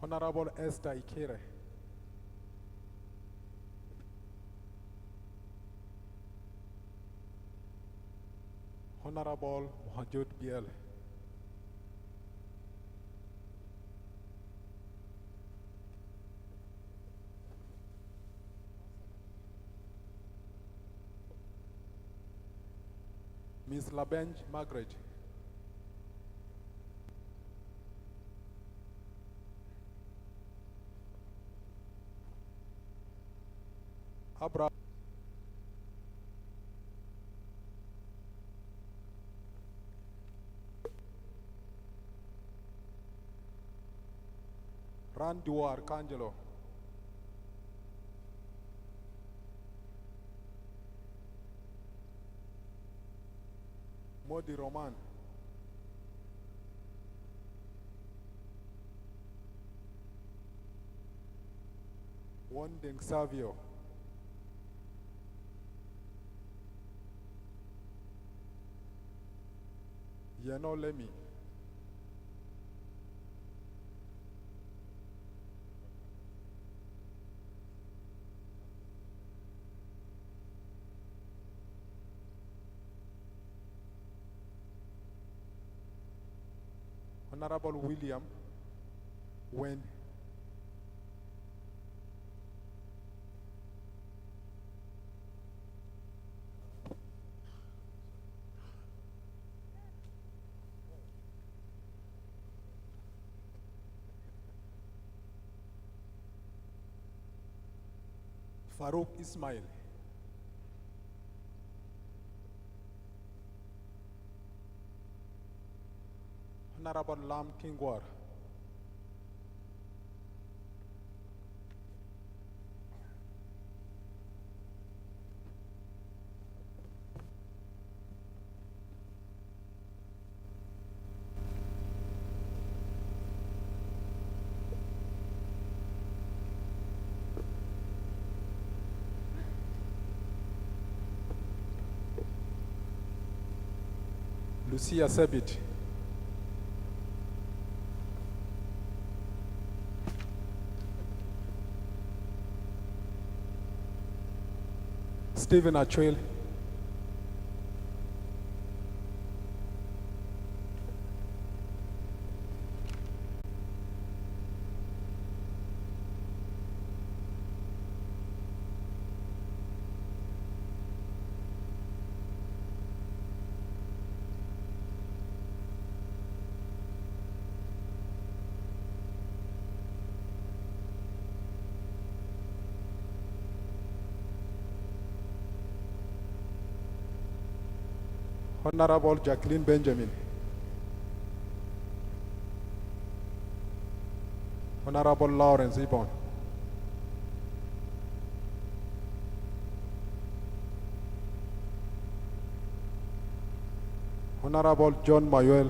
Honorable Esther Ikere. Honorable Mohajud Biel. Ms. Labenj Margaret. Abra. Randuo Arcangelo. Modi Roman. Wondeng Savio. Yano Lemi. Honorable William Wen. Farouk Ismail. Honorable Lam Kingwar. Lucia Sebit. Stephen Achwell. Honorable Jacqueline Benjamin. Honorable Lawrence Ibon. Honorable John Mayuel.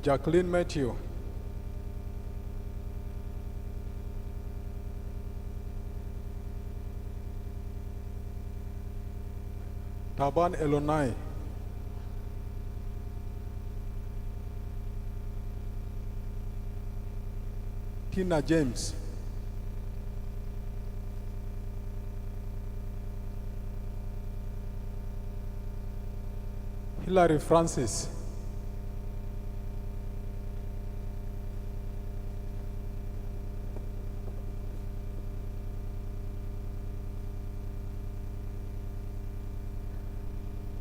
Jacqueline Matthew, Taban Elonai, Tina James, Hilary Francis,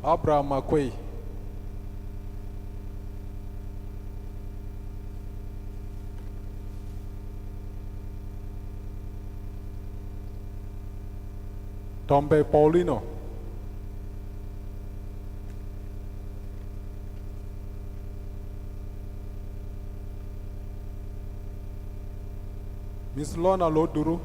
Abraham Makwei, Tombe Paulino, Miss Lorna Loduru,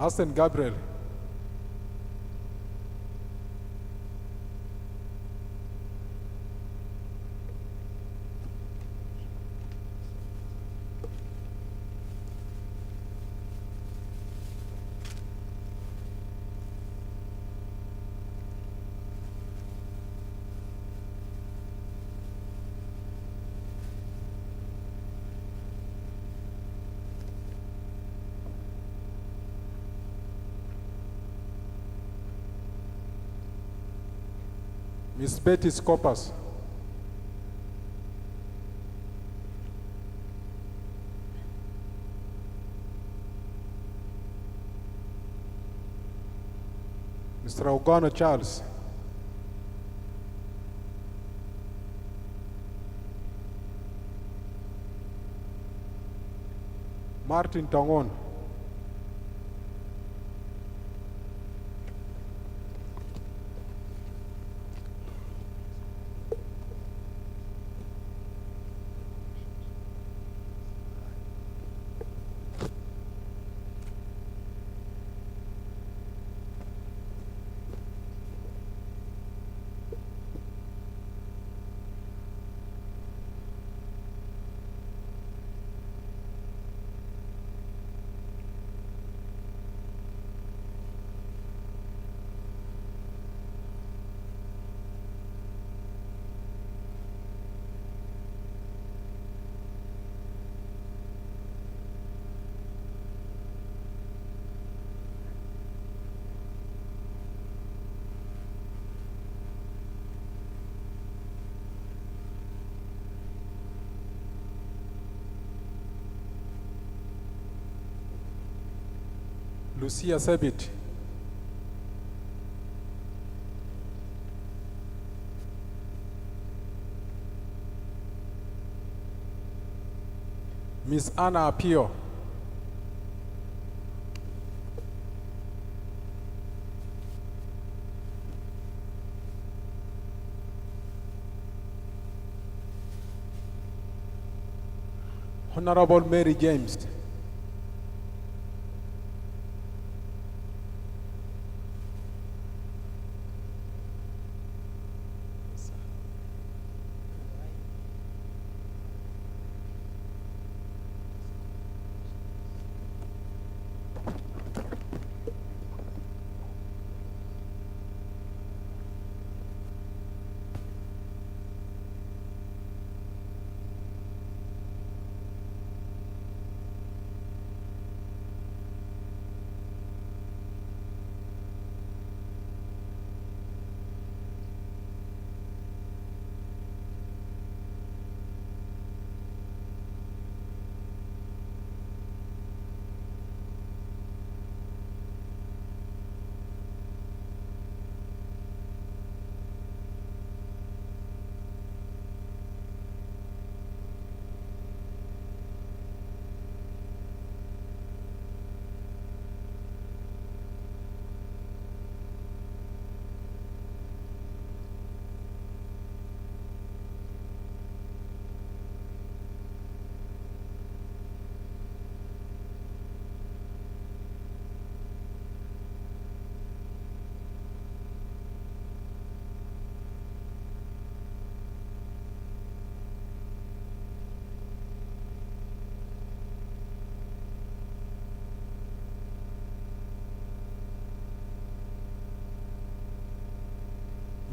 Hassan Gabriel, Miss Betty Scopas, Mr. Ogano Charles, Martin Tongon, Lucia Sebit, Miss Anna Apio, Honorable Mary James,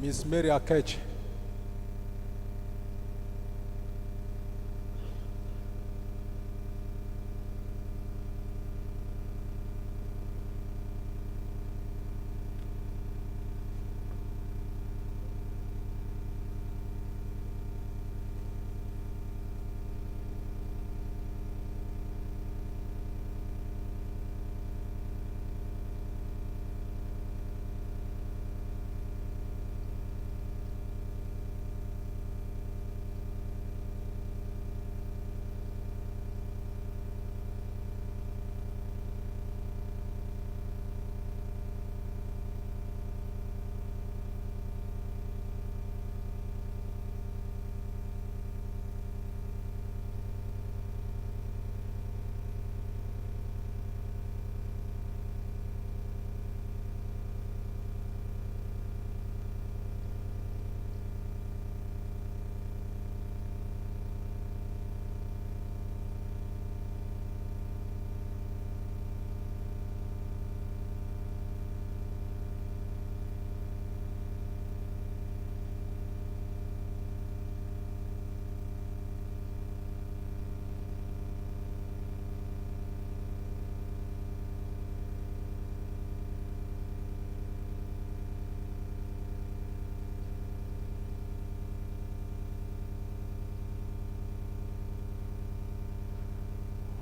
Miss Mary Akech.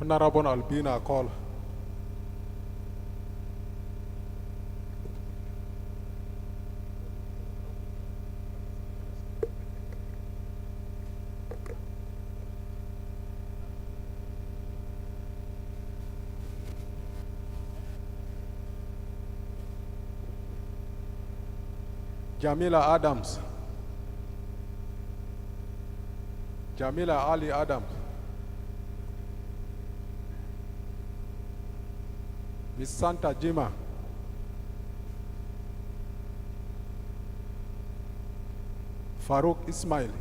Honorable Albina Call. Jamila Adams. Jamila Ali Adams. Miss Santa Jima. Farouk Ismail.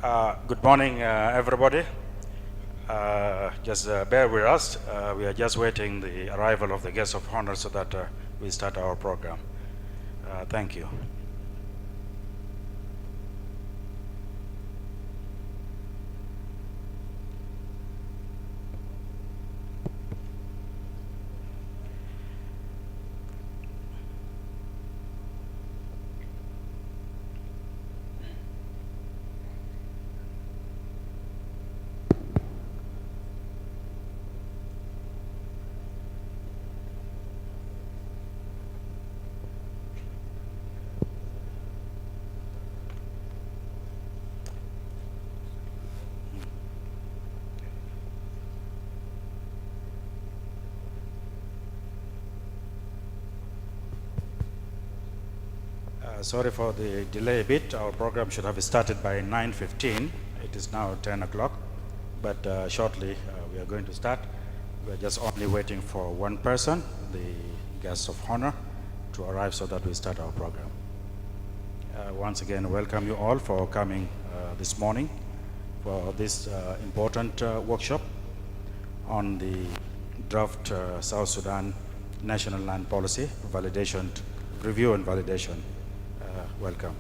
Good morning, everybody. Just bear with us. We are just waiting the arrival of the guests of honor so that we start our program. Thank you. Sorry for the delay a bit. Our program should have started by 9:15. It is now 10 o'clock, but shortly we are going to start. We are just only waiting for one person, the guest of honor, to arrive so that we start our program. Once again, welcome you all for coming this morning for this important workshop on the draft South Sudan National Land Policy validation, review and validation. Welcome.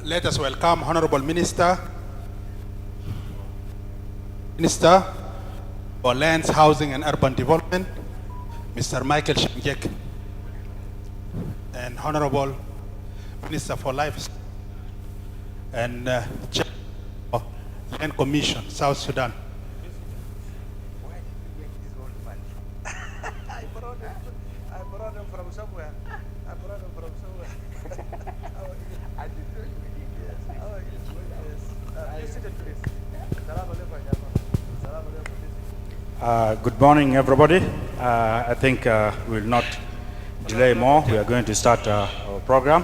Let us welcome Honorable Minister for Lands, Housing and Urban Development, Mr. Michael Shamjek, and Honorable Minister for Livestock and Chair of Land Commission, South Sudan. I brought them from somewhere. I did not believe this. How are you? Yes. Please sit at please. Salam alaikum, Jama. Salam alaikum. Good morning, everybody. I think we will not delay more. We are going to start our program.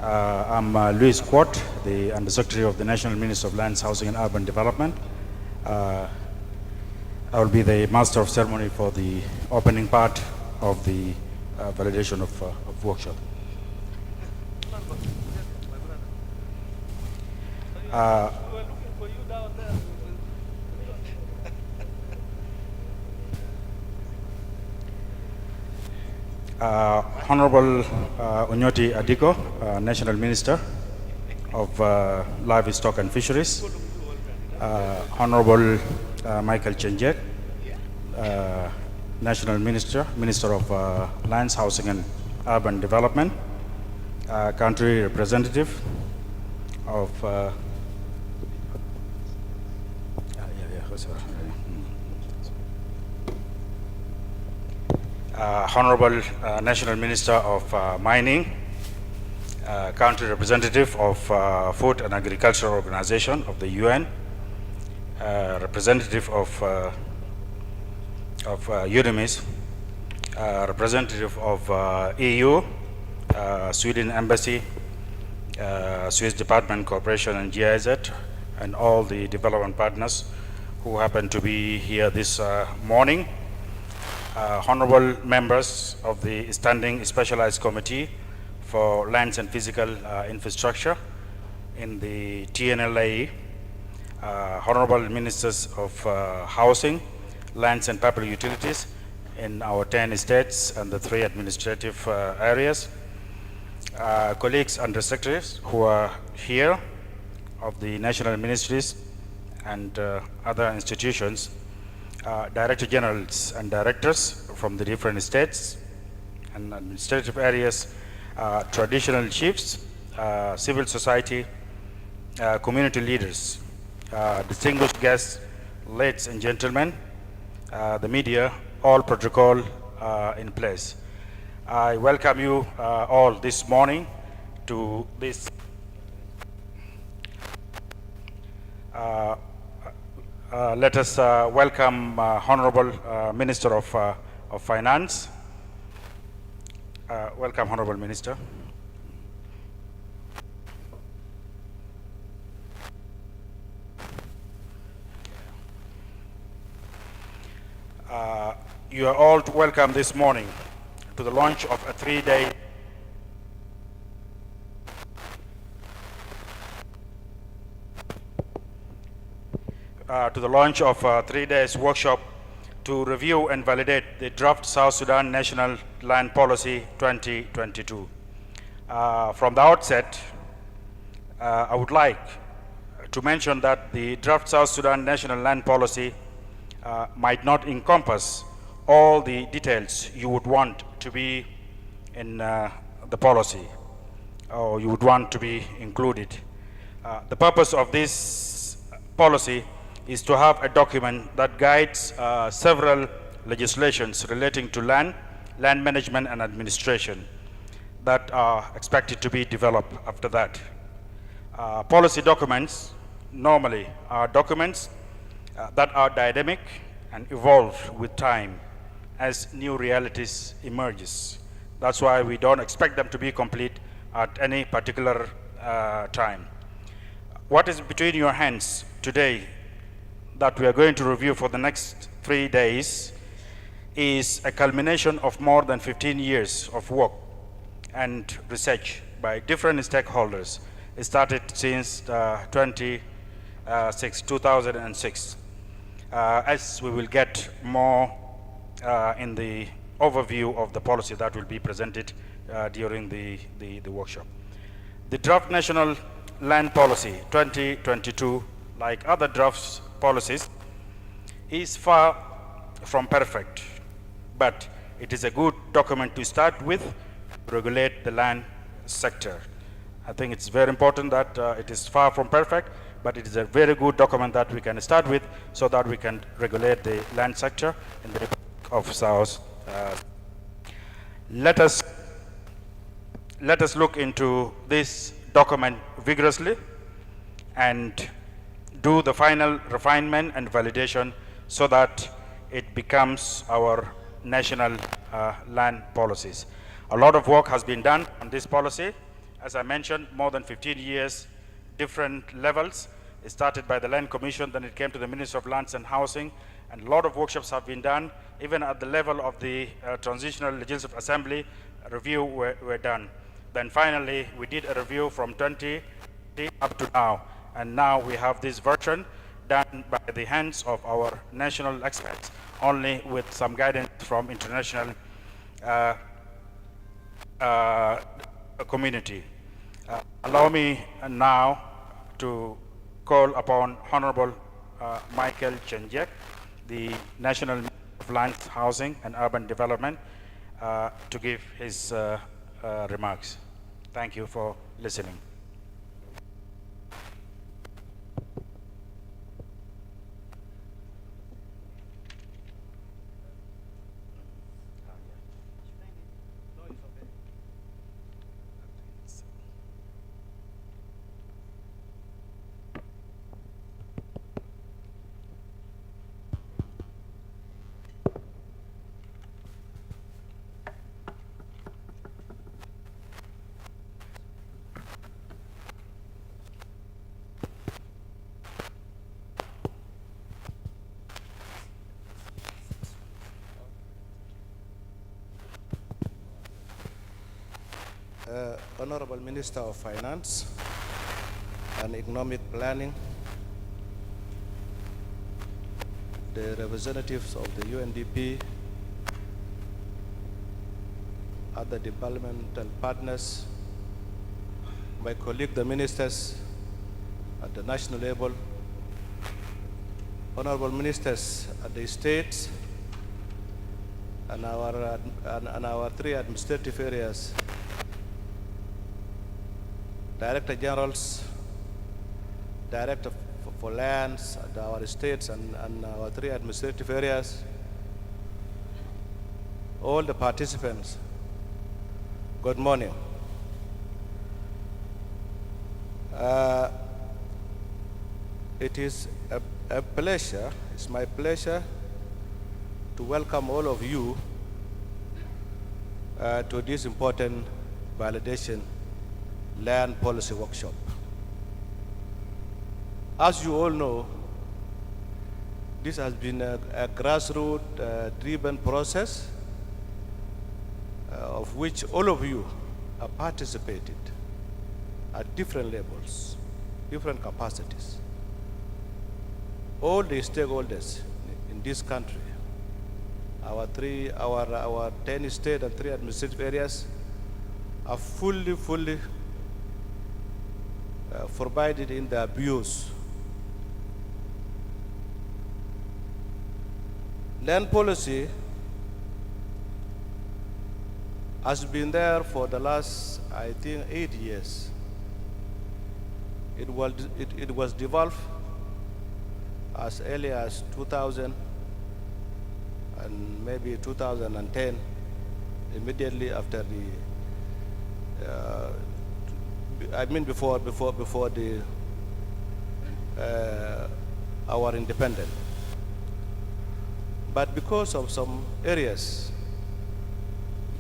I'm Louis Quat, the Undersecretary of the National Ministry of Lands, Housing and Urban Development. I will be the Master of Ceremony for the opening part of the validation of workshop. We were looking for you down there. Honorable Onyoti Adiko, National Minister of Livestock and Fisheries, Honorable Michael Shamjek, National Minister of Lands, Housing and Urban Development, Country Representative of Honorable National Minister of Mining, Country Representative of Food and Agricultural Organization of the UN, Representative of UNIMIS, Representative of EU, Sweden Embassy, Swiss Department Cooperation and GIZ, and all the development partners who happen to be here this morning. Honorable members of the Standing Specialized Committee for Lands and Physical Infrastructure in the TNLA, Honorable Ministers of Housing, Lands and Public Utilities in our 10 states and the 3 administrative areas, colleagues and secretaries who are here of the national ministries and other institutions, Director Generals and Directors from the different states and administrative areas, traditional chiefs, civil society, community leaders, distinguished guests, ladies and gentlemen, the media, all protocol in place. I welcome you all this morning to this let us welcome Honorable Minister of Finance. Welcome, Honorable Minister. You are all welcome this morning to the launch of a 3-day workshop to review and validate the draft South Sudan National Land Policy 2022. From the outset, I would like to mention that the draft South Sudan National Land Policy might not encompass all the details you would want to be in the policy or you would want to be included. The purpose of this policy is to have a document that guides several legislations relating to land management and administration that are expected to be developed after that. Policy documents normally are documents that are dynamic and evolve with time as new realities emerges. That's why we don't expect them to be complete at any particular time. What is between your hands today that we are going to review for the next 3 days is a culmination of more than 15 years of work and research by different stakeholders. It started since 2006. As we will get more in the overview of the policy that will be presented during the workshop. The draft National Land Policy 2022, like other draft policies, is far from perfect, but it is a good document to start with to regulate the land sector. I think it's very important that it is far from perfect, but it is a very good document that we can start with so that we can regulate the land sector in the Republic of South. Let us look into this document vigorously and do the final refinement and validation so that it becomes our national land policies. A lot of work has been done on this policy. As I mentioned, more than 15 years, different levels. It started by the Land Commission, then it came to the Ministry of Lands and Housing, and a lot of workshops have been done. Even at the level of the Transitional Legislative Assembly, a review were done. Then finally, we did a review from 20 up to now, and now we have this version done by the hands of our national experts, only with some guidance from international community. Allow me now to call upon Honorable Michael Chenjek, the National Minister of Lands, Housing and Urban Development, to give his remarks. Thank you for listening. Honorable Minister of Finance and Economic Planning, the representatives of the UNDP, other developmental partners, my colleague, the ministers at the national level, honorable ministers at the states, and our three administrative areas, Director Generals, Director for Lands at our states and our three administrative areas, all the participants, good morning. It is a pleasure, it's my pleasure to welcome all of you to this important validation land policy workshop. As you all know, this has been a grassroots driven process of which all of you have participated at different levels, different capacities. All the stakeholders in this country, our 10 state and 3 administrative areas, are fully provided in their views. Land policy has been there for the last, I think, 8 years. It was developed as early as 2000 and maybe 2010, immediately after the before the our independence. But because of some areas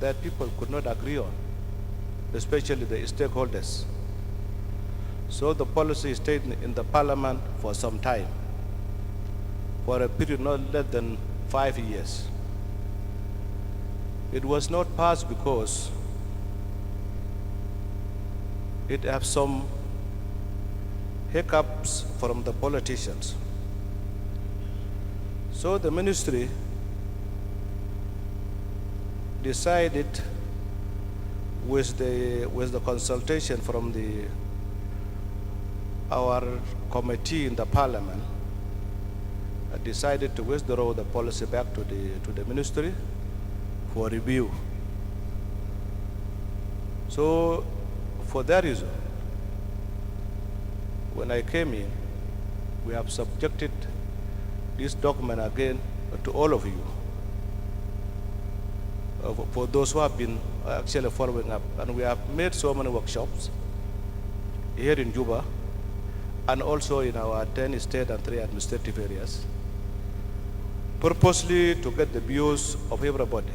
that people could not agree on, especially the stakeholders, so the policy stayed in the parliament for some time, for a period not less than 5 years. It was not passed because it has some hiccups from the politicians. So the ministry decided with the consultation from our committee in the parliament, decided to withdraw the policy back to the ministry for review. So for that reason, when I came in, we have subjected this document again to all of you, for those who have been actually following up. And we have made so many workshops here in Juba and also in our 10 state and 3 administrative areas, purposely to get the views of everybody.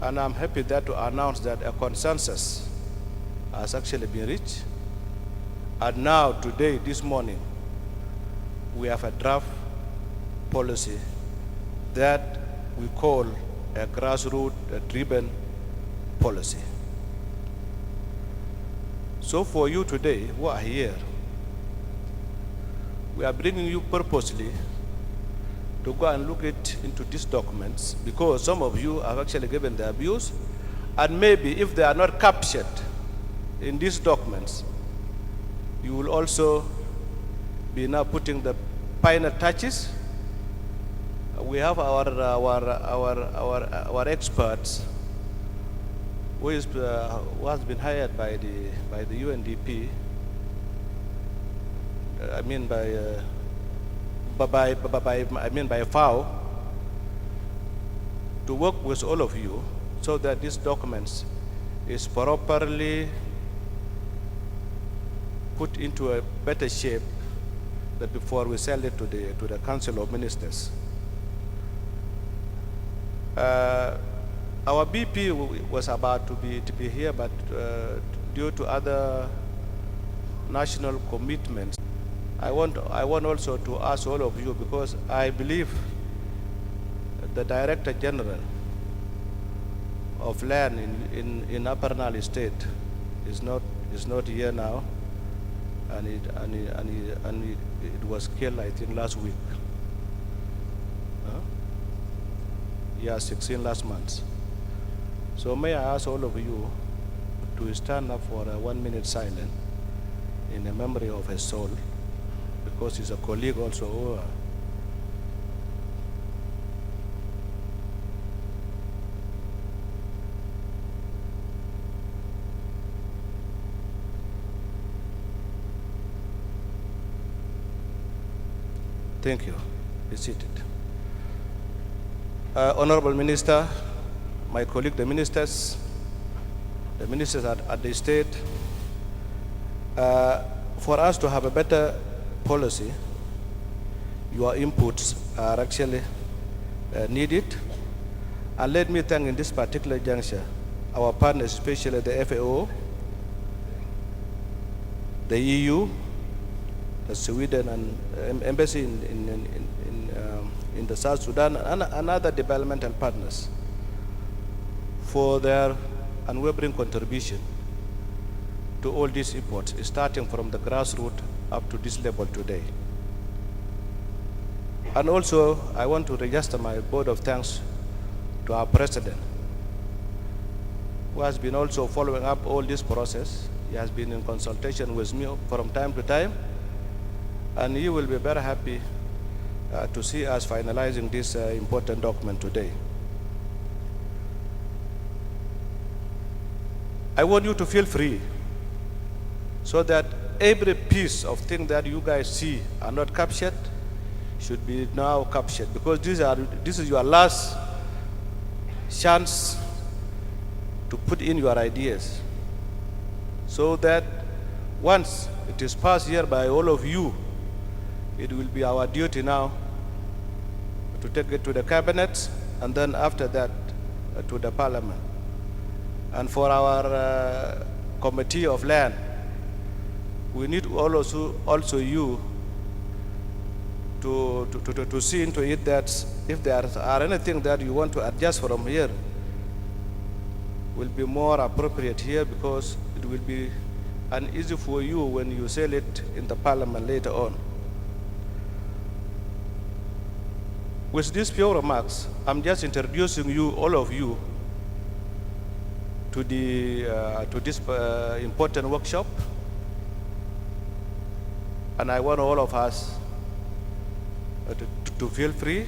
And I'm happy that to announce that a consensus has actually been reached. And now, today, this morning, we have a draft policy that we call a grassroots-driven policy. So for you today who are here, we are bringing you purposely to go and look into these documents, because some of you have actually given their views, and maybe if they are not captured in these documents, you will also be now putting the final touches. We have our experts who has been hired by the UNDP. By FAO, to work with all of you so that these documents is properly put into a better shape that before we send it to the Council of Ministers. Our BP was about to be here, but due to other national commitments, I want also to ask all of you, because I believe the Director General of Land in Upper Nile State is not here now, and it was killed, I think, last week. Yeah, 16 last month. So may I ask all of you to stand up for a 1 minute silence in the memory of his soul, because he's a colleague also. Thank you. Be seated. Honorable Minister, my colleague, the ministers at the state, for us to have a better policy, your inputs are actually needed. And let me thank in this particular juncture our partners, especially the FAO, the EU, the Sweden and embassy in the South Sudan, and other developmental partners for their unwavering contribution to all these efforts, starting from the grassroots up to this level today. And also, I want to register my vote of thanks to our President, who has been also following up all this process. He has been in consultation with me from time to time, and he will be very happy to see us finalizing this important document today. I want you to feel free, so that every piece of thing that you guys see are not captured should be now captured, because this is your last chance to put in your ideas, so that once it is passed here by all of you, it will be our duty now to take it to the cabinet, and then after that to the parliament. And for our committee of land, we need also you to see into it that if there are anything that you want to adjust from here, will be more appropriate here, because it will be uneasy for you when you sell it in the parliament later on. With these few remarks, I'm just introducing you, all of you, to this important workshop, and I want all of us to feel free.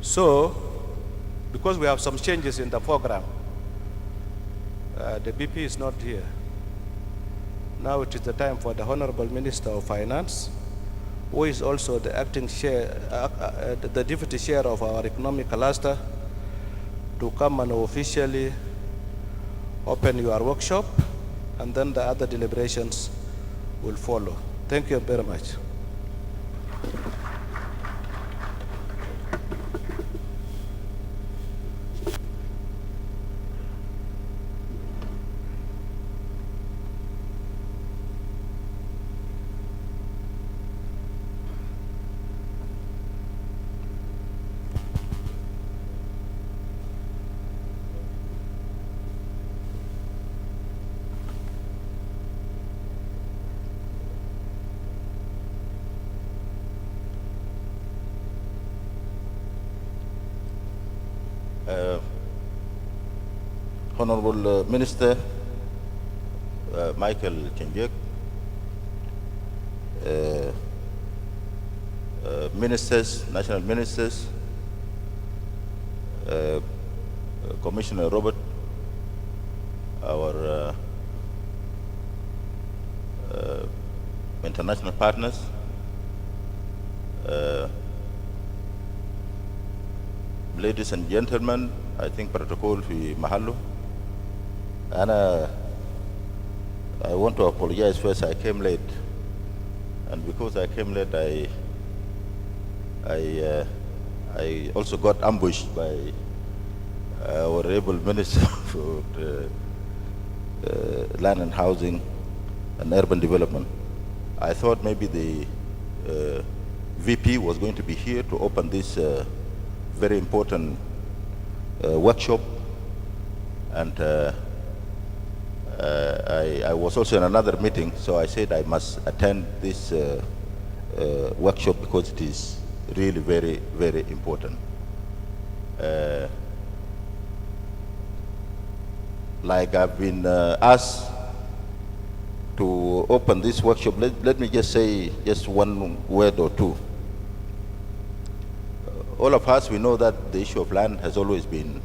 So, because we have some changes in the program, the BP is not here. Now it is the time for the Honorable Minister of Finance, who is also the acting chair, the deputy chair of our economic cluster, to come and officially open your workshop, and then the other deliberations will follow. Thank you very much. Honorable Minister Michael Chenjek, ministers, national ministers, Commissioner Robert, our international partners, ladies and gentlemen, I think protocol في محله. I want to apologize first. I came late, and because I came late, I also got ambushed by our able Minister for Land and Housing and Urban Development. I thought maybe the VP was going to be here to open this very important workshop, and I was also in another meeting, so I said I must attend this workshop because it is really very, very important. Like I've been asked to open this workshop, let me just say just one word or two. All of us, we know that the issue of land has always been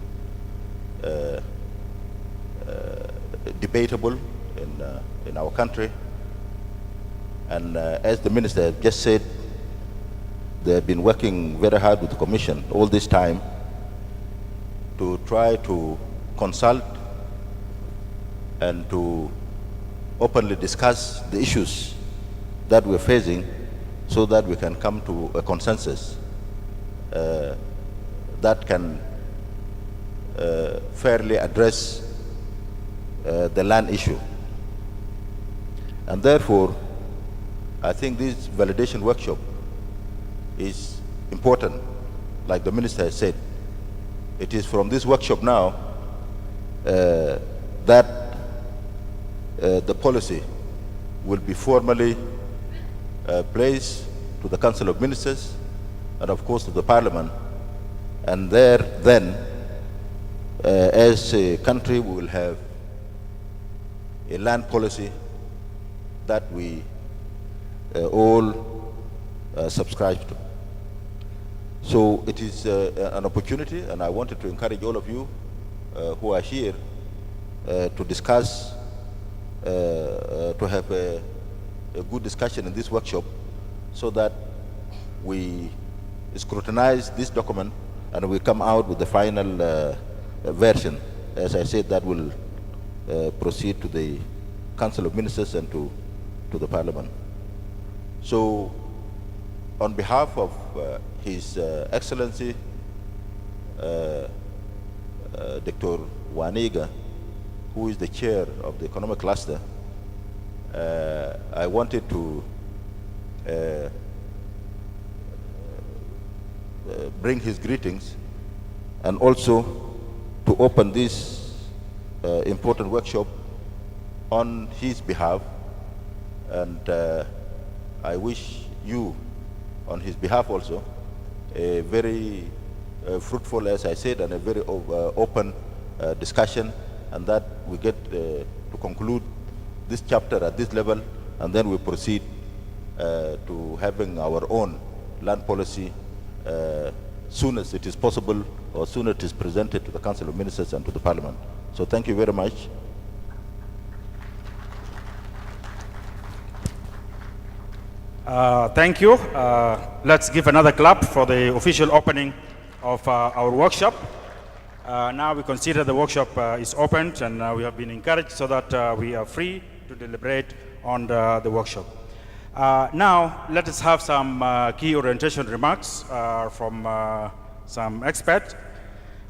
debatable in our country, and as the minister just said, they have been working very hard with the Commission all this time to try to consult and to openly discuss the issues that we're facing so that we can come to a consensus that can fairly address the land issue. And therefore, I think this validation workshop is important, like the minister has said. It is from this workshop now that the policy will be formally placed to the Council of Ministers and of course to the Parliament, and there then as a country we will have a land policy that we all subscribe to. So it is an opportunity, and I wanted to encourage all of you who are here to discuss, to have a good discussion in this workshop so that we scrutinize this document and we come out with the final version. As I said, that will proceed to the Council of Ministers and to the Parliament. So on behalf of His Excellency Dr. Waniga, who is the chair of the economic cluster, I wanted to bring his greetings and also to open this important workshop on his behalf. And I wish you, on his behalf also, a very fruitful, as I said, and a very open discussion, and that we get to conclude this chapter at this level, and then we proceed to having our own land policy soon as it is possible, or soon as it is presented to the Council of Ministers and to the Parliament. So thank you very much. Thank you. Let's give another clap for the official opening of our workshop. Now we consider the workshop is opened, and we have been encouraged so that we are free to deliberate on the workshop. Now let us have some key orientation remarks from some experts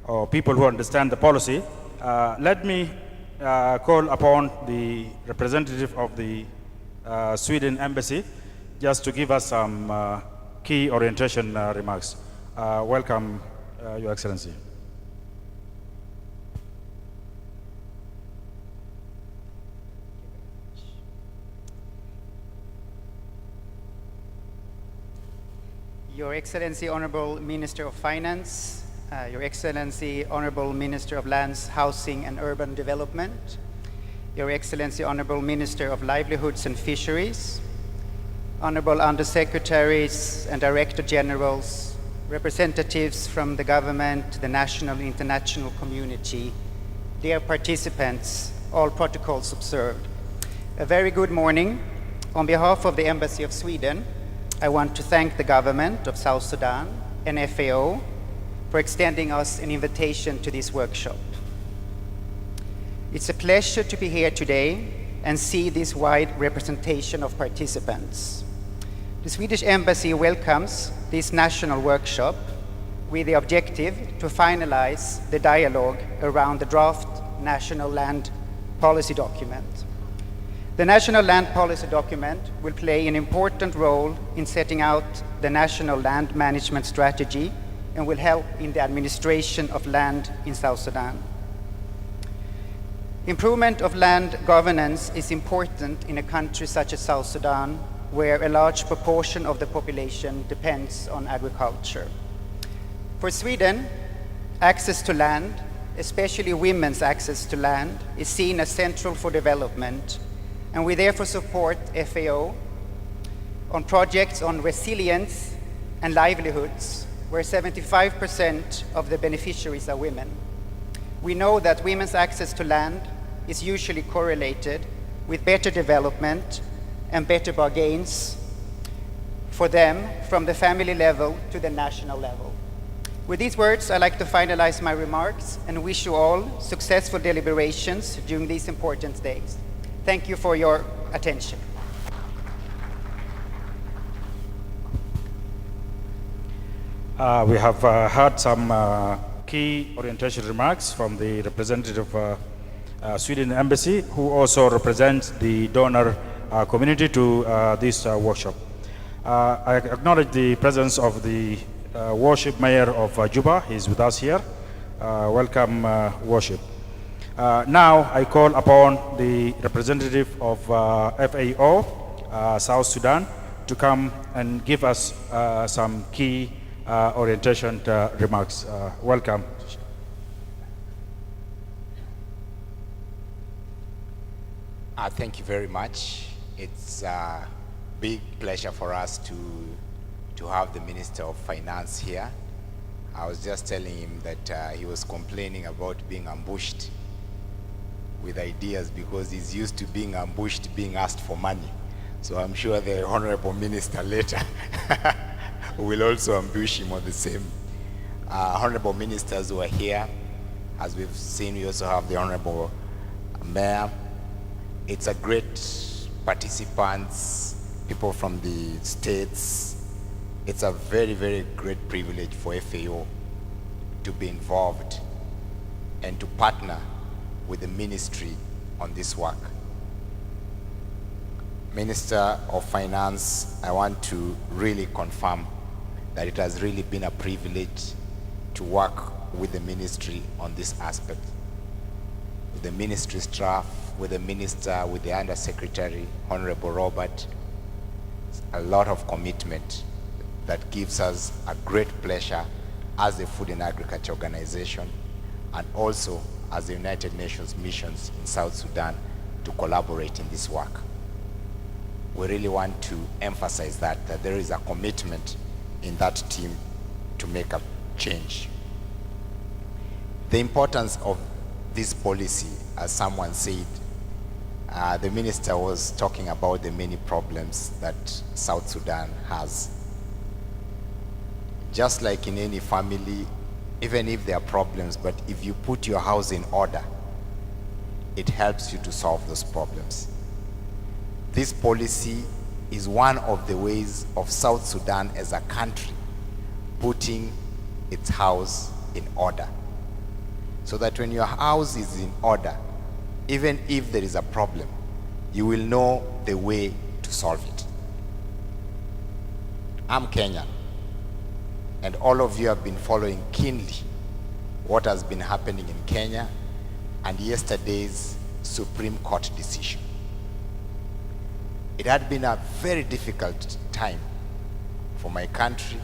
or people who understand the policy. Let me call upon the representative of the Sweden Embassy just to give us some key orientation remarks. Welcome, Your Excellency. Your Excellency, Honorable Minister of Finance, Your Excellency, Honorable Minister of Lands, Housing and Urban Development, Your Excellency, Honorable Minister of Livelihoods and Fisheries, Honorable Undersecretaries and Director Generals, representatives from the government, the national and international community, dear participants, all protocols observed. A very good morning. On behalf of the Embassy of Sweden, I want to thank the government of South Sudan and FAO for extending us an invitation to this workshop. It's a pleasure to be here today and see this wide representation of participants. The Swedish Embassy welcomes this national workshop with the objective to finalize the dialogue around the draft National Land Policy document. The National Land Policy document will play an important role in setting out the national land management strategy and will help in the administration of land in South Sudan. Improvement of land governance is important in a country such as South Sudan, where a large proportion of the population depends on agriculture. For Sweden, access to land, especially women's access to land, is seen as central for development, and we therefore support FAO on projects on resilience and livelihoods, where 75% of the beneficiaries are women. We know that women's access to land is usually correlated with better development and better bargains for them from the family level to the national level. With these words, I'd like to finalize my remarks and wish you all successful deliberations during these important days. Thank you for your attention. We have heard some key orientation remarks from the representative of Sweden Embassy, who also represents the donor community to this workshop. I acknowledge the presence of the Worship Mayor of Juba. He's with us here. Welcome, Worship. Now I call upon the representative of FAO, South Sudan, to come and give us some key orientation remarks. Welcome. Thank you very much. It's a big pleasure for us to have the Minister of Finance here. I was just telling him that he was complaining about being ambushed with ideas because he's used to being ambushed, being asked for money. So I'm sure the Honorable Minister later will also ambush him on the same. Honorable Ministers who are here, as we've seen, we also have the Honorable Mayor. It's a great participants, people from the states. It's a very, very great privilege for FAO to be involved and to partner with the ministry on this work. Minister of Finance, I want to really confirm that it has really been a privilege to work with the ministry on this aspect. With the ministry staff, with the minister, with the Undersecretary, Honorable Robert, a lot of commitment. that gives us a great pleasure as the Food and Agriculture Organization and also as the United Nations missions in South Sudan to collaborate in this work. We really want to emphasize that there is a commitment in that team to make a change. The importance of this policy, as someone said, the minister was talking about the many problems that South Sudan has. Just like in any family, even if there are problems, but if you put your house in order, it helps you to solve those problems. This policy is one of the ways of South Sudan as a country putting its house in order. So that when your house is in order, even if there is a problem, you will know the way to solve it. I'm Kenyan, and all of you have been following keenly what has been happening in Kenya and yesterday's Supreme Court decision. It had been a very difficult time for my country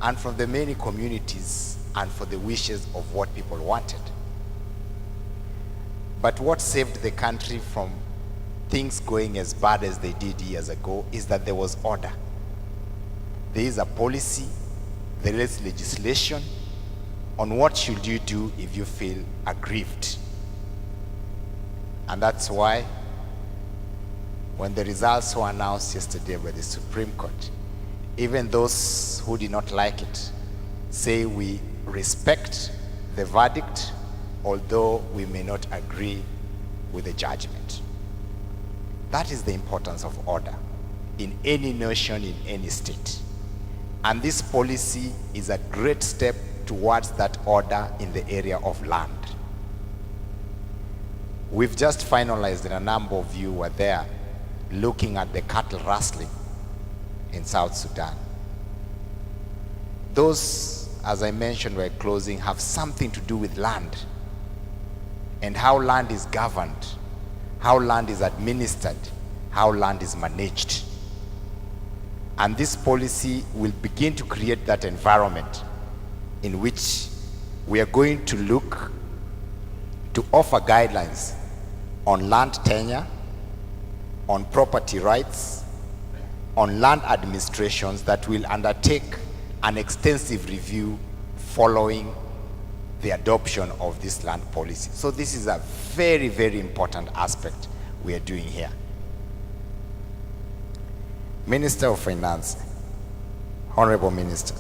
and for the many communities and for the wishes of what people wanted. But what saved the country from things going as bad as they did years ago is that there was order. There is a policy, there is legislation on what should you do if you feel aggrieved. And that's why when the results were announced yesterday by the Supreme Court, even those who did not like it say we respect the verdict, although we may not agree with the judgment. That is the importance of order in any nation, in any state. And this policy is a great step towards that order in the area of land. We've just finalized, and a number of you were there looking at the cattle rustling in South Sudan. Those, as I mentioned, were closing, have something to do with land and how land is governed, how land is administered, how land is managed. And this policy will begin to create that environment in which we are going to look to offer guidelines on land tenure, on property rights, on land administrations that will undertake an extensive review following the adoption of this land policy. So this is a very, very important aspect we are doing here. Minister of Finance, Honorable Minister,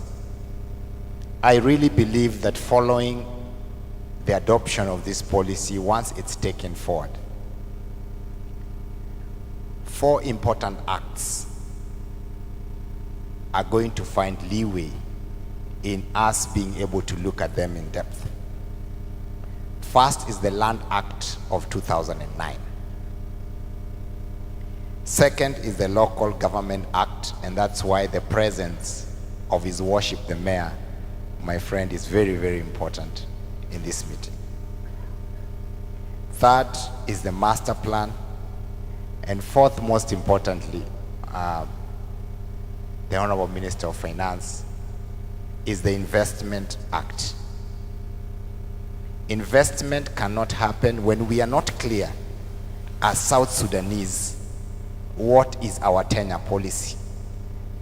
I really believe that following the adoption of this policy, once it's taken forward, 4 important acts are going to find leeway in us being able to look at them in depth. First is the Land Act of 2009. Second is the Local Government Act, and that's why the presence of His Worship the Mayor, my friend, is very, very important in this meeting. Third is the Master Plan. And fourth, most importantly, the Honorable Minister of Finance, is the Investment Act. Investment cannot happen when we are not clear as South Sudanese what is our tenure policy.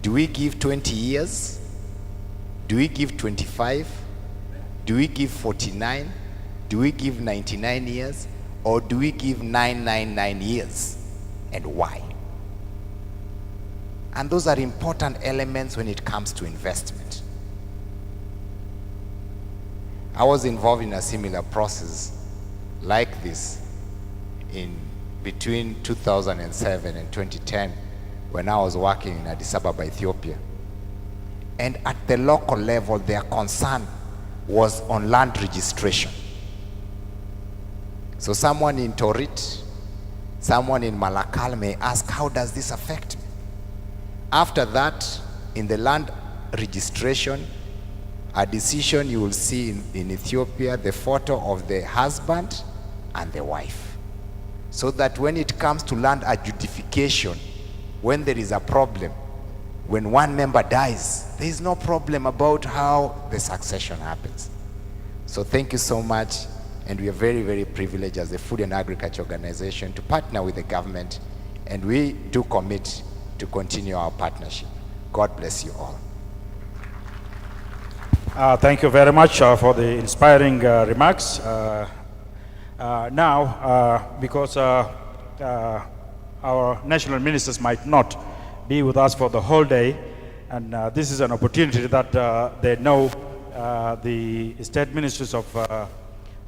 Do we give 20 years? Do we give 25? Do we give 49? Do we give 99 years? Or do we give 999 years? And why? And those are important elements when it comes to investment. I was involved in a similar process like this in between 2007 and 2010 when I was working in Addis Ababa, Ethiopia. And at the local level, their concern was on land registration. So someone in Torit, someone in Malakal may ask, how does this affect me? After that, in the land registration, a decision you will see in Ethiopia, the photo of the husband and the wife. So that when it comes to land adjudication, when there is a problem, when one member dies, there is no problem about how the succession happens. So thank you so much, and we are very, very privileged as a Food and Agriculture Organization to partner with the government, and we do commit to continue our partnership. God bless you all. Thank you very much for the inspiring remarks. Now, because our national ministers might not be with us for the whole day, and this is an opportunity that they know the state ministers of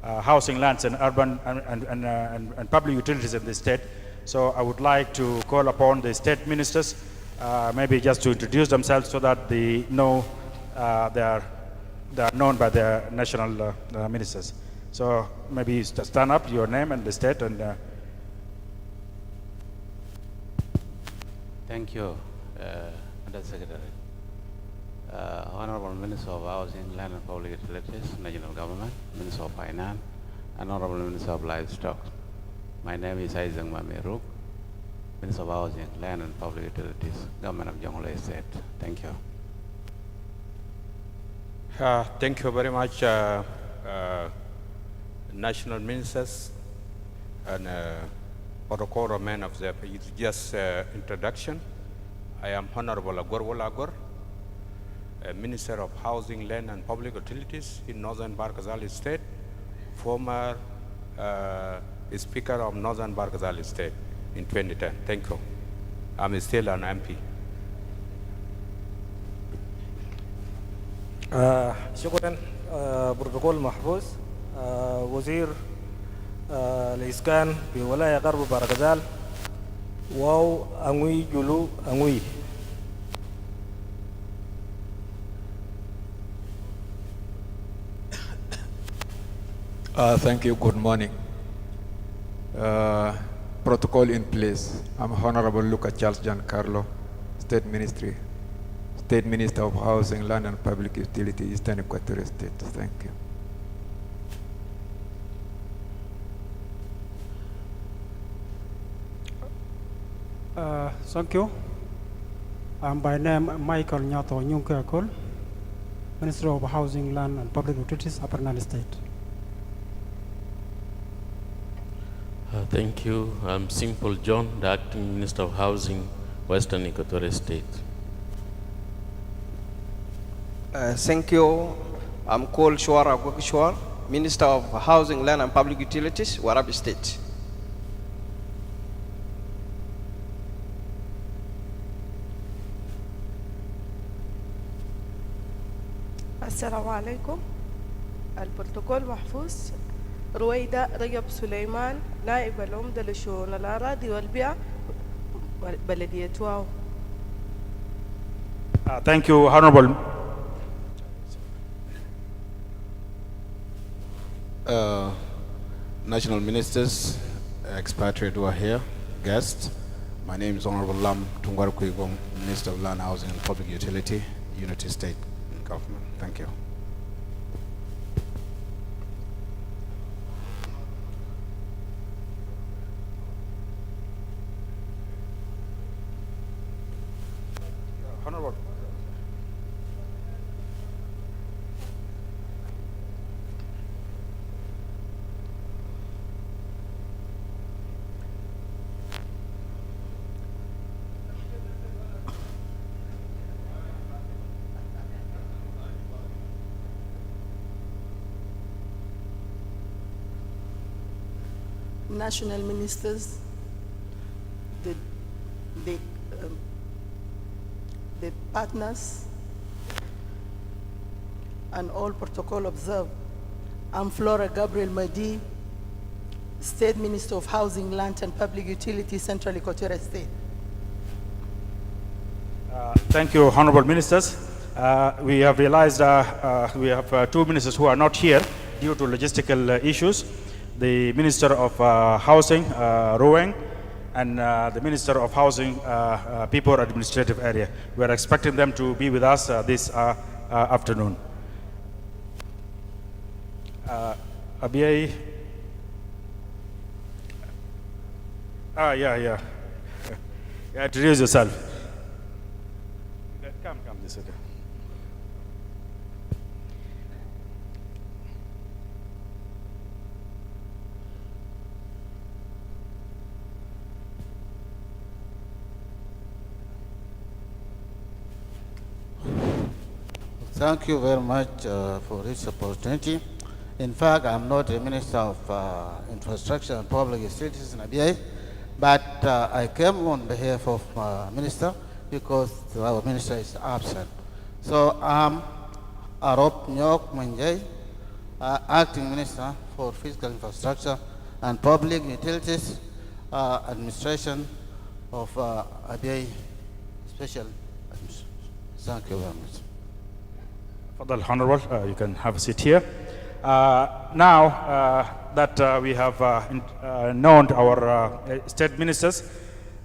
housing, lands, and urban and public utilities in the state. So I would like to call upon the state ministers, maybe just to introduce themselves so that they know they are known by their national ministers. So maybe stand up, your name and the state. And thank you, Madam Secretary. Honorable Minister of Housing, Land and Public Utilities, National Government, Minister of Finance, and Honorable Minister of Livestock. My name is Isaac Mameruk, Minister of Housing, Land and Public Utilities, Government of Jonglei State. Thank you. Thank you very much, national ministers and protocol men of the it's just introduction. I am Honorable Agor Agor, Minister of Housing, Land and Public Utilities in Northern Barkazal State, former Speaker of Northern Barkazal State in 2010. Thank you. I'm still an MP. شكرا. بروتوكول محفوظ. وزير الإسكان في ولاية غرب بارغزال واو أنوي جلو أنوي. Thank you. Good morning. Protocol in place. I'm Honorable Luca Charles Giancarlo, State Minister of Housing, Land and Public Utility, Eastern Equatorial State. Thank you. Thank you. I'm by name Michael Nyato Nyunkakol, Minister of Housing, Land and Public Utilities, Upper Nile State. Thank you. I'm Simple John, the Acting Minister of Housing, Western Equatorial State. Thank you. I'm Kol Shwara Gwekishwar, Minister of Housing, Land and Public Utilities, Warabi State. السلام عليكم. البروتوكول محفوظ. رويدة رجب سليمان، نائب العمدة لشؤون الأراضي والبيئة بلدية واو. Thank you, Honorable. National ministers, expatriate who are here, guests. My name is Honorable Lam Tungwaru Kuigong, Minister of Land, Housing and Public Utility, Unity State Government. Thank you. Honorable. National ministers, the partners, and all protocol observed. I'm Flora Gabriel Madi, State Minister of Housing, Land and Public Utilities, Central Equatorial State. Thank you, Honorable Ministers. We have realized we have two ministers who are not here due to logistical issues. The Minister of Housing, Ruweng, and the Minister of Housing, People Administrative Area. We are expecting them to be with us this afternoon. Abiyai. Yeah. Introduce yourself. this. Okay. Thank you very much for this opportunity. In fact, I'm not a Minister of Infrastructure and Public Utilities in ABA, but I came on behalf of Minister because our Minister is absent. So I'm Arop Nyok Manjay, Acting Minister for Physical Infrastructure and Public Utilities Administration of ABA Special Administration. Thank you very much. Fadal Honorable, you can have a seat here. Now that we have known our state ministers,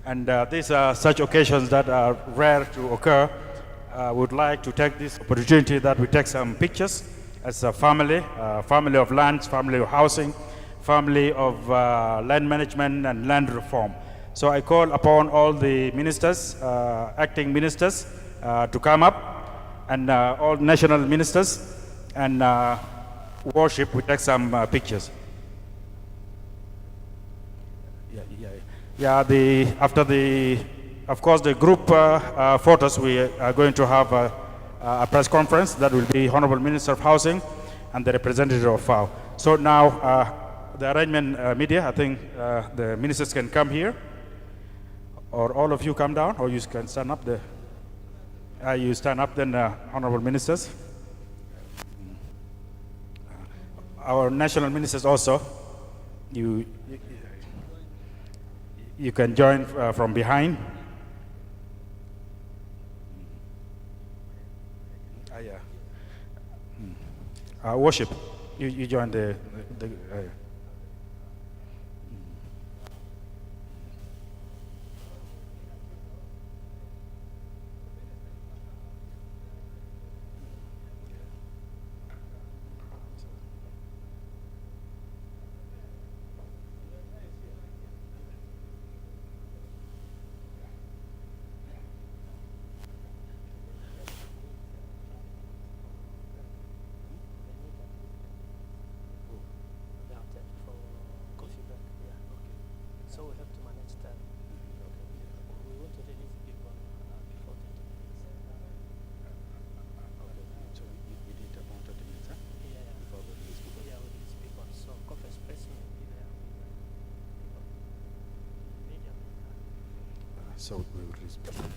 and these are such occasions that are rare to occur, we would like to take this opportunity that we take some pictures as a family, family of lands, family of housing, family of land management and land reform. So I call upon all the ministers, acting ministers, to come up, and all national ministers, and worship, we take some pictures. After the, of course, the group photos, we are going to have a press conference that will be Honorable Minister of Housing and the representative of FAO. So now, the arrangement media, I think the ministers can come here, or all of you come down, or you can stand up there. You stand up then, Honorable Ministers. Our national ministers also, you can join from behind. Worship, you join the So we have to manage that. We want to release people before 20 minutes. So we did about 30 minutes, huh? Yeah. Before we release people. Yeah, we release people. So conference press may be there. Media. So we will release people.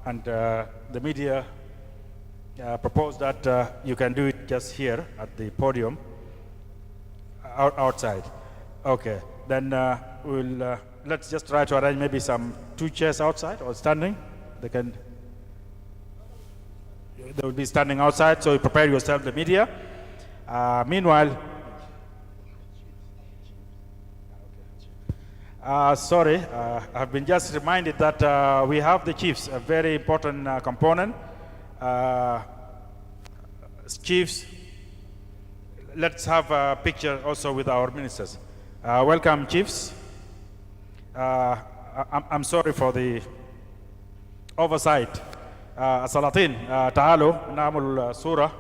and the media proposed that you can do it just here at the podium, outside. Okay, then we'll let's just try to arrange maybe some 2 chairs outside or standing. They will be standing outside, so you prepare yourself, the media. Meanwhile, sorry, I've been just reminded that we have the chiefs, a very important component. Chiefs, let's have a picture also with our ministers. Welcome, chiefs. I'm sorry for the oversight. Salatin, تعالوا نعمل صورة.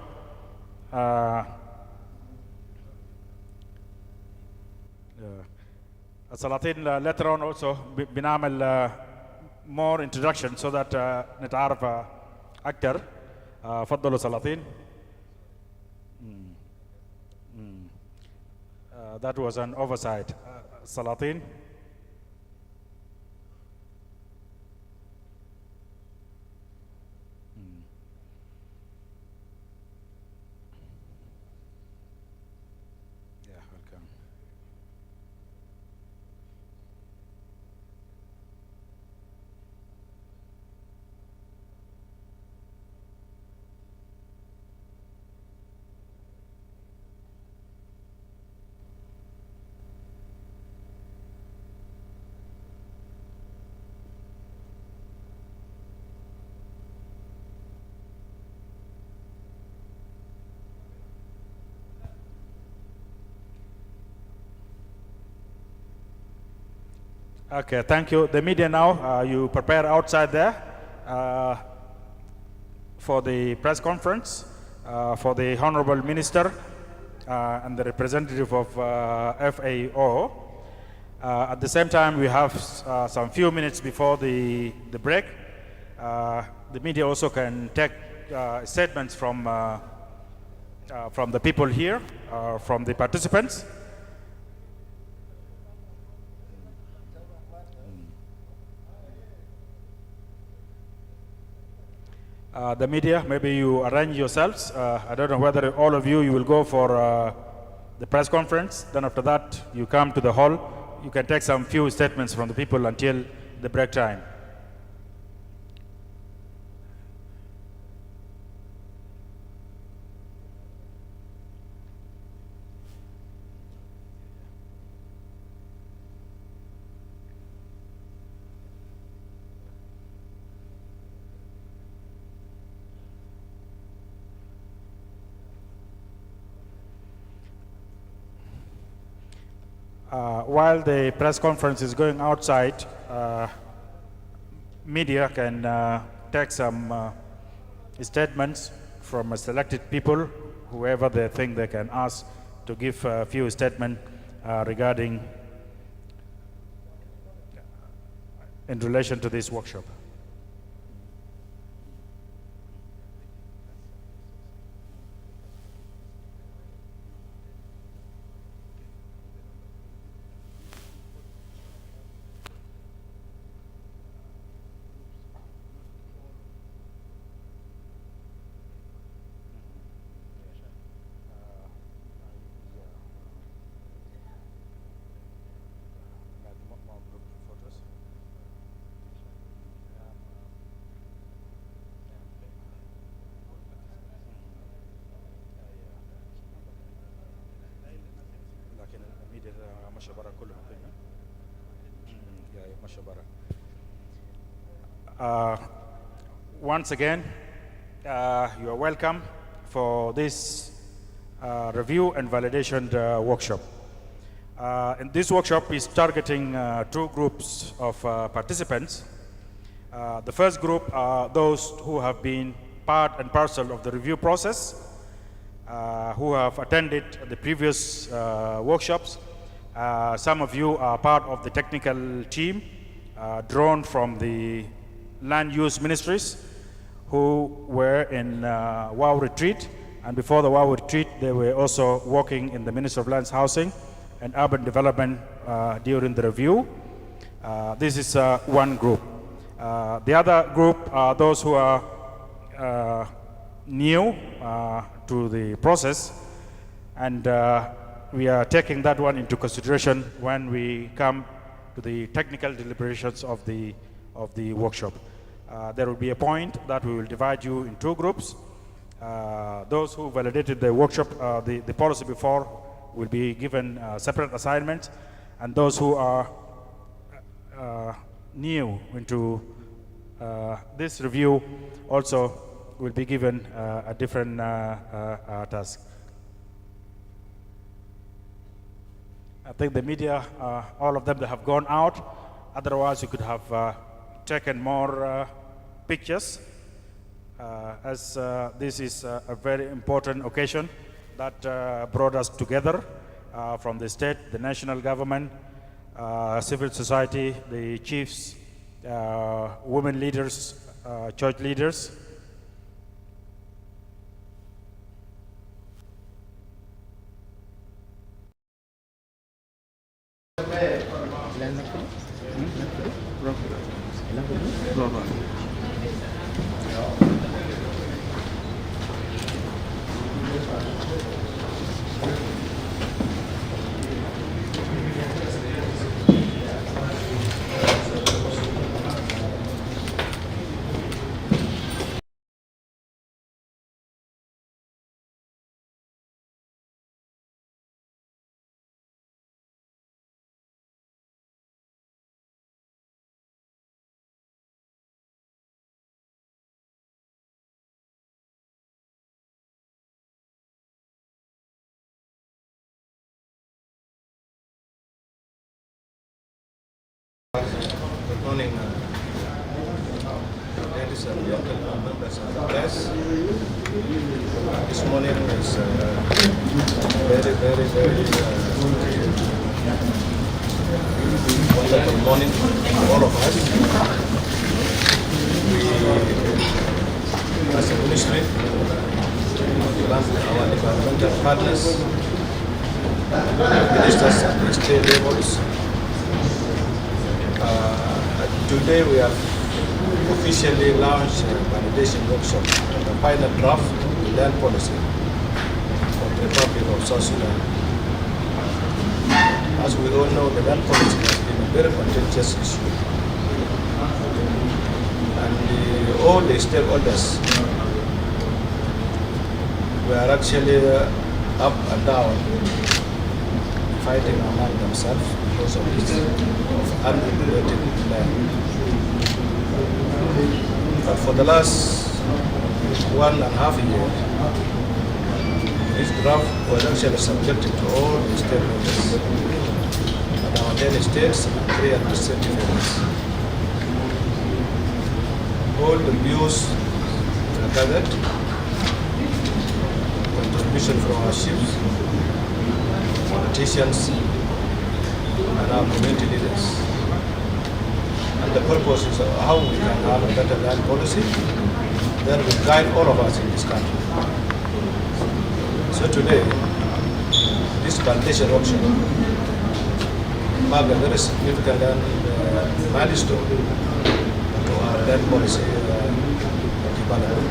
Salatin, later on also بنعمل more introduction so that نتعرف أكثر. فضلوا سلاطين. That was an oversight. Salatin. Yeah, welcome. Okay, thank you. The media now, you prepare outside there for the press conference for the Honorable Minister and the representative of FAO. At the same time, we have some few minutes before the break. The media also can take statements from the people here, from the participants. The media, maybe you arrange yourselves. I don't know whether all of you will go for the press conference. Then after that, you come to the hall. You can take some few statements from the people until the break time. While the press conference is going outside, media can take some statements from selected people, whoever they think they can ask to give a few statements regarding in relation to this workshop. Once again, you are welcome for this review and validation workshop. And this workshop is targeting 2 groups of participants. The first group are those who have been part and parcel of the review process, who have attended the previous workshops. Some of you are part of the technical team drawn from the land use ministries who were in WOW retreat, and before the WOW retreat they were also working in the Ministry of Lands, Housing and Urban Development during the review. This is one group. The other group are those who are new to the process, and we are taking that one into consideration when we come to the technical deliberations of the workshop. There will be a point that we will divide you in two groups. Those who validated the workshop, the policy before, will be given separate assignments, and those who are new into this review also will be given a different task. I think the media, all of them, they have gone out. Otherwise, you could have taken more pictures, as this is a very important occasion that brought us together from the state, the national government, civil society, the chiefs, women leaders, church leaders. Good morning, ladies and gentlemen, members of the press. This morning is very wonderful morning for all of us. We, as a ministry, our developmental partners, ministers at the state levels, today we have officially launched a validation workshop, the final draft of the land policy for the Republic of South Sudan. As we all know, the land policy has been a very contentious issue. And all the stakeholders were actually up and down, fighting among themselves because of this unregulated land. But for the last 1.5 years, this draft was actually subjected to all the stakeholders at our 10 states and 3 administrative areas. All the views were gathered, contribution from our chiefs, politicians, and our community leaders. And the purpose is how we can have a better land policy that will guide all of us in this country. So today, this validation auction marks a very significant milestone to our land policy development.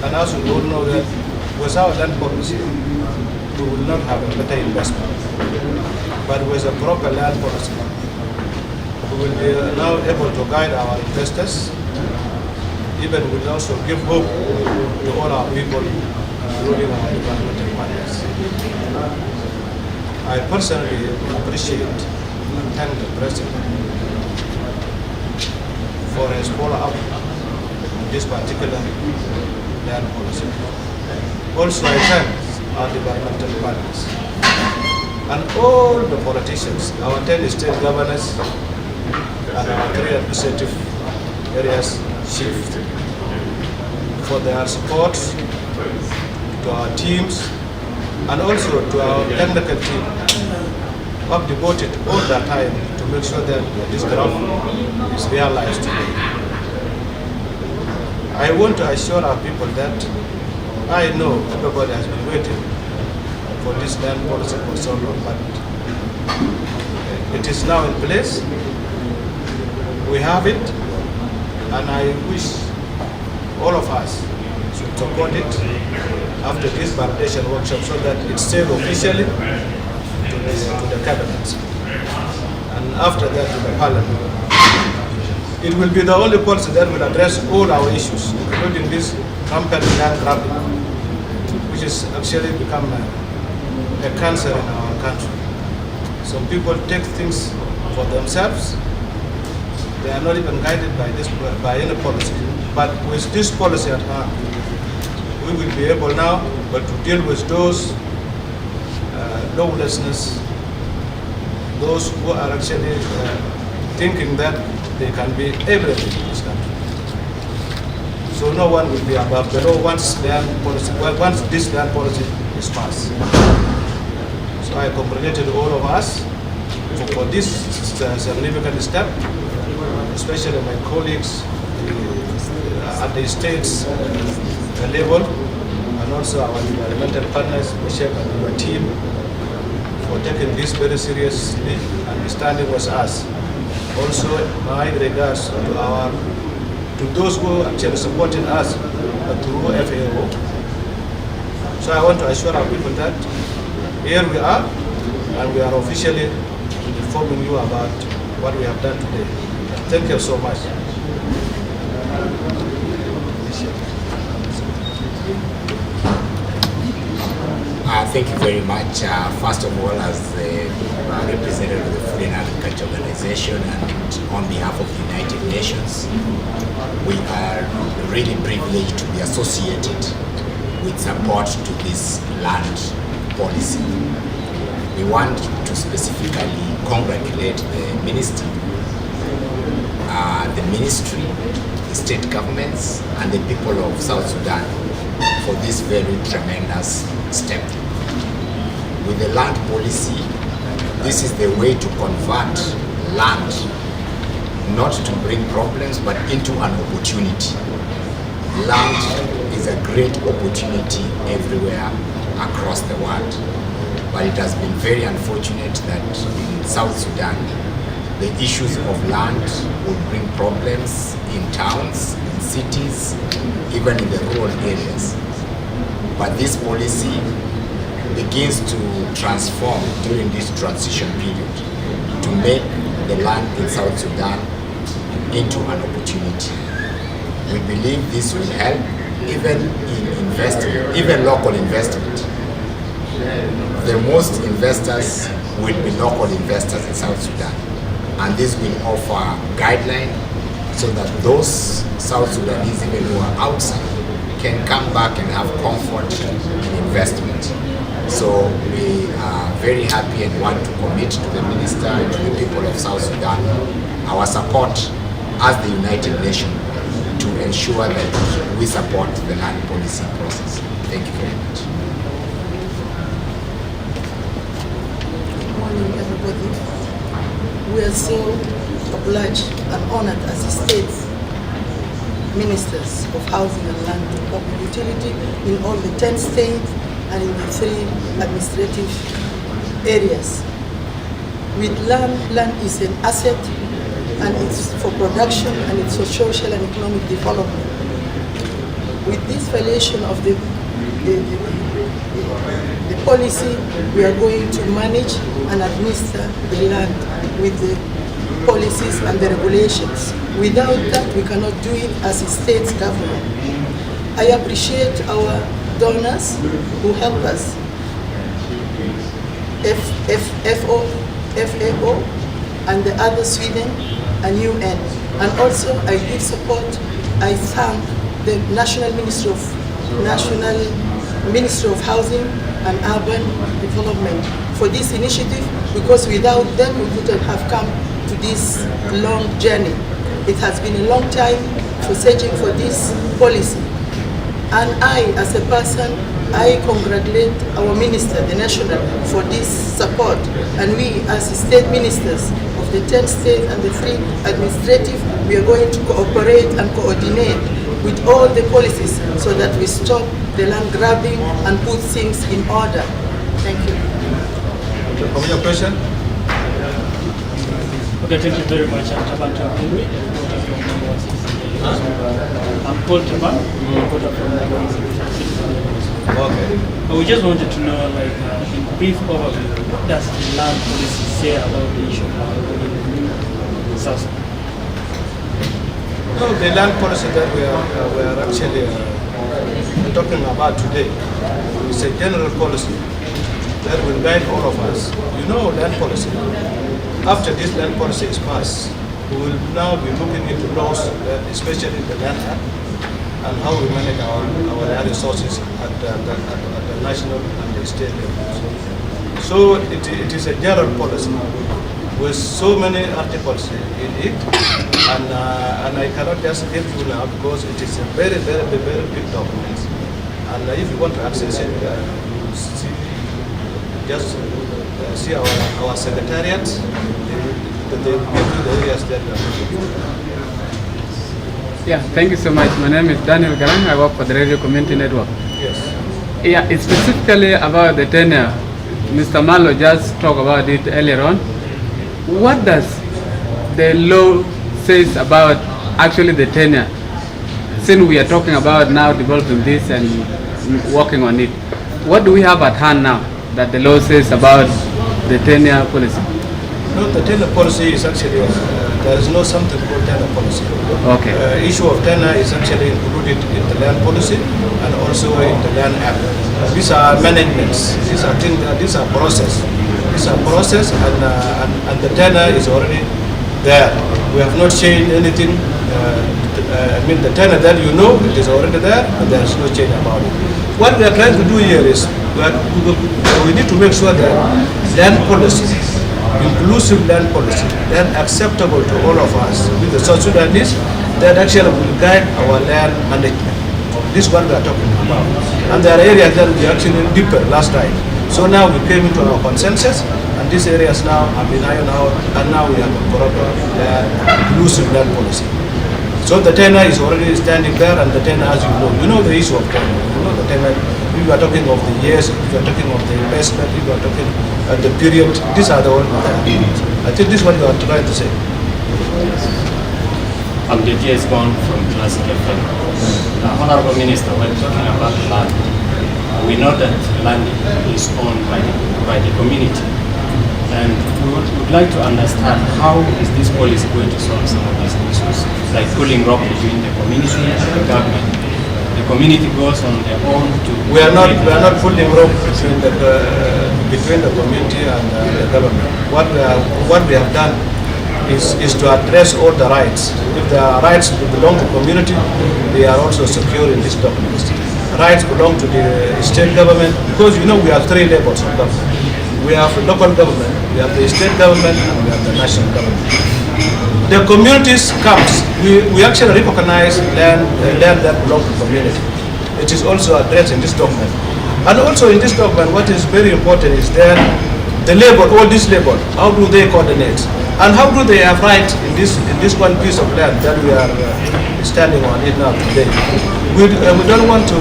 And as we all know that without land policy, we will not have a better investment. But with a proper land policy, we will be now able to guide our investors. Even will also give hope to all our people, including our environmental partners. I personally appreciate and thank the President for his follow-up on this particular land policy. Also, I thank our environmental partners and all the politicians, our 10 state governors and our 3 administrative areas chiefs for their support to our teams and also to our technical team who have devoted all their time to make sure that this draft is realized today. I want to assure our people that I know everybody has been waiting for this land policy for so long, but it is now in place. we have it, and I wish all of us should support it after this validation workshop so that it's sailed officially to the cabinet and after that to the parliament. It will be the only policy that will address all our issues, including this rampant land grabbing, which has actually become a cancer in our country. Some people take things for themselves. They are not even guided by any policy. But with this policy at hand, we will be able now to deal with those lawlessness, those who are actually thinking that they can be everything in this country. So no one will be above the law once this land policy is passed. So I congratulated all of us for this significant step, especially my colleagues at the states level, and also our environmental partners, Michelle and our team, for taking this very seriously and standing with us. Also, my regards to those who actually supported us through FAO. So I want to assure our people that here we are, and we are officially informing you about what we have done today. Thank you so much. Thank you very much. First of all, as the representative of the Food and Agriculture Organization and on behalf of the United Nations, we are really privileged to be associated with support to this land policy. We want to specifically congratulate the ministry, the ministry, the state governments, and the people of South Sudan for this very tremendous step. With the land policy, this is the way to convert land not to bring problems but into an opportunity. Land is a great opportunity everywhere across the world, but it has been very unfortunate that in South Sudan the issues of land will bring problems in towns, in cities, even in the rural areas. But this policy begins to transform during this transition period to make the land in South Sudan into an opportunity. We believe this will help even in investment, even local investment. The most investors will be local investors in South Sudan, and this will offer guidelines so that those South Sudanese even who are outside can come back and have comfort in investment. So we are very happy and want to commit to the minister and to the people of South Sudan our support as the United Nations to ensure that we support the land policy process. Thank you very much. Good morning, everybody. We are so obliged and honored as the state ministers of housing and land and public utility in all the 10 states and in the 3 administrative areas. With land is an asset, and it's for production and it's for social and economic development. With this violation of the policy, we are going to manage and administer the land with the policies and the regulations. Without that, we cannot do it as a state government. I appreciate our donors who help us, FAO and the other Sweden and UN. And also I give support, I thank the National Ministry of Housing and Urban Development for this initiative, because without them we couldn't have come to this long journey. It has been a long time for searching for this policy. And I, as a person, I congratulate our minister, the national, for this support. And we, as state ministers of the 10 states and the 3 administrative, we are going to cooperate and coordinate with all the policies so that we stop the land grabbing and put things in order. Thank you. From your question? Okay, thank you very much. I'm Taban Tambiri, a reporter from I'm called Taban, a reporter from Okay. But we just wanted to know, like, in brief overview, what does the land policy say about the issue of land in South Sudan? No, the land policy that we are actually talking about today is a general policy that will guide all of us. You know, land policy. After this land policy is passed, we will now be looking into laws, especially the Land Act, and how we manage our land resources at the national and the state level. So it is a general policy with so many articles in it, and I cannot just give you now because it is a very big document. And if you want to access it, see our secretariat. They give you the areas that we are looking for. Yeah, thank you so much. My name is Daniel Garang. I work for the Radio Community Network. Yes. Yeah, it's specifically about the tenure. Mr. Malo just talked about it earlier on. What does the law says about actually the tenure? Since we are talking about now developing this and working on it, what do we have at hand now that the law says about the tenure policy? No, the tenure policy is actually, there is no something called tenure policy. Okay. Issue of tenure is actually included in the land policy and also in the land act. These are managements, these are things, these are process. These are process and the tenure is already there. We have not changed anything. I mean the tenure that you know, it is already there and there is no change about it. What we are trying to do here is, we need to make sure that land policy, inclusive land policy, that acceptable to all of us with the South Sudanese, that actually will guide our land management. This is what we are talking about. And there are areas that we actually deeper last time. So now we came into our consensus, and these areas now have been ironed out, and now we have a proper inclusive land policy. So the tenure is already standing there, and the tenure, as you know the issue of tenure. You know the tenure. If you are talking of the years, if you are talking of the investment, if you are talking at the period, these are the ones that are. I think this is what you are trying to say. I'm the GS Bond from Classic FM. Honorable Minister, when talking about land, we know that land is owned by the community. And we would like to understand how is this policy going to solve some of these issues, like pulling rope between the community and the government. The community goes on their own to. We are not pulling rope between the community and the government. What we have done is to address all the rights. If the rights belong to the community, they are also secure in this document. Rights belong to the state government, because you know we have three levels of government. We have the local government, we have the state government, and we have the national government. The communities comes, we actually recognize land that belong to the community. It is also addressed in this document. And also in this document, what is very important is that the labor, all this labor, how do they coordinate? And how do they have right in this one piece of land that we are standing on it now today? We don't want to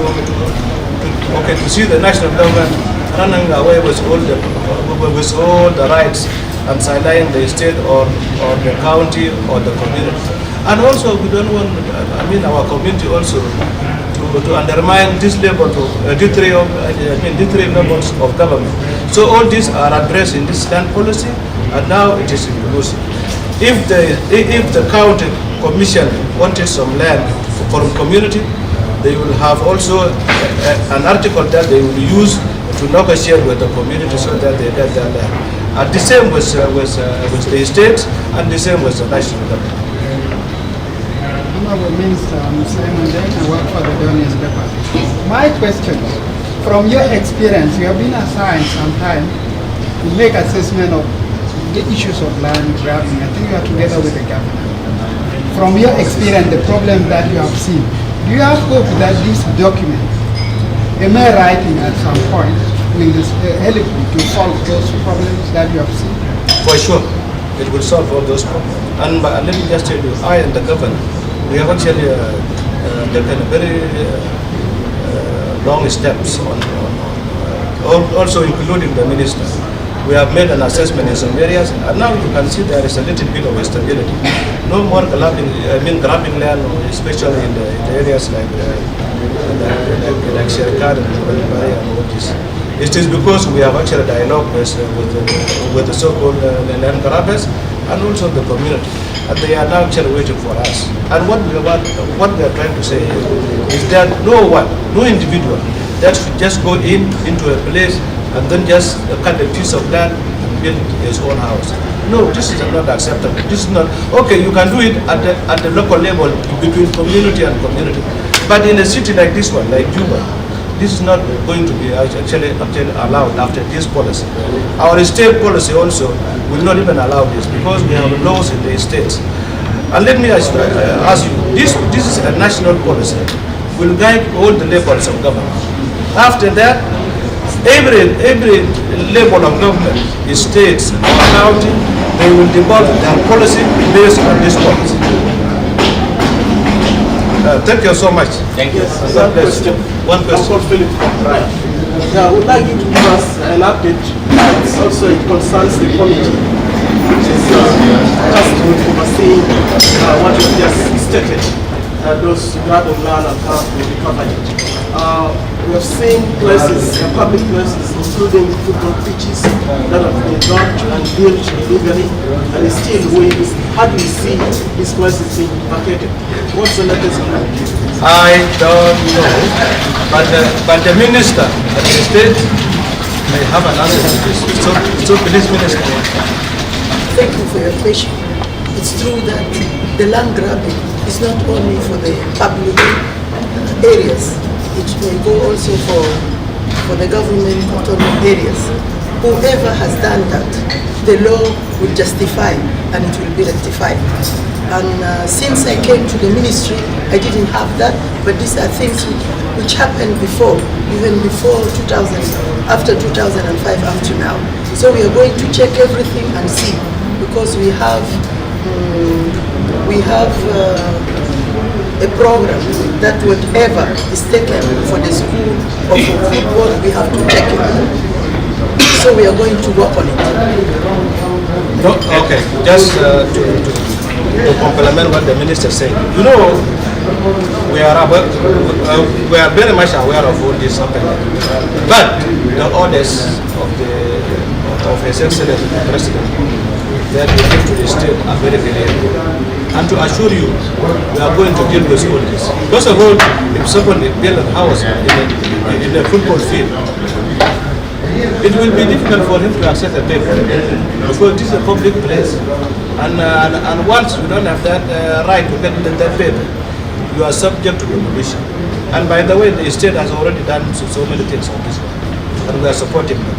see the national government running away with all the rights and sideline the state or the county or the community. And also we don't want, our community also to undermine this level of these three levels of government. So all these are addressed in this land policy, and now it is inclusive. If the county commission wanted some land from community, they will have also an article that they will use to negotiate with the community so that they get their land. And the same with the state, and the same with the national government. Honorable Minister, I'm Simon Deng, I work for the Dawn newspaper. My question, from your experience, you have been assigned some time to make assessment of the issues of land grabbing. I think you are together with the government. From your experience, the problem that you have seen, do you have hope that this document, am I writing at some point, will help you to solve those problems that you have seen? For sure, it will solve all those problems. And let me just tell you, I and the government, we have actually taken very long steps on also including the minister. We have made an assessment in some areas, and now you can see there is a little bit of stability. No more grabbing land, especially in the areas like Sherkar and Bari and all this. It is because we have actually dialogue with the so-called land grabbers and also the community, and they are now actually waiting for us. And what we are trying to say is that no individual that should just go into a place and then just cut a piece of land and build his own house. No, this is not acceptable. This is not okay. You can do it at the local level between community and community, but in a city like this one, like Juba, this is not going to be actually allowed after this policy. Our state policy also will not even allow this because we have laws in the states. And let me ask you, this is a national policy. Will guide all the levels of government. After that, every level of government, states or county, they will develop their policy based on this policy. Thank you so much. Thank you. God bless you. One question. Philip. Right. I would like you to give us an update. Also, it concerns the committee, which is tasked with overseeing what you just stated, those grab of land and come to recover it. We have seen places, public places, including football pitches that have been dropped and built illegally, and still how do you see these places being vacated? What's the latest on that? I don't know, but the minister at the state may have an answer to this. So please, Minister. Thank you for your question. It's true that the land grabbing is not only for the public areas. It may go also for the government autonomous areas. Whoever has done that, the law will justify and it will be rectified. And since I came to the ministry, I didn't have that, but these are things which happened before, even before 2000, after 2005 up to now. So we are going to check everything and see, because we have a program that whatever is taken for the school or for football, we have to check it. So we are going to work on it. No, okay, just to complement what the minister said. You know, we are very much aware of all this happening, but the orders of His Excellency the President that we give to the state are very clear. And to assure you, we are going to deal with all this. First of all, if someone builds a house in a football field, it will be difficult for him to access a paper because this is a public place. And once you don't have that right to get that paper, you are subject to demolition. And by the way, the state has already done so many things on this one, and we are supporting them.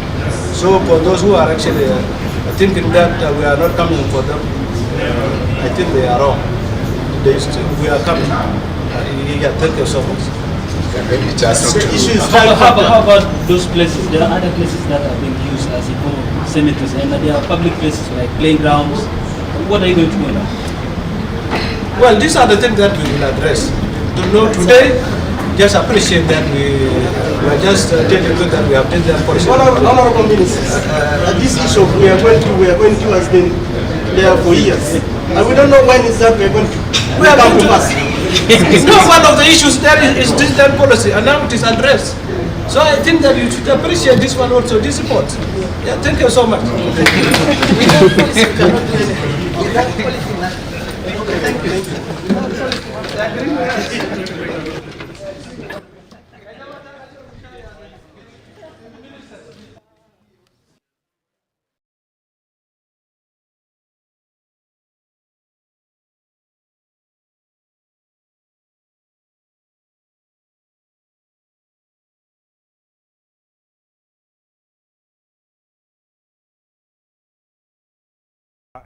So for those who are actually thinking that we are not coming for them, I think they are wrong. We are coming. Yeah, thank you so much. How about those places? There are other places that are being used as cemeteries, and there are public places like playgrounds. What are you going to do now? Well, these are the things that we will address. Today, just appreciate that we are just telling you that we have done that policy. Honorable Minister, this issue we are going to has been there for years. And we don't know when is that we are going to come to pass. It's not one of the issues that is digital policy, and now it is addressed. So I think that you should appreciate this one also, this report. Yeah, thank you so much. Thank you.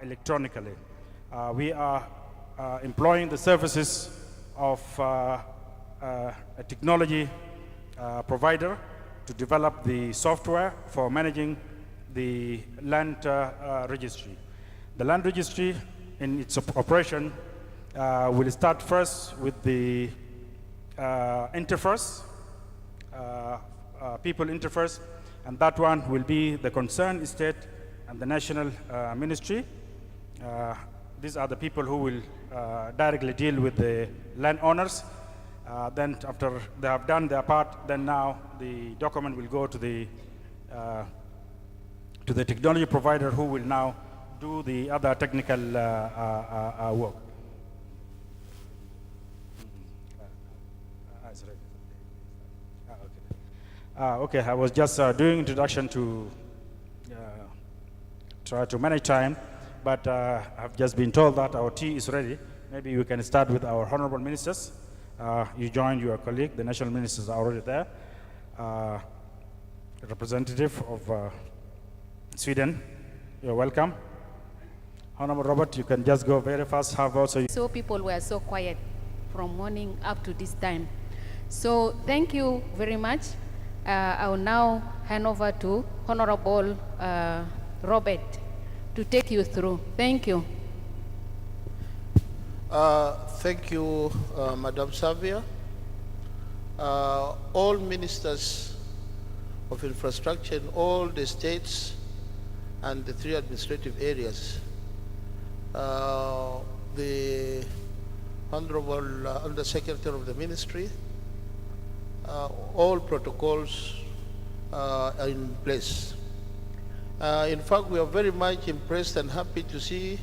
Electronically. We are employing the services of a technology provider to develop the software for managing the land registry. The land registry in its operation will start first with the interface, people interface, and that one will be the concerned state and the National Ministry. These are the people who will directly deal with the landowners. Then after they have done their part, then now the document will go to the technology provider, who will now do the other technical work. Okay, I was just doing introduction to try to manage time, but I've just been told that our tea is ready. Maybe we can start with our honorable ministers. You joined your colleague, the national ministers are already there. Representative of Sweden, you're welcome. Honorable Robert, you can just go very fast. Have also. So people were so quiet from morning up to this time. So thank you very much. I will now hand over to Honorable Robert to take you through. Thank you. Thank you, Madam Savia. All ministers of infrastructure in all the states and the 3 administrative areas, the Honorable Undersecretary of the Ministry, all protocols are in place. In fact, we are very much impressed and happy to see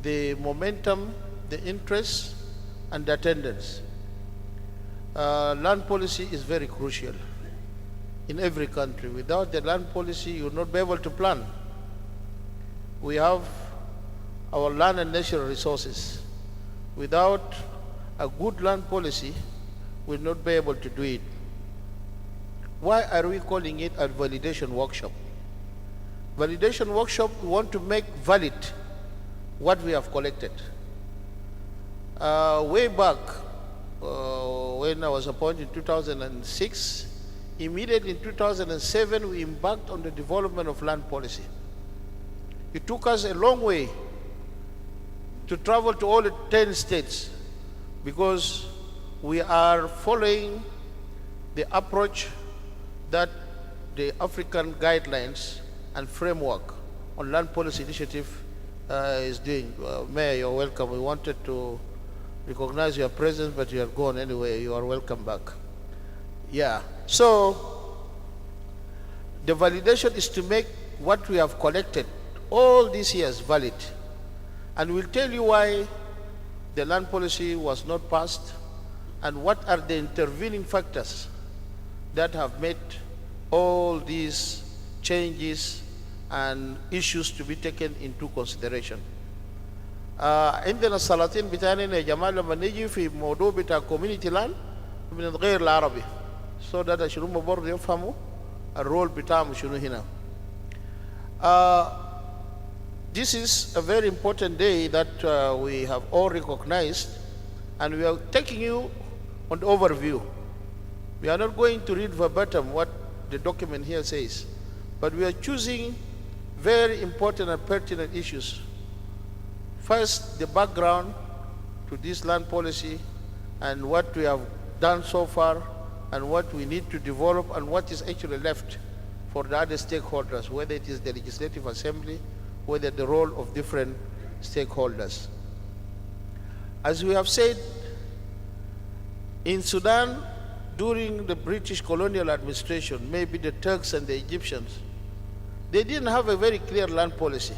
the momentum, the interest, and the attendance. Land policy is very crucial in every country. Without the land policy, you will not be able to plan. We have our land and natural resources. Without a good land policy, we will not be able to do it. Why are we calling it a validation workshop? Validation workshop, we want to make valid what we have collected. Way back, when I was appointed in 2006, immediately in 2007, we embarked on the development of land policy. It took us a long way to travel to all the 10 states because we are following the approach that the African guidelines and framework on land policy initiative is doing. Mayor, you're welcome. We wanted to recognize your presence, but you are gone anyway. You are welcome back. Yeah. So the validation is to make what we have collected all these years valid. And we'll tell you why the land policy was not passed and what are the intervening factors that have made all these changes and issues to be taken into consideration. عندنا السلاطين بتاعنا يا جماعة لما نيجي في موضوع بتاع community land بنتغير العربي so that عشان هم برضه يفهموا الرول بتاعهم شنو هنا. This is a very important day that we have all recognized, and we are taking you on the overview. We are not going to read verbatim what the document here says, but we are choosing very important and pertinent issues. First, the background to this land policy and what we have done so far and what we need to develop and what is actually left for the other stakeholders, whether it is the Legislative Assembly, whether the role of different stakeholders. As we have said, in Sudan, during the British colonial administration, maybe the Turks and the Egyptians, they didn't have a very clear land policy,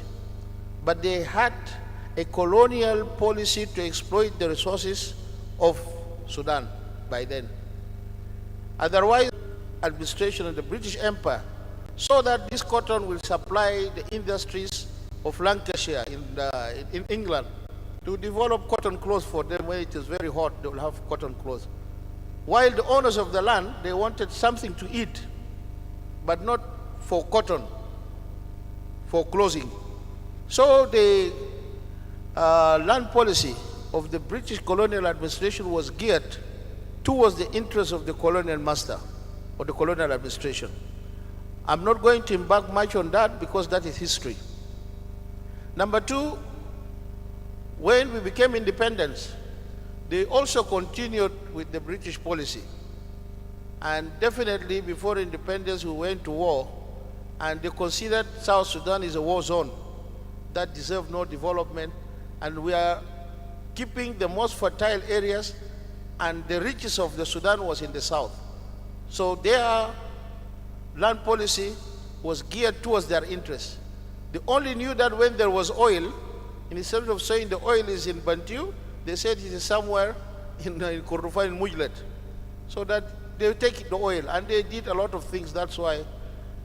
but they had a colonial policy to exploit the resources of Sudan by then. Otherwise, administration of the British Empire so that this cotton will supply the industries of Lancashire in England to develop cotton cloth for them. When it is very hot, they will have cotton cloth. While the owners of the land, they wanted something to eat, but not for cotton, for clothing. So the land policy of the British colonial administration was geared towards the interests of the colonial master or the colonial administration. I'm not going to embark much on that because that is history. Number two, when we became independent, they also continued with the British policy. And definitely before independence, we went to war and they considered South Sudan is a war zone that deserve no development, and we are keeping the most fertile areas, and the riches of the Sudan was in the south. So their land policy was geared towards their interests. They only knew that when there was oil, instead of saying the oil is in Bantu, they said it is somewhere in Kordofan, in Mujlet. So that they take the oil, and they did a lot of things. That's why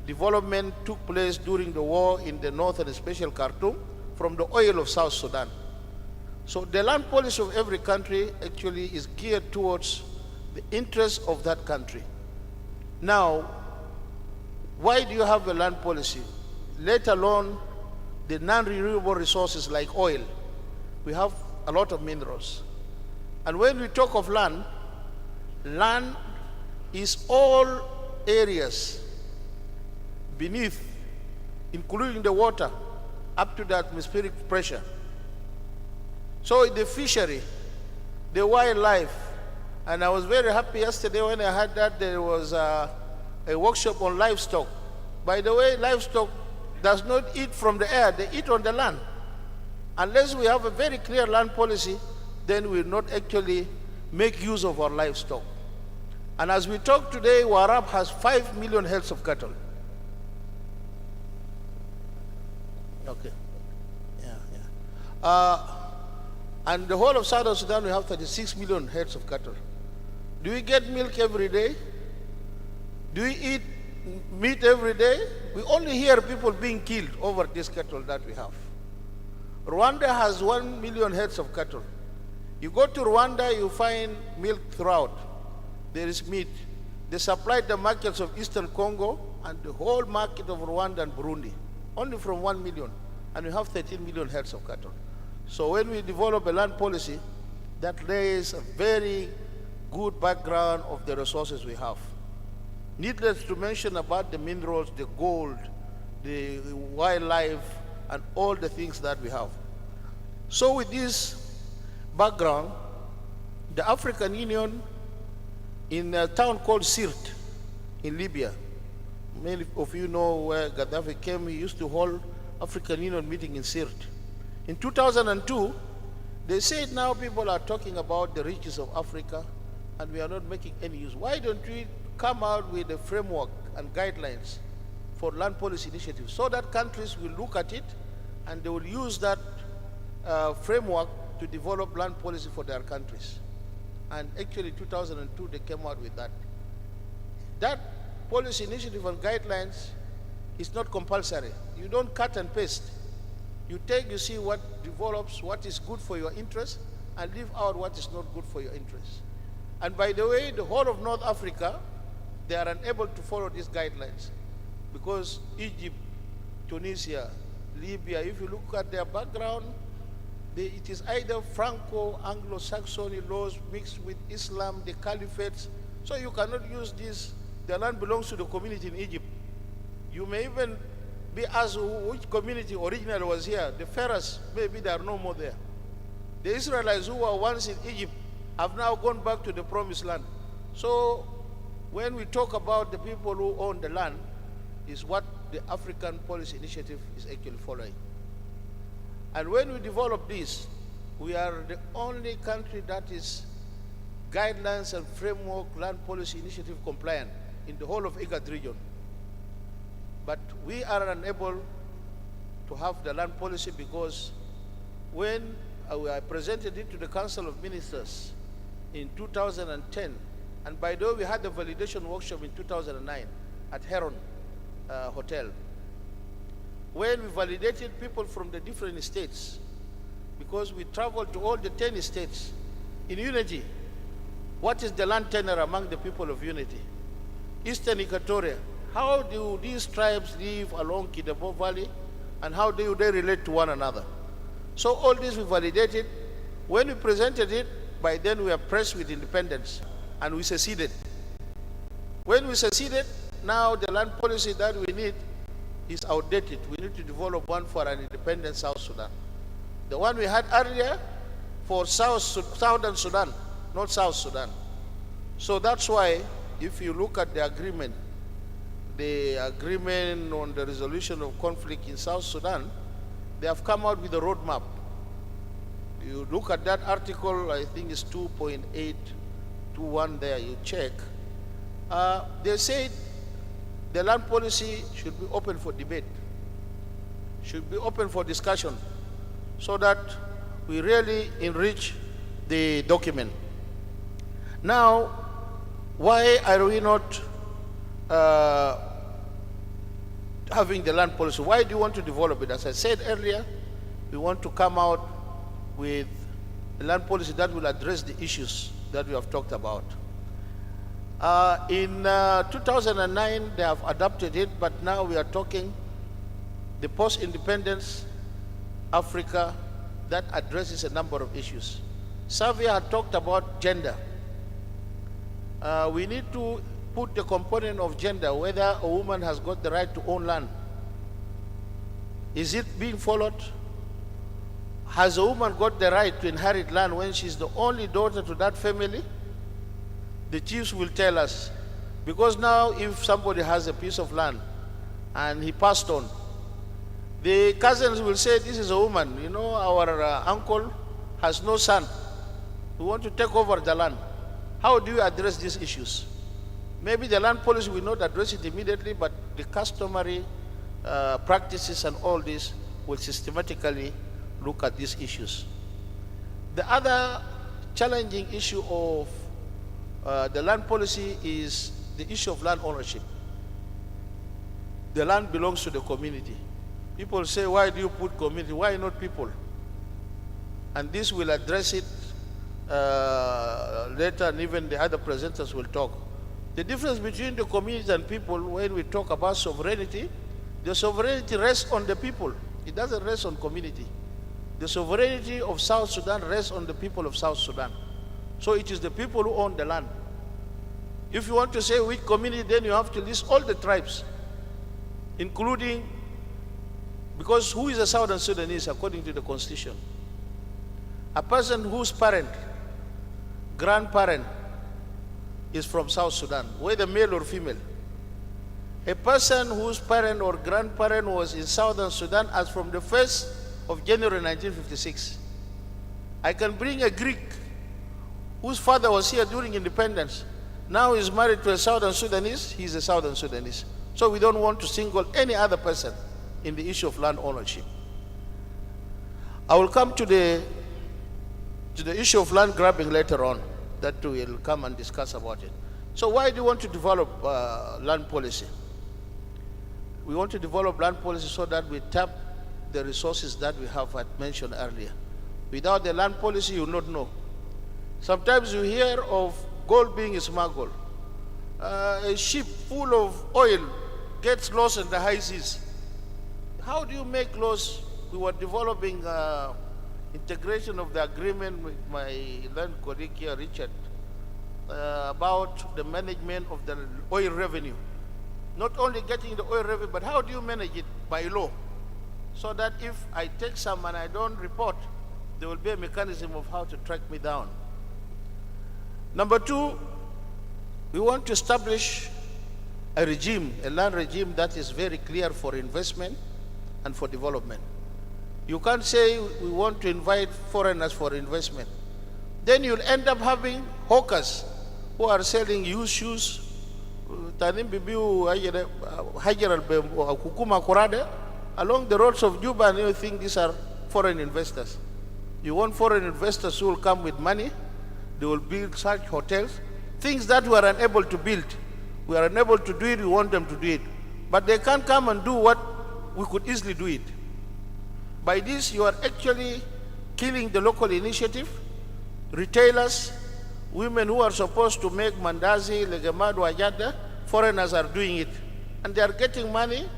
development took place during the war in the north, and especially Khartoum, from the oil of South Sudan. So the land policy of every country actually is geared towards the interests of that country. Now, why do you have a land policy? Let alone the non-renewable resources like oil. We have a lot of minerals. And when we talk of land, land is all areas beneath, including the water, up to the atmospheric pressure. So the fishery, the wildlife, and I was very happy yesterday when I heard that there was a workshop on livestock. By the way, livestock does not eat from the air, they eat on the land. Unless we have a very clear land policy, then we will not actually make use of our livestock. And as we talk today, Warab has 5 million heads of cattle. Okay. And the whole of Southern Sudan, we have 36 million heads of cattle. Do we get milk every day? Do we eat meat every day? We only hear people being killed over this cattle that we have. Rwanda has 1 million heads of cattle. You go to Rwanda, you find milk throughout. There is meat. They supply the markets of Eastern Congo and the whole market of Rwanda and Burundi, only from 1 million. And we have 13 million heads of cattle. So when we develop a land policy, that lays a very good background of the resources we have. Needless to mention about the minerals, the gold, the wildlife, and all the things that we have. So with this background, the African Union, in a town called Sirte in Libya, many of you know where Gaddafi came, he used to hold African Union meeting in Sirte. In 2002, they said now people are talking about the riches of Africa and we are not making any use. Why don't we come out with a framework and guidelines for land policy initiatives so that countries will look at it and they will use that framework to develop land policy for their countries. And actually 2002 they came out with that. That policy initiative and guidelines is not compulsory. You don't cut and paste. You take, you see what develops, what is good for your interest, and leave out what is not good for your interest. And by the way, the whole of North Africa, they are unable to follow these guidelines because Egypt, Tunisia, Libya, if you look at their background, it is either Franco-Anglo-Saxon laws mixed with Islam, the caliphates. So you cannot use this. The land belongs to the community in Egypt. You may even be asked which community originally was here. The Pharaohs, maybe they are no more there. The Israelites who were once in Egypt have now gone back to the promised land. So when we talk about the people who own the land, is what the African Policy Initiative is actually following. And when we develop this, we are the only country that is guidelines and framework land policy initiative compliant in the whole of IGAD region. But we are unable to have the land policy because when I presented it to the Council of Ministers in 2010, and by the way, we had the validation workshop in 2009 at Heron Hotel, when we validated people from the different states, because we traveled to all the 10 states in unity. What is the land tenure among the people of unity? Eastern Equatoria, how do these tribes live along Kidabo Valley and how do they relate to one another? So all this we validated. When we presented it, by then we were pressed with independence and we seceded. When we seceded, now the land policy that we need is outdated. We need to develop one for an independent South Sudan. The one we had earlier for Southern Sudan, not South Sudan. So that's why if you look at the agreement the agreement on the resolution of conflict in South Sudan, they have come out with a roadmap. You look at that article, I think it's 2.821 there, you check. They said the land policy should be open for debate, should be open for discussion, so that we really enrich the document. Now, why are we not having the land policy? Why do you want to develop it? As I said earlier, we want to come out with a land policy that will address the issues that we have talked about. In 2009, they have adopted it, but now we are talking the post-independence Africa that addresses a number of issues. Xavier had talked about gender. We need to put the component of gender, whether a woman has got the right to own land. Is it being followed? Has a woman got the right to inherit land when she's the only daughter to that family? The chiefs will tell us. Because now if somebody has a piece of land and he passed on, the cousins will say, this is a woman, you know, our uncle has no son. We want to take over the land. How do you address these issues? Maybe the land policy will not address it immediately, but the customary practices and all this will systematically look at these issues. The other challenging issue of the land policy is the issue of land ownership. The land belongs to the community. People say, why do you put community? Why not people? And this will address it later, and even the other presenters will talk. The difference between the community and people, when we talk about sovereignty, the sovereignty rests on the people. It doesn't rest on community. The sovereignty of South Sudan rests on the people of South Sudan. So it is the people who own the land. If you want to say which community, then you have to list all the tribes, including, because who is a Southern Sudanese according to the constitution? A person whose parent, grandparent, is from South Sudan, whether male or female. A person whose parent or grandparent was in Southern Sudan as from the 1st of January 1956. I can bring a Greek whose father was here during independence. Now he's married to a Southern Sudanese, he's a Southern Sudanese. So we don't want to single any other person in the issue of land ownership. I will come to the issue of land grabbing later on, that we'll come and discuss about it. So why do you want to develop land policy? We want to develop land policy so that we tap the resources that we have mentioned earlier. Without the land policy, you will not know. Sometimes you hear of gold being smuggled. A ship full of oil gets lost in the high seas. How do you make laws? We were developing integration of the agreement with my land colleague here, Richard, about the management of the oil revenue. Not only getting the oil revenue, but how do you manage it by law? So that if I take some and I don't report, there will be a mechanism of how to track me down. Number two, we want to establish a regime, a land regime that is very clear for investment and for development. You can't say we want to invite foreigners for investment. Then you'll end up having hawkers who are selling used shoes. Along the roads of Juba, and you think these are foreign investors. You want foreign investors who will come with money, they will build such hotels, things that we are unable to build. We are unable to do it, we want them to do it. But they can't come and do what we could easily do it. By this, you are actually killing the local initiative, retailers, women who are supposed to make mandazi, legemadu, ajada, foreigners are doing it. And they are getting money.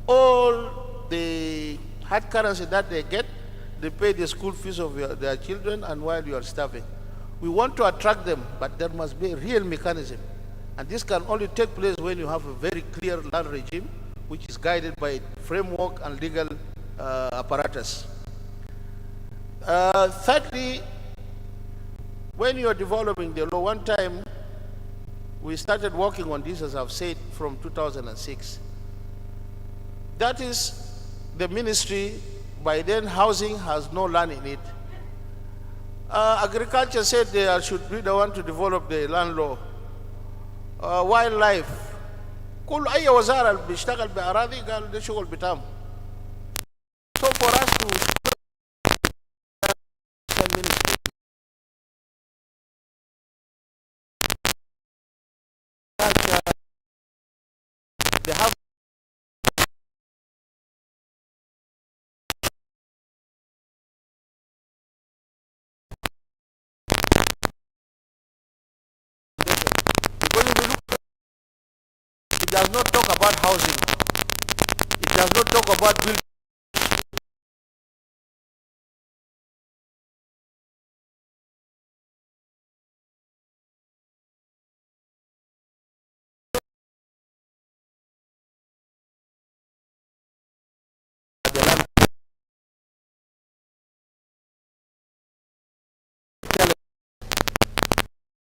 All the hard currency that they get, they pay the school fees of their children, and while you are starving. We want to attract them, but there must be a real mechanism. And this can only take place when you have a very clear land regime, which is guided by framework and legal apparatus. Thirdly, when you are developing the law, one time We started working on this, as I've said, from 2006. That is the ministry. By then, housing has no land in it. Agriculture said they should be the one to develop the land law. Wildlife. كل أي وزارة بيشتغل بأراضي قال ده شغل بتاعهم. So for us to they have it does not talk about housing. It does not talk about building.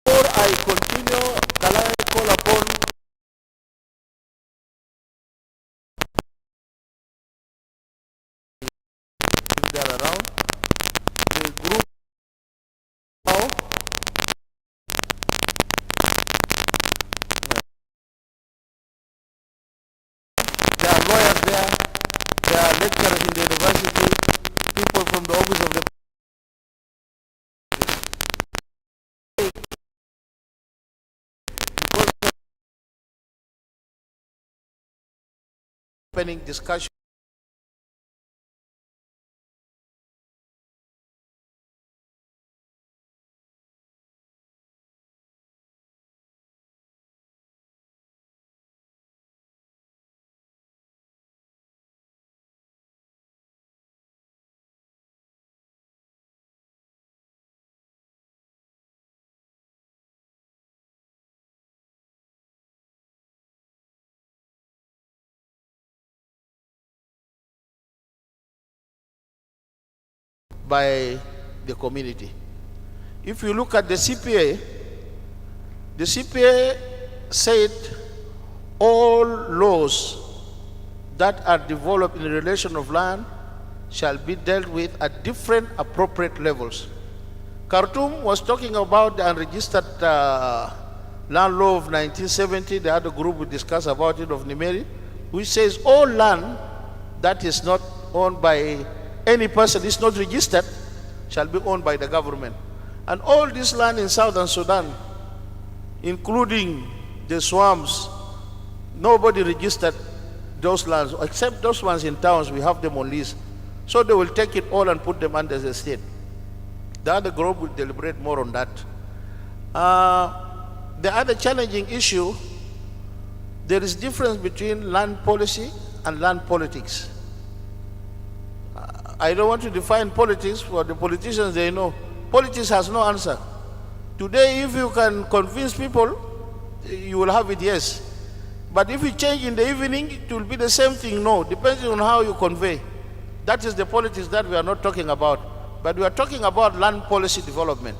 Before I continue, can I call upon if they are around the group now? There are lawyers there, there are lecturers in the university, people from the office of the opening discussion. By the community. If you look at the CPA said all laws that are developed in relation of land shall be dealt with at different appropriate levels. Khartoum was talking about the unregistered land law of 1970. The other group will discuss about it, of Nimeri, which says all land that is not owned by any person, is not registered, shall be owned by the government. And all this land in southern Sudan, including the swamps, nobody registered those lands, except those ones in towns. We have them on lease. So they will take it all and put them under the state. The other group will deliberate more on that. The other challenging issue, there is difference between land policy and land politics. I don't want to define politics. For the politicians, they know. Politics has no answer. Today, if you can convince people, you will have it, yes. But if you change in the evening, it will be the same thing, no. Depends on how you convey. That is the politics that we are not talking about. But we are talking about land policy development,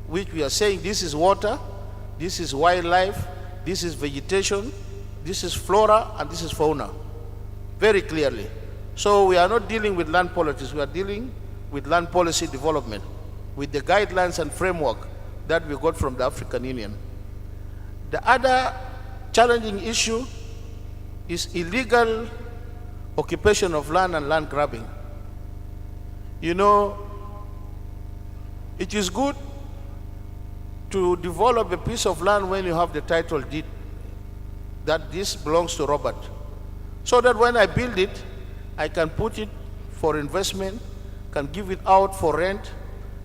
which we are saying this is water, this is wildlife, this is vegetation, this is flora, and this is fauna. Very clearly. So we are not dealing with land politics, we are dealing with land policy development, with the guidelines and framework that we got from the African Union. The other challenging issue is illegal occupation of land and land grabbing. You know, it is good to develop a piece of land when you have the title deed that this belongs to Robert, so that when I build it, I can put it for investment, can give it out for rent,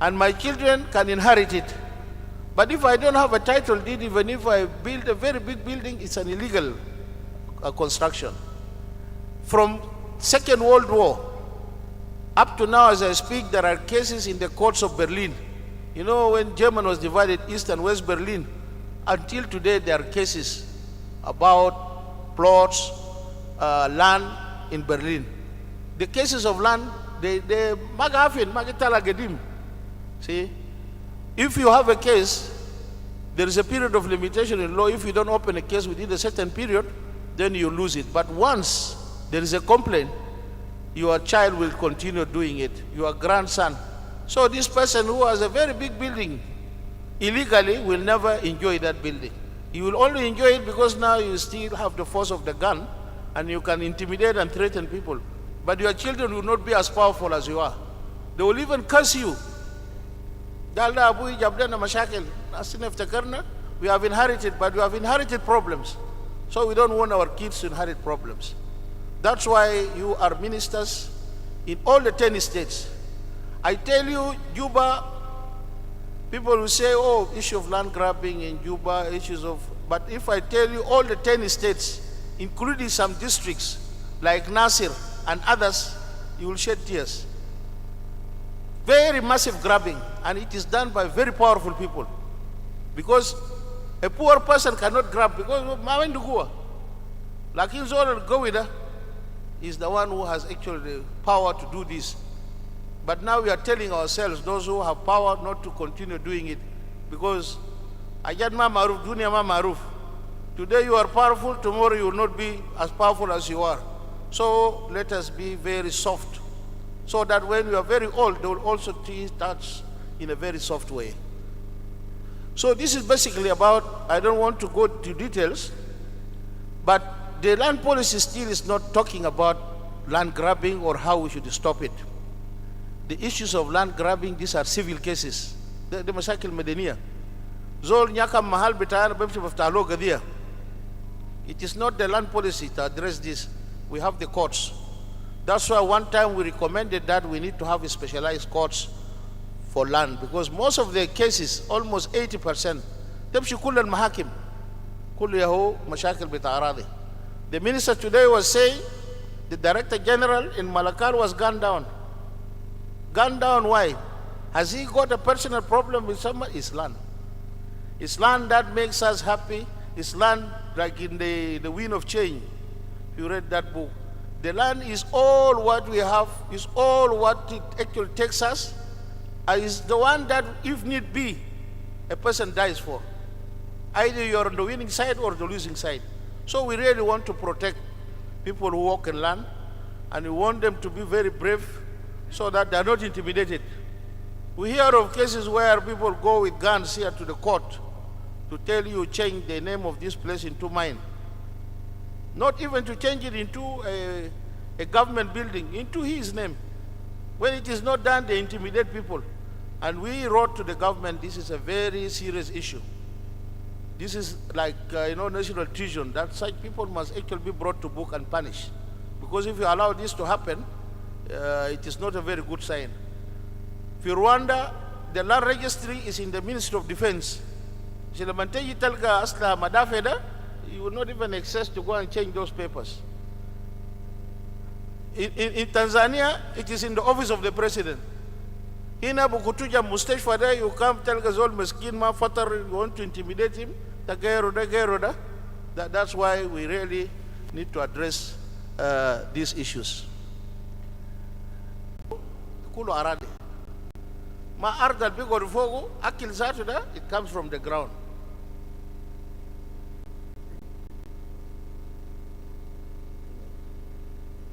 and my children can inherit it. But if I don't have a title deed, even if I build a very big building, it's an illegal construction. From Second World War up to now, as I speak, there are cases in the courts of Berlin. You know, when Germany was divided, East and West Berlin, until today there are cases about plots, land in Berlin. The cases of land, they magafin, magetala gedim. See, if you have a case, There is a period of limitation in law. If you don't open a case within a certain period, then you lose it. But once there is a complaint, your child will continue doing it, your grandson. So this person who has a very big building illegally will never enjoy that building. You will only enjoy it because now you still have the force of the gun and you can intimidate and threaten people. But your children will not be as powerful as you are. They will even curse you. We have inherited, but we have inherited problems. So we don't want our kids to inherit problems. That's why you are ministers in all the 10 states. I tell you, Juba, people will say, oh, issue of land grabbing in Juba, issues of, but if I tell you all the 10 states, including some districts like Nasir and others, you will shed tears. Very massive grabbing, and it is done by very powerful people. Because a poor person cannot grab, because like he's all Gowida is the one who has actually the power to do this. But now we are telling ourselves, those who have power, not to continue doing it, because Ajad ma maruf, dunya ma maruf. Today you are powerful, tomorrow you will not be as powerful as you are. So let us be very soft, so that when we are very old, they will also treat us in a very soft way. So this is basically about, I don't want to go to details, but the land policy still is not talking about land grabbing or how we should stop it. The issues of land grabbing, these are civil cases. The mashakil madaniya. Zol nyaka mahal bitayana bemshi baftalo gadia. It is not the land policy to address this. We have the courts. That's why one time we recommended that we need to have specialized courts for land, because most of the cases, almost 80%, تمشي كل المحاكم كلها هو مشاكل بتاع أراضي. The minister today was saying the Director General in Malakal was gunned down. Gunned down, why? Has he got a personal problem with someone? It's land. It's land that makes us happy. It's land like in the Wind of Change. You read that book. The land is all what we have, is all what it actually takes us. Is the one that, if need be, a person dies for. Either you're on the winning side or the losing side. So we really want to protect people who walk in land, and we want them to be very brave so that they're not intimidated. We hear of cases where people go with guns here to the court to tell you change the name of this place into mine. Not even to change it into a government building, into his name. When it is not done, they intimidate people. And we wrote to the government, this is a very serious issue. This is like, national treason, that such people must actually be brought to book and punished. Because if you allow this to happen, it is not a very good sign. For Rwanda, the land registry is in the Ministry of Defense. You will not even access to go and change those papers. In Tanzania, it is in the office of the president. Hina bukutuja mustashfa there, you come tell Gazol Meskin ma fatar, you want to intimidate him. That's why we really need to address these issues. Kulu arade. Ma ardal bigo rifogo, akil zatuda, it comes from the ground.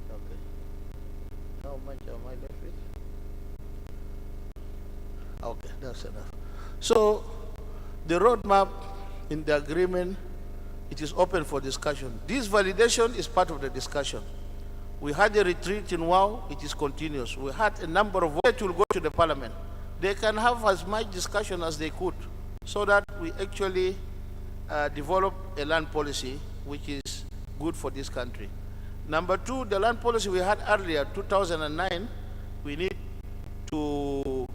Okay. How much am I left with? Okay, that's enough. So, the roadmap in the agreement, it is open for discussion. This validation is part of the discussion. We had a retreat in WOW, it is continuous. We had a number of votes will go to the parliament. They can have as much discussion as they could, so that we actually develop a land policy which is good for this country. Number two, the land policy we had earlier, 2009, we need to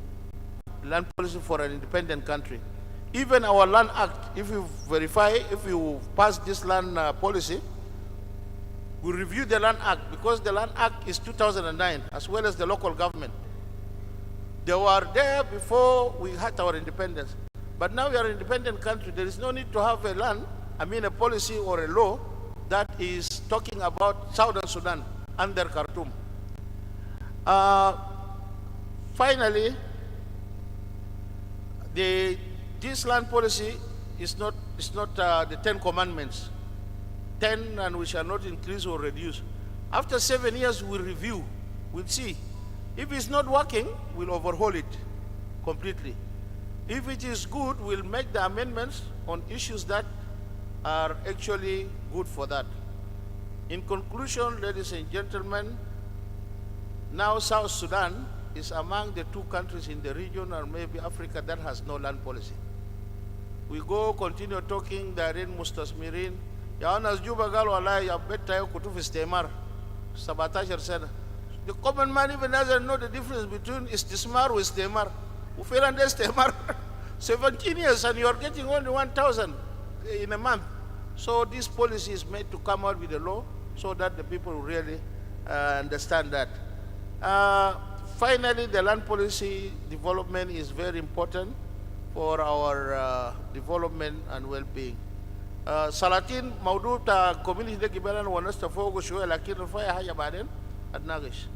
land policy for an independent country. Even our land act, if you verify, if you pass this land policy, we review the land act, because the land act is 2009, as well as the local government. They were there before we had our independence. But now we are an independent country. There is no need to have a policy or a law that is talking about Southern Sudan under Khartoum. Finally, this land policy it's not the 10 commandments. 10 and we shall not increase or reduce. After 7 years, we'll review, we'll see. If it's not working, we'll overhaul it completely. If it is good, we'll make the amendments on issues that are actually good for that. In conclusion, ladies and gentlemen, now South Sudan is among the 2 countries in the region or maybe Africa that has no land policy. We continue talking, Darin Mustasmirin, Yaonas Juba Gal Walai, Yabeta Kutuf Istemar, Sabotage Sena. The common man even doesn't know the difference between Istismar or Istemar. Ufeland Istemar, 17 years and you're getting only 1,000 in a month. So this policy is made to come out with a law so that the people really understand that. Finally, the land policy development is very important for our development and well-being. Salatin Maudu ta community de Gibelan wanasta fogo show lakini faya haya baden adnagish.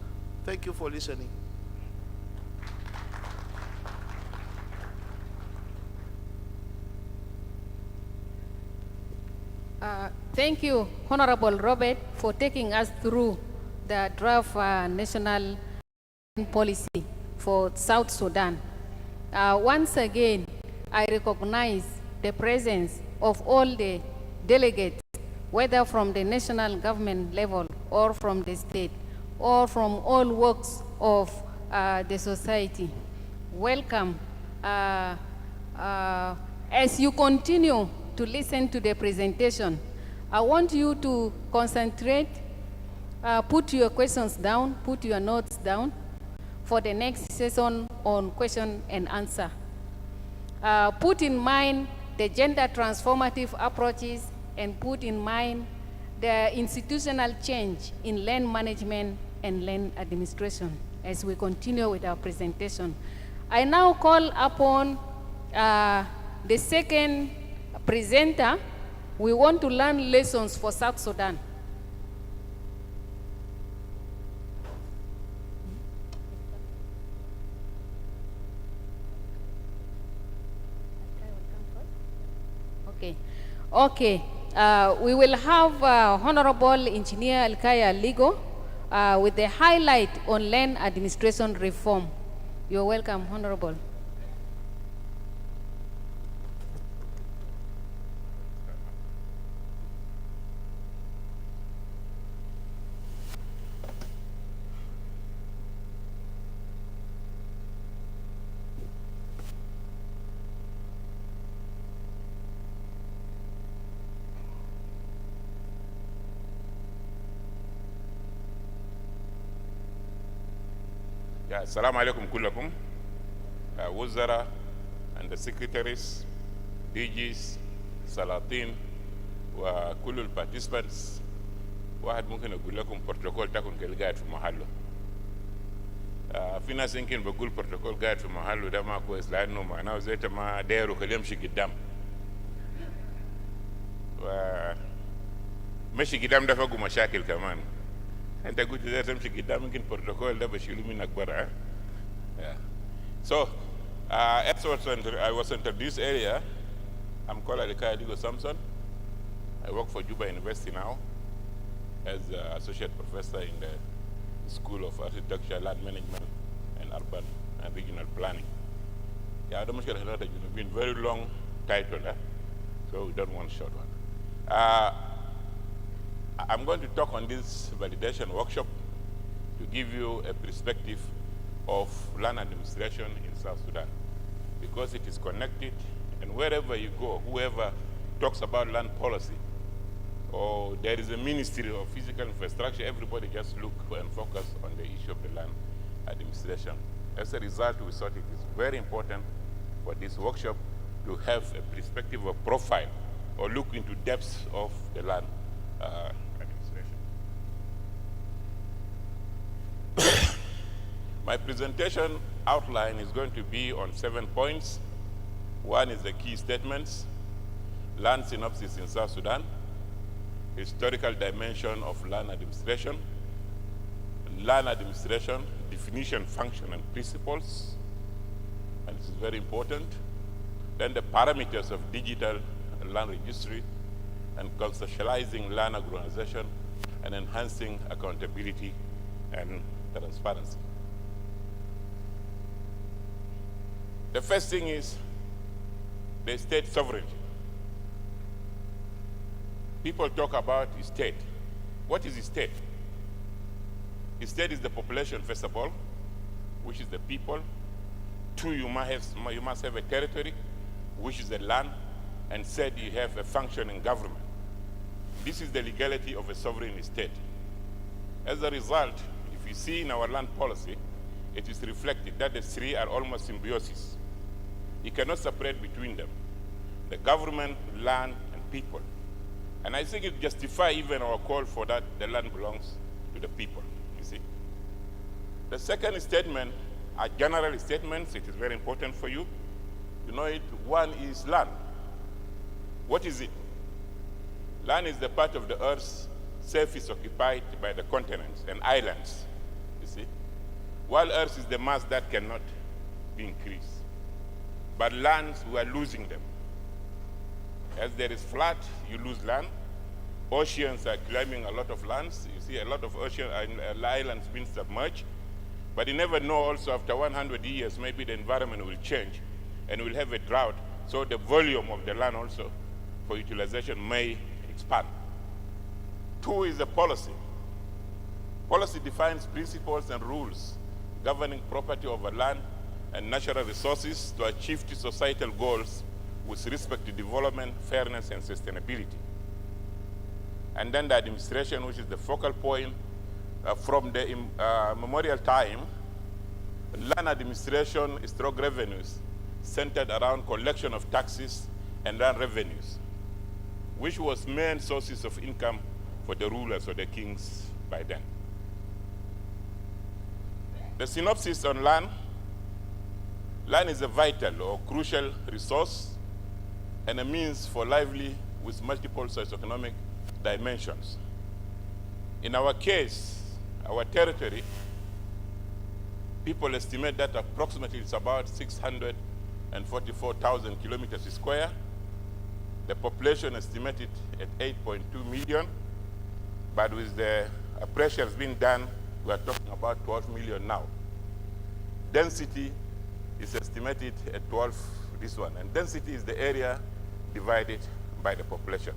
Thank you for listening. Thank you, Honorable Robert, for taking us through the draft national policy for South Sudan. Once again, I recognize the presence of all the delegates, whether from the national government level or from the state, or from all walks of the society. Welcome. As you continue to listen to the presentation, I want you to concentrate, put your questions down, put your notes down for the next session on question and answer. Put in mind the gender transformative approaches and put in mind the institutional change in land management and land administration as we continue with our presentation. I now call upon the second presenter. We want to learn lessons for South Sudan. Okay. We will have Honorable Engineer Alkaya Ligo with the highlight on land administration reform. You're welcome, Honorable. Assalamu alaikum kullakum, Wuzara and the secretaries, DGs, Salatin, wa kullu participants. واحد ممكن أقول لكم بروتوكول تكون قاعد في محله. في ناس يمكن بقول بروتوكول قاعد في محله ده ما كويس لأنه معناه زي ما دايره كل يمشي قدام. مشي قدام ده فوقه مشاكل كمان. أنت قلت إذا تمشي قدام يمكن بروتوكول ده بشيله منك برا. So, as I was introduced earlier, I'm called Alkaya Ligo Samson. I work for Juba University now as an associate professor in the School of Architecture, Land Management, and Urban and Regional Planning. Yeah, the mushkil has been very long title, so we don't want a short one. I'm going to talk on this validation workshop to give you a perspective of land administration in South Sudan, because it is connected, and wherever you go, whoever talks about land policy, or there is a ministry of physical infrastructure, everybody just look and focus on the issue of the land administration. As a result, we thought it is very important for this workshop to have a perspective of profile or look into depths of the land administration. My presentation outline is going to be on 7 points. One is the key statements, land synopsis in South Sudan, historical dimension of land administration, definition, function, and principles, and this is very important. Then the parameters of digital land registry and conceptualizing land organization and enhancing accountability and transparency. The first thing is the state sovereignty. People talk about state. What is state? State is the population, first of all, which is the people. Two, you must have a territory, which is the land, and third, you have a functioning government. This is the legality of a sovereign state. As a result, if you see in our land policy, it is reflected that the three are almost symbiosis. You cannot separate between them: the government, land, and people. And I think it justifies even our call for that the land belongs to the people, you see. The second statement are general statements. It is very important for you to know it. One is land. What is it? Land is the part of the Earth's surface occupied by the continents and islands, you see. While Earth is the mass that cannot be increased. But lands, we are losing them. As there is flood, you lose land. Oceans are claiming a lot of lands. You see a lot of ocean islands being submerged. But you never know also after 100 years, maybe the environment will change and we'll have a drought. So the volume of the land also for utilization may expand. Two is the policy. Policy defines principles and rules governing property over land and natural resources to achieve the societal goals with respect to development, fairness, and sustainability. And then the administration, which is the focal point. From the memorial time, land administration stroke revenues centered around collection of taxes and land revenues, which was main sources of income for the rulers or the kings by then. The synopsis on land. Land is a vital or crucial resource and a means for livelihood with multiple socioeconomic dimensions. In our case, our territory, people estimate that approximately it's about 644,000 kilometers square. The population estimated at 8.2 million, but with the appraisals being done, we are talking about 12 million now. Density is estimated at 12, this one, and density is the area divided by the population.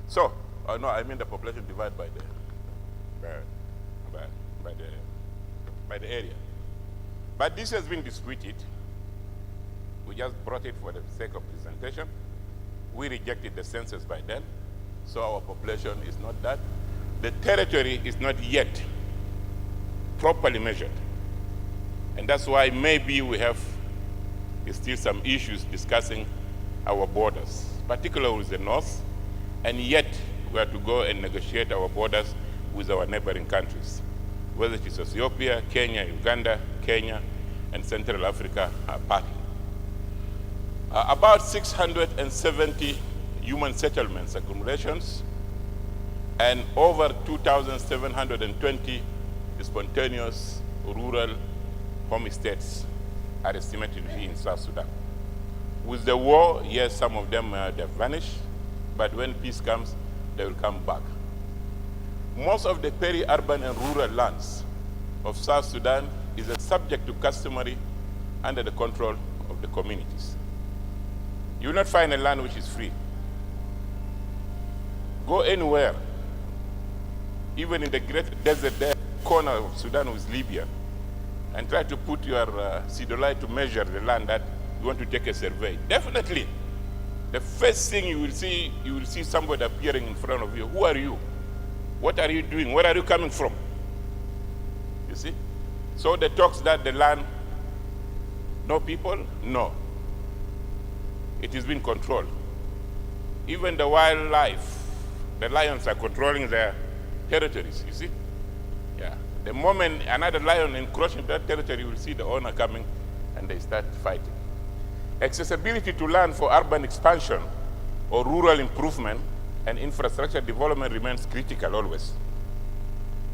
So, no, I mean the population divided by the area. But this has been disputed. We just brought it for the sake of presentation. We rejected the census by then, so our population is not that. The territory is not yet properly measured. And that's why maybe we have still some issues discussing our borders, particularly with the north, and yet we have to go and negotiate our borders with our neighboring countries, whether it is Ethiopia, Kenya, Uganda, Kenya, and Central Africa are party. About 670 human settlements, accumulations, and over 2,720 spontaneous rural homesteads are estimated to be in South Sudan. With the war, yes, some of them they've vanished, but when peace comes, they will come back. Most of the peri-urban and rural lands of South Sudan is subject to customary under the control of the communities. You will not find a land which is free. Go anywhere, even in the great desert corner of Sudan with Libya, and try to put your Sidolite to measure the land that you want to take a survey. Definitely, the first thing you will see somebody appearing in front of you. Who are you? What are you doing? Where are you coming from? You see? So the talks that the land, no people, no. It is being controlled. Even the wildlife, the lions are controlling their territories, you see? Yeah. The moment another lion encroaches into that territory, you will see the owner coming and they start fighting. Accessibility to land for urban expansion or rural improvement and infrastructure development remains critical always.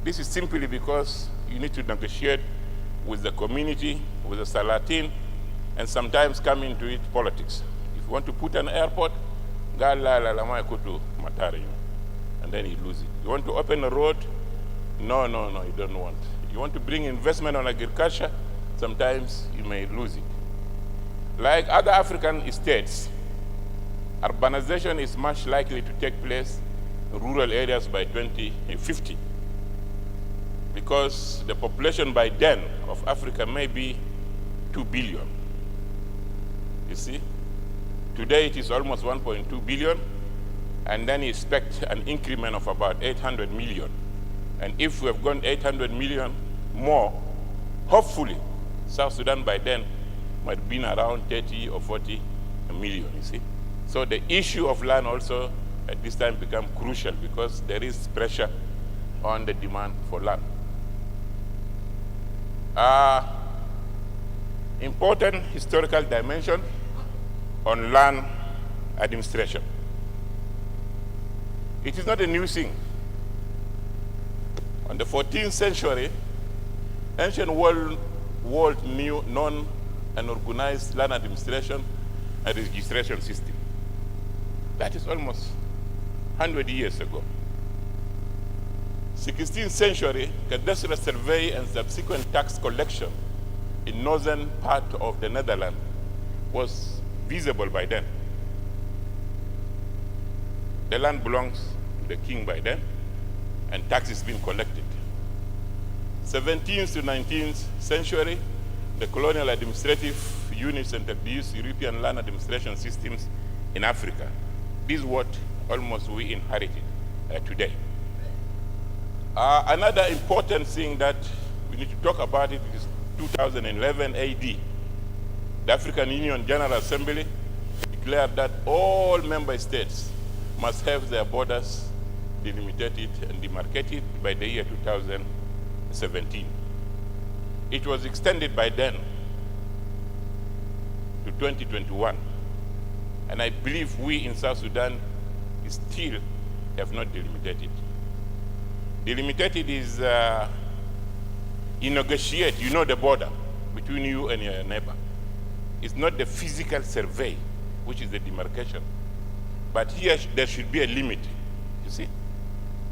This is simply because you need to negotiate with the community, with the Salatin, and sometimes come into it politics. If you want to put an airport, and then you lose it. You want to open a road? No, you don't want. You want to bring investment on agriculture? Sometimes you may lose it. Like other African states, urbanization is much likely to take place in rural areas by 2050, because the population by then of Africa may be 2 billion. You see? Today it is almost 1.2 billion, and then you expect an increment of about 800 million. And if we have gone 800 million more, hopefully South Sudan by then might have been around 30 or 40 million, you see. So the issue of land also at this time become crucial, because there is pressure on the demand for land. Important historical dimension on land administration. It is not a new thing. On the 14th century, ancient world knew known and organized land administration and registration system. That is almost 100 years ago. 16th century, cadastral survey and subsequent tax collection in northern part of the Netherlands was visible by then. The land belongs to the king by then, and taxes being collected. 17th to 19th century, the colonial administrative units introduced European land administration systems in Africa. This is what almost we inherited today. Another important thing that we need to talk about it is 2011 AD. The African Union General Assembly declared that all member states must have their borders delimited and demarcated by the year 2017. It was extended by then to 2021. And I believe we in South Sudan still have not delimited it. Delimited is you negotiate, you know the border between you and your neighbor. It's not the physical survey, which is the demarcation. But here there should be a limit, you see.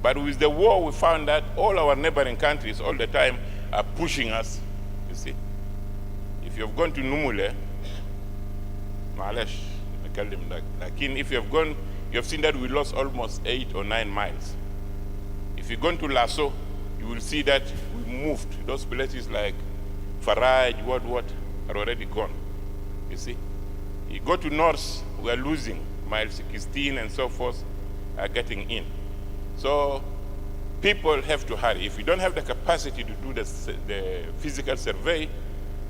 But with the war, we found that all our neighboring countries all the time are pushing us, you see. If you have gone to Numule, if you have gone, you have seen that we lost almost 8 or 9 miles. If you go to Lasso, you will see that we moved. Those places like Faraj, what are already gone, you see. You go to North, we are losing. Miles 16 and so forth are getting in. So people have to hurry. If you don't have the capacity to do the physical survey,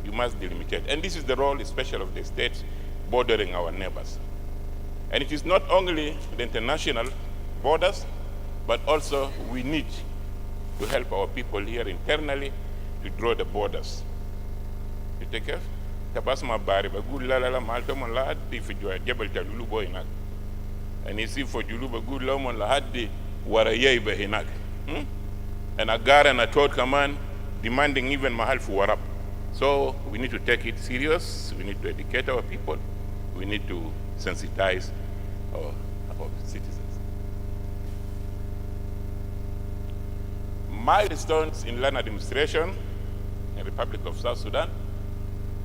you must delimit it. And this is the role, especially of the states bordering our neighbors. And it is not only the international borders, but also we need to help our people here internally to draw the borders. You take care? Tabasma bari bagul la la malto mon la di fi jabal talulu boy nak. And you see for julu bagul la mon la haddi warayay bahinak. And a gar and a third command demanding even mahal for warab. So we need to take it serious. We need to educate our people. We need to sensitize our citizens. Milestones in land administration in the Republic of South Sudan,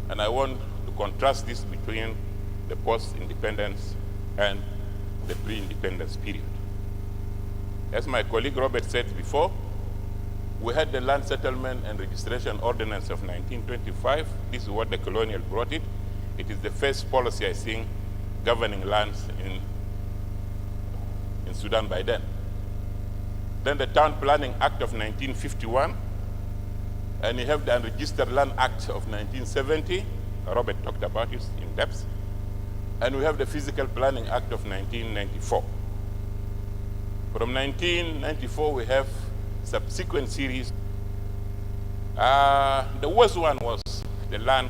and I want to contrast this between the post-independence and the pre-independence period. As my colleague Robert said before, we had the Land Settlement and Registration Ordinance of 1925. This is what the colonial brought it. It is the first policy, I think, governing lands in Sudan by then. Then the Town Planning Act of 1951, and you have the Unregistered Land Act of 1970. Robert talked about it in depth. And we have the Physical Planning Act of 1994. From 1994, we have subsequent series. The worst one was the Land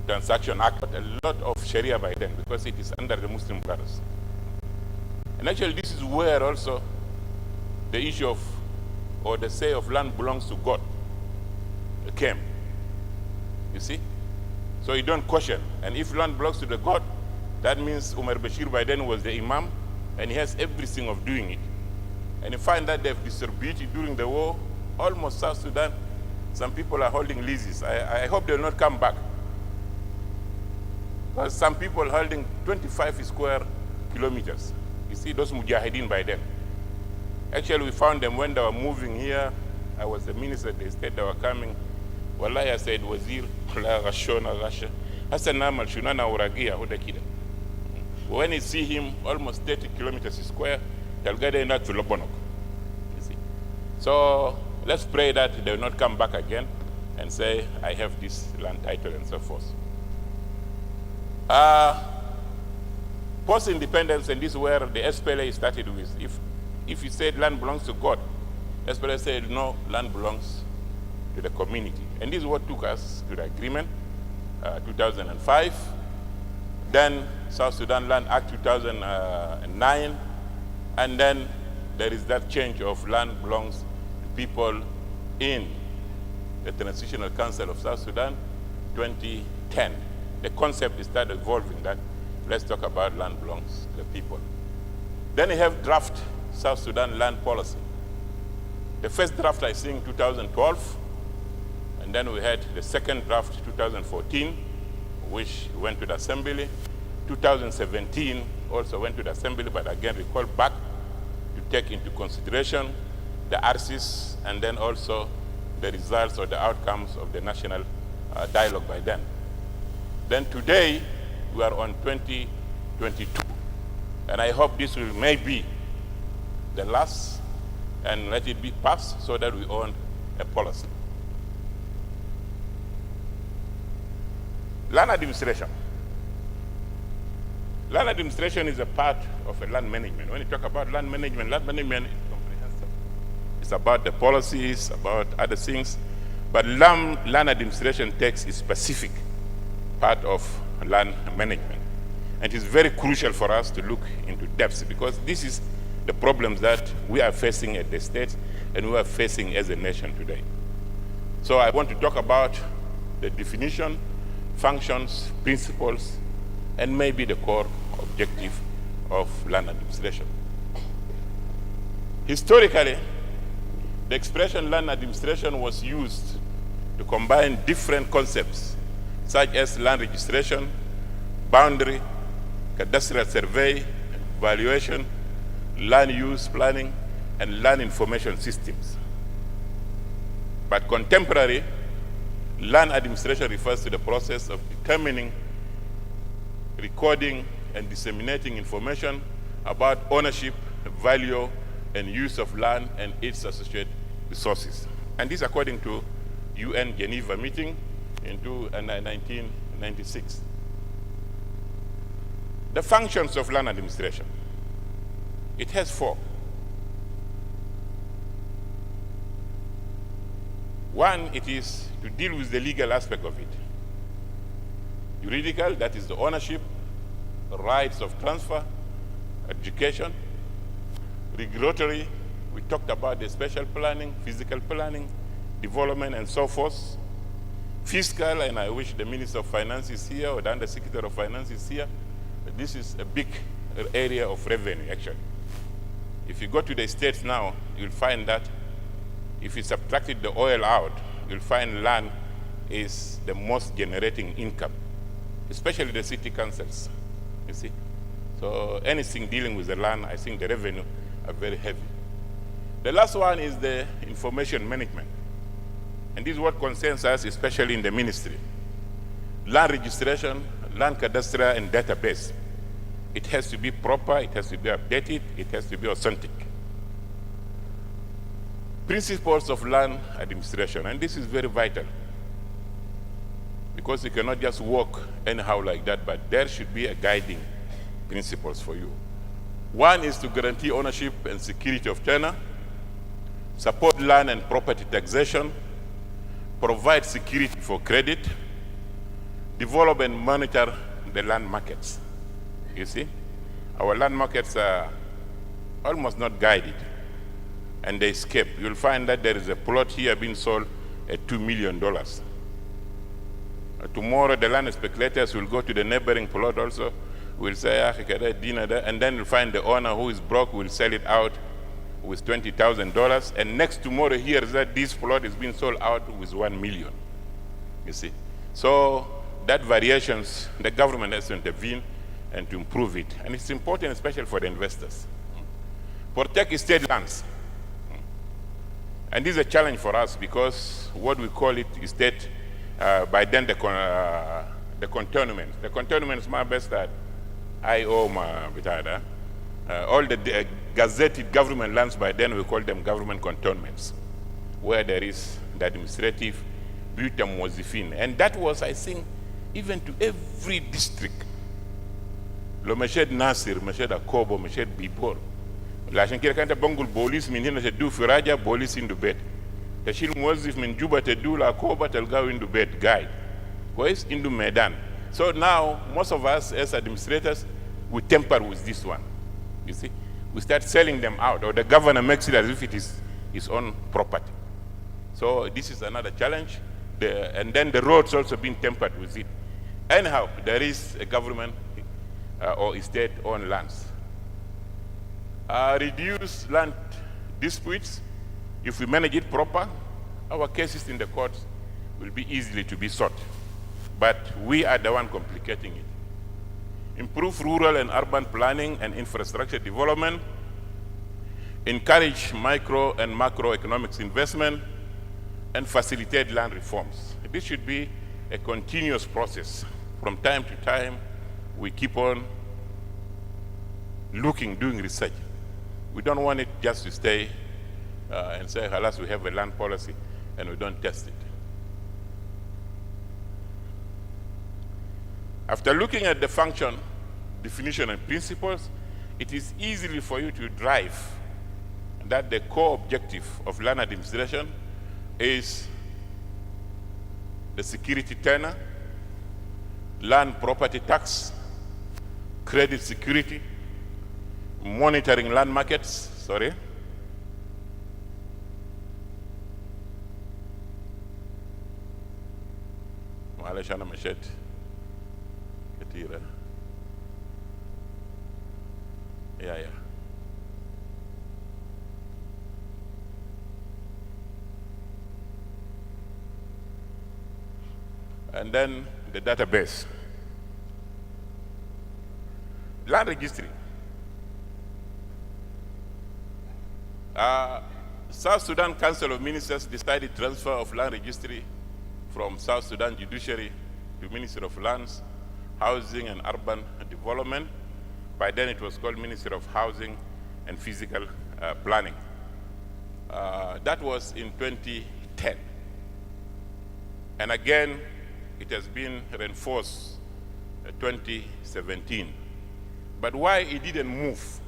Transaction Act, but a lot of Sharia by then, because it is under the Muslim Brothers. And actually, this is where also the issue of, or the say of land belongs to God came. You see? So you don't question. And if land belongs to the God, That means Umar Bashir by then was the imam, and he has everything of doing it. And you find that they've distributed during the war, almost South Sudan. Some people are holding leases. I hope they'll not come back. Because some people holding 25 square kilometers. You see those mujahideen by them. Actually, we found them when they were moving here. I was the minister, they said they were coming. Wallahi, I said, Wazir, when you see him almost 30 kilometers square, Talgada not to Lobonok. You see. So let's pray that they will not come back again and say, I have this land title and so forth. Post-independence, and this is where the SPLA started with. If you said land belongs to God, SPLA said no, land belongs to the community. And this is what took us to the agreement, 2005. Then South Sudan Land Act 2009. And then there is that change of land belongs to people in the Transitional Council of South Sudan, 2010. The concept started evolving that let's talk about land belongs to the people. Then you have draft South Sudan land policy. The first draft I think 2012, and then we had the second draft 2014, which went to the Assembly. 2017 also went to the Assembly, but again recalled back to take into consideration the RCs and then also the results or the outcomes of the national dialogue by then. Then today, we are on 2022. And I hope this will maybe the last, and let it be passed so that we own a policy. Land administration. Land administration is a part of a land management. When you talk about land management is comprehensive. It's about the policies, about other things, but land administration takes a specific part of land management. And it is very crucial for us to look into depths because this is the problems that we are facing at the state and we are facing as a nation today. So I want to talk about the definition, functions, principles, and maybe the core objective of land administration. Historically, the expression land administration was used to combine different concepts such as land registration, boundary, cadastral survey, valuation, land use planning, and land information systems. But contemporary, land administration refers to the process of determining, recording, and disseminating information about ownership, value, and use of land and its associated resources. And this according to UN Geneva meeting in 1996. The functions of land administration. It has 4. One, it is to deal with the legal aspect of it. Juridical, that is the ownership, rights of transfer, education. Regulatory, we talked about the spatial planning, physical planning, development, and so forth. Fiscal, and I wish the Minister of Finance is here or the Undersecretary of Finance is here. But this is a big area of revenue, actually. If you go to the states now, you'll find that if you subtracted the oil out, you'll find land is the most generating income, especially the city councils, you see. So anything dealing with the land, I think the revenue are very heavy. The last one is the information management. And this is what concerns us, especially in the ministry. Land registration, land cadastral, and database. It has to be proper, it has to be updated, it has to be authentic. Principles of land administration, and this is very vital because you cannot just walk anyhow like that, but there should be a guiding principles for you. One is to guarantee ownership and security of tenure, support land and property taxation, provide security for credit, develop and monitor the land markets. You see, our land markets are almost not guided, and they escape. You'll find that there is a plot here being sold at $2 million. Tomorrow, the land speculators will go to the neighboring plot also, We'll say, and then we'll find the owner who is broke, will sell it out with $20,000, and next tomorrow hears that this plot is being sold out with 1 million. You see? So that variations, the government has to intervene and to improve it. And it's important, especially for the investors. Protect state lands. And this is a challenge for us because what we call it is state, by then the contournment. The contournment is my best that I owe my bitada. All the gazetted government lands by then, we call them government cantonments, where there is the administrative butam wazifin. And that was, I think, even to every district. Lo Mashed Nasir, Mashed Akobo, Mashed Bibor. La shankira kanta bangul bolis min hina tedu firaja bolis in the bed. Tashil mwazif min juba tedu la Akoba telgaw in the bed guide. Kwais in the medan. So now, most of us as administrators, we temper with this one. You see, we start selling them out, or the governor makes it as if it is his own property. So this is another challenge. And then the roads also being tempered with it. Anyhow, there is a government or state-owned lands. Reduce land disputes. If we manage it proper, our cases in the courts will be easily to be sought. But we are the one complicating it. Improve rural and urban planning and infrastructure development, encourage micro and macroeconomics investment, and facilitate land reforms. This should be a continuous process. From time to time, we keep on looking, doing research. We don't want it just to stay and say, alas, we have a land policy, and we don't test it. After looking at the function, definition, and principles, it is easily for you to drive that the core objective of land administration is the security tenor, land property tax, credit security, monitoring land markets, sorry, yeah. And then the database. Land registry. South Sudan Council of Ministers decided transfer of land registry from South Sudan Judiciary to Ministry of Lands, Housing and Urban Development. By then it was called Ministry of Housing and Physical Planning. That was in 2010. And again, it has been reinforced 2017. But why it didn't move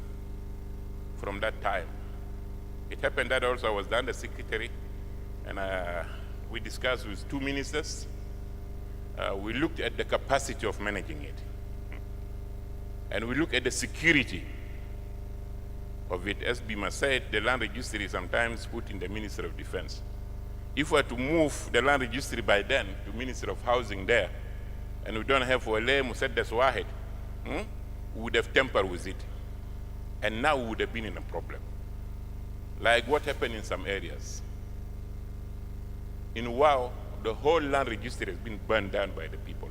from that time? It happened that also I was the Undersecretary, and we discussed with 2 ministers. We looked at the capacity of managing it. And we look at the security of it. As Bima said, the land registry is sometimes put in the Ministry of Defense. If we were to move the land registry by then to Ministry of Housing there, and we don't have Wale Musaddas Wahed, we would have tempered with it. And now we would have been in a problem. Like what happened in some areas. In Wau, the whole land registry has been burned down by the people,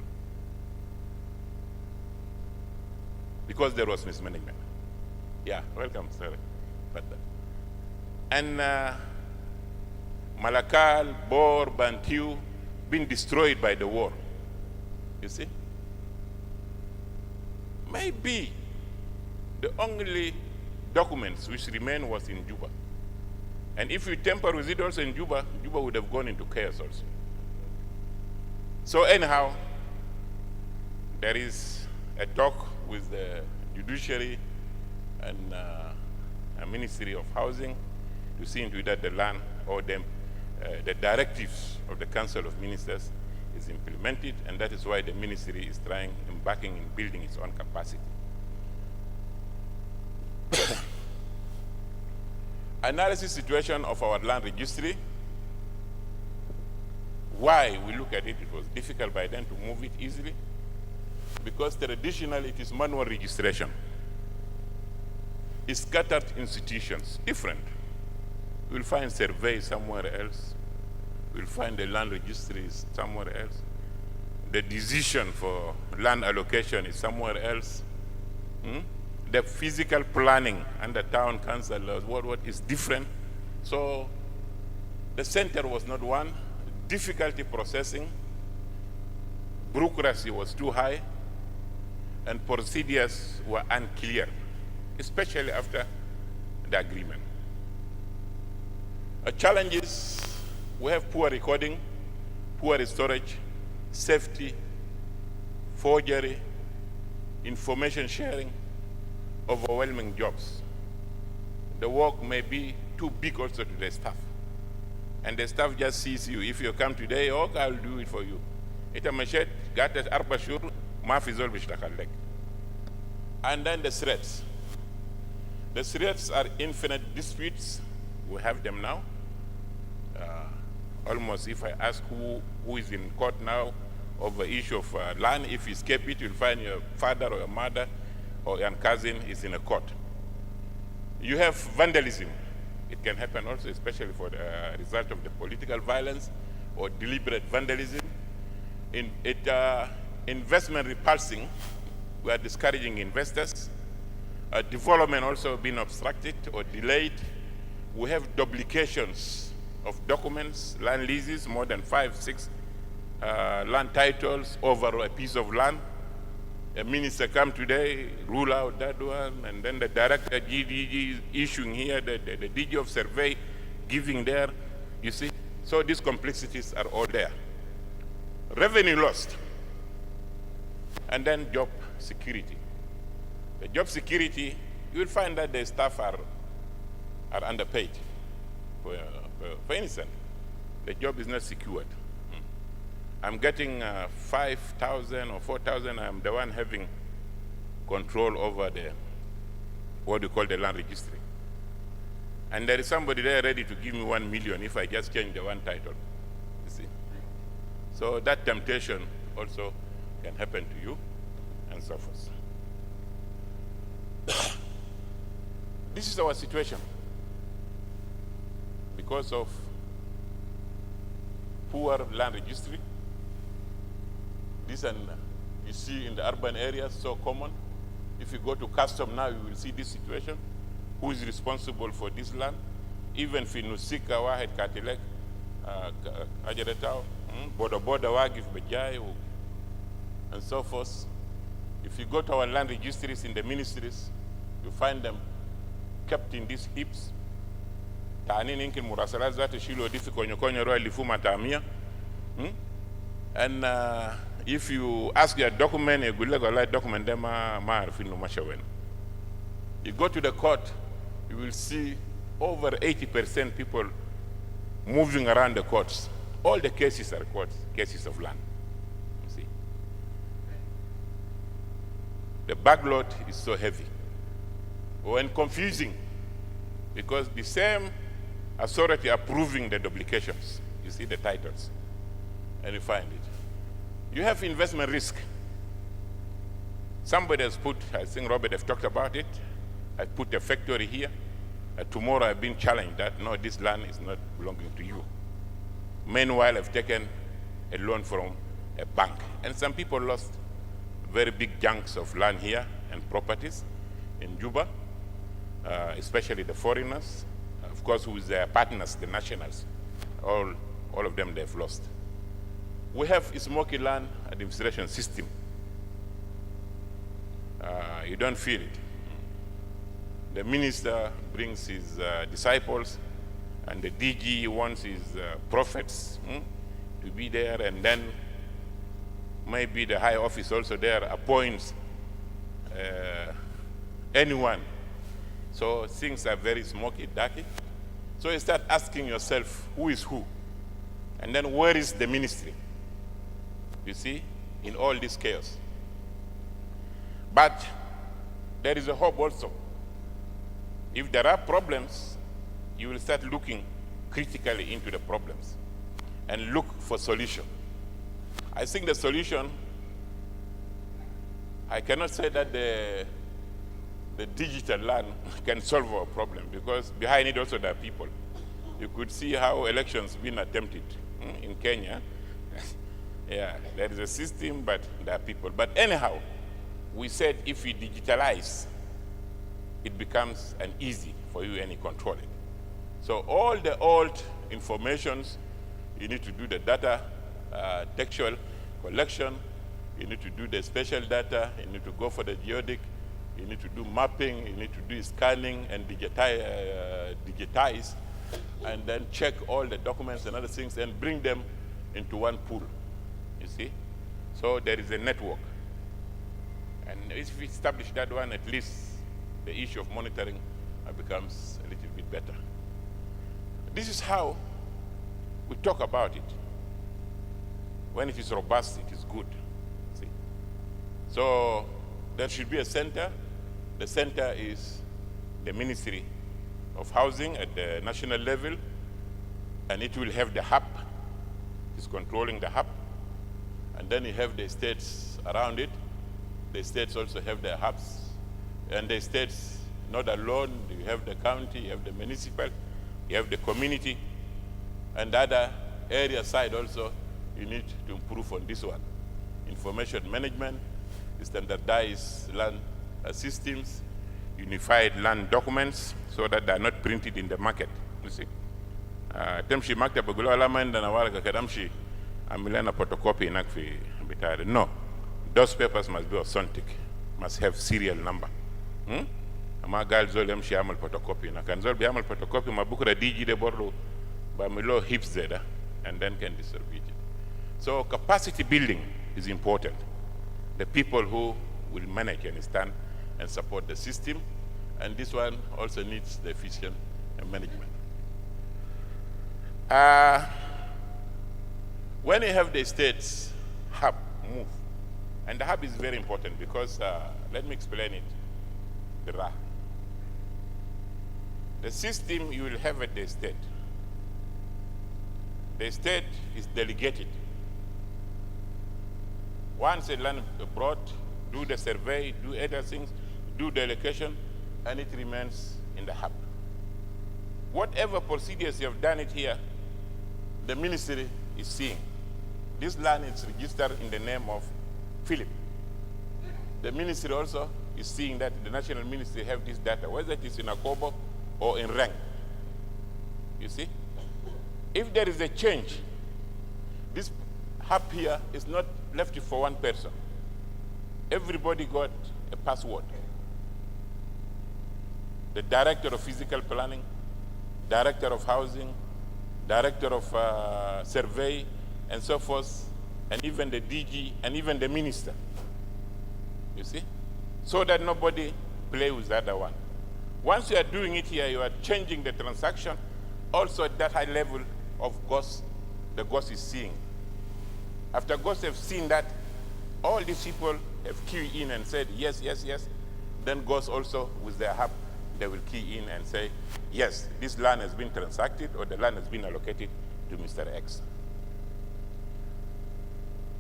because there was mismanagement. Yeah, welcome, sir. And Malakal, Bor, Bantu, been destroyed by the war. You see? Maybe the only documents which remain was in Juba. And if we temper with it also in Juba, Juba would have gone into chaos also. So anyhow, there is a talk with the Judiciary and a Ministry of Housing to see into that the land or the directives of the Council of Ministers is implemented, and that is why the ministry is embarking in building its own capacity. Analysis situation of our land registry. Why we look at it, it was difficult by then to move it easily, because traditionally it is manual registration. It's scattered institutions, different. We'll find survey somewhere else. We'll find the land registries somewhere else. The decision for land allocation is somewhere else. The physical planning under town council, what is different. So the center was not one. Difficulty processing, bureaucracy was too high, and procedures were unclear, especially after the agreement. A challenge is we have poor recording, poor storage, safety, forgery, information sharing, overwhelming jobs. The work may be too big also to the staff. And the staff just sees you. If you come today, okay, I'll do it for you. Ita mashed, gatas arba shur, ma fi zol bishtakallek. And then the threats. The threats are infinite disputes. We have them now. Almost, if I ask who is in court now over issue of land, if you escape it, you'll find your father or your mother or your cousin is in a court. You have vandalism. It can happen also, especially for the result of the political violence or deliberate vandalism. Investment repulsing, we are discouraging investors. Development also being obstructed or delayed. We have duplications of documents, land leases, more than 5, 6 land titles over a piece of land. A minister come today, rule out that one, and then the director GDG is issuing here, the DG of survey giving there, you see. So these complexities are all there. Revenue lost, and then job security. The job security, you will find that the staff are underpaid. For instance, the job is not secured. I'm getting 5,000 or 4,000. I'm the one having control over the, what you call the land registry. And there is somebody there ready to give me 1 million if I just change the one title, you see. So that temptation also can happen to you and so forth. This is our situation. Because of poor land registry, this and you see in the urban areas so common. If you go to custom now, you will see this situation. Who is responsible for this land? Even Finusika, Wahed Katilek, Ajaretao, Boda Wagif Bejai, and so forth. If you go to our land registries in the ministries, you find them kept in these heaps. And if you ask your document, you go to the court, you will see over 80% people moving around the courts. All the cases are courts, cases of land. You see, the backload is so heavy and confusing because the same authority approving the duplications. You see the titles, and you find it. You have investment risk. Somebody has put, I think Robert has talked about it, I put a factory here. Tomorrow I've been challenged that, no, this land is not belonging to you. Meanwhile, I've taken a loan from a bank. And some people lost very big chunks of land here and properties in Juba, especially the foreigners. Of course, with their partners, the nationals, all of them they've lost. We have a smoky land administration system. You don't feel it. The minister brings his disciples, and the DG wants his prophets to be there, and then maybe the high office also there appoints anyone. So things are very smoky, darky. So you start asking yourself, who is who? And then where is the ministry? You see, in all this chaos. But there is a hope also. If there are problems, you will start looking critically into the problems and look for solution. I think the solution I cannot say that the digital land can solve our problem, because behind it also there are people. You could see how elections been attempted in Kenya. Yeah, there is a system, but there are people. But anyhow, we said if we digitalize, it becomes an easy for you and you control it. So all the old informations, you need to do the data textual collection, you need to do the spatial data, you need to go for the geodetic, you need to do mapping, you need to do scanning and digitize, and then check all the documents and other things and bring them into one pool, you see? So there is a network. And if we establish that one, at least the issue of monitoring becomes a little bit better. This is how we talk about it. When it is robust, it is good. See? So there should be a center. The center is the Ministry of Housing at the national level, and it will have the hub. It's controlling the hub. And then you have the states around it. The states also have their hubs. And the states, not alone, you have the county, you have the municipal, you have the community, and the other area side also, you need to improve on this one. Information management, standardized land systems, unified land documents, so that they are not printed in the market, you see. Temshi makta bagula alaman na wala kakadamshi amilena photocopy nakfi bitare. No, those papers must be authentic, must have serial number. Ama gal zol yamshi amal photocopy na kan zol bi amal photocopy mabukura DG de borlo ba milo hips zeda, and then can distribute it. So capacity building is important. The people who will manage and stand and support the system, and this one also needs the efficient management. When you have the states hub move, and the hub is very important because, let me explain it. The system you will have at the state is delegated. Once a land brought, do the survey, do other things, do the allocation, and it remains in the hub. Whatever procedures you have done it here, the ministry is seeing. This land is registered in the name of Philip. The ministry also is seeing that the national ministry have this data, whether it is in Akobo or in rank. You see? If there is a change, this hub here is not left for one person. Everybody got a password. The director of physical planning, director of housing, director of survey, and so forth, and even the DG, and even the minister. You see? So that nobody play with the other one. Once you are doing it here, you are changing the transaction. Also at that high level of GOS, the GOS is seeing. After GOS have seen that, all these people have keyed in and said, yes, yes, yes. Then GOS also, with their hub, they will key in and say, yes, this land has been transacted or the land has been allocated to Mr. X.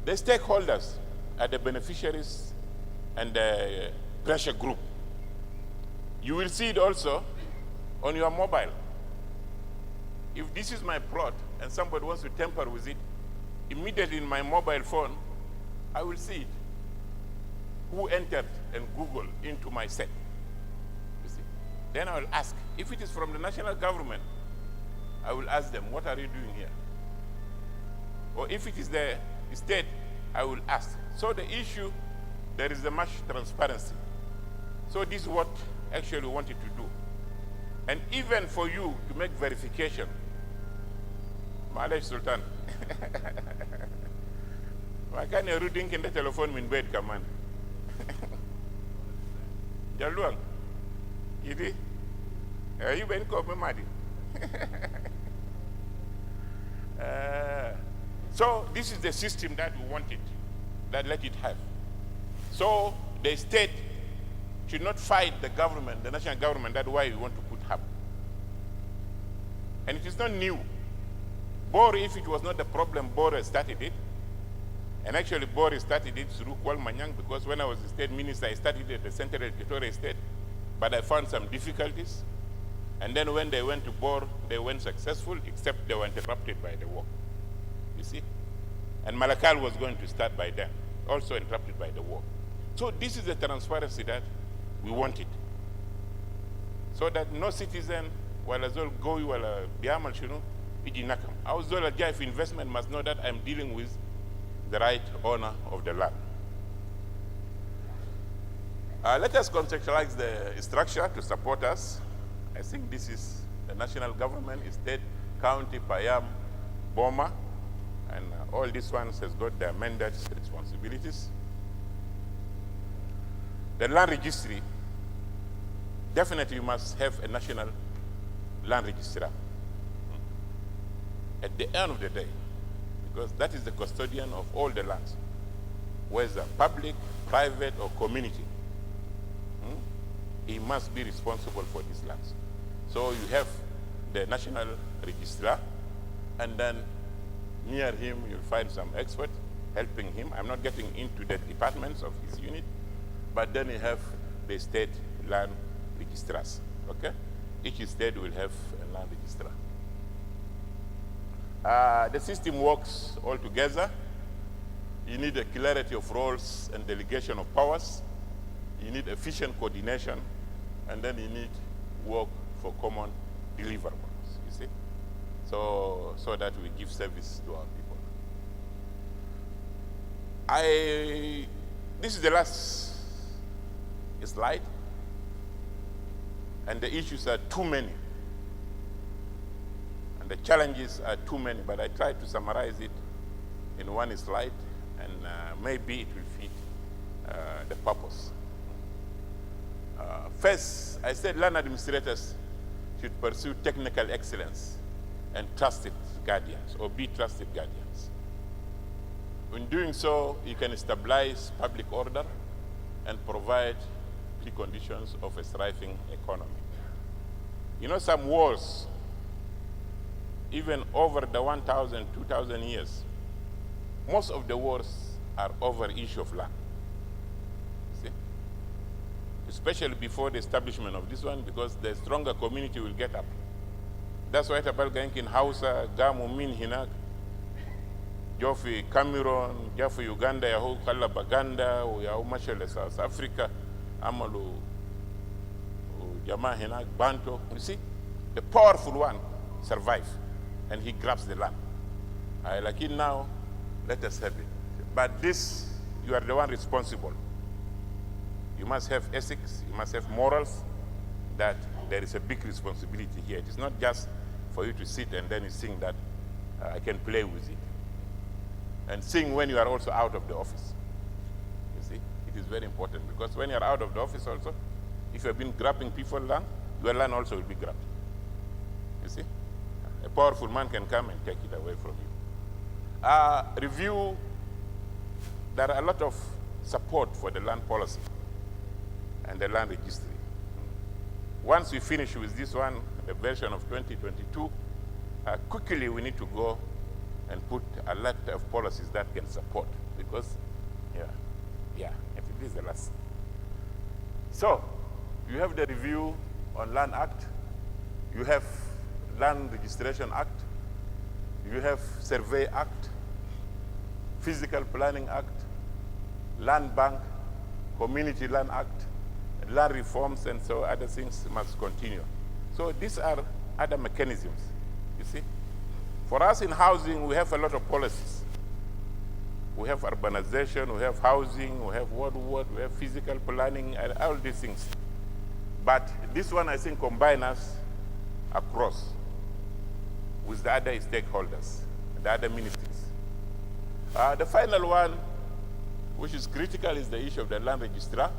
The stakeholders are the beneficiaries and the pressure group. You will see it also on your mobile. If this is my plot and somebody wants to tamper with it, immediately in my mobile phone, I will see it. Who entered and Google into my set. You see? Then I will ask. If it is from the national government, I will ask them, what are you doing here? Or if it is the state, I will ask. So the issue, there is a much transparency. So this is what actually we wanted to do. And even for you to make verification, Malay Sultan, why can't you reading in the telephone in bed command? Jaluang, Gidi, you been called Madi. So this is the system that we wanted, that let it have. So the state should not fight the government, the national government. That's why we want to put hub. And it is not new. Bor, if it was not the problem, Bor started it. And actually, Boris started it through Kuala Manyang, because when I was the state minister, I started at the Central Equatorial State, but I found some difficulties. And then when they went to Bor, they went successful, except they were interrupted by the war, you see? And Malakal was going to start by then, also interrupted by the war. So this is the transparency that we wanted. So that no citizen, wala zol go wala biamal shunu, iji nakam. Our zol if investment must know that I'm dealing with the right owner of the land. Let us contextualize the structure to support us. I think this is the national government, state, county, Payam, Boma, and all these ones has got their mandates, responsibilities. The land registry, definitely you must have a national land registrar at the end of the day, because that is the custodian of all the lands, whether public, private, or community. He must be responsible for these lands. So you have the national registrar, and then near him you'll find some expert helping him. I'm not getting into the departments of his unit, but then you have the state land registrars, okay? Each state will have a land registrar. The system works all together. You need a clarity of roles and delegation of powers. You need efficient coordination, and then you need work for common deliverables, you see? So that we give service to our people. This is the last slide, and the issues are too many, and the challenges are too many, but I tried to summarize it in one slide, and maybe it will fit the purpose. First, I said land administrators should pursue technical excellence and trusted guardians, or be trusted guardians. In doing so, you can stabilize public order and provide preconditions of a thriving economy. You know, some wars, even over the 1,000, 2,000 years, most of the wars are over issue of land. See? Especially before the establishment of this one, because the stronger community will get up. That's why Tabalga in Hausa, Gamu Min Hinak, Jofi Cameroon, Jofi Uganda, Yahu Kala Baganda, Yahu Mashele South Africa, Amalu Jama Hinak, Banto. You see, the powerful one survives and he grabs the land. Like it now, let us have it. But this, you are the one responsible. You must have ethics, you must have morals, that there is a big responsibility here. It is not just for you to sit and then you think that I can play with it. And sing when you are also out of the office. You see, it is very important, because when you are out of the office also, if you have been grabbing people's land, your land also will be grabbed. You see? A powerful man can come and take it away from you. Review, there are a lot of support for the land policy and the land registry. Once we finish with this one, the version of 2022, quickly we need to go and put a lot of policies that can support, because, if it is the last. So, you have the review on Land Act, you have Land Registration Act, you have Survey Act, Physical Planning Act, Land Bank, Community Land Act, land reforms, and so other things must continue. So these are other mechanisms, you see. For us in housing, we have a lot of policies. We have urbanization, we have housing, we have what, we have physical planning, and all these things. But this one, I think, combines us across with the other stakeholders, the other ministries. The final one, which is critical, is the issue of the land registrar.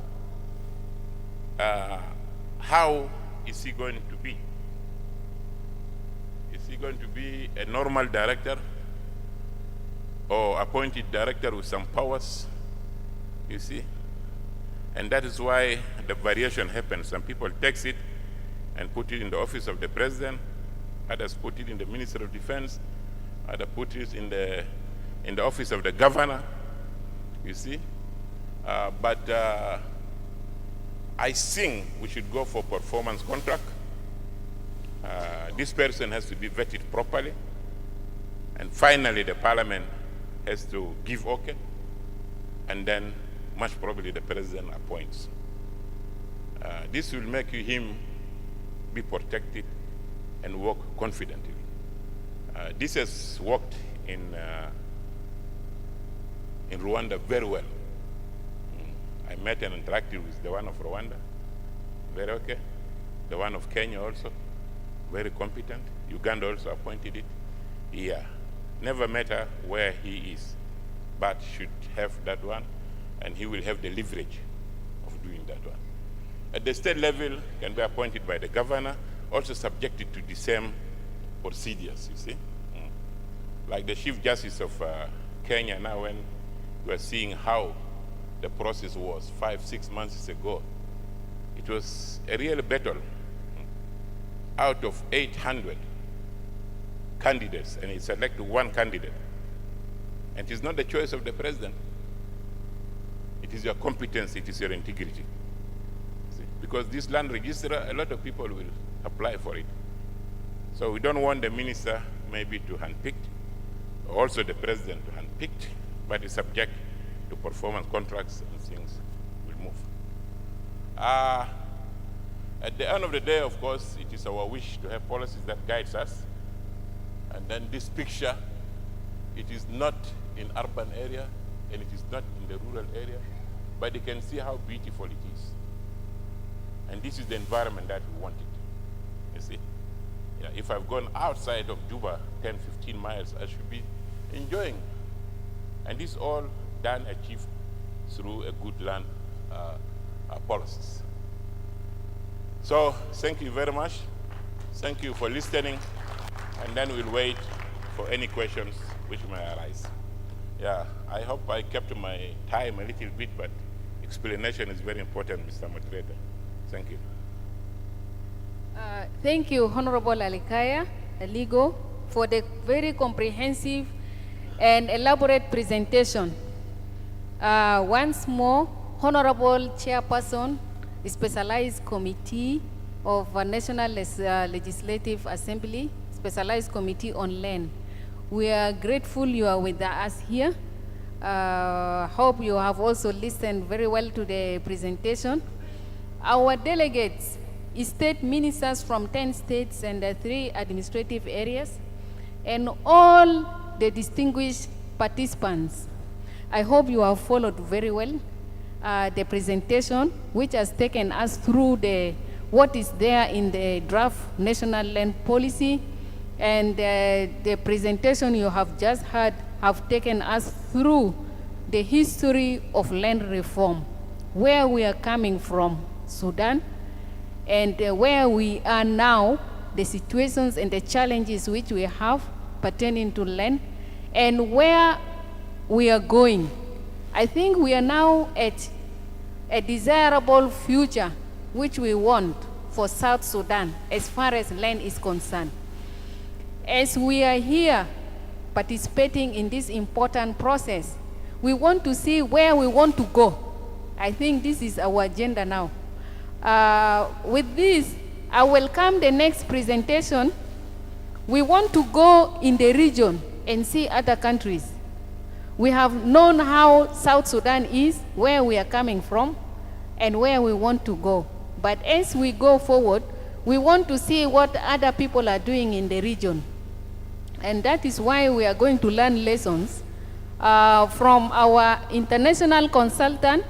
How is he going to be? Is he going to be a normal director or appointed director with some powers? You see? And that is why the variation happens. Some people take it and put it in the office of the president, others put it in the Ministry of Defense, others put it in the office of the governor, you see. But I think we should go for performance contract. This person has to be vetted properly. And finally, the parliament has to give okay. And then, most probably, the president appoints. This will make him be protected and work confidently. This has worked in Rwanda very well. I met and interacted with the one of Rwanda, very okay. The one of Kenya also, very competent. Uganda also appointed it. Yeah, never matter where he is, but should have that one, and he will have the leverage of doing that one. At the state level, can be appointed by the governor, also subjected to the same procedures, you see. Like the Chief Justice of Kenya now, when we are seeing how the process was 5-6 months ago, it was a real battle. Out of 800 candidates, and he selected one candidate. And it is not the choice of the president. It is your competence, it is your integrity. See? Because this land register, a lot of people will apply for it. So we don't want the minister maybe to handpick, also the president to handpick, but it's subject to performance contracts and things will move. At the end of the day, of course, it is our wish to have policies that guides us. And then this picture, it is not in urban area and it is not in the rural area, but you can see how beautiful it is. And this is the environment that we wanted, you see. Yeah, if I've gone outside of Juba 10-15 miles, I should be enjoying. And this all done, achieved through a good land policies. So thank you very much. Thank you for listening. And then we'll wait for any questions which may arise. Yeah, I hope I kept my time a little bit, but explanation is very important, Mr. Moderator. Thank you. Thank you, Honorable Alikaya Aligo, for the very comprehensive and elaborate presentation. Once more, Honorable Chairperson, Specialized Committee of National Legislative Assembly, Specialized Committee on Land. We are grateful you are with us here. Hope you have also listened very well to the presentation. Our delegates, state ministers from 10 states and 3 administrative areas, and all the distinguished participants. I hope you have followed very well the presentation, which has taken us through what is there in the draft National Land Policy, and the presentation you have just heard have taken us through the history of land reform, where we are coming from, Sudan, and where we are now, the situations and the challenges which we have pertaining to land, and where we are going. I think we are now at a desirable future which we want for South Sudan as far as land is concerned. As we are here participating in this important process, we want to see where we want to go. I think this is our agenda now. With this, I welcome the next presentation. We want to go in the region and see other countries. We have known how South Sudan is, where we are coming from, and where we want to go. But as we go forward, we want to see what other people are doing in the region. And that is why we are going to learn lessons from our international consultant,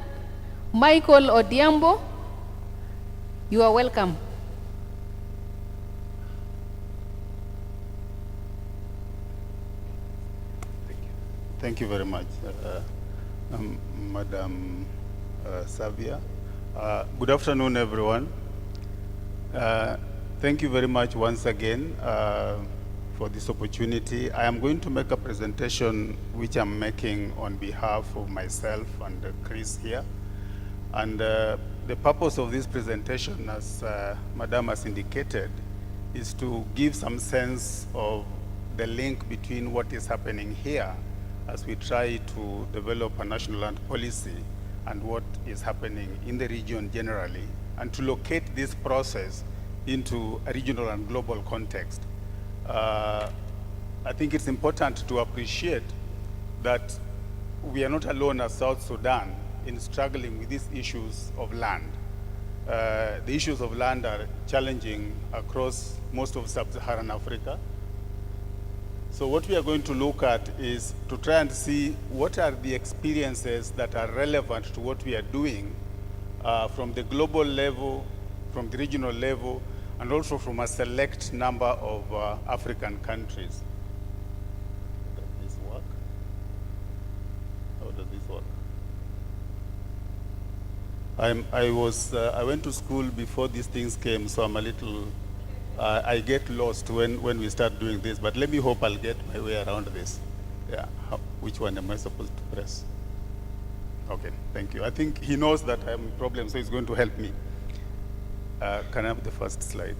Michael Odiambo. You are welcome. Thank you very much, Madam Savia. Good afternoon, everyone. Thank you very much once again for this opportunity. I am going to make a presentation which I'm making on behalf of myself and Chris here. And the purpose of this presentation, as Madam has indicated, is to give some sense of the link between what is happening here as we try to develop a national land policy and what is happening in the region generally, and to locate this process into a regional and global context. I think it's important to appreciate that we are not alone as South Sudan in struggling with these issues of land. The issues of land are challenging across most of sub-Saharan Africa. So what we are going to look at is to try and see what are the experiences that are relevant to what we are doing from the global level, from the regional level, and also from a select number of African countries. Does this work? How does this work? I went to school before these things came, so I'm a little, I get lost when we start doing this, but let me hope I'll get my way around this. Yeah, which one am I supposed to press? Okay, thank you. I think he knows that I have a problem, so he's going to help me. Can I have the first slide?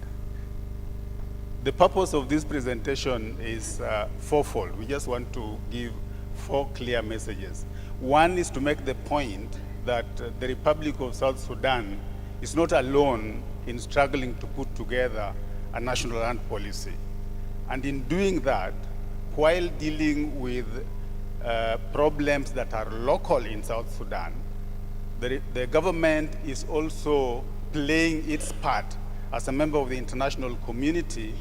The purpose of this presentation is fourfold. We just want to give 4 clear messages. One is to make the point that the Republic of South Sudan is not alone in struggling to put together a national land policy. And in doing that, while dealing with problems that are local in South Sudan, the government is also playing its part as a member of the international community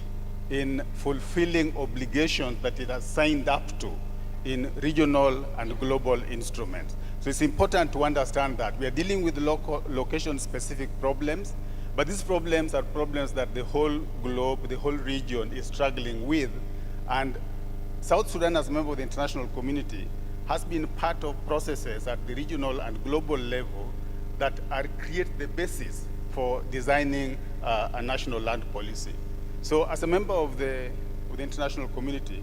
in fulfilling obligations that it has signed up to in regional and global instruments. So it's important to understand that we are dealing with location-specific problems, but these problems are problems that the whole globe, the whole region is struggling with. And South Sudan, as a member of the international community, has been part of processes at the regional and global level that create the basis for designing a national land policy. So as a member of the international community,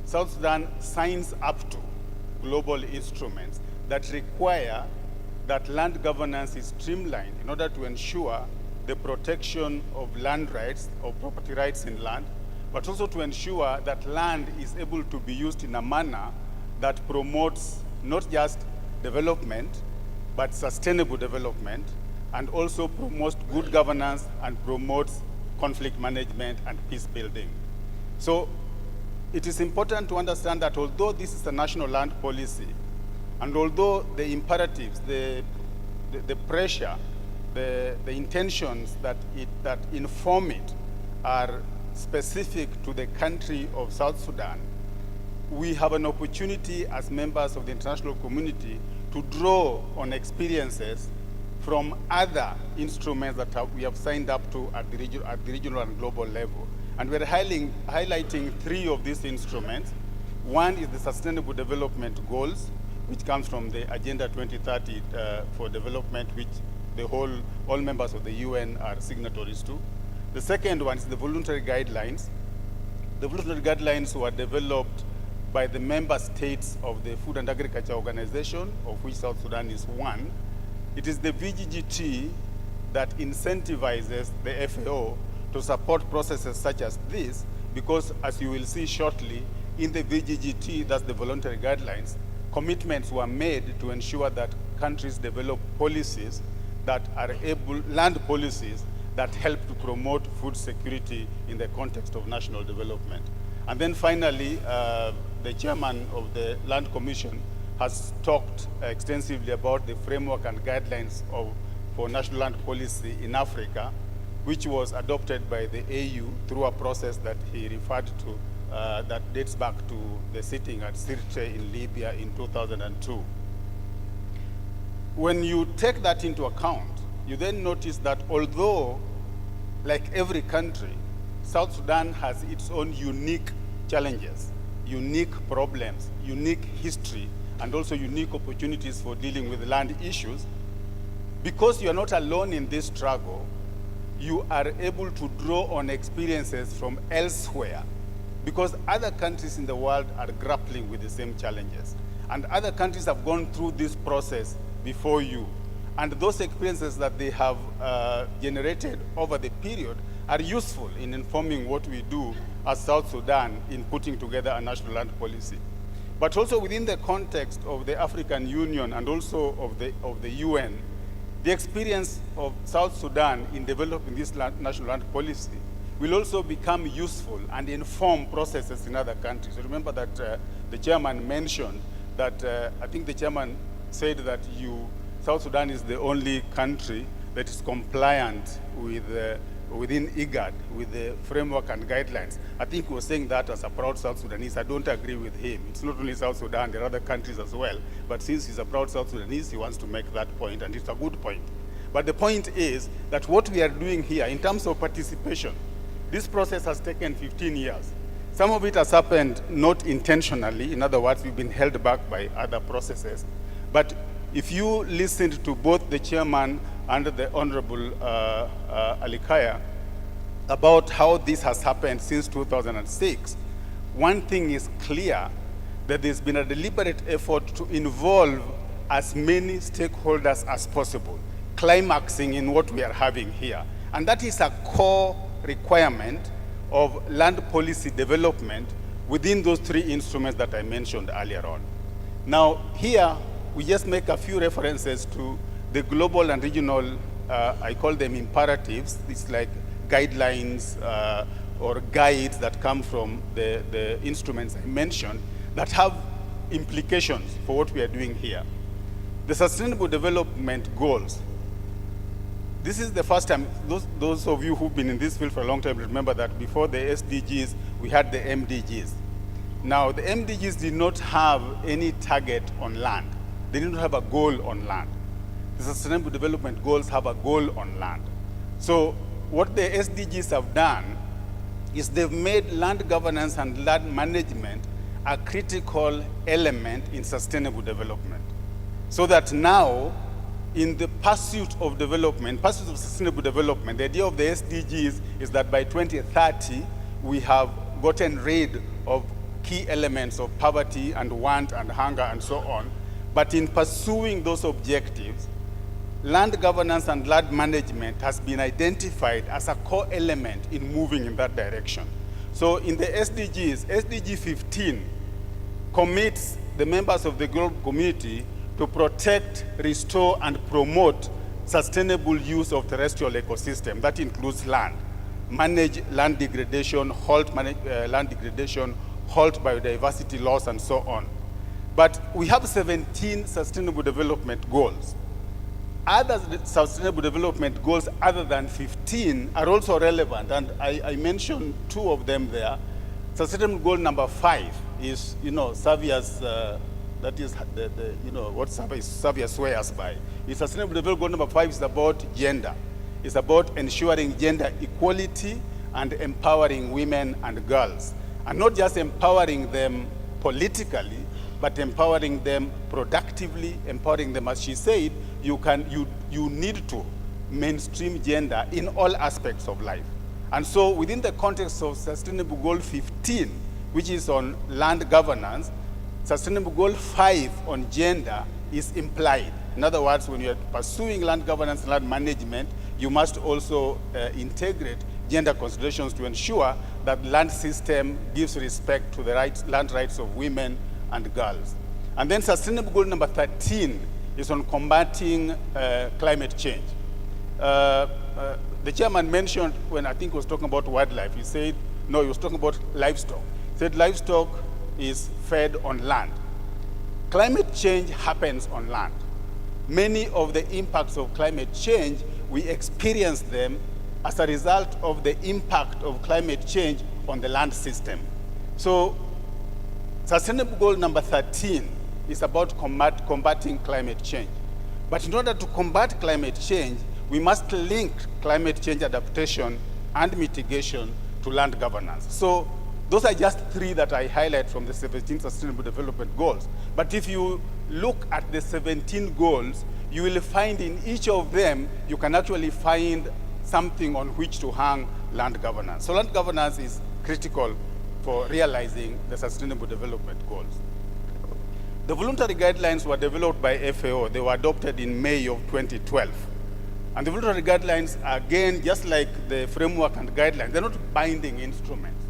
South Sudan signs up to global instruments that require that land governance is streamlined in order to ensure the protection of land rights, or property rights in land, but also to ensure that land is able to be used in a manner that promotes not just development, but sustainable development, and also promotes good governance and promotes conflict management and peace building. So it is important to understand that although this is a national land policy, and although the imperatives, the pressure, the intentions that inform it are specific to the country of South Sudan, we have an opportunity as members of the international community to draw on experiences from other instruments that we have signed up to at the regional and global level. And we're highlighting 3 of these instruments. One is the Sustainable Development Goals, which comes from the Agenda 2030 for Development, which all members of the UN are signatories to. The second one is the voluntary guidelines. The voluntary guidelines were developed by the member states of the Food and Agriculture Organization, of which South Sudan is one. It is the VGGT that incentivizes the FAO to support processes such as this, because as you will see shortly, in the VGGT, that's the voluntary guidelines, commitments were made to ensure that countries develop policies that are land policies that help to promote food security in the context of national development. And then finally, the chairman of the Land Commission has talked extensively about the framework and guidelines for national land policy in Africa, which was adopted by the AU through a process that he referred to that dates back to the sitting at Sirte in Libya in 2002. When you take that into account, you then notice that although, like every country, South Sudan has its own unique challenges, unique problems, unique history, and also unique opportunities for dealing with land issues, because you are not alone in this struggle, you are able to draw on experiences from elsewhere, because other countries in the world are grappling with the same challenges. And other countries have gone through this process before you. And those experiences that they have generated over the period are useful in informing what we do as South Sudan in putting together a national land policy. but also within the context of the African Union and also of the UN, the experience of South Sudan in developing this national land policy will also become useful and inform processes in other countries. So remember that the chairman mentioned that, I think the chairman said that South Sudan is the only country that is compliant with within IGAD with the framework and guidelines. I think he was saying that as a proud South Sudanese. I don't agree with him. It's not only South Sudan, there are other countries as well. But since he's a proud South Sudanese, he wants to make that point, and it's a good point. But the point is that what we are doing here in terms of participation, this process has taken 15 years. Some of it has happened not intentionally. In other words, we've been held back by other processes. But if you listened to both the chairman and the Honorable Alikaya about how this has happened since 2006, one thing is clear, that there's been a deliberate effort to involve as many stakeholders as possible, climaxing in what we are having here. And that is a core requirement of land policy development within those three instruments that I mentioned earlier on. Now, here, we just make a few references to the global and regional, I call them imperatives. It's like guidelines or guides that come from the instruments I mentioned that have implications for what we are doing here. The Sustainable Development Goals. This is the first time, those of you who've been in this field for a long time remember that before the SDGs, we had the MDGs. Now, the MDGs did not have any target on land. They didn't have a goal on land. The Sustainable Development Goals have a goal on land. So what the SDGs have done is they've made land governance and land management a critical element in sustainable development. So that now, in the pursuit of development, pursuit of sustainable development, the idea of the SDGs is that by 2030, we have gotten rid of key elements of poverty and want and hunger and so on. But in pursuing those objectives, land governance and land management has been identified as a core element in moving in that direction. So in the SDGs, SDG 15 commits the members of the global community to protect, restore, and promote sustainable use of terrestrial ecosystem. That includes land. Manage land degradation, halt land degradation, halt biodiversity loss, and so on. But we have 17 sustainable development goals. Other sustainable development goals other than 15 are also relevant, and I mentioned two of them there. Sustainable goal number 5 is, Xavier's, that is what Xavier swears by. It's sustainable development goal number 5 is about gender. It's about ensuring gender equality and empowering women and girls. And not just empowering them politically, but empowering them productively, empowering them, as she said, you need to mainstream gender in all aspects of life. And so within the context of Sustainable Goal 15, which is on land governance, Sustainable Goal 5 on gender is implied. In other words, when you're pursuing land governance and land management, you must also integrate gender considerations to ensure that the land system gives respect to the land rights of women and girls. And then Sustainable Goal number 13 is on combating climate change. The chairman mentioned, when I think he was talking about wildlife, he said, no, he was talking about livestock. He said livestock is fed on land. Climate change happens on land. Many of the impacts of climate change, we experience them as a result of the impact of climate change on the land system. So Sustainable Goal number 13 is about combating climate change. But in order to combat climate change, we must link climate change adaptation and mitigation to land governance. So those are just 3 that I highlight from the 17 Sustainable Development Goals. But if you look at the 17 goals, you will find in each of them, you can actually find something on which to hang land governance. So land governance is critical for realizing the Sustainable Development Goals. The voluntary guidelines were developed by FAO. They were adopted in May of 2012. And the voluntary guidelines, again, just like the framework and guidelines, they're not binding instruments,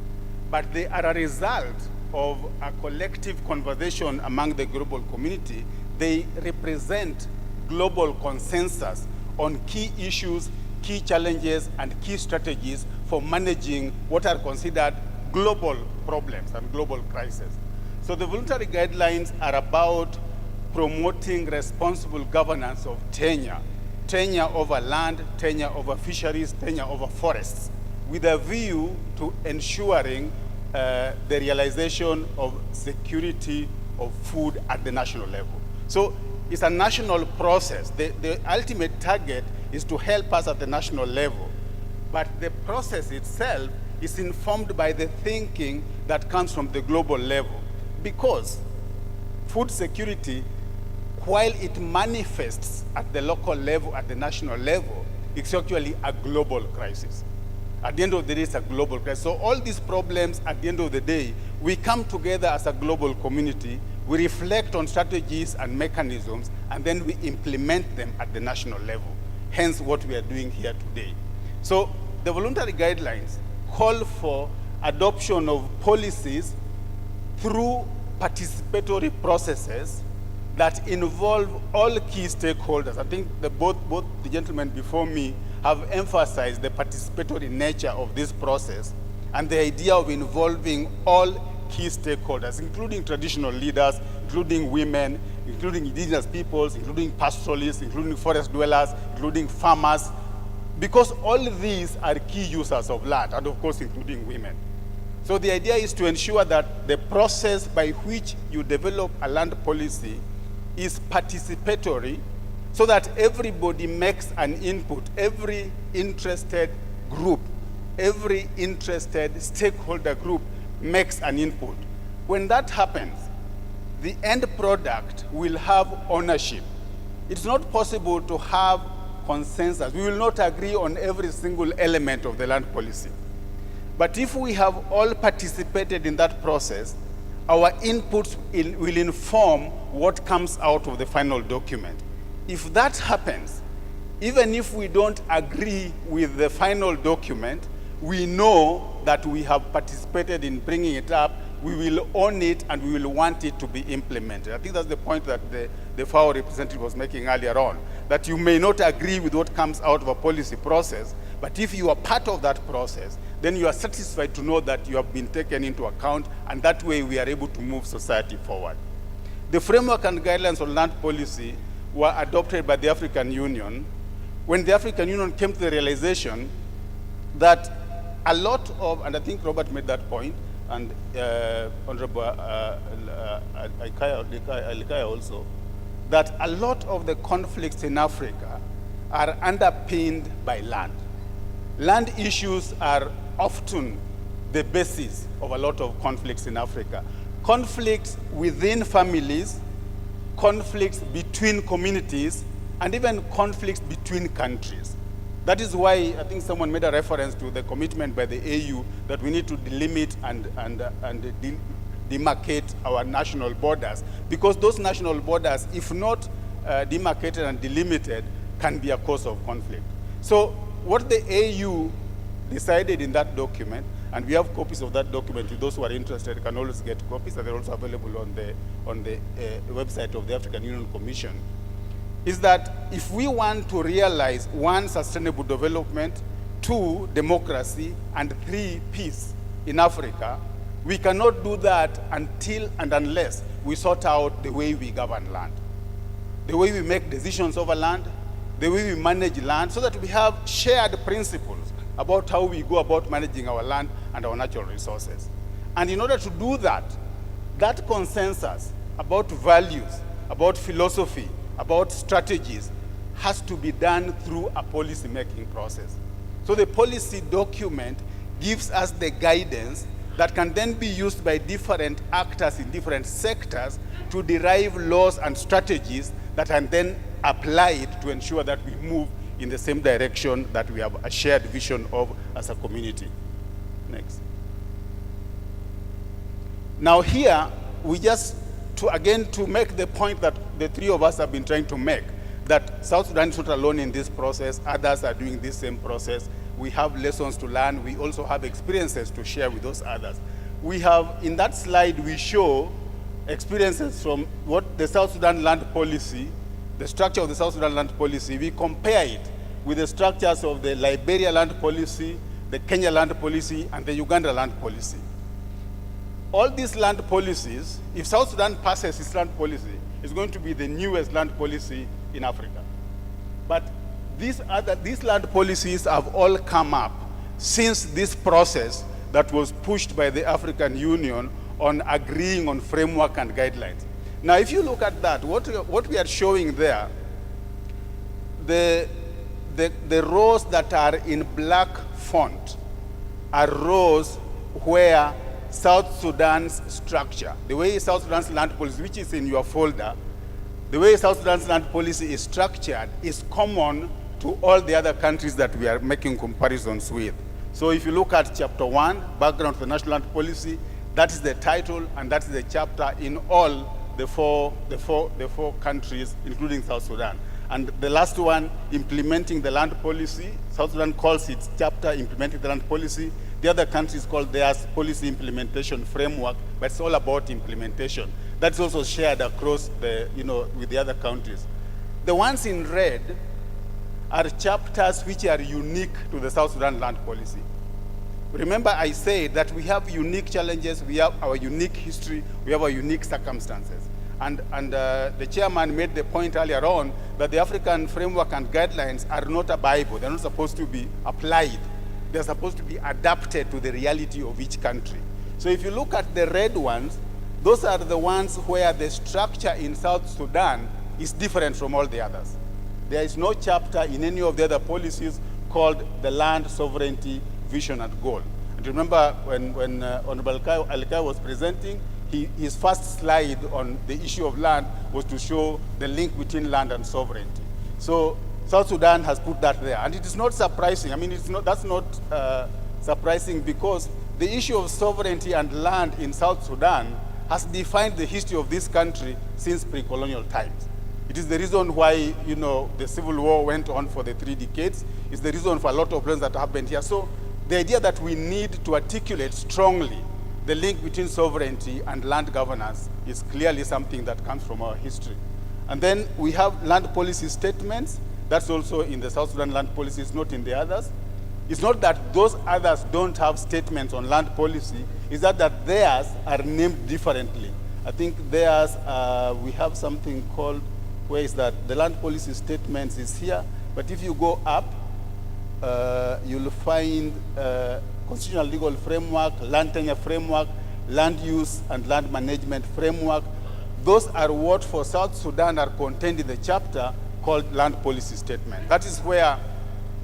but they are a result of a collective conversation among the global community. They represent global consensus on key issues, key challenges, and key strategies for managing what are considered global problems and global crises. So the voluntary guidelines are about promoting responsible governance of tenure over land, tenure over fisheries, tenure over forests, with a view to ensuring the realization of security of food at the national level. So it's a national process. The ultimate target is to help us at the national level, but the process itself is informed by the thinking that comes from the global level, because food security, while it manifests at the local level, at the national level, it's actually a global crisis. At the end of the day, it's a global crisis. So all these problems, at the end of the day, we come together as a global community, we reflect on strategies and mechanisms, and then we implement them at the national level. Hence what we are doing here today. So the voluntary guidelines call for adoption of policies through participatory processes that involve all key stakeholders. I think both the gentlemen before me have emphasized the participatory nature of this process and the idea of involving all key stakeholders, including traditional leaders, including women, including indigenous peoples, including pastoralists, including forest dwellers, including farmers, because all these are key users of land, and of course including women. So the idea is to ensure that the process by which you develop a land policy is participatory, so that everybody makes an input, every interested group, every interested stakeholder group makes an input. When that happens, the end product will have ownership. It's not possible to have consensus. We will not agree on every single element of the land policy. But if we have all participated in that process, our inputs will inform what comes out of the final document. If that happens, even if we don't agree with the final document, we know that we have participated in bringing it up, we will own it, and we will want it to be implemented. I think that's the point that the FAO representative was making earlier on, that you may not agree with what comes out of a policy process, but if you are part of that process, then you are satisfied to know that you have been taken into account, and that way we are able to move society forward. The framework and guidelines on land policy were adopted by the African Union when the African Union came to the realization that a lot of, and I think Robert made that point, and Honorable Alikaya also, that a lot of the conflicts in Africa are underpinned by land. Land issues are often the basis of a lot of conflicts in Africa. Conflicts within families, conflicts between communities, and even conflicts between countries. That is why I think someone made a reference to the commitment by the AU that we need to delimit and demarcate our national borders, because those national borders, if not demarcated and delimited, can be a cause of conflict. So what the AU decided in that document, and we have copies of that document, those who are interested can always get copies, and they're also available on the website of the African Union Commission, is that if we want to realize 1, sustainable development, 2, democracy, and 3, peace in Africa, we cannot do that until and unless we sort out the way we govern land, the way we make decisions over land, the way we manage land, so that we have shared principles about how we go about managing our land and our natural resources. And in order to do that, that consensus about values, about philosophy, about strategies has to be done through a policy-making process. So the policy document gives us the guidance that can then be used by different actors in different sectors to derive laws and strategies that can then applied to ensure that we move in the same direction that we have a shared vision of as a community. Next. Now here, we just, to make the point that the three of us have been trying to make, that South Sudan is not alone in this process, others are doing this same process. We have lessons to learn, we also have experiences to share with those others. we have, in that slide, we show experiences from what the South Sudan land policy, the structure of the South Sudan land policy. We compare it with the structures of the Liberia land policy, the Kenya land policy, and the Uganda land policy. All these land policies, if South Sudan passes its land policy, it's going to be the newest land policy in Africa. But these land policies have all come up since this process that was pushed by the African Union on agreeing on framework and guidelines. Now, if you look at that, what we are showing there, the rows that are in black font are rows where South Sudan's structure, the way South Sudan's land policy, which is in your folder, the way South Sudan's land policy is structured is common to all the other countries that we are making comparisons with. So if you look at chapter 1, background to the national land policy, that is the title and that is the chapter in all the four countries, including South Sudan. And the last one, implementing the land policy, South Sudan calls its chapter implementing the land policy. The other countries call theirs policy implementation framework, but it's all about implementation. That's also shared across the, with the other countries. The ones in red are chapters which are unique to the South Sudan land policy. Remember, I said that we have unique challenges, we have our unique history, we have our unique circumstances. And the chairman made the point earlier on that the African framework and guidelines are not a Bible. They're not supposed to be applied. They're supposed to be adapted to the reality of each country. So if you look at the red ones, those are the ones where the structure in South Sudan is different from all the others. There is no chapter in any of the other policies called the land sovereignty vision and goal. And remember when Honorable Alikai was presenting, his first slide on the issue of land was to show the link between land and sovereignty. So South Sudan has put that there. And it is not surprising. I mean, that's not surprising because the issue of sovereignty and land in South Sudan has defined the history of this country since pre-colonial times. It is the reason why, the civil war went on for the 3 decades. It's the reason for a lot of problems that happened here. So the idea that we need to articulate strongly the link between sovereignty and land governance is clearly something that comes from our history. And then we have land policy statements. That's also in the South Sudan land policy, it's not in the others. It's not that those others don't have statements on land policy, it's that theirs are named differently. I think theirs, we have something called, where is that? The land policy statements is here, but if you go up, you'll find constitutional legal framework, land tenure framework, land use and land management framework. Those are what for South Sudan are contained in the chapter called land policy statement. That is where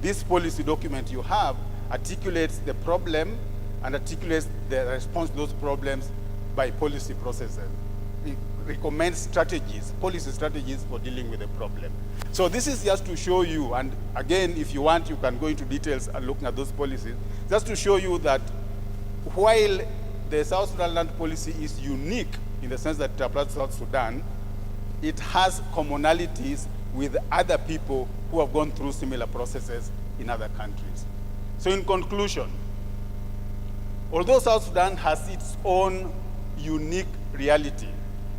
this policy document you have articulates the problem and articulates the response to those problems by policy processes. It recommends strategies, policy strategies for dealing with the problem. So this is just to show you, and again, if you want, you can go into details and looking at those policies, just to show you that while the South Sudan land policy is unique in the sense that it applies to South Sudan, it has commonalities with other people who have gone through similar processes in other countries. So in conclusion, although South Sudan has its own unique reality,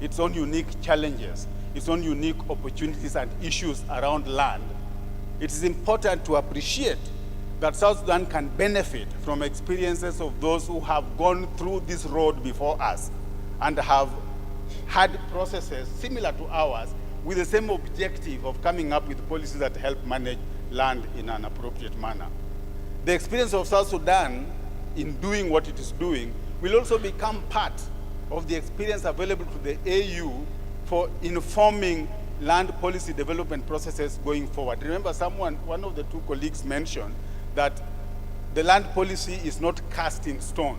its own unique challenges, its own unique opportunities and issues around land, it is important to appreciate that South Sudan can benefit from experiences of those who have gone through this road before us and have had processes similar to ours with the same objective of coming up with policies that help manage land in an appropriate manner. The experience of South Sudan in doing what it is doing will also become part of the experience available to the AU for informing land policy development processes going forward. Remember, one of the two colleagues mentioned that the land policy is not cast in stone.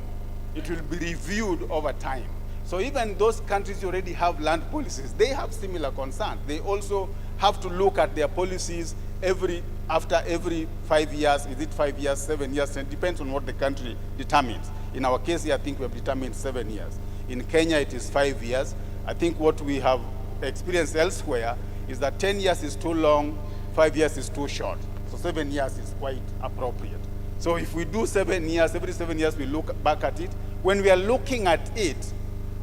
It will be reviewed over time. So even those countries who already have land policies, they have similar concerns. They also have to look at their policies after every 5 years. Is it 5 years, 7 years? It depends on what the country determines. In our case here, I think we have determined 7 years. In Kenya, it is 5 years. I think what we have experienced elsewhere is that 10 years is too long, 5 years is too short. So 7 years is quite appropriate. So if we do 7 years, every 7 years we look back at it, when we are looking at it,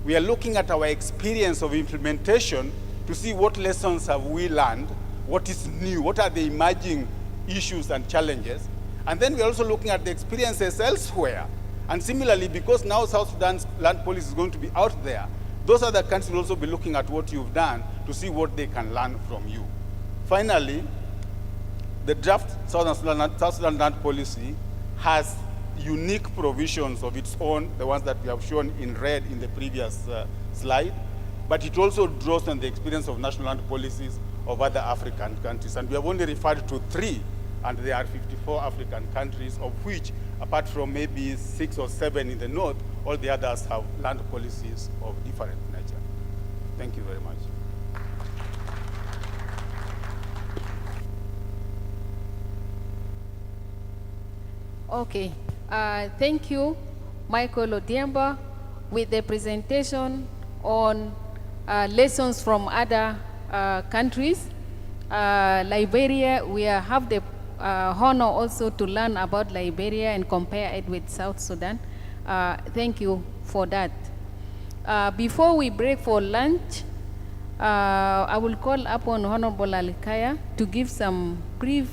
we are looking at our experience of implementation to see what lessons have we learned, what is new, what are the emerging issues and challenges. And then we're also looking at the experiences elsewhere. And similarly, because now South Sudan's land policy is going to be out there, those other countries will also be looking at what you've done to see what they can learn from you. Finally, the draft South Sudan land policy has unique provisions of its own, the ones that we have shown in red in the previous slide, but it also draws on the experience of national land policies of other African countries. And we have only referred to 3, and there are 54 African countries, of which, apart from maybe 6 or 7 in the north, all the others have land policies of different nature. Thank you very much. Okay, thank you, Michael Odiemba, with the presentation on lessons from other countries. Liberia, we have the honor also to learn about Liberia and compare it with South Sudan. Thank you for that. Before we break for lunch, I will call upon Honorable Alikaya to give some brief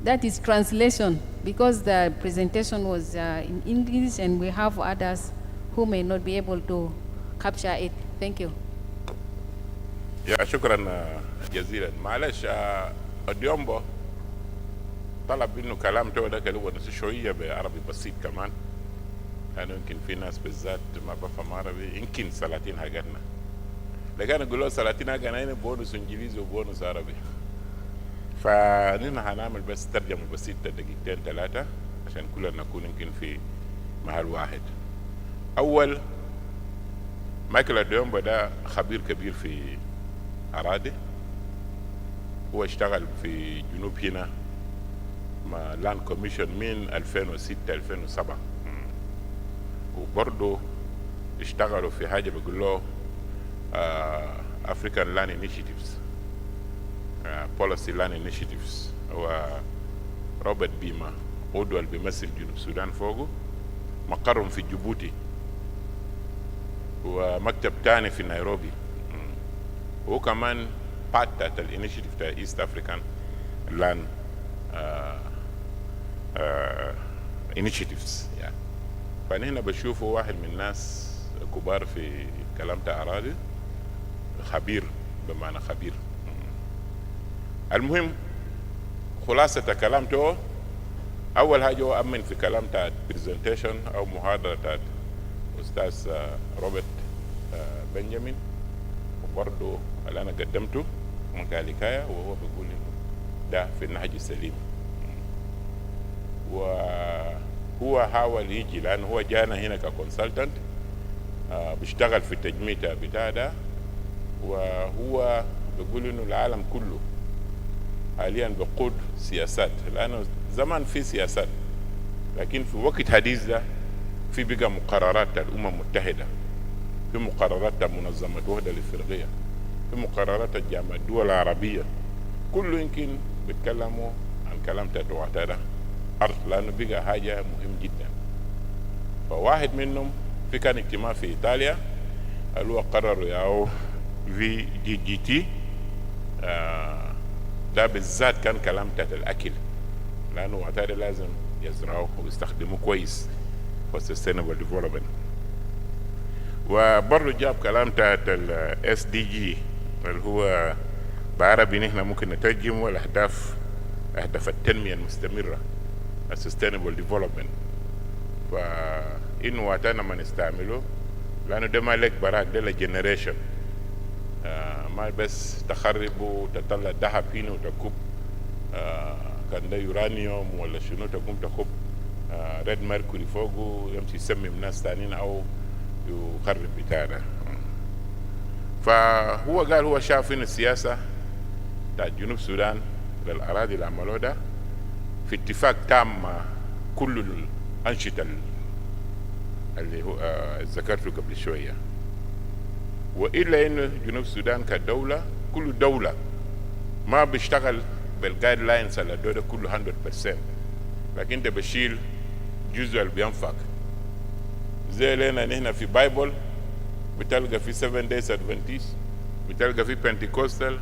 that is translation, because the presentation was in English and we have others who may not be able to capture it. Thank you. يا شكرا جزيلا. معلش اليوم طلب انه كلام تو ده كده ونسي شويه بعربي بسيط كمان، لانه يمكن في ناس بالذات ما بفهم عربي، يمكن 30 حاجاتنا، لكن اقول له 30 حاجه هنا بونص انجليزي وبونص عربي. فنحن هنعمل بس ترجمه بسيطه دقيقتين 3 عشان كلنا نكون يمكن في محل واحد. اول، مايكل أديومبا ده خبير كبير في أراضي. هو اشتغل في جنوب هنا مع لاند كوميشن من 2006 2007، وبرضه اشتغلوا في حاجه بيقول له African Land Initiatives، Policy Land Initiatives. هو روبرت بيما عضو اللي بيمثل جنوب السودان فوقه، مقرهم في جيبوتي، ومكتب تاني في نيروبي، وهو كمان بارت بتاعت الانيشيتيف بتاع ايست افريكان لان انيشيتيفز يعني. فنحن بشوفه واحد من الناس كبار في كلام بتاع اراضي، خبير بمعنى خبير. المهم خلاصة كلامته، اول حاجه هو امن في كلام بتاع برزنتيشن او محاضره بتاعت استاذ روبرت بنجامين، وبرضه اللي انا قدمته من كاليكايا، وهو بيقول انه ده في النهج السليم. وهو حاول يجي لانه هو جانا هنا ككونسلتنت، بيشتغل في التجميع بتاع ده، وهو بيقول انه العالم كله حاليا بيقود سياسات، لانه زمان في سياسات، لكن في وقت حديث ده في بقى مقررات الامم المتحده، في مقررات منظمه الوحده الافريقيه، في مقررات الجامعه الدول العربيه، كله يمكن بيتكلموا عن كلام تاعته ارض، لانه بقى حاجه مهم جدا. فواحد منهم في كان اجتماع في ايطاليا اللي هو قرروا ياو في جي تي، ده بالذات كان كلام تاعت الاكل، لانه وقتها لازم يزرعوه ويستخدموه كويس for sustainable development. وبرضه جاب كلام بتاعت ال SDG اللي هو بعربي نحن ممكن نترجمه الاهداف، اهداف التنميه المستمره sustainable development. فإنه وقتنا ما نستعمله، لانه ده ما لك براك، ده لجنريشن، ما بس تخرب وتطلع ذهب هنا وتكب كان ده يورانيوم ولا شنو، تقوم تكب ريد ميركوري فوقه يمشي يسمم ناس تانيين او يخرب بتاعنا. فهو قال هو شاف ان السياسه بتاعت جنوب السودان للاراضي اللي عملوه ده في اتفاق تام مع كل الانشطه اللي هو ذكرته قبل شويه، والا انه جنوب السودان كدوله، كل دوله ما بيشتغل بالجايد لاينز اللي ده كله 100%، لكن ده بشيل جزء اللي بينفق زي لنا نحن في بايبل بتلقى في 7 days Adventist، بتلقى في بنتيكوستال،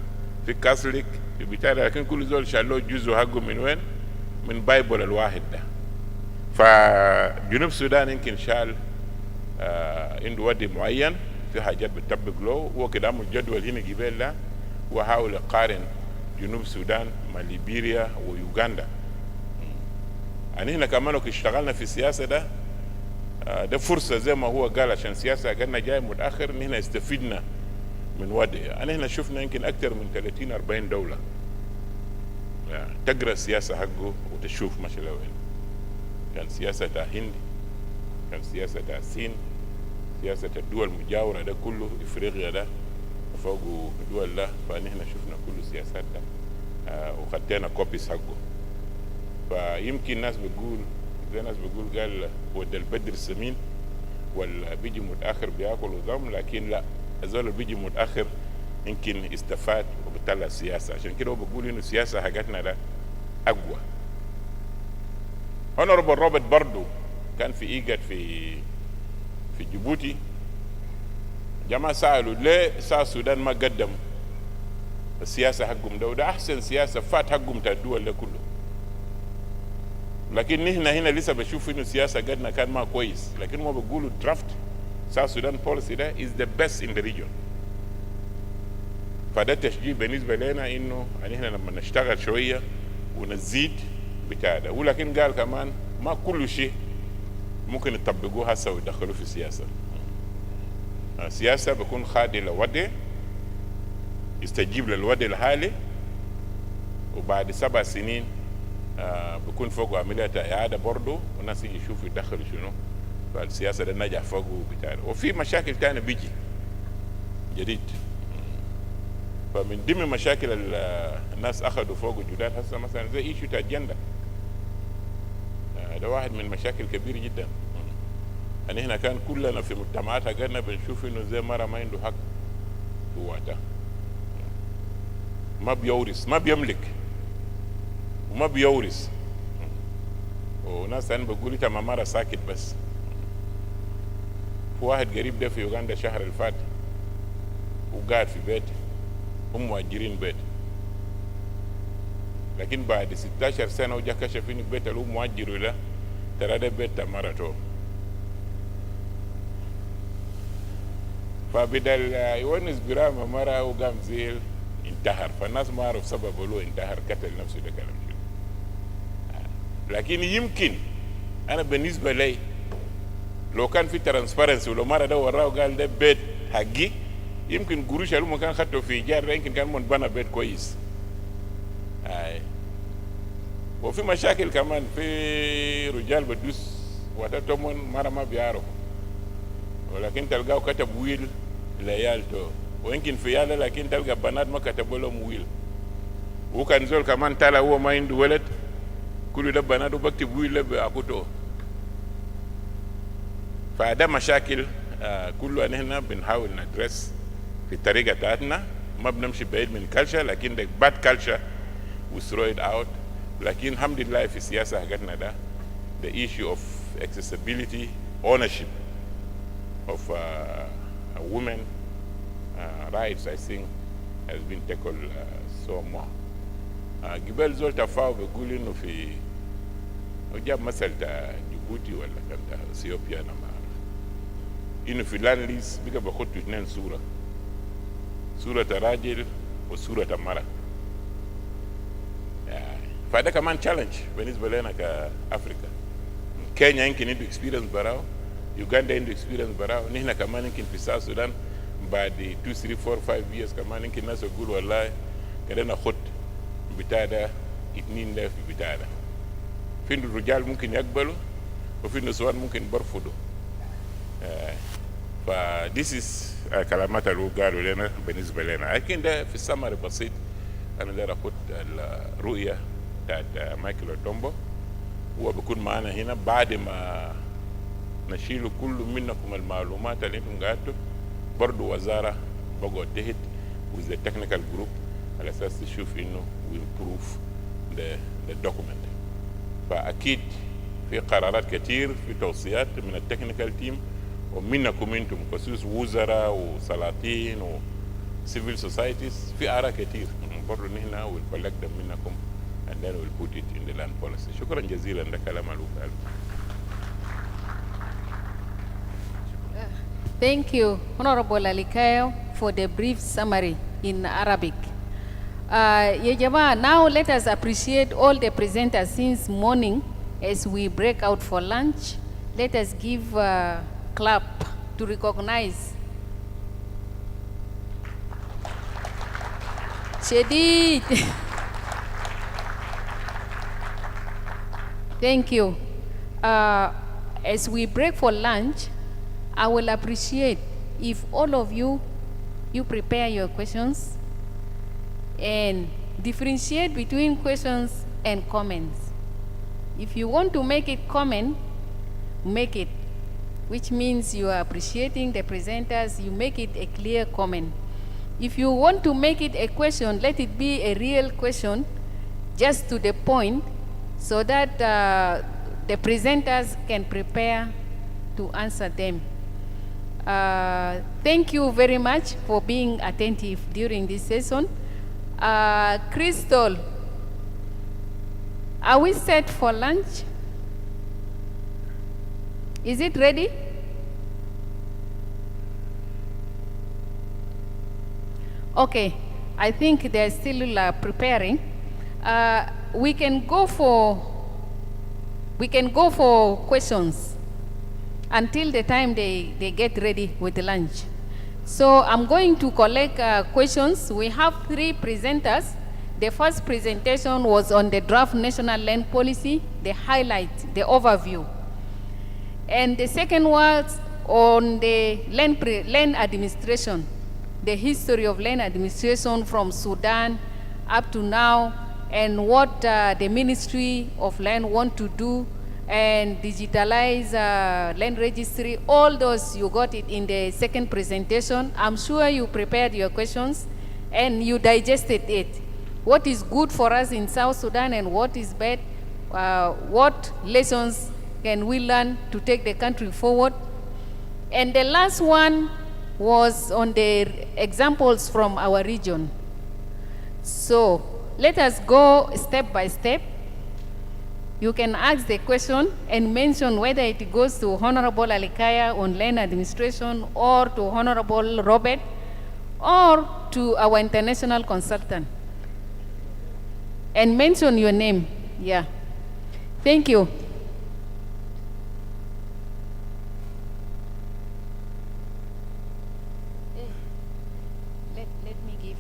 في كاثوليك، في بتاع، لكن كل زول شالوه جزء حقه من وين؟ من بايبل الواحد ده. فجنوب السودان يمكن شال عنده ودي معين في حاجات بتطبق له، هو كده عمل جدول هنا جبال ده وحاول يقارن جنوب السودان مع ليبيريا ويوغندا. يعني هنا كمان لو اشتغلنا في السياسه ده فرصه زي ما هو قال، عشان السياسه قالنا جاي متاخر ان هنا استفدنا من وضع. يعني هنا شفنا يمكن اكثر من 30-40 دوله يعني تقرا السياسه حقه وتشوف ماشي لوين. كان سياسه هند، كان سياسه الصين، سياسه الدول المجاوره ده كله، افريقيا ده فوق الدول ده، فنحن شفنا كل السياسات ده وخدنا كوبيس حقه. فيمكن ناس بتقول زي ناس بتقول قال ود البدر السمين ولا بيجي متاخر بياكل وضم، لكن لا، الزول اللي بيجي متاخر يمكن استفاد وبطلع السياسه. عشان كده هو بقول انه السياسه حاجتنا ده اقوى. هونربل روبرت برضو كان في ايجاد في جيبوتي، جماعه سالوا ليه السودان ما قدم السياسه حقهم ده، وده احسن سياسه فات حقهم بتاع الدول ده كله. لكن نحن هنا لسه بشوف انه السياسه قدنا كان ما كويس، لكن هم بيقولوا درافت South Sudan policy ده is the best in the region. فده تشجيع بالنسبه لنا انه يعني احنا لما نشتغل شويه ونزيد بتاع ده. ولكن قال كمان ما كل شيء ممكن يطبقوه هسه ويدخلوه في السياسه. السياسه بيكون خادي لوضع، يستجيب للوضع الحالي، وبعد 7 سنين بيكون فوقه عمليه اعاده برضه، والناس يجي يشوفوا يدخلوا شنو، فالسياسه ده نجح فوقه بتاع. وفي مشاكل تانية بيجي جديد. فمن ضمن مشاكل الناس اخذوا فوقه جداد هسه مثلا زي ايشو تاع الجندا، ده واحد من المشاكل كبير جدا. يعني هنا كان كلنا في مجتمعات حقنا بنشوف انه زي مرة ما عنده حق جواته، ما بيورث، ما بيملك وما بيورث. وناس انا بقول انت ما مرة ساكت بس. في واحد قريب ده في يوغندا الشهر اللي فات وقاعد في بيت، هم مؤجرين بيت، لكن بعد 16 سنة وجا كشف انه بيت اللي هو مؤجره ده ترى ده بيت مرته. فبدل يونس برامة مرة وقام زيل انتحر، فالناس ما عرف سببه له انتحر، قتل نفسه، ده كلام شنو. لكن يمكن انا بالنسبة لي لو كان في ترانسبيرنسي ولو مرة ده وراه وقال ده بيت حقي، يمكن قروش اللي كان خدته في ايجار يمكن كان بنى بيت كويس. وفي مشاكل كمان، في رجال بدوس وتتمون مرة ما بيعرفوا، ولكن تلقاه كتب ويل لعيالته، ويمكن في عياله لكن تلقى بنات ما كتبوا لهم ويل. وكان زول كمان طالع هو ما عنده ولد، كل ده بناته بكتب ويل بأخوته. فده مشاكل كله نحن بنحاول ندرس في الطريقة بتاعتنا، ما بنمشي بعيد من كلتشر، لكن ده باد كلتشر we throw it out. لكن الحمد لله في السياسة حقتنا ده the issue of accessibility, ownership of women rights I think has been tackled so more. قبل زول تفاو بيقول انه في وجاب مثل تا جيبوتي ولا كان تا اثيوبيا انا ما اعرف، انه في لاند ليز بقى بيخطوا 2 صورة راجل وصورة المرأة. فده كمان تشالنج بالنسبة لنا كأفريقيا. كينيا يمكن عنده اكسبيرينس براو، يوغندا عنده اكسبيرينس براو، نحن كمان يمكن في ساوث السودان بعد 2 3 4 5 years كمان يمكن الناس يقول والله كده خد بتاع ده 2 ده في بتاع ده. في الرجال ممكن يقبلوا وفي النسوان ممكن برفضوا. فديس از كلامات اللي قالوا لنا بالنسبه لنا. لكن ده في السمر بسيط انا داير اخد الرؤيه بتاعت مايكل اوتومبو، هو بيكون معنا هنا بعد ما نشيل كل منكم المعلومات اللي انتم قعدتوا، برضه وزاره بقعد تحت with the technical group على اساس تشوف انه we improve the document. فاكيد في قرارات كتير، في توصيات من التكنيكال تيم ومنكم انتم خصوص وزراء وسلاطين وcivil societies في آراء كتير برضه نحن will collect them منكم and then we'll put it in the land policy. شكرا جزيلا ده كلام الوفال. Thank you, Honorable Alikayo, for the brief summary in Arabic. Ya Jama, now let us appreciate all the presenters since morning as we break out for lunch. Let us give a clap to recognize Shedid. Thank you. As we break for lunch, I will appreciate if all of you prepare your questions and differentiate between questions and comments. If you want to make it comment, make it, which means you are appreciating the presenters, you make it a clear comment. If you want to make it a question, let it be a real question, just to the point, so that the presenters can prepare to answer them. Thank you very much for being attentive during this session. Crystal, are we set for lunch? Is it ready? Okay, I think they're still preparing. We can go for questions until the time they get ready with the lunch. So I'm going to collect questions. We have 3 presenters. The first presentation was on the draft national land policy, the highlight, the overview. And the second was on the land administration, the history of land administration from Sudan up to now, and what the Ministry of Land want to do, and digitalize land registry. All those, you got it in the second presentation. I'm sure you prepared your questions and you digested it. What is good for us in South Sudan and what is bad? What lessons can we learn to take the country forward? And the last one was on the examples from our region. So let us go step by step. You can ask the question and mention whether it goes to Honorable Alikaya on land administration, or to Honorable Robert, or to our international consultant. And mention your name. Yeah. Thank you. Let me give.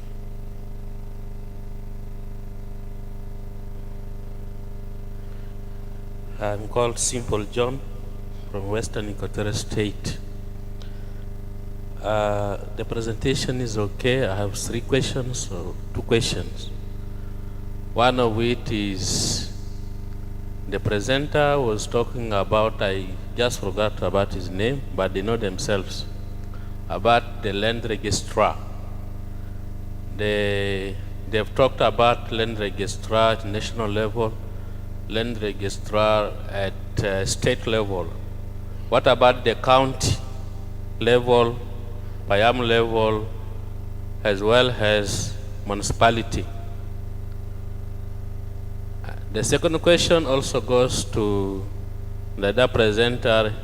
I'm called Simple John from Western Equatorial State. The presentation is okay. I have 3 questions or 2 questions. One of it is the presenter was talking about, I just forgot about his name, but they know themselves, about the land registrar. They've talked about land registrar at national level, land registrar at state level. What about the county level, Payam level, as well as municipality? The second question also goes to the other presenter.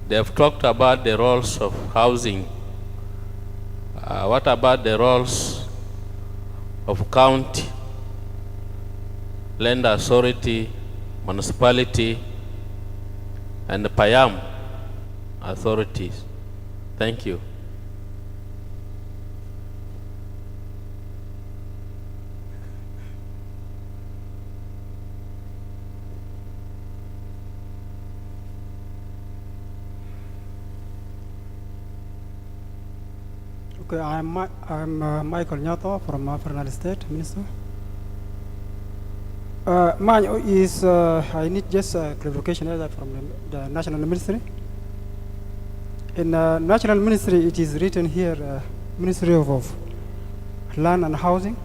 They've talked about the roles of housing. What about the roles of county, land authority, municipality, and the Payam authorities? Thank you. Okay, I'm Michael Nyato from Fernal State, Minister. Mine is, I need just clarification from the National Ministry. In National Ministry, it is written here, Ministry of Land and Housing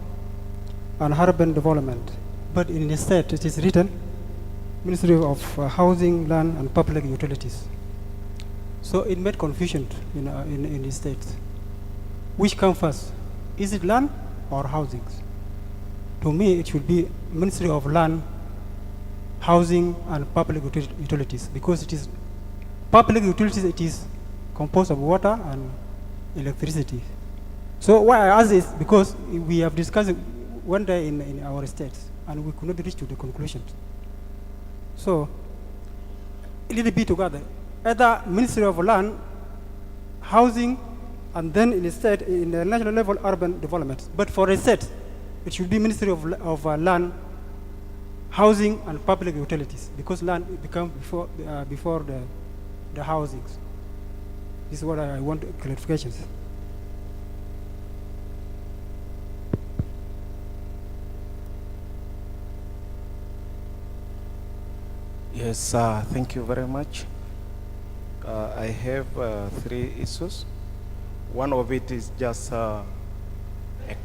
and Urban Development. But in the state, it is written Ministry of Housing, Land and Public Utilities. So it made confusion in the states. Which comes first? Is it land or housing? To me, it should be Ministry of Land, Housing and Public Utilities, because it is public utilities. It is composed of water and electricity. So why I ask this, because we have discussed it one day in our states, and we could not reach to the conclusion. So it need to be together, either Ministry of Land, Housing, and then in the state, in the national level, urban development. But for a state, it should be Ministry of Land, Housing, and Public Utilities, because land becomes before the housing. This is what I want clarifications. Yes, thank you very much. I have 3 issues. One of it is just a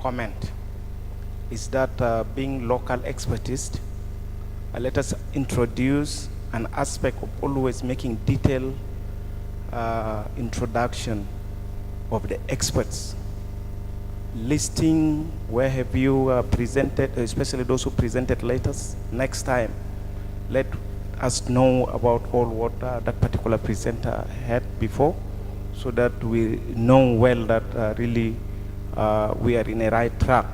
comment. Is that being local expertise, let us introduce an aspect of always making detailed introduction of the experts. Listing where have you presented, especially those who presented latest. Next time, let us know about all what that particular presenter had before, so that we know well that really we are in a right track.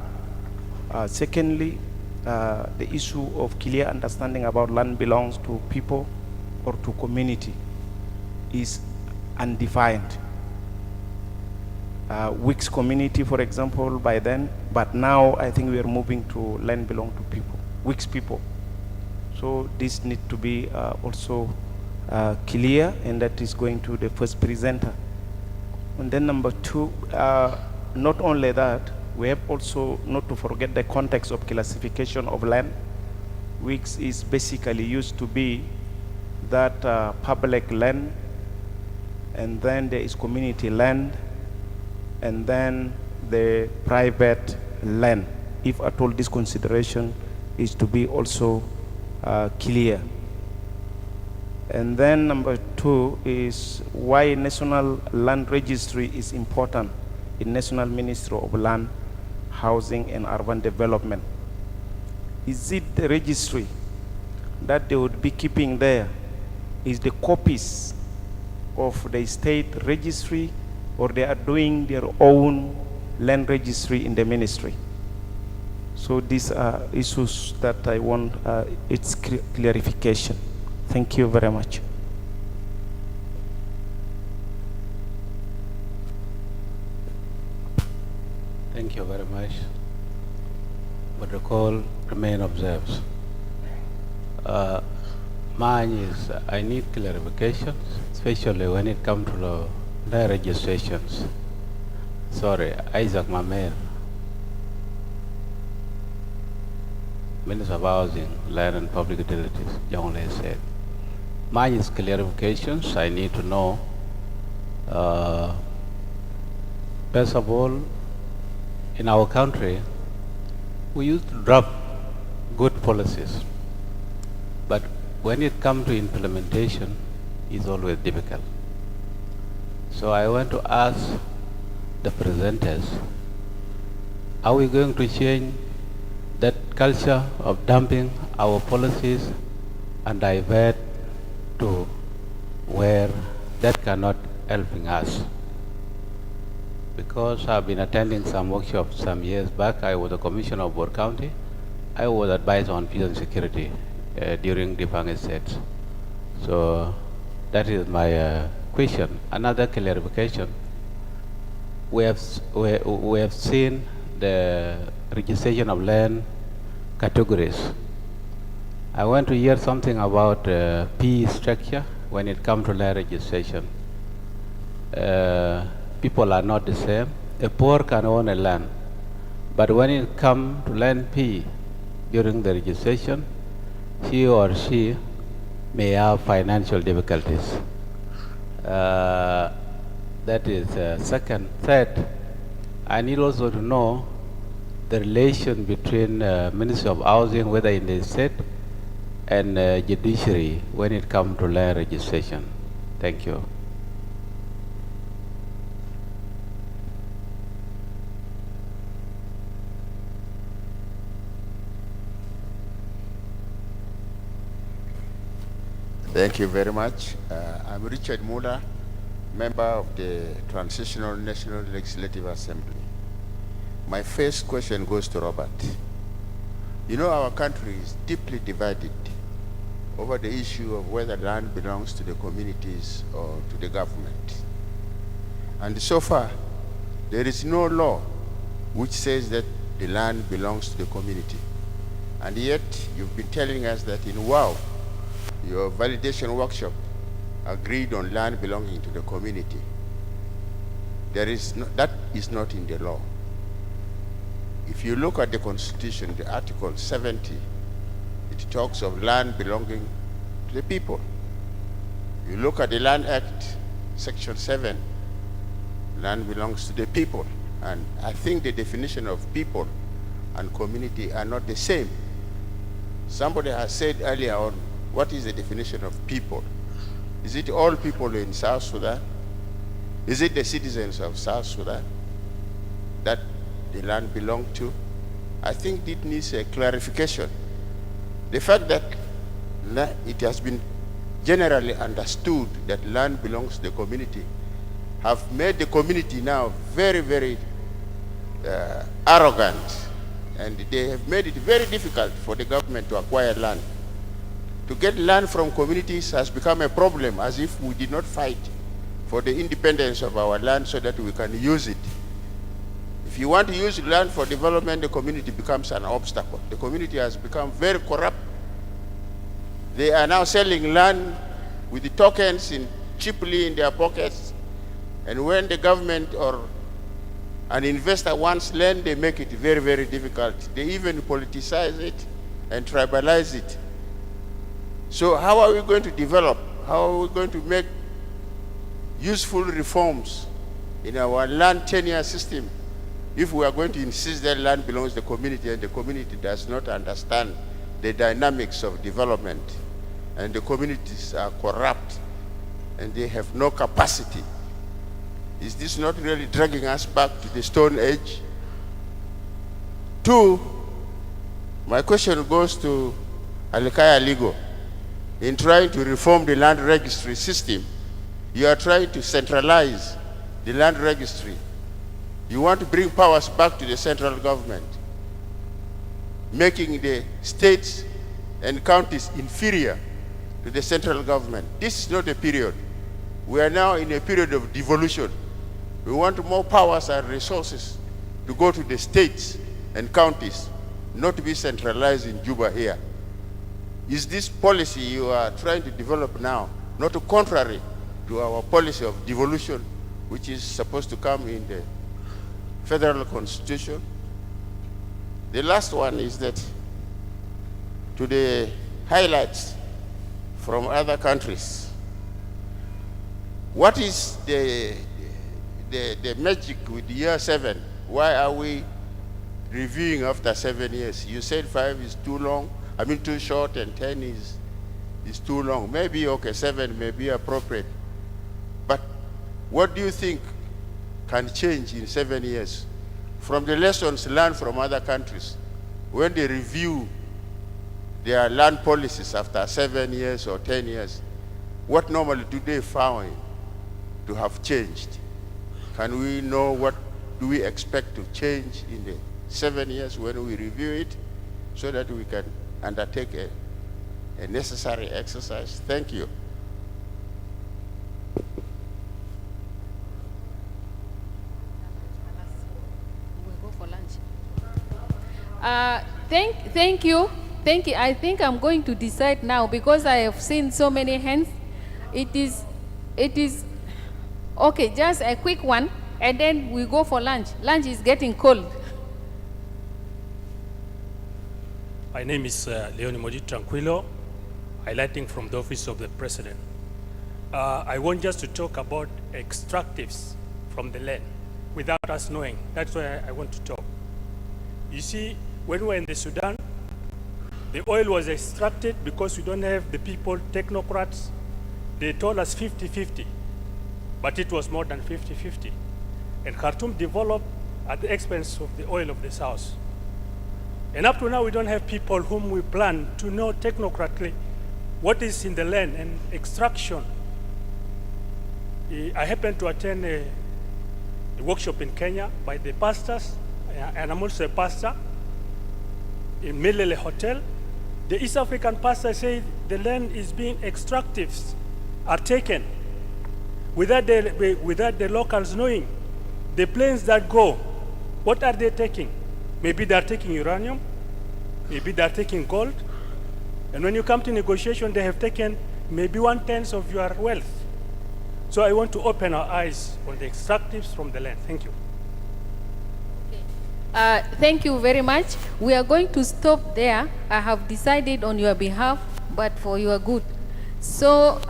Secondly, the issue of clear understanding about land belongs to people or to community is undefined. Wicks community, for example, by then, but now I think we are moving to land belong to people, Wicks people. So this need to be also clear, and that is going to the first presenter. And then number 2, not only that, we have also not to forget the context of classification of land, which is basically used to be that public land, and then there is community land, and then the private land, if at all this consideration is to be also clear. And then number 2 is why National Land Registry is important in National Ministry of Land, Housing and Urban Development. Is it the registry that they would be keeping there? Is the copies of the state registry, or they are doing their own land registry in the ministry? So these are issues that I want its clarification. Thank you very much. Thank you very much. Protocol remain observed. Mine is I need clarifications, especially when it comes to the registrations. Sorry, Isaac Mamer, Minister of Housing, Land and Public Utilities, generally said. Mine is clarifications. I need to know, first of all, in our country, we used to draft good policies, but when it comes to implementation, it's always difficult. So I want to ask the presenters, are we going to change that culture of dumping our policies and divert to where that cannot helping us? Because I've been attending some workshops some years back. I was a commissioner of Bor County. I was advised on peace and security during the Dipang Estates. So that is my question. Another clarification. We have seen the registration of land categories. I want to hear something about P structure when it comes to land registration. People are not the same. A poor can own a land, but when it comes to land P during the registration, he or she may have financial difficulties. That is second. Third, I need also to know the relation between Ministry of Housing, whether in the state, and judiciary when it comes to land registration. Thank you. Thank you very much. I'm Richard Muller, member of the Transitional National Legislative Assembly. My first question goes to Robert. You know, our country is deeply divided over the issue of whether land belongs to the communities or to the government. And so far, there is no law which says that the land belongs to the community. And yet, you've been telling us that in WOW, your validation workshop agreed on land belonging to the community. That is not in the law. If you look at the Constitution, the Article 70, it talks of land belonging to the people. You look at the Land Act, Section 7, land belongs to the people. And I think the definition of people and community are not the same. Somebody has said earlier on, what is the definition of people? Is it all people in South Sudan? Is it the citizens of South Sudan that the land belongs to? I think it needs a clarification. The fact that it has been generally understood that land belongs to the community have made the community now very, very arrogant, and they have made it very difficult for the government to acquire land. To get land from communities has become a problem, as if we did not fight for the independence of our land so that we can use it. If you want to use land for development, the community becomes an obstacle. The community has become very corrupt. They are now selling land with the tokens cheaply in their pockets. And when the government or an investor wants land, they make it very, very difficult. They even politicize it and tribalize it. So how are we going to develop? How are we going to make useful reforms in our land tenure system if we are going to insist that land belongs to the community and the community does not understand the dynamics of development, and the communities are corrupt and they have no capacity? Is this not really dragging us back to the Stone Age? Two, my question goes to Al-Kaya Ligo. In trying to reform the land registry system, you are trying to centralize the land registry. You want to bring powers back to the central government, making the states and counties inferior to the central government. This is not a period. We are now in a period of devolution. We want more powers and resources to go to the states and counties, not to be centralized in Juba here. Is this policy you are trying to develop now not contrary to our policy of devolution, which is supposed to come in the federal constitution? The last one is that to the highlights from other countries, what is the magic with year 7? Why are we reviewing after 7 years? You said 5 is too long, too short, and 10 is too long. Maybe, okay, 7 may be appropriate. But what do you think can change in 7 years? From the lessons learned from other countries, when they review their land policies after 7 years or 10 years, what normally do they find to have changed? Can we know what do we expect to change in the 7 years when we review it, so that we can undertake a necessary exercise? Thank you. Thank you. I think I'm going to decide now, because I have seen so many hands. It is okay, just a quick one, and then we go for lunch. Lunch is getting cold. My name is Leoni Moji Tranquilo, highlighting from the Office of the President. I want just to talk about extractives from the land without us knowing. That's why I want to talk. You see, when we were in the Sudan, the oil was extracted because we don't have the people, technocrats. They told us 50-50, but it was more than 50-50. And Khartoum developed at the expense of the oil of the South. And up to now, we don't have people whom we plan to know technocratically what is in the land and extraction. I happened to attend a workshop in Kenya by the pastors, and I'm also a pastor in Milele Hotel. The East African pastor said the land is being extractives are taken without the locals knowing. The planes that go, what are they taking? Maybe they're taking uranium, maybe they're taking gold, and when you come to negotiation, they have taken maybe 1/10 of your wealth. So I want to open our eyes on the extractives from the land. Thank you. Thank you very much. We are going to stop there. I have decided on your behalf, but for your good. So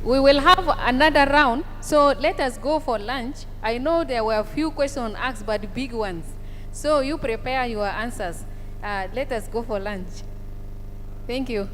we will have another round. So let us go for lunch. I know there were a few questions asked, but big ones. So you prepare your answers. Let us go for lunch. Thank you.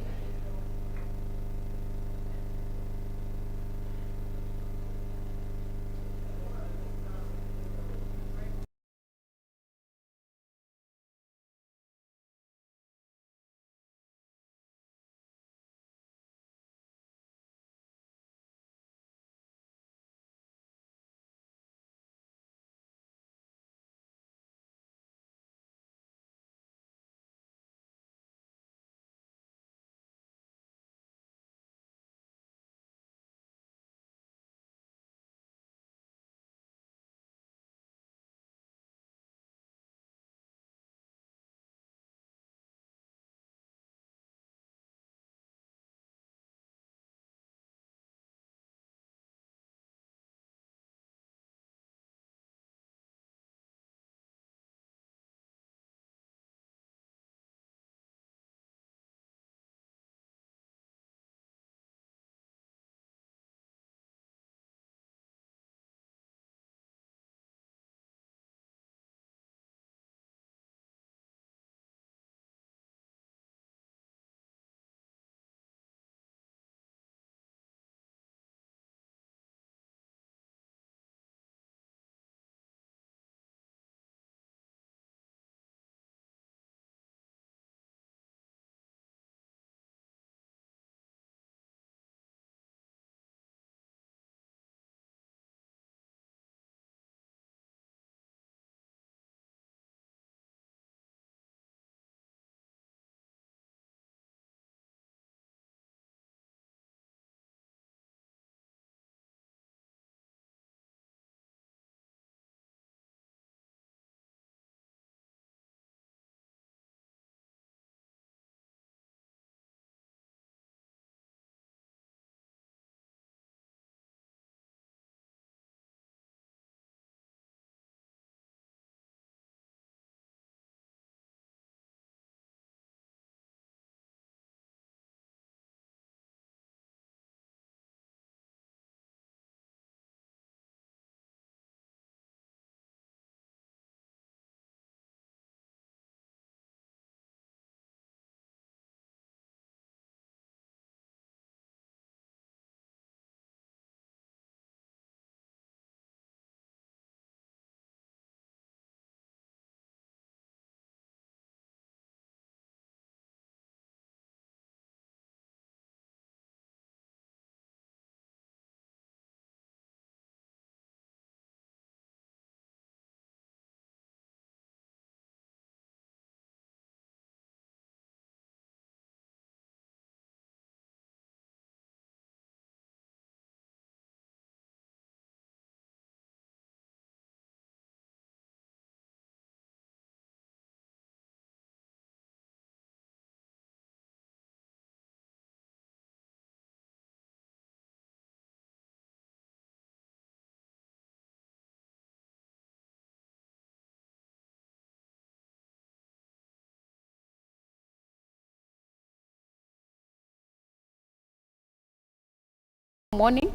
Morning,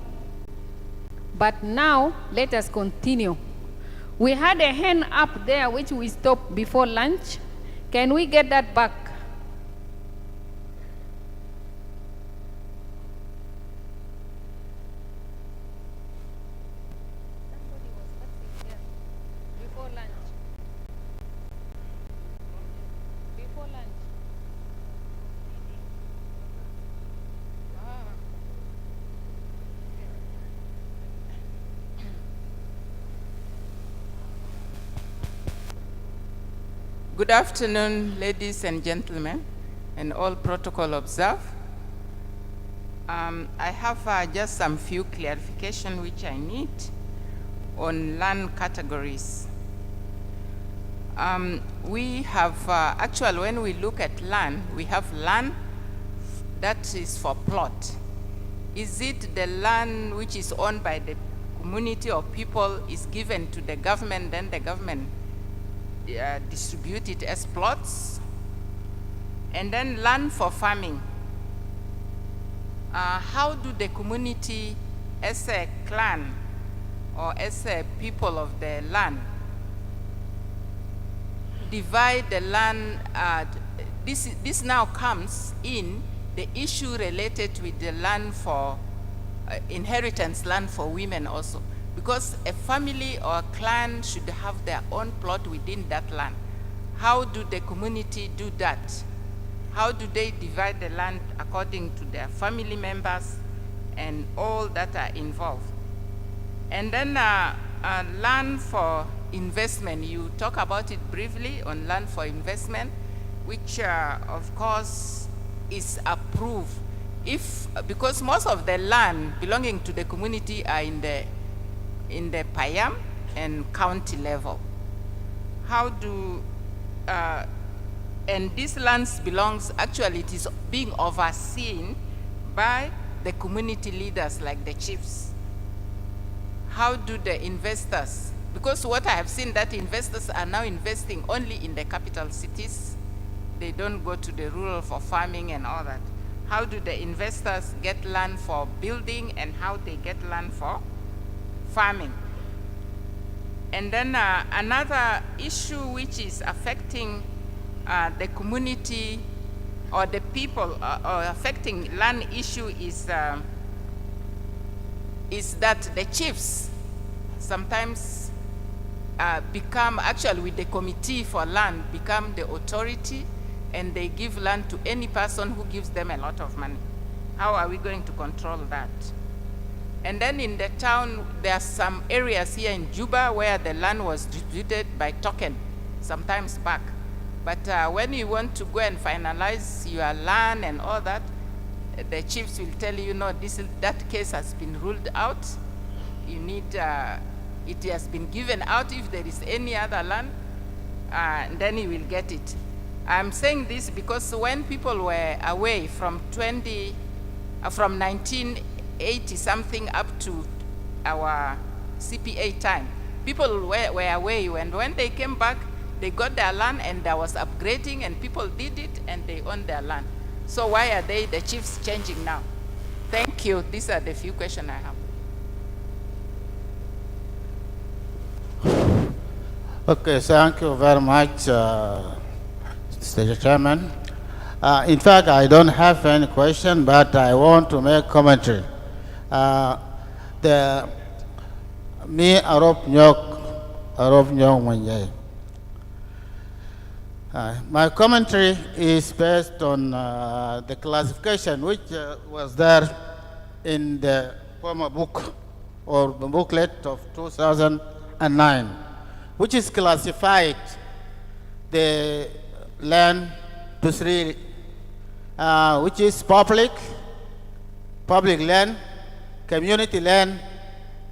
but now let us continue. We had a hand up there which we stopped before lunch. Can we get that back? Before lunch. Before lunch. Good afternoon, ladies and gentlemen, and all protocol observed. I have just some few clarification which I need on land categories. We have, actually when we look at land, we have land that is for plot. Is it the land which is owned by the community or people is given to the government, then the government distribute it as plots? And then land for farming. How do the community as a clan or as a people of the land divide the land? This now comes in the issue related with the land for inheritance land for women also. Because a family or a clan should have their own plot within that land. How do the community do that? How do they divide the land according to their family members and all that are involved? And then land for investment, you talk about it briefly on land for investment, which of course is approved. Because most of the land belonging to the community are in the Payam and county level. How do, and these lands belongs, actually it is being overseen by the community leaders like the chiefs. How do the investors, because what I have seen that investors are now investing only in the capital cities, they don't go to the rural for farming and all that. How do the investors get land for building and how they get land for farming? And then another issue which is affecting the community or the people or affecting land issue is that the chiefs sometimes become, actually with the committee for land, become the authority and they give land to any person who gives them a lot of money. How are we going to control that? And then in the town, there are some areas here in Juba where the land was distributed by token sometimes back. But when you want to go and finalize your land and all that, the chiefs will tell you, no, that case has been ruled out. You need, it has been given out. If there is any other land, then you will get it. I'm saying this because when people were away from 1980 something up to our CPA time, people were away, and when they came back, they got their land and there was upgrading and people did it and they owned their land. So why are they, the chiefs, changing now? Thank you. These are the few questions I have. Okay, thank you very much, Mr. Chairman. In fact, I don't have any question, but I want to make commentary. My commentary is based on the classification which was there in the former book or the booklet of 2009, which is classified the land to three, which is public land, community land,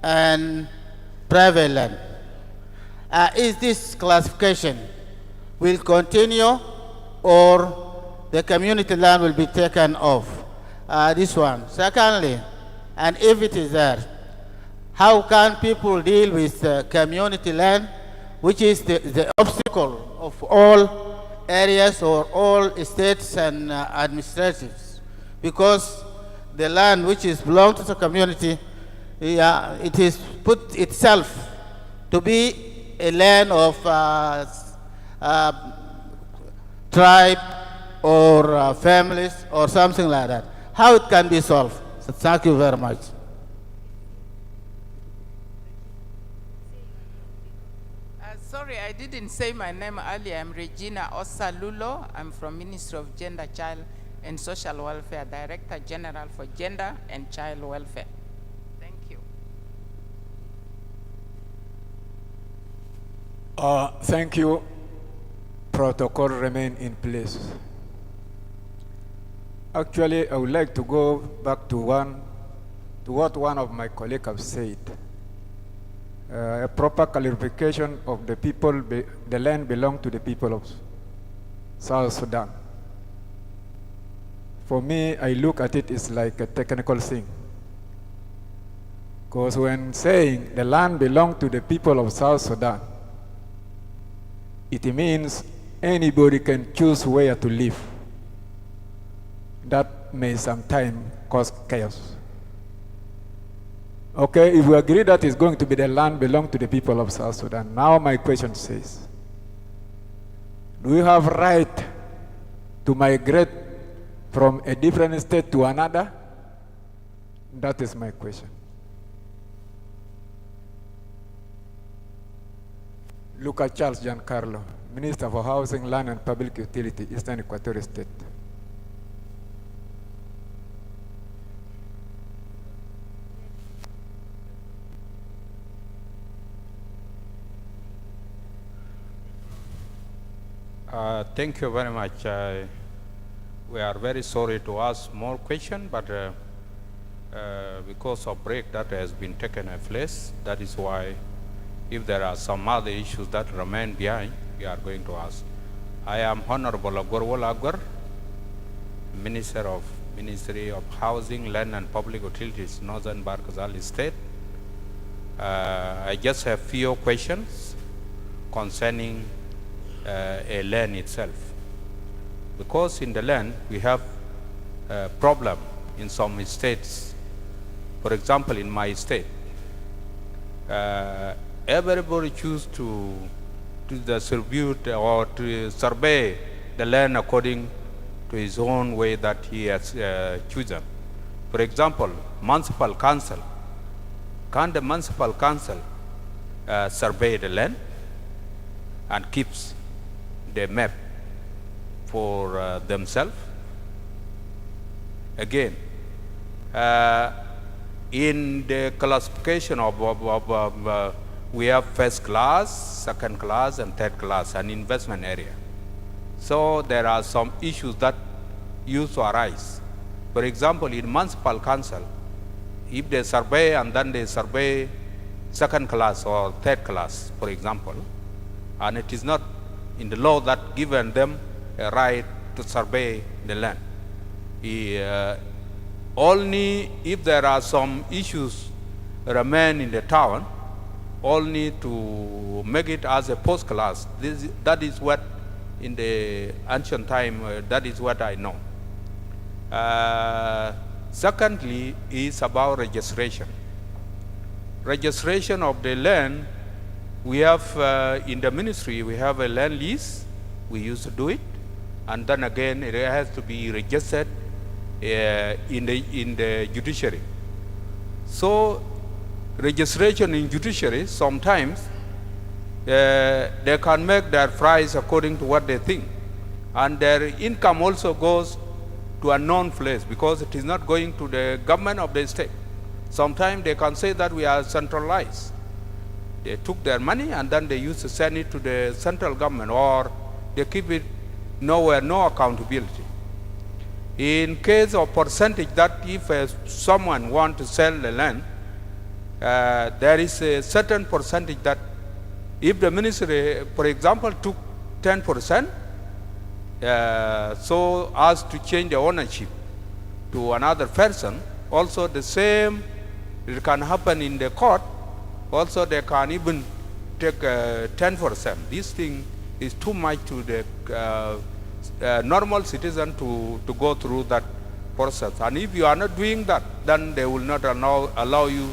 and private land. Is this classification will continue or the community land will be taken off? This one. Secondly, and if it is there, how can people deal with community land, which is the obstacle of all areas or all states and administratives? Because the land which is belong to the community, it is put itself to be a land of tribe or families or something like that. How it can be solved? So thank you very much. Sorry, I didn't say my name earlier. I'm Regina Osalulo. I'm from Ministry of Gender, Child and Social Welfare, Director General for Gender and Child Welfare. Thank you. Thank you, protocol remain in place. Actually, I would like to go back to what one of my colleagues have said. A proper clarification of the people, the land belongs to the people of South Sudan. For me, I look at it as like a technical thing. Because when saying the land belongs to the people of South Sudan, it means anybody can choose where to live. That may sometimes cause chaos. Okay, if we agree that it's going to be the land belong to the people of South Sudan, now my question says, do we have right to migrate from a different state to another? That is my question. Luca Charles Giancarlo, Minister for Housing, Land and Public Utility, Eastern Equatorial State. Thank you very much. We are very sorry to ask more questions, but because of break that has been taken place, that is why if there are some other issues that remain behind, we are going to ask. I am Honorable Agwarwal Agwar, Ministry of Housing, Land and Public Utilities, Northern Bahr el Ghazal State. I just have few questions concerning a land itself. Because in the land we have a problem in some states. For example, in my state, everybody choose to distribute or to survey the land according to his own way that he has chosen. For example, municipal council. Can the municipal council survey the land and keeps the map for themselves? Again, in the classification of we have first class, second class, and third class, an investment area. So there are some issues that used to arise. For example, in municipal council, if they survey and then they survey second class or third class, for example, and it is not in the law that given them a right to survey the land. Only if there are some issues remain in the town, only to make it as a post class. That is what in the ancient time, that is what I know. Secondly is about registration. Registration of the land, we have in the ministry, we have a land lease, we used to do it, and then again it has to be registered in the judiciary. So registration in judiciary, sometimes they can make their price according to what they think, and their income also goes to a known place because it is not going to the government of the state. Sometimes they can say that we are centralized. They took their money and then they used to send it to the central government, or they keep it nowhere, no accountability. In case of percentage, that if someone wants to sell the land, there is a certain percentage that if the ministry, for example, took 10%, so as to change the ownership to another person, also the same, it can happen in the court. Also, they can even take 10%. This thing is too much to the normal citizen to go through that process. And if you are not doing that, then they will not allow you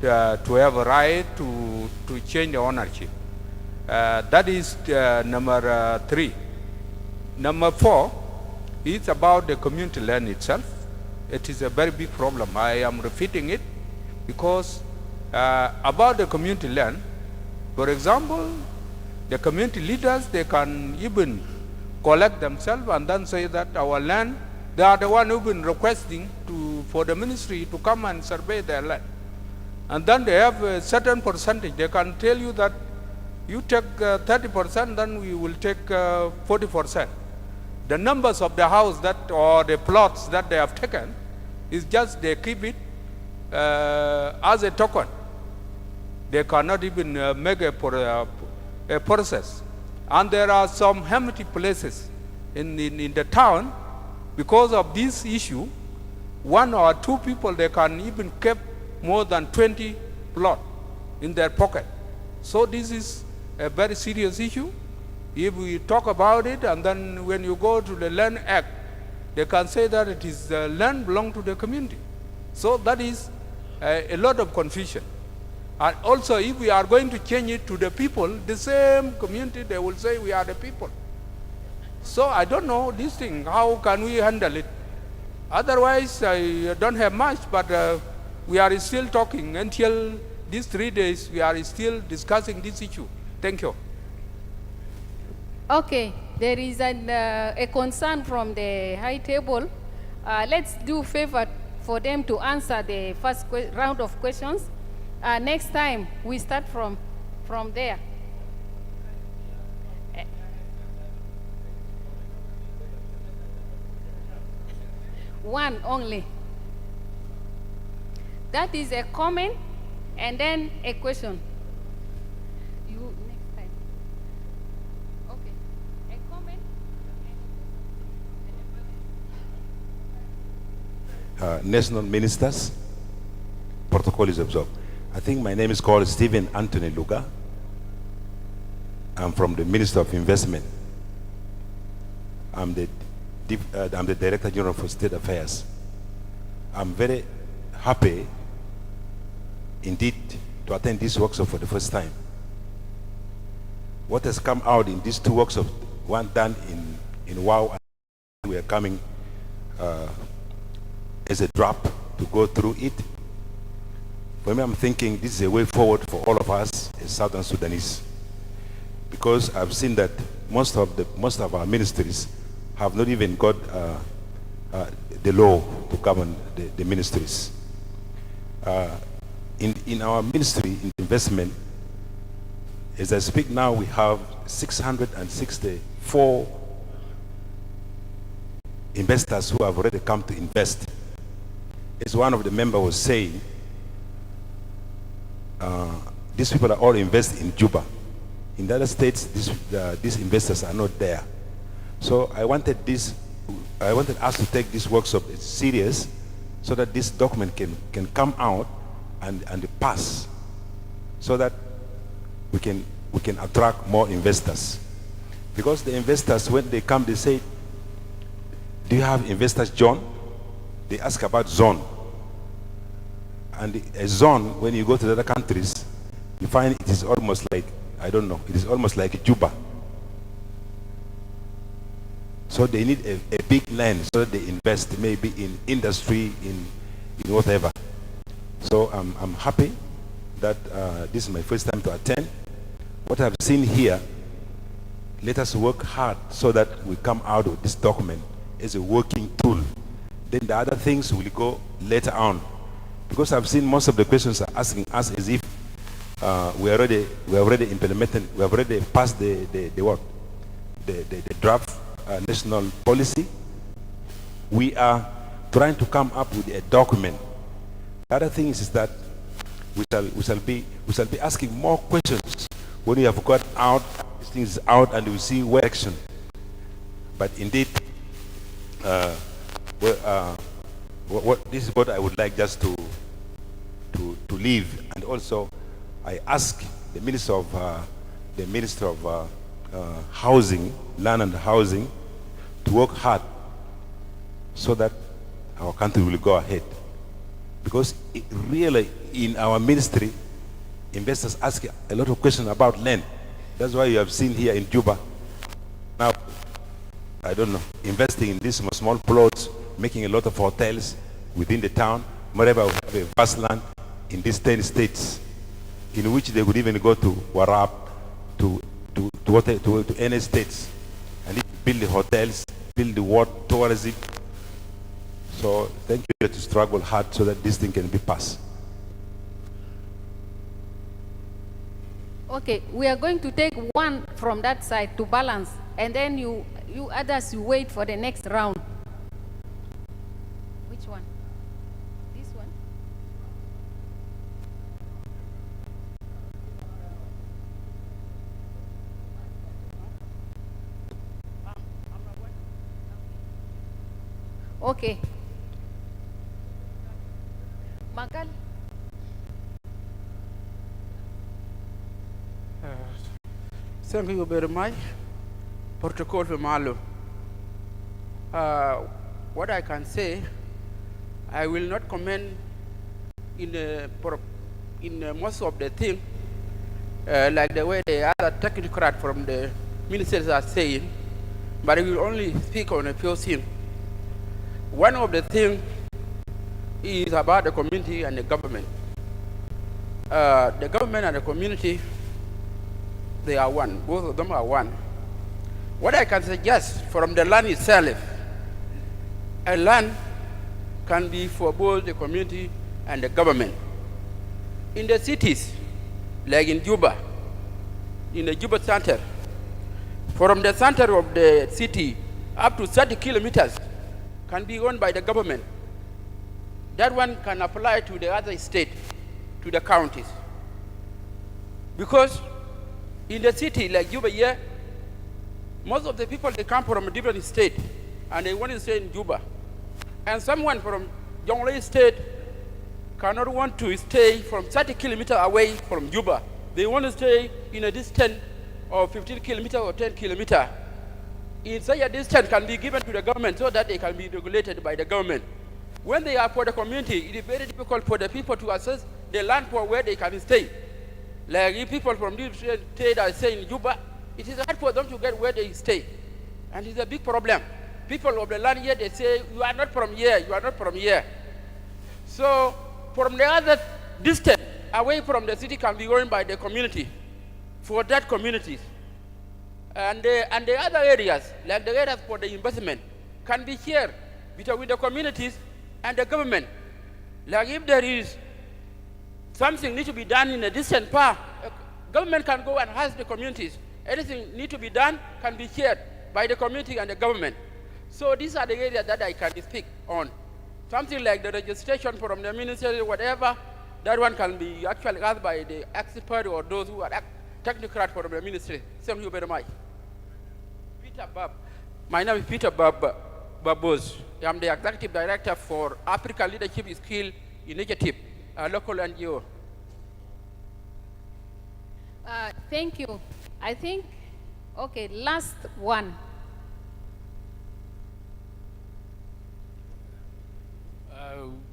to have a right to change the ownership. That is number 3. Number 4 is about the community land itself. It is a very big problem. I am repeating it because about the community land, for example, the community leaders, they can even collect themselves and then say that our land, they are the one who've been requesting for the ministry to come and survey their land. And then they have a certain percentage. They can tell you that You take 30%, then we will take 40%. The numbers of the house that or the plots that they have taken is just they keep it as a token. They cannot even make a process. And there are some empty places in the town because of this issue. 1 or 2 people, they can even keep more than 20 plots in their pocket. So this is a very serious issue. If we talk about it, and then when you go to the Land Act, they can say that it is land belong to the community. So that is a lot of confusion. And also, if we are going to change it to the people, the same community, they will say we are the people. So I don't know this thing, how can we handle it? Otherwise, I don't have much, but we are still talking until these 3 days, we are still discussing this issue. Thank you. Okay, there is a concern from the high table. Let's do favor for them to answer the first round of questions. Next time, we start from there. One only. That is a comment and then a question. You next time. Okay. A comment. National ministers, protocol is observed. I think my name is called Stephen Anthony Luga. I'm from the Minister of Investment. I'm the Director General for State Affairs. I'm very happy indeed to attend this workshop for the first time. What has come out in these 2 workshops, one done in WOW, and we are coming as a drop to go through it. For me, I'm thinking this is a way forward for all of us as Southern Sudanese, because I've seen that most of our ministries have not even got the law to govern the ministries. In our ministry in investment, as I speak now, we have 664 investors who have already come to invest. As one of the members was saying, these people are all invest in Juba. In the other states, these investors are not there. So I wanted us to take this workshop serious, so that this document can come out and pass, so that we can attract more investors. Because the investors, when they come, they say, do you have investors, John? They ask about zone. And a zone, when you go to the other countries, you find it is almost like, I don't know, it is almost like Juba. So they need a big land so that they invest maybe in industry, in whatever. So I'm happy that this is my first time to attend. What I've seen here, let us work hard so that we come out of this document as a working tool. Then the other things will go later on. Because I've seen most of the questions are asking us as if we already implemented, we have already passed the draft national policy. We are trying to come up with a document. The other thing is that we shall be asking more questions when we have got out these things out, and we see where action. But indeed, this is what I would like just to leave. And also, I ask the Minister of Housing, Land and Housing, to work hard so that our country will go ahead. Because really, in our ministry, investors ask a lot of questions about land. That's why you have seen here in Juba, now, I don't know, investing in these small plots, making a lot of hotels within the town. Moreover, we have a vast land in these 10 states, in which they could even go to Warab, to any states, and build the hotels, build the water, tourism. So thank you to struggle hard so that this thing can be passed. Okay, we are going to take one from that side to balance, and then you others, you wait for the next round. Which one? This one? Okay. Magal? Thank you very much. Protocol for Malo. What I can say, I will not comment in most of the thing, like the way the other technocrats from the ministers are saying, but I will only speak on a few things. One of the things is about the community and the government. The government and the community, they are one. Both of them are one. What I can suggest from the land itself, a land can be for both the community and the government. In the cities, like in Juba, in the Juba center, from the center of the city up to 30 kilometers can be owned by the government. That one can apply to the other state, to the counties. Because in the city, like Juba here, most of the people, they come from a different state, and they want to stay in Juba. And someone from Jonglei state cannot want to stay from 30 kilometers away from Juba. They want to stay in a distance of 15 kilometers or 10 kilometers. In such a distance can be given to the government so that they can be regulated by the government. When they are for the community, it is very difficult for the people to access the land for where they can stay. Like if people from this state are staying in Juba, it is hard for them to get where they stay. And it's a big problem. People of the land here, they say, you are not from here, you are not from here. So from the other distance, away from the city can be owned by the community, for that communities. And the other areas, like the areas for the investment, can be shared between the communities and the government. Like if there is something need to be done in a distant part, government can go and ask the communities. Anything need to be done can be shared by the community and the government. So these are the areas that I can speak on. Something like the registration from the ministry, whatever, that one can be actually asked by the expert or those who are technocrats from the ministry. Thank you very much. Peter Bab. My name is Peter Babos. I'm the Executive Director for Africa Leadership Skill Initiative, a local NGO. Thank you. I think, okay, last one.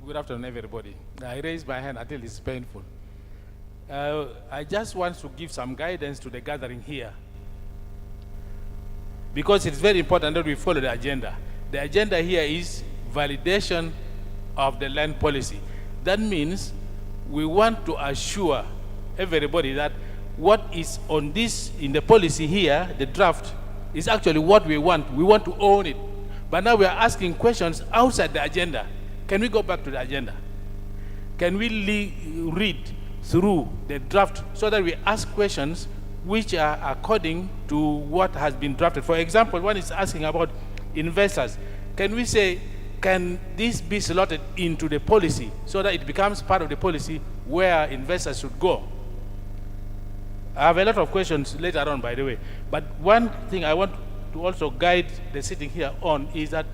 Good afternoon, everybody. I raised my hand until it's painful. I just want to give some guidance to the gathering here, because it's very important that we follow the agenda. The agenda here is validation of the land policy. That means we want to assure everybody that what is on this, in the policy here, the draft, is actually what we want. We want to own it. But now we are asking questions outside the agenda. Can we go back to the agenda? Can we read through the draft so that we ask questions which are according to what has been drafted? For example, one is asking about investors. Can we say, can this be slotted into the policy so that it becomes part of the policy where investors should go? I have a lot of questions later on, by the way. But one thing I want to also guide the sitting here on is that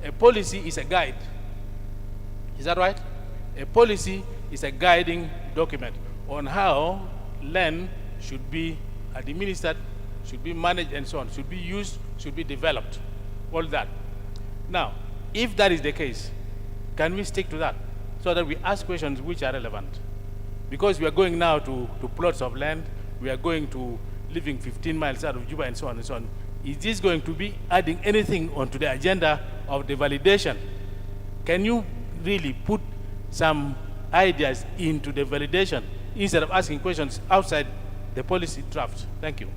a policy is a guide. Is that right? A policy is a guiding document on how land should be administered, should be managed, and so on, should be used, should be developed, all that. Now, if that is the case, can we stick to that so that we ask questions which are relevant? Because we are going now to plots of land, we are going to living 15 miles out of Juba and so on and so on. Is this going to be adding anything onto the agenda of the validation? Can you really put some ideas into the validation instead of asking questions outside the policy draft? Thank you.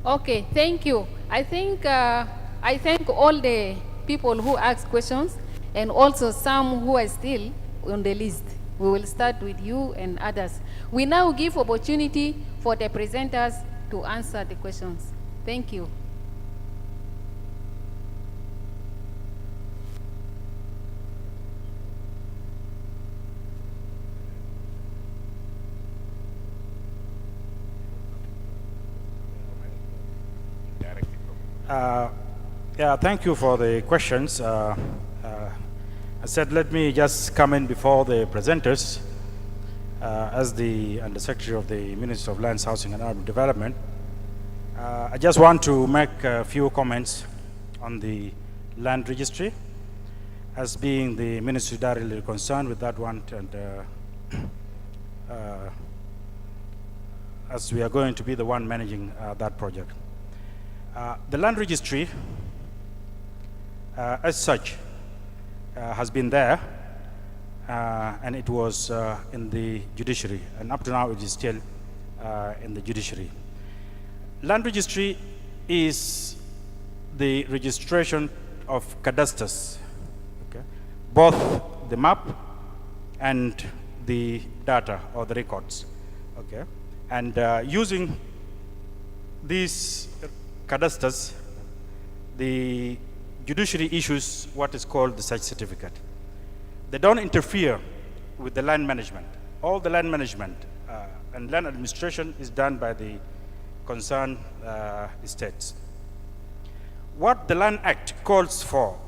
Okay, thank you. I think I thank all the people who asked questions and also some who are still on the list. We will start with you and others. We now give opportunity for the presenters to answer the questions. Thank you. Yeah, thank you for the questions. I said, let me just come in before the presenters as the Undersecretary of the Ministry of Lands, Housing and Urban Development. I just want to make a few comments on the land registry as being the ministry directly concerned with that one, and as we are going to be the one managing that project. The land registry as such has been there and it was in the judiciary, and up to now it is still in the judiciary. Land registry is the registration of cadastres, okay? Both the map and the data or the records, okay? And using these cadastres, the judiciary issues what is called the search certificate. They don't interfere with the land management. All the land management and land administration is done by the concerned states. What the Land Act calls for,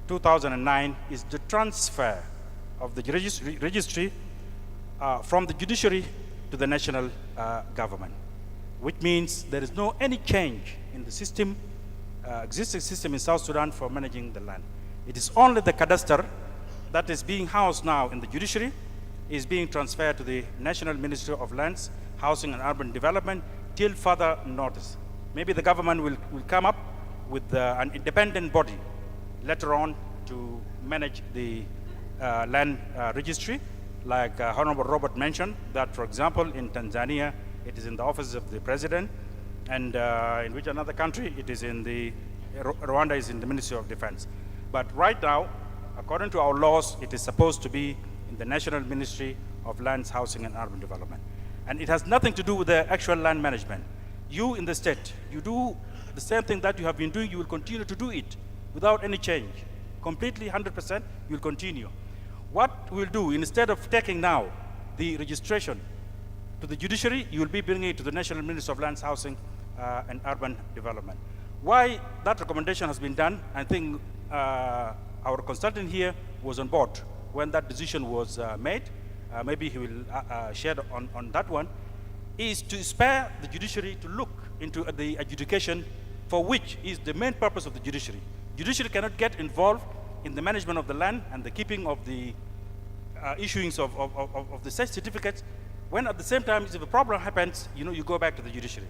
2009, is the transfer of the registry from the judiciary to the national government, which means there is no any change in the system, existing system in South Sudan for managing the land. It is only the cadastre that is being housed now in the judiciary is being transferred to the National Ministry of Lands, Housing and Urban Development till further notice. Maybe the government will come up with an independent body later on to manage the land registry, like Honorable Robert mentioned, that for example in Tanzania it is in the office of the president, and in which another country it is in the Rwanda is in the Ministry of Defense. But right now, according to our laws, it is supposed to be in the National Ministry of Lands, Housing and Urban Development. And it has nothing to do with the actual land management. You in the state, you do the same thing that you have been doing, you will continue to do it without any change. Completely 100%, you will continue. What we'll do, instead of taking now the registration to the judiciary, you will be bringing it to the National Ministry of Lands, Housing and Urban Development. Why that recommendation has been done, I think our consultant here was on board when that decision was made. Maybe he will share on that one, is to spare the judiciary to look into the adjudication, for which is the main purpose of the judiciary. Judiciary cannot get involved in the management of the land and the keeping of the issuings of the search certificates, when at the same time, if a problem happens, you go back to the judiciary.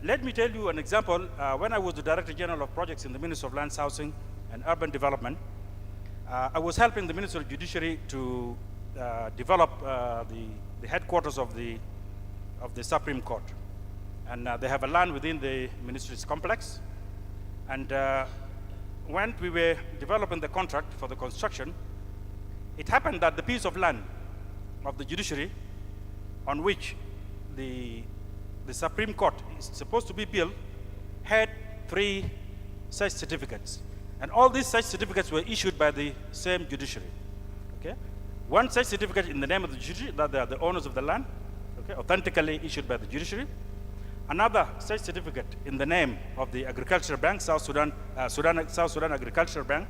Let me tell you an example. When I was the Director General of Projects in the Ministry of Lands, Housing and Urban Development, I was helping the Ministry of Judiciary to develop the headquarters of the Supreme Court. And they have a land within the ministry's complex. And when we were developing the contract for the construction, it happened that the piece of land of the judiciary on which the Supreme Court is supposed to be built had 3 such certificates. And all these such certificates were issued by the same judiciary. Okay? One such certificate in the name of the judiciary, that they are the owners of the land, okay, authentically issued by the judiciary. Another such certificate in the name of the Agricultural Bank, South Sudan Agricultural Bank,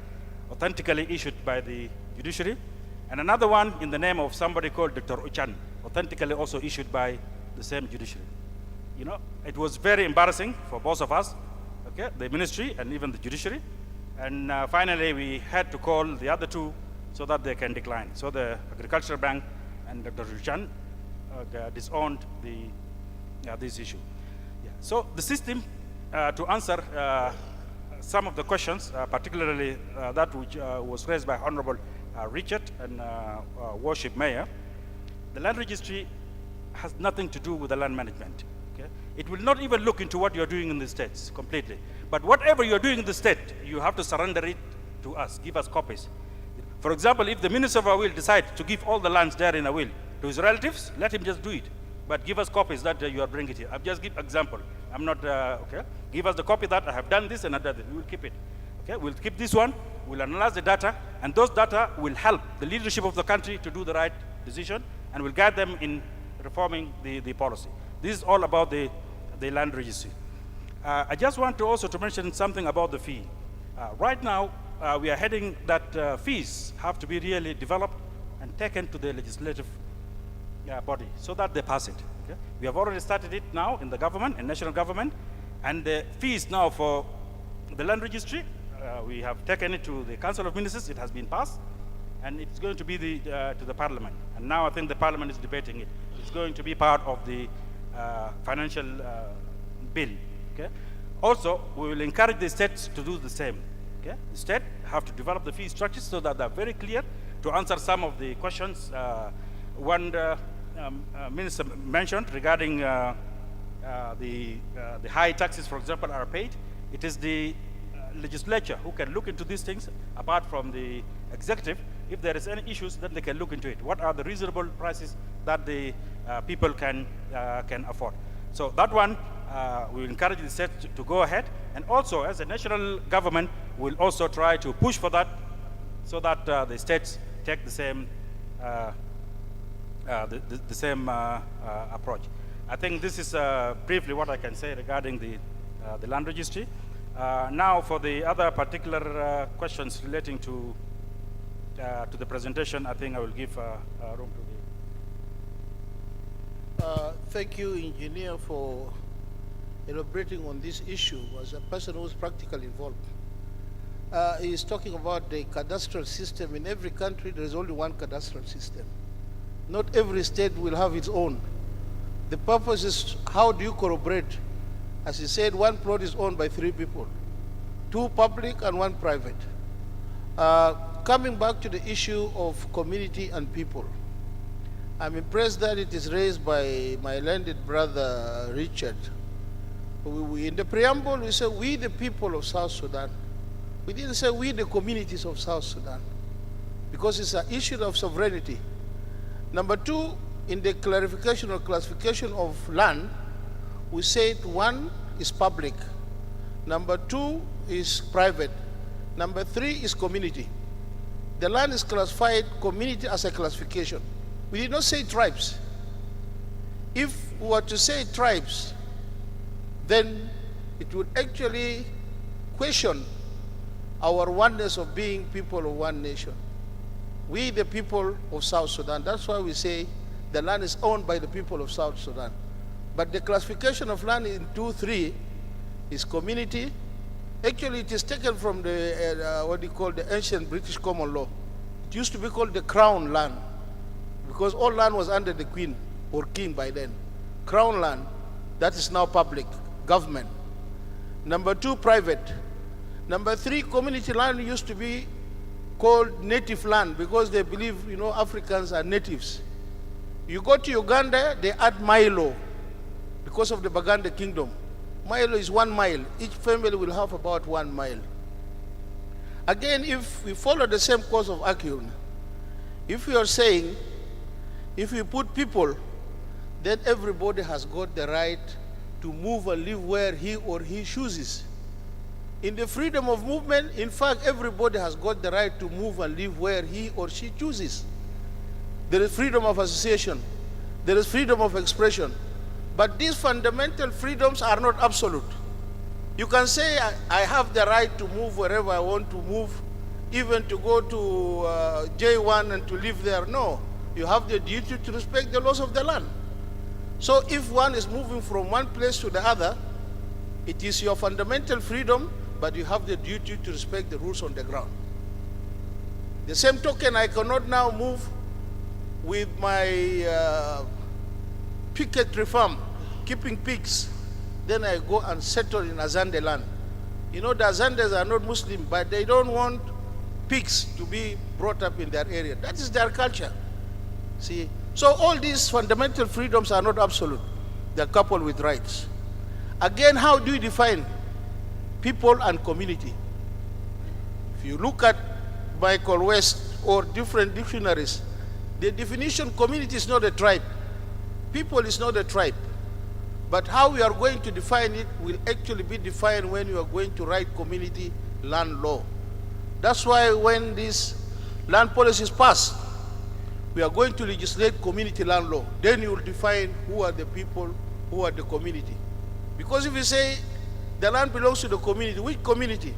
authentically issued by the judiciary. And another one in the name of somebody called Dr. Uchan, authentically also issued by the same judiciary. It was very embarrassing for both of us, okay, the ministry and even the judiciary. And finally, we had to call the other 2 so that they can decline. So the Agricultural Bank and Dr. Uchan disowned this issue. Yeah. So the system, to answer some of the questions, particularly that which was raised by Honorable Richard and Worship Mayor, the land registry has nothing to do with the land management. Okay? It will not even look into what you're doing in the states completely. But whatever you're doing in the state, you have to surrender it to us, give us copies. For example, if the Minister of Awil decides to give all the lands there in Awil to his relatives, let him just do it. But give us copies that you are bringing it here. I'll just give example. I'm not, okay? Give us the copy that I have done this and I done this. We will keep it. Okay, we'll keep this one, we'll analyze the data, and those data will help the leadership of the country to do the right decision, and will guide them in reforming the policy. This is all about the land registry. I just want to also to mention something about the fee. Right now, we are heading that fees have to be really developed and taken to the legislative body so that they pass it. Okay? We have already started it now in the government, in national government, and the fees now for the land registry, we have taken it to the Council of Ministers, it has been passed, and it's going to be to the Parliament. And now I think the Parliament is debating it. It's going to be part of the financial bill. Okay? Also, we will encourage the states to do the same. Okay? The state have to develop the fee structures so that they're very clear to answer some of the questions one minister mentioned regarding the high taxes, for example, are paid. It is the legislature who can look into these things apart from the executive. If there is any issues, then they can look into it. What are the reasonable prices that the people can afford? So that one, we will encourage the state to go ahead. And also, as a national government, we'll also try to push for that so that the states take the same approach. I think this is briefly what I can say regarding the land registry. Now, for the other particular questions relating to the presentation, I think I will give room to Thank you, Engineer, for elaborating on this issue as a person who is practically involved. He is talking about the cadastral system. In every country, there is only one cadastral system. Not every state will have its own. The purpose is how do you corroborate? As he said, one plot is owned by 3 people, 2 public and 1 private. Coming back to the issue of community and people, I'm impressed that it is raised by my landed brother Richard. In the preamble, we said we the people of South Sudan. We didn't say we the communities of South Sudan, because it's an issue of sovereignty. Number 2, in the clarification or classification of land, we said 1 is public, number 2 is private, number 3 is community. The land is classified community as a classification. We did not say tribes. If we were to say tribes, then it would actually question our oneness of being people of one nation. We the people of South Sudan, that's why we say the land is owned by the people of South Sudan. But the classification of land in 2.3 is community. Actually, it is taken from the, what you call the ancient British common law. It used to be called the crown land, because all land was under the queen or king by then. Crown land, that is now public, government. Number 2, private. Number 3, community land used to be called native land, because they believe, Africans are natives. You go to Uganda, they add Milo because of the Baganda kingdom. Milo is 1 mile. Each family will have about 1 mile. Again, if we follow the same course of action, if we are saying, if we put people, then everybody has got the right to move and live where he or he chooses. In the freedom of movement, in fact, everybody has got the right to move and live where he or she chooses. There is freedom of association. There is freedom of expression. But these fundamental freedoms are not absolute. You can say, I have the right to move wherever I want to move, even to go to J1 and to live there. No, you have the duty to respect the laws of the land. So if one is moving from one place to the other, it is your fundamental freedom, but you have the duty to respect the rules on the ground. The same token, I cannot now move with my picketry farm, keeping pigs. Then I go and settle in Azande land. The Azandes are not Muslim, but they don't want pigs to be brought up in their area. That is their culture. See? So all these fundamental freedoms are not absolute. They're coupled with rights. Again, how do you define people and community? If you look at Michael West or different dictionaries, the definition community is not a tribe. People is not a tribe. But how we are going to define it will actually be defined when you are going to write community land law. That's why when this land policy is passed, we are going to legislate community land law. Then you will define who are the people, who are the community. Because if you say the land belongs to the community, which community?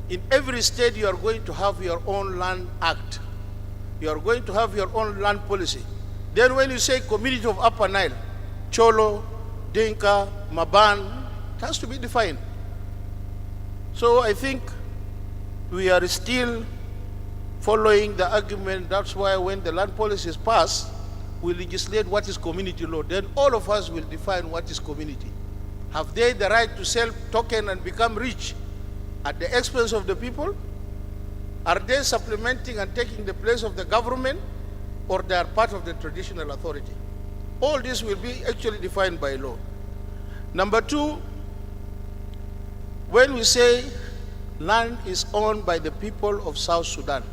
In every state you are going to have your own land act. You are going to have your own land policy. Then when you say community of Upper Nile, Cholo, Dinka, Maban, it has to be defined. So I think we are still following the argument. That's why when the land policy is passed, we legislate what is community law. Then all of us will define what is community. Have they the right to sell token and become rich at the expense of the people? Are they supplementing and taking the place of the government, or they are part of the traditional authority? All this will be actually defined by law. Number two, when we say land is owned by the people of South Sudan,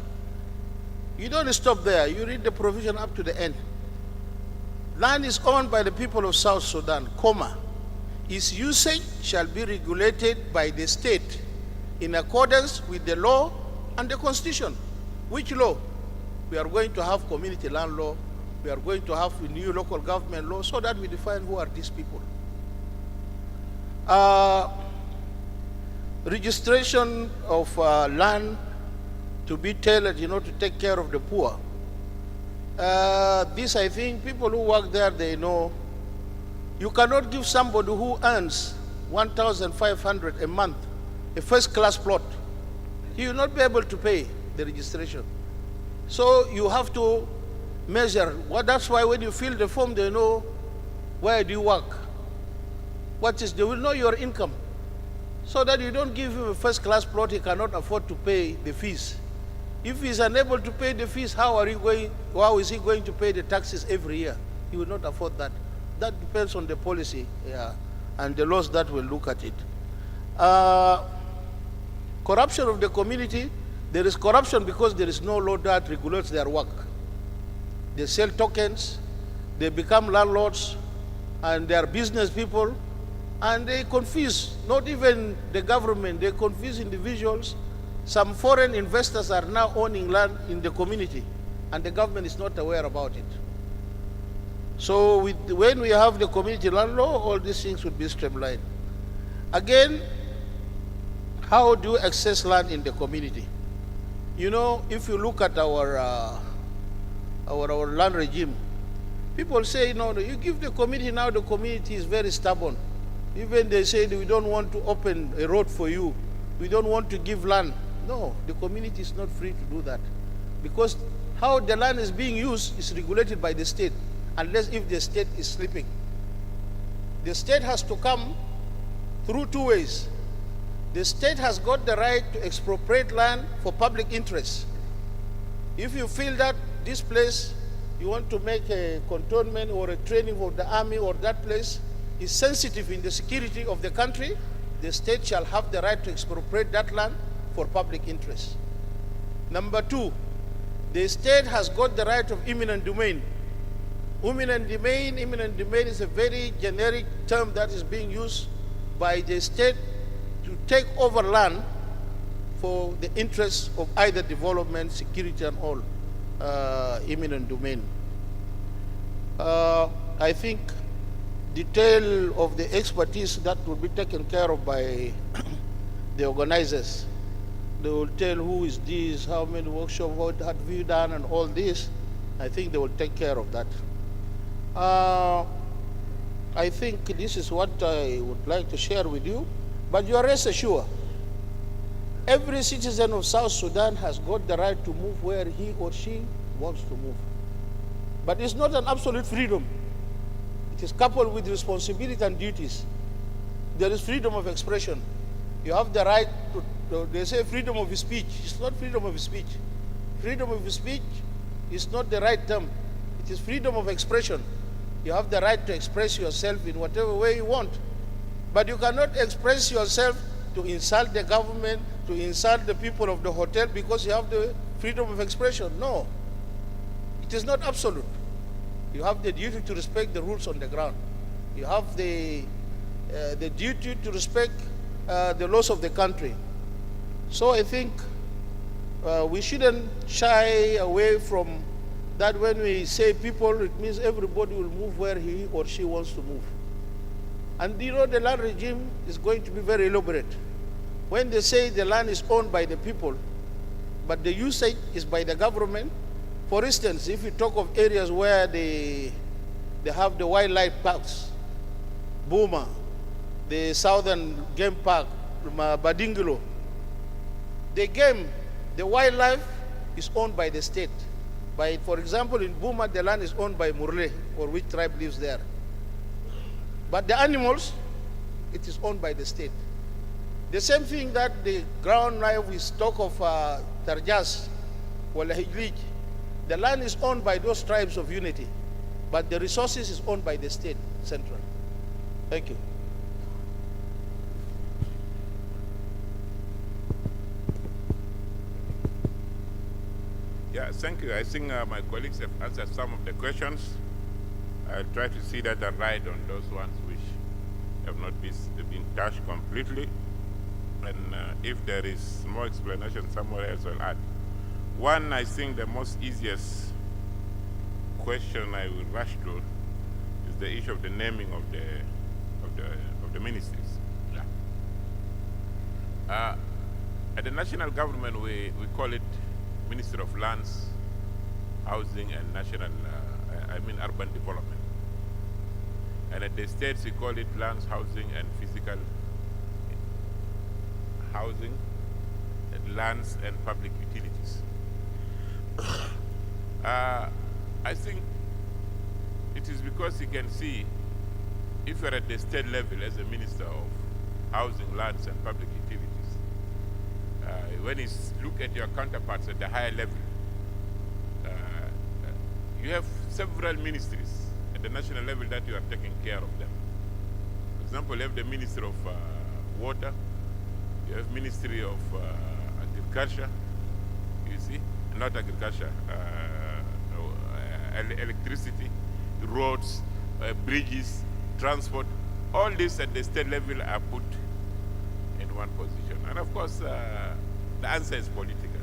you don't stop there. You read the provision up to the end. Land is owned by the people of South Sudan, comma, its usage shall be regulated by the state in accordance with the law and the constitution. Which law? We are going to have community land law. We are going to have a new local government law so that we define who are these people. Registration of land to be tailored, to take care of the poor. This, I think, people who work there, they know. You cannot give somebody who earns 1,500 a month a first-class plot. He will not be able to pay the registration. So you have to measure. That's why when you fill the form, they know where do you work. They will know your income. So that you don't give him a first-class plot, he cannot afford to pay the fees. If he is unable to pay the fees, how is he going to pay the taxes every year? He will not afford that. That depends on the policy and the laws that will look at it. Corruption of the community, there is corruption because there is no law that regulates their work. They sell tokens, they become landlords, and they are business people, and they confuse, not even the government, they confuse individuals. Some foreign investors are now owning land in the community, and the government is not aware about it. So when we have the community land law, all these things would be streamlined. Again, how do you access land in the community? If you look at our land regime, people say, no, you give the community, now the community is very stubborn. Even they say we don't want to open a road for you. We don't want to give land. No, the community is not free to do that. Because how the land is being used is regulated by the state, unless if the state is sleeping. The state has to come through two ways. The state has got the right to expropriate land for public interest. If you feel that this place, you want to make a cantonment or a training for the army, or that place is sensitive in the security of the country, the state shall have the right to expropriate that land for public interest. Number two, the state has got the right of eminent domain. Eminent domain is a very generic term that is being used by the state to take over land for the interests of either development, security, and all. Eminent domain. I think detail of the expertise that will be taken care of by the organizers. They will tell who is this, how many workshops, what have you done, and all this. I think they will take care of that. I think this is what I would like to share with you. But you are rest assured, every citizen of South Sudan has got the right to move where he or she wants to move. But it's not an absolute freedom. It is coupled with responsibility and duties. There is freedom of expression. You have the right to, they say freedom of speech. It's not freedom of speech. Freedom of speech is not the right term. It is freedom of expression. You have the right to express yourself in whatever way you want. But you cannot express yourself to insult the government, to insult the people of the hotel, because you have the freedom of expression. No, it is not absolute. You have the duty to respect the rules on the ground. You have the duty to respect the laws of the country. So I think we shouldn't shy away from that. When we say people, it means everybody will move where he or she wants to move. And you know, the land regime is going to be very elaborate. When they say the land is owned by the people, but the usage is by the government. For instance, if you talk of areas where they have the wildlife parks, Buma, the Southern Game Park, Badingilo, the wildlife is owned by the state. For example, in Buma, the land is owned by Murle, or which tribe lives there. But the animals, it is owned by the state. The same thing that the ground now we talk of Tarjas, Walahijlij, the land is owned by those tribes of unity, but the resources is owned by the state, central. Thank you. Yeah, thank you. I think my colleagues have answered some of the questions. I'll try to see that I write on those ones which have not been touched completely. And if there is more explanation somewhere else, I'll add. One, I think the most easiest question I will rush to is the issue of the naming of the ministries. Yeah. At the national government, we call it Ministry of Lands, Housing and Urban Development. And at the states, we call it Lands, Housing and Physical Housing, Lands and Public Utilities. I think it is because you can see, if you're at the state level as a Minister of Housing, Lands and Public Utilities, when you look at your counterparts at the higher level, you have several ministries at the national level that you are taking care of them. For example, you have the Ministry of Water, you have Ministry of Agriculture, you see, not agriculture, electricity, roads, bridges, transport. All this at the state level are put in one position. And of course, the answer is political.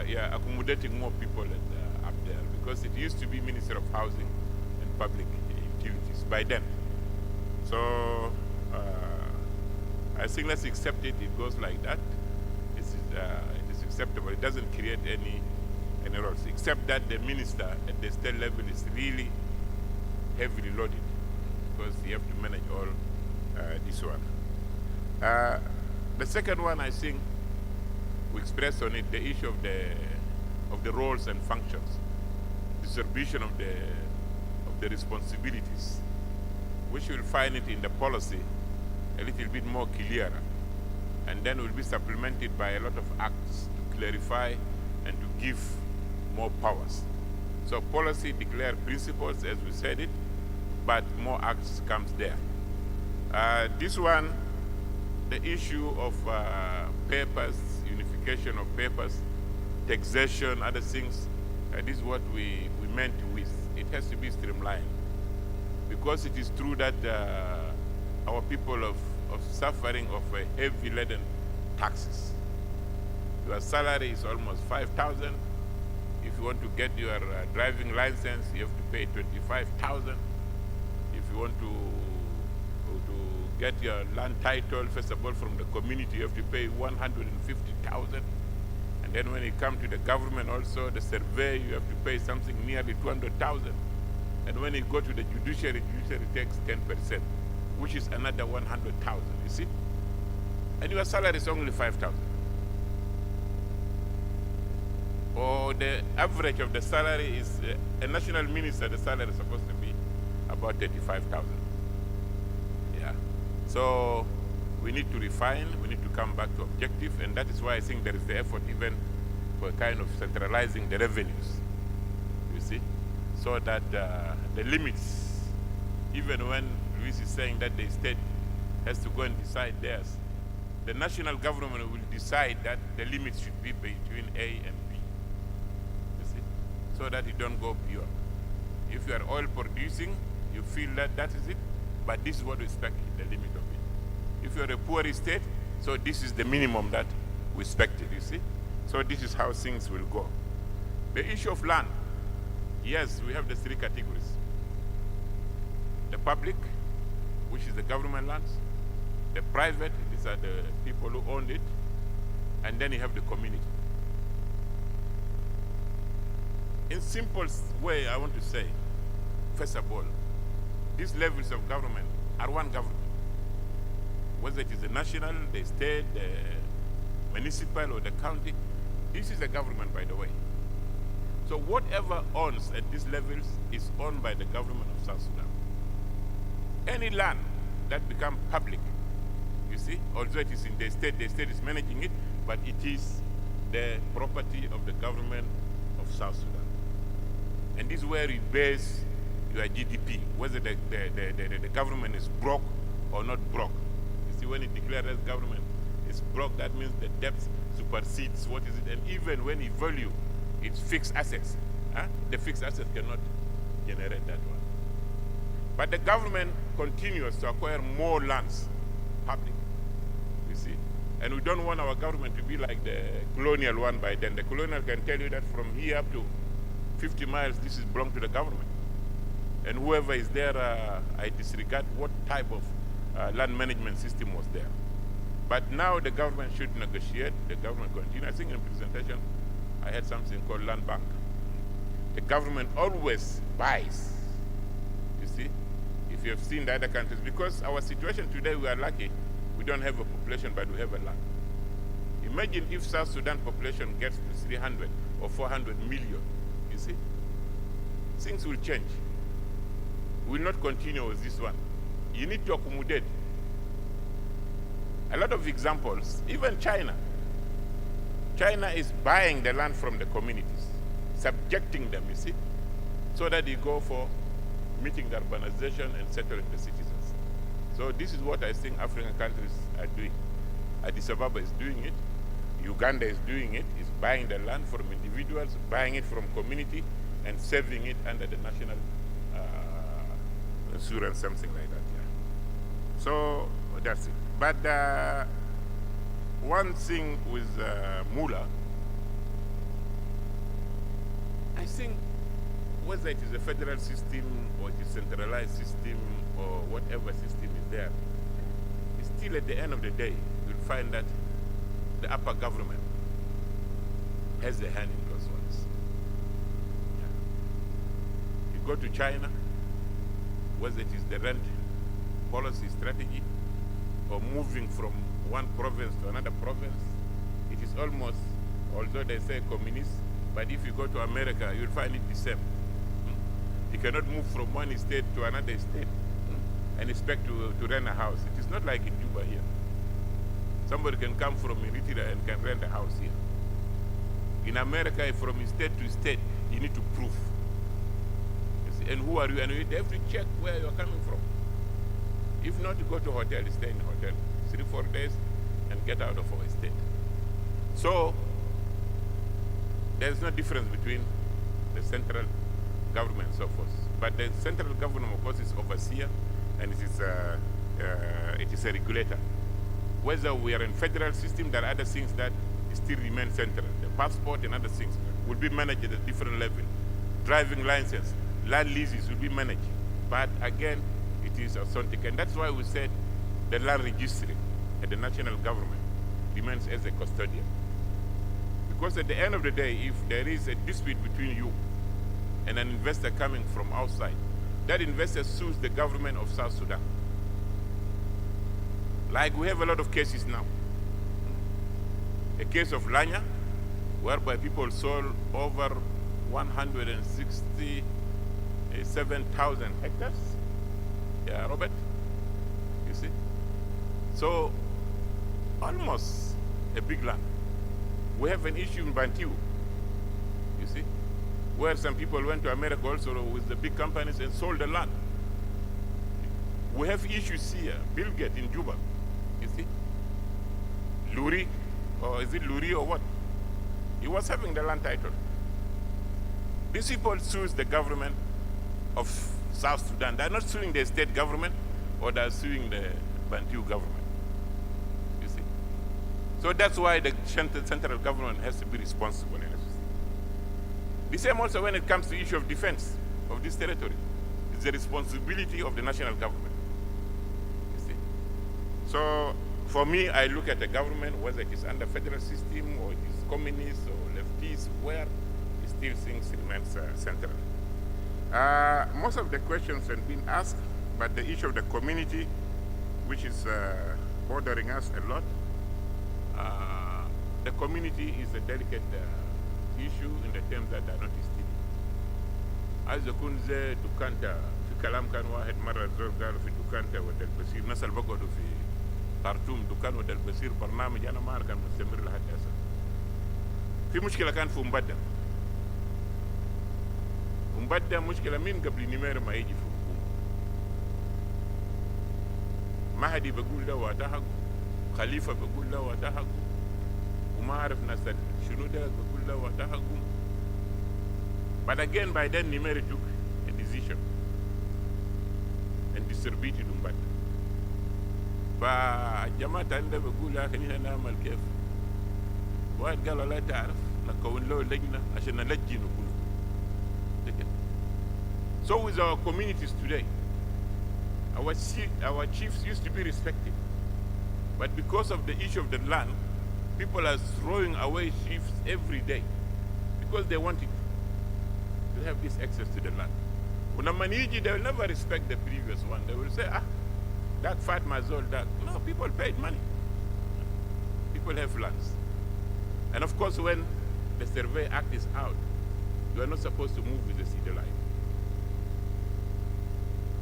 Yeah, accommodating more people up there, because it used to be Ministry of Housing and Public Utilities by then. So I think let's accept it. It goes like that. It is acceptable. It doesn't create any roles, except that the minister at the state level is really heavily loaded, because you have to manage all this one. The second one, I think we expressed on it the issue of the roles and functions, distribution of the responsibilities, which you will find it in the policy a little bit more clearer, and then will be supplemented by a lot of acts to clarify and to give more powers. So policy declare principles, as we said it, but more acts comes there. This one, the issue of papers, unification of papers, taxation, other things, this is what we meant with. It has to be streamlined, because it is true that our people of suffering of heavy laden taxes. Your salary is almost 5,000. If you want to get your driving license, you have to pay 25,000. If you want to get your land title, first of all, from the community, you have to pay 150,000. And then when you come to the government also, the survey, you have to pay something nearly 200,000. And when you go to the judiciary takes 10%, which is another 100,000, you see? And your salary is only 5,000. Or the average of the salary is, a national minister, the salary is supposed to be about 35,000. Yeah. So we need to refine, we need to come back to objective, and that is why I think there is the effort even for kind of centralizing the revenues, you see, so that the limits, even when Luis is saying that the state has to go and decide theirs, the national government will decide that the limits should be between A and B. so that you don't go beyond. If you are oil producing, you feel that that is it, but this is what we expect, the limit of it. If you are a poor state, so this is the minimum that we expected, you see? So this is how things will go. The issue of land, yes, we have the three categories. The public, which is the government lands, the private, these are the people who own it, and then you have the community. In simple way, I want to say, first of all, these levels of government are one government. Whether it is the national, the state, the municipal, or the county, this is a government, by the way. So whatever owns at these levels is owned by the government of South Sudan. Any land that becomes public, you see, although it is in the state is managing it, but it is the property of the government of South Sudan. And this is where you base your GDP, whether the government is broke or not broke. You see, when you declare as government is broke, that means the debt supersedes what is it, and even when you value its fixed assets, the fixed assets cannot generate that one. But the government continues to acquire more lands, public, you see. And we don't want our government to be like the colonial one by then. The colonial can tell you that from here up to 50 miles, this is belong to the government. And whoever is there, I disregard what type of land management system was there. But now the government should negotiate, the government continue. I think in the presentation, I had something called land bank. The government always buys, you see, if you have seen the other countries, because our situation today, we are lucky, we don't have a population, but we have a land. Imagine if South Sudan population gets to 300 or 400 million, you see, things will change. We will not continue with this one. You need to accommodate. A lot of examples, even China. China is buying the land from the communities, subjecting them, you see, so that they go for meeting the urbanization and settling the citizens. So this is what I think African countries are doing. Addis Ababa is doing it. Uganda is doing it. Is buying the land from individuals, buying it from community, and saving it under the national insurance, something like that. Yeah. So that's it. But one thing with Mula, I think whether it is a federal system or it is centralized system or whatever system is there, still at the end of the day, you'll find that the upper government has a hand in those ones. Yeah. You go to China, whether it is the rent policy strategy or moving from one province to another province, it is almost, although they say communist, but if you go to America, you'll find it the same. You cannot move from one state to another state and expect to rent a house. It is not like in Juba here. Somebody can come from Eritrea and can rent a house here. In America, from state to state, you need to prove. You see, and who are you? And you have to check where you're coming from. If not, you go to a hotel, stay in a hotel 3-4 days and get out of our state. So there's no difference between the central government and so forth. But the central government, of course, is overseer and it is a regulator. Whether we are in federal system, there are other things that still remain central. The passport and other things will be managed at a different level. Driving license, land leases will be managed. But again, it is authentic. And that's why we said the land registry at the national government remains as a custodian. Because at the end of the day, if there is a dispute between you and an investor coming from outside, that investor sues the government of South Sudan. Like we have a lot of cases now. A case of Lanya, whereby people sold over 167,000 hectares. Yeah, Robert, you see? So, almost a big land. We have an issue in Bantu, you see, where some people went to America also with the big companies and sold the land. We have issues here, Bill Gates in Juba, you see. Luri, or is it Luri or what? He was having the land title. These people sue the government of South Sudan. They're not suing the state government, or they're suing the Bantu government, you see. So that's why the central government has to be responsible in this. The same also when it comes to the issue of defense of this territory. It's the responsibility of the national government, you see. So for me, I look at the government, whether it is under federal system or it is communist or leftist, where it still things remains central. Most of the questions have been asked, but the issue of the community, which is bothering us a lot, the community is a delicate issue in the terms that are not still. As the kunze dukanta fi kalam kan wahed marra zor galu fi dukanta wa dal basir nasal bagodu fi Khartoum dukan wa dal basir barnamij ana ma kan mustamir lahad asa. في مشكلة كان في مبدأ مشكلة من قبل نمير ما يجي في الحكومة. مهدي بقول له واتحق، خليفة بقول له واتحق، وما أعرف ناس شنو ده بقول له واتحق. But again, by then Nimeri took a decision and distributed Umbata. فجماعة عندنا بقول يا أخي نعمل كيف؟ واحد قال لا تعرف نكون له لجنة عشان نلجي نقول. So with our communities today, our chiefs used to be respected, but because of the issue of the land, people are throwing away chiefs every day because they want it to have this access to the land. When a maniji, they will never respect the previous one. They will say, that fat mazol, that. No, people paid money. People have lands. And of course, when the Survey Act is out, you are not supposed to move with the city line.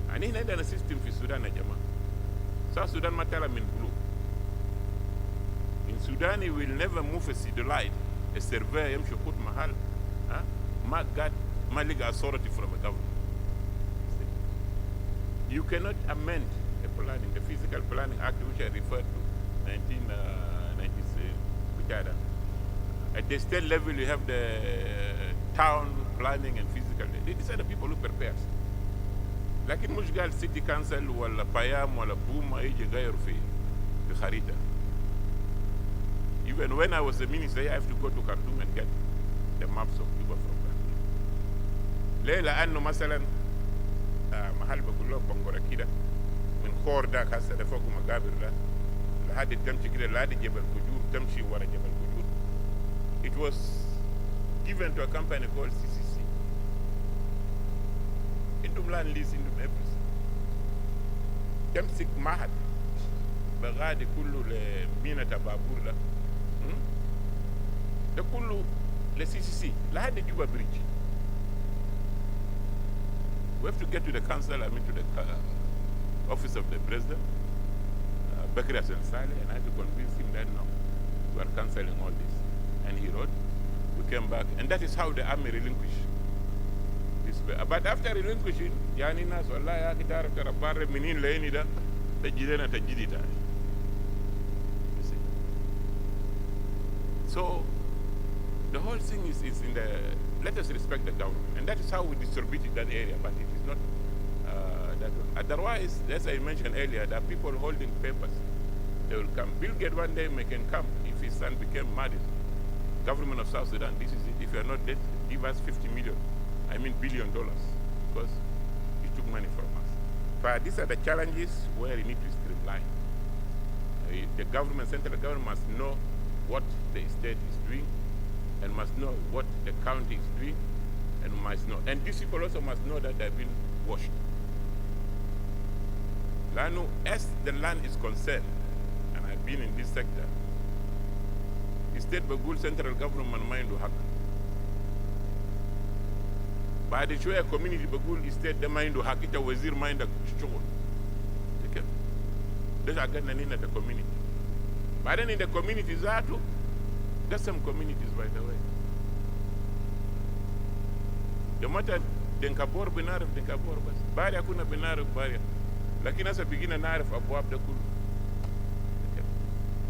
And in a system in Sudan, South Sudan matala min blue. In Sudan, you will never move a city line. A surveyor should put mahal. Ma got legal authority from the government. You cannot amend a planning, the Physical Planning Act, which I referred to, 1996. At the state level, you have the town planning and physical. These are the people who prepare. Like in Mushgal City Council, wala Payam, wala Buma, ije gayer fi Kharita. Even when I was a minister, I have to go to Khartoum and get the maps of Juba from Khartoum. Leila anno masalan mahal bakullo bangora kida min khorda khasa da foku magabir la lahadi tamshi kida lahadi Jebel Kujur tamshi wara Jebel Kujur. It was given to a company called CCC. Indum land lease indum everything. Tamsik mahad bagadi kullu le mina tababur la. The kullu le CCC lahadi Juba Bridge. We have to get to the council, to the office of the president, Bakri Hassan Saleh, and I had to convince him that no, we are cancelling all this. And he wrote, we came back, and that is how the army relinquished this. But after relinquishing, yani nas wallahi ya kitaraf tarabare minin laini da tajidena tajidita. You see. So the whole thing is in the, let us respect the government, and that is how we distributed that area, but it is not that one. Otherwise, as I mentioned earlier, there are people holding papers. They will come. Bill Gates one day can come if his son became married. Government of South Sudan, this is it. If you are not dead, give us $50 million, $1 billion, because you took money from us. But these are the challenges where you need to streamline. The government, central government must know what the state is doing, and must know what the county is doing, and must know. And these people also must know that they've been washed. Lanu, as the land is concerned, and I've been in this sector, the state Bagul central government mind to hack. By the show community Bagul state the mind to hack it, a wazir mind to struggle. Okay. There's a gun in the community. But then in the communities are too. There's some communities, by the way. The matter, Denkabor Benarif, Denkabor, Baria Kuna Benarif, Baria. Lakini as a beginner, Narif, Abuab the Kul.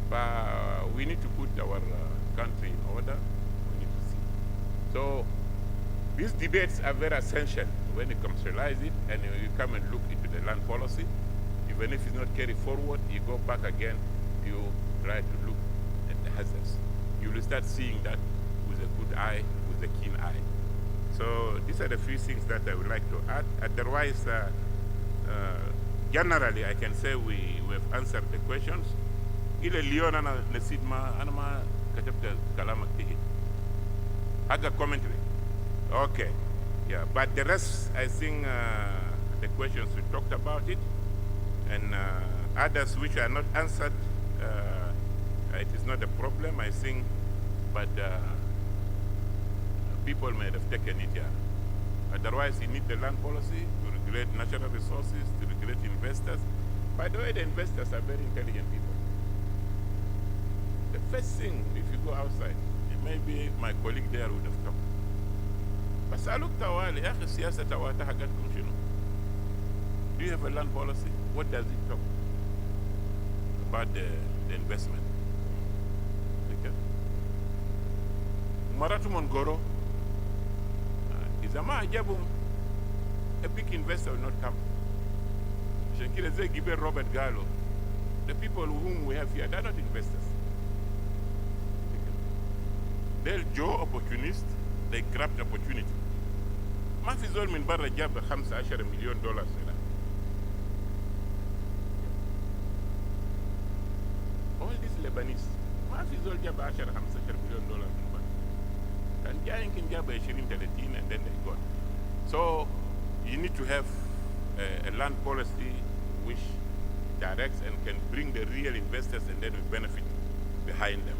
But we need to put our country in order. We need to see. So, These debates are very essential when you conceptualize it and you come and look into the land policy. Even if it's not carried forward, you go back again, you try to look at the hazards. You will start seeing that with a good eye, with a keen eye. So these are the few things that I would like to add. Otherwise, generally, I can say we have answered the questions. Ile Leon ana nesidma anama katabta kalamak tihi. Aga commentary. Okay. Yeah, but the rest, I think the questions we talked about it, and others which are not answered, it is not a problem, I think, but people may have taken it here. Otherwise, you need the land policy to regulate natural resources, to regulate investors. By the way, the investors are very intelligent people. The first thing, if you go outside, maybe my colleague there would have talked. بسألوك توالي يا أخي السياسة تواتها حقتكم شنو؟ Do you have a land policy? What does it talk about the investment? Okay. Maratu Mongoro, إذا ما عجبهم, a big investor will not come. عشان كده زي جبال روبرت قالوا, the people whom we have here, they're not investors. They're Joe opportunists. They grabbed opportunity. ما في زول من برا جاب 15 مليون دولار هنا. All these Lebanese ما في زول جاب 10 15 مليون دولار من برا. كان جاي يمكن جاب 20 30 and then they got. So you need to have a land policy which directs and can bring the real investors and then we benefit behind them.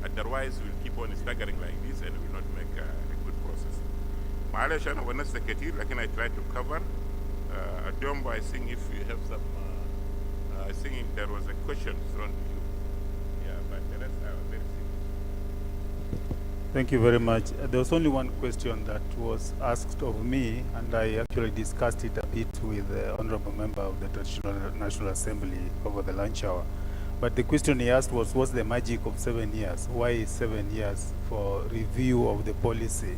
Otherwise, we'll keep on staggering like this and will not make a good process. معلش أنا ونست كتير لكن I try to cover. Adjombo, I think if you have some, I think there was a question thrown to you. Yeah, but the rest are very simple. Thank you very much. There was only one question that was asked of me, and I actually discussed it a bit with the honorable member of the Traditional National Assembly over the lunch hour. But the question he asked was, what's the magic of 7 years? Why 7 years for review of the policy?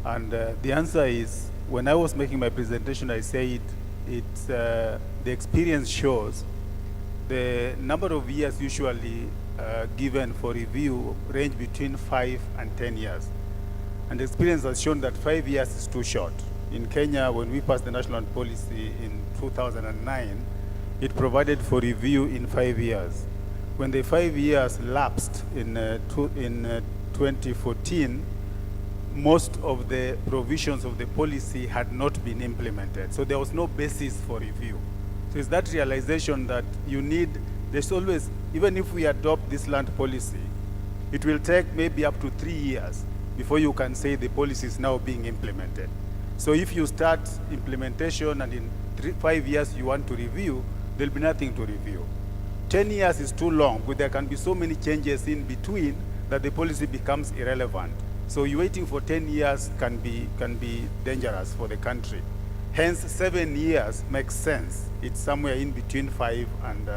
And the answer is, when I was making my presentation, I said the experience shows the number of years usually given for review range between 5 and 10 years. And the experience has shown that 5 years is too short. In Kenya, when we passed the national policy in 2009, it provided for review in 5 years. When the 5 years lapsed in 2014, most of the provisions of the policy had not been implemented. So there was no basis for review. So it's that realization that you need, there's always, even if we adopt this land policy, it will take maybe up to 3 years before you can say the policy is now being implemented. So if you start implementation and in 5 years you want to review, there'll be nothing to review. 10 years is too long, but there can be so many changes in between that the policy becomes irrelevant. So you waiting for 10 years can be dangerous for the country. Hence, 7 years makes sense. It's somewhere in between 5 and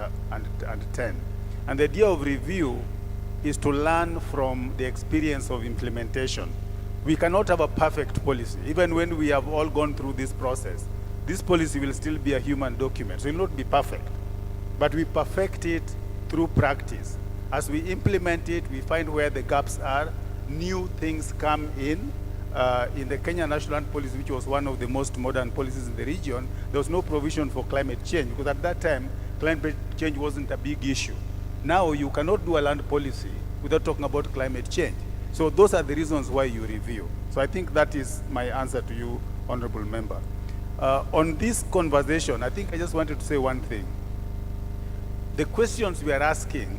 10. And the idea of review is to learn from the experience of implementation. We cannot have a perfect policy. Even when we have all gone through this process, this policy will still be a human document. So it will not be perfect. But we perfect it through practice. As we implement it, we find where the gaps are. New things come in. In the Kenya National Land Policy, which was one of the most modern policies in the region, there was no provision for climate change, because at that time, climate change wasn't a big issue. Now, you cannot do a land policy without talking about climate change. So those are the reasons why you review. So I think that is my answer to you, honorable member. On this conversation, I think I just wanted to say one thing. The questions we are asking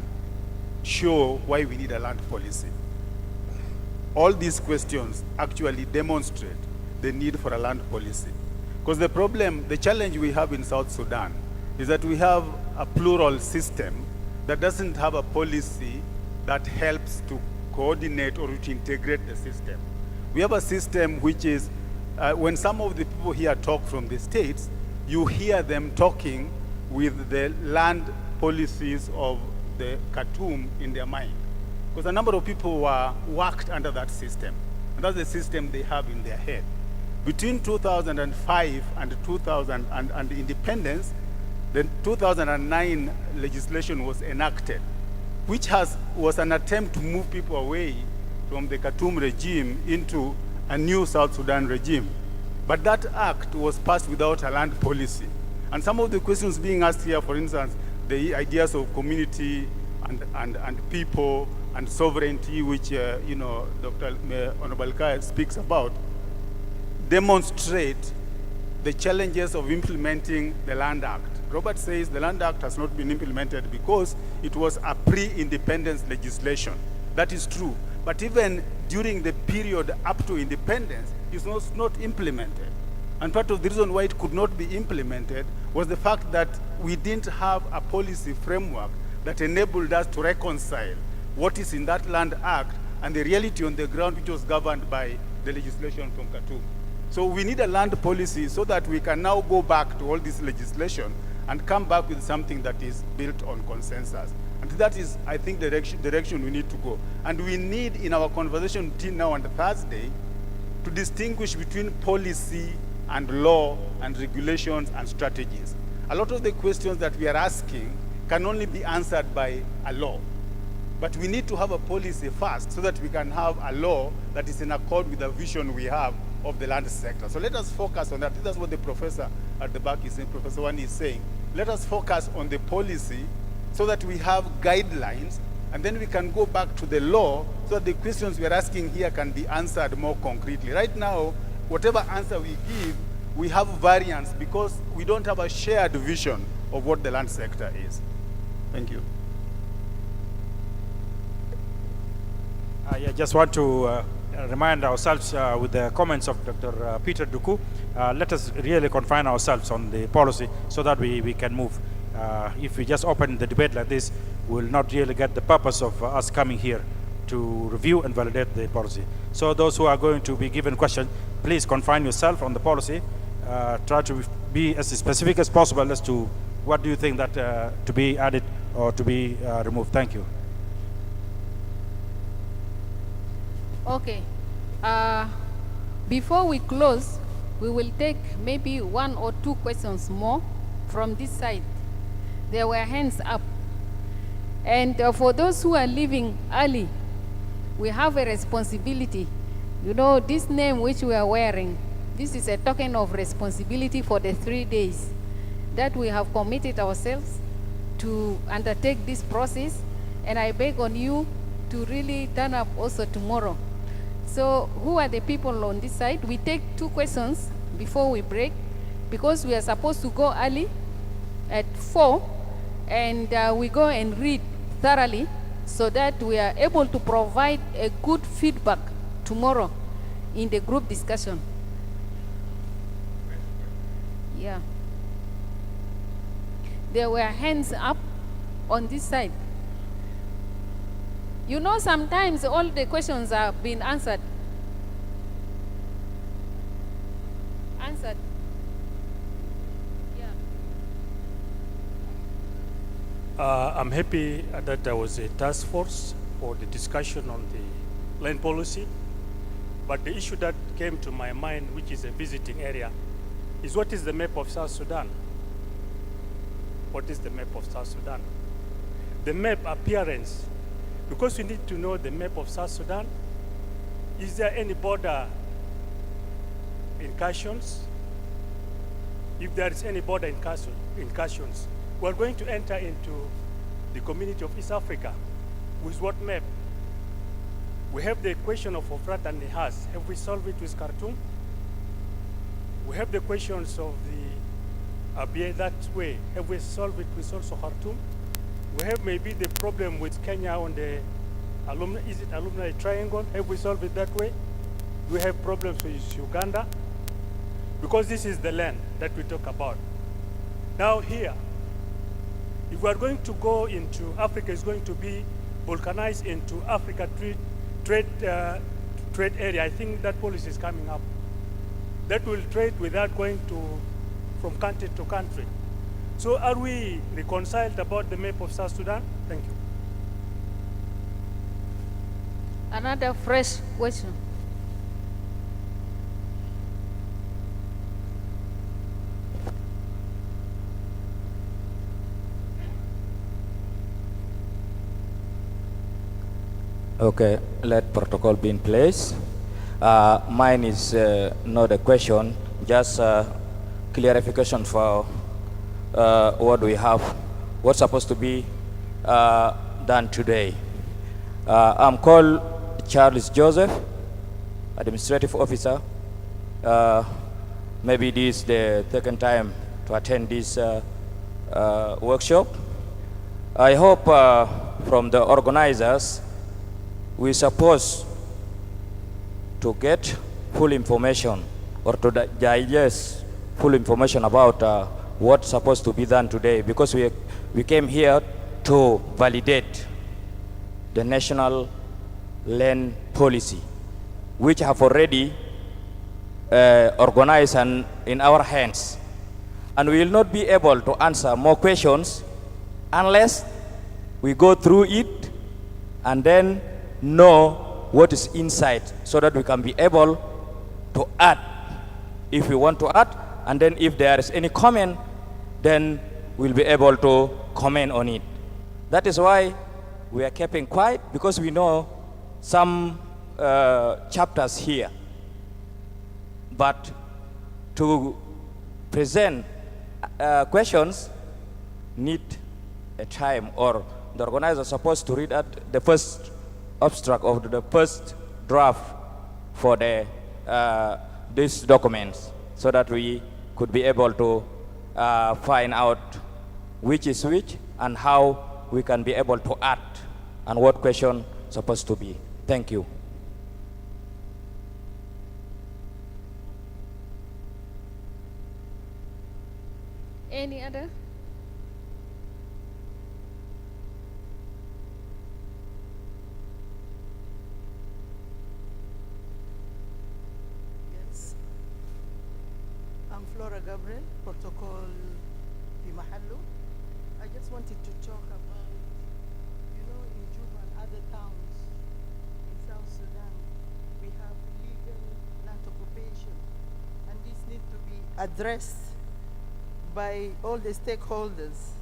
show why we need a land policy. All these questions actually demonstrate the need for a land policy. Because the problem, the challenge we have in South Sudan is that we have a plural system that doesn't have a policy that helps to coordinate or to integrate the system. We have a system which is, when some of the people here talk from the states, you hear them talking with the land policies of the Khartoum in their mind. Because a number of people were worked under that system. And That's the system they have in their head. Between 2005 and 2000 and independence, the 2009 legislation was enacted, which was an attempt to move people away from the Khartoum regime into a new South Sudan regime. But that act was passed without a land policy. And some of the questions being asked here, for instance, the ideas of community and people and sovereignty, which Dr. Honorable Kaya speaks about, demonstrate the challenges of implementing the Land Act. Robert says the Land Act has not been implemented because it was a pre-independence legislation. That is true. But even during the period up to independence, it was not implemented. And part of the reason why it could not be implemented was the fact that we didn't have a policy framework that enabled us to reconcile what is in that Land Act and the reality on the ground, which was governed by the legislation from Khartoum. So we need a land policy so that we can now go back to all this legislation and come back with something that is built on consensus. And that is, I think, the direction we need to go. And we need, in our conversation till now on Thursday, to distinguish between policy and law and regulations and strategies. A lot of the questions that we are asking can only be answered by a law. But we need to have a policy first so that we can have a law that is in accord with the vision we have of the land sector. So let us focus on that. That's what the professor at the back is saying, Professor Wani is saying. Let us focus on the policy so that we have guidelines, and then we can go back to the law so that the questions we are asking here can be answered more concretely. Right now, whatever answer we give, we have variance because we don't have a shared vision of what the land sector is. Thank you. I just want to remind ourselves with the comments of Dr. Peter Duku. Let us really confine ourselves on the policy so that we can move. If we just open the debate like this, we will not really get the purpose of us coming here to review and validate the policy. So those who are going to be given questions, please confine yourself on the policy. Try to be as specific as possible as to what do you think that to be added or to be removed. Thank you. Okay. Before we close, we will take maybe 1 or 2 questions more from this side. There were hands up. And for those who are leaving early, we have a responsibility. You know, this name which we are wearing, this is a token of responsibility for the 3 days that we have committed ourselves to undertake this process. And I beg on you to really turn up also tomorrow. So who are the people on this side? We take 2 questions before we break because we are supposed to go early at 4 and we go and read thoroughly so that we are able to provide a good feedback tomorrow in the group discussion. Yeah. There were hands up on this side. You know, sometimes all the questions are being answered. Answered. Yeah. I'm happy that there was a task force for the discussion on the land policy. But the issue that came to my mind, which is a visiting area, is what is the map of South Sudan? What is the map of South Sudan? The map appearance, because we need to know the map of South Sudan. Is there any border incursions? If there is any border incursions, we're going to enter into the community of East Africa with what map? We have the question of Ofrat and Nihas. Have we solved it with Khartoum? We have the questions of the Abyei that way. Have we solved it with also Khartoum? We have maybe the problem with Kenya on the alumni, is it alumni triangle? Have we solved it that way? We have problems with Uganda because this is the land that we talk about. Now here, if we are going to go into Africa, it's going to be vulcanized into Africa trade area. I think that policy is coming up. That will trade without going from country to country. So are we reconciled about the map of South Sudan? Thank you. Another fresh question. Okay, let protocol be in place. Mine is not a question, just clarification for what we have, what's supposed to be done today. I'm called Charles Joseph, Administrative Officer. Maybe this is the second time to attend this workshop. I hope from the organizers, we're supposed to get full information or to digest full information about what's supposed to be done today, because we came here to validate the national land policy, which have already organized and in our hands. And we will not be able to answer more questions unless we go through it and then know what is inside, so that we can be able to add if we want to add, and then if there is any comment, then we'll be able to comment on it. That is why we are keeping quiet, because we know some chapters here. But to present questions need a time, or the organizer is supposed to read at the first abstract of the first draft for the these documents, so that we could be able to find out which is which and how we can be able to add and what question supposed to be. Thank you. Any other? Yes. I'm Flora Gabriel, Protocol Fi Mahallo. I just wanted to talk about, you know, in Juba and other towns in South Sudan, we have illegal land occupation, and this needs to be addressed by all the stakeholders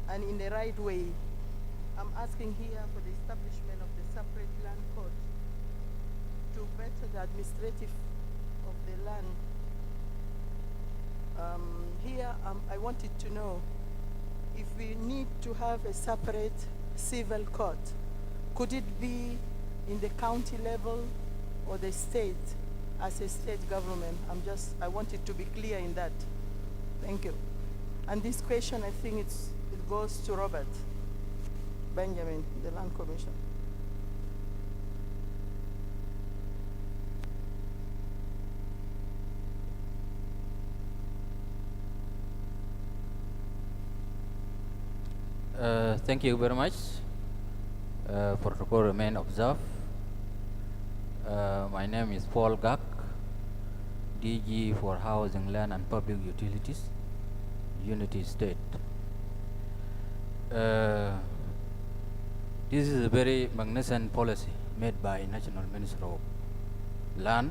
and in the right way. I'm asking here for the establishment of the separate land court to better the administrative of the land. Here I wanted to know if we need to have a separate civil court. Could it be in the county level or the state as a state government? I wanted to be clear in that. Thank you. And this question, I think it goes to Robert Benjamin, the Land Commission. Thank you very much. Protocol remain observed. My name is Paul Gak, DG for Housing, Land and Public Utilities, Unity State. This is a very magnificent policy made by National Minister of Land.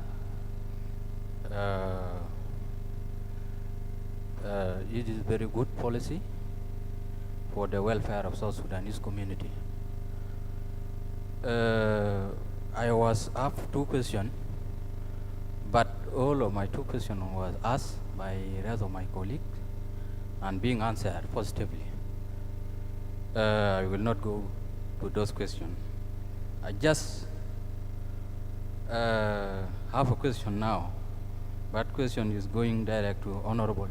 It is very good policy for the welfare of South Sudanese community. I was asked 2 questions, but all of my 2 questions was asked by the rest of my colleagues and being answered positively. I will not go to those questions. I just have a question now, but question is going direct to Honorable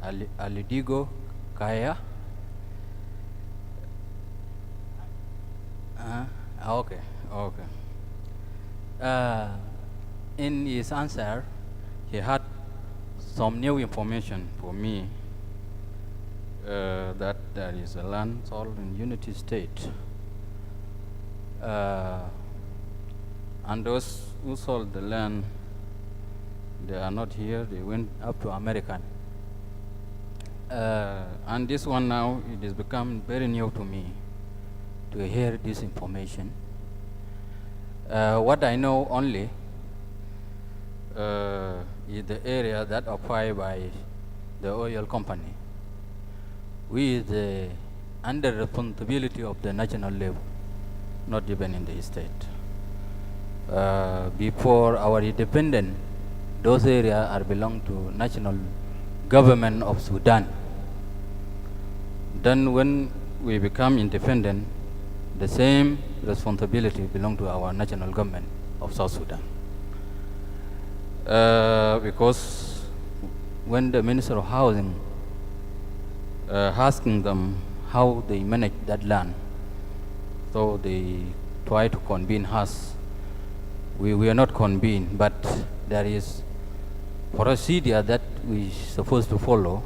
Alidigo Kaya. Okay. In his answer, he had some new information for me that there is a land sold in Unity State. And those who sold the land, they are not here, they went up to America. And this one now, it has become very new to me to hear this information. What I know only is the area that occupied by the oil company, with the under responsibility of the national level. not even in the state. Before our independence, those areas are belong to national government of Sudan. Then when we become independent, the same responsibility belong to our national government of South Sudan. Because when the Minister of Housing asking them how they manage that land, so they try to convene us. We are not convened, but there is procedure that we supposed to follow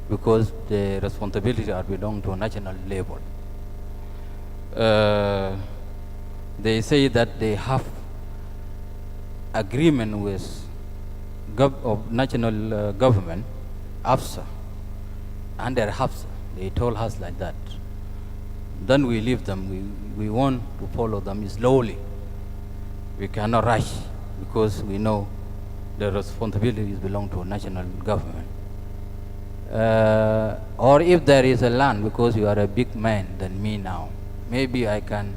because the responsibility are belong to a national level. They say that they have agreement with national government, AFSA, under AFSA. They told us like that. Then we leave them. We want to follow them slowly. We cannot rush because we know the responsibilities belong to national government. Or if there is a land, because you are a big man than me now, maybe I can,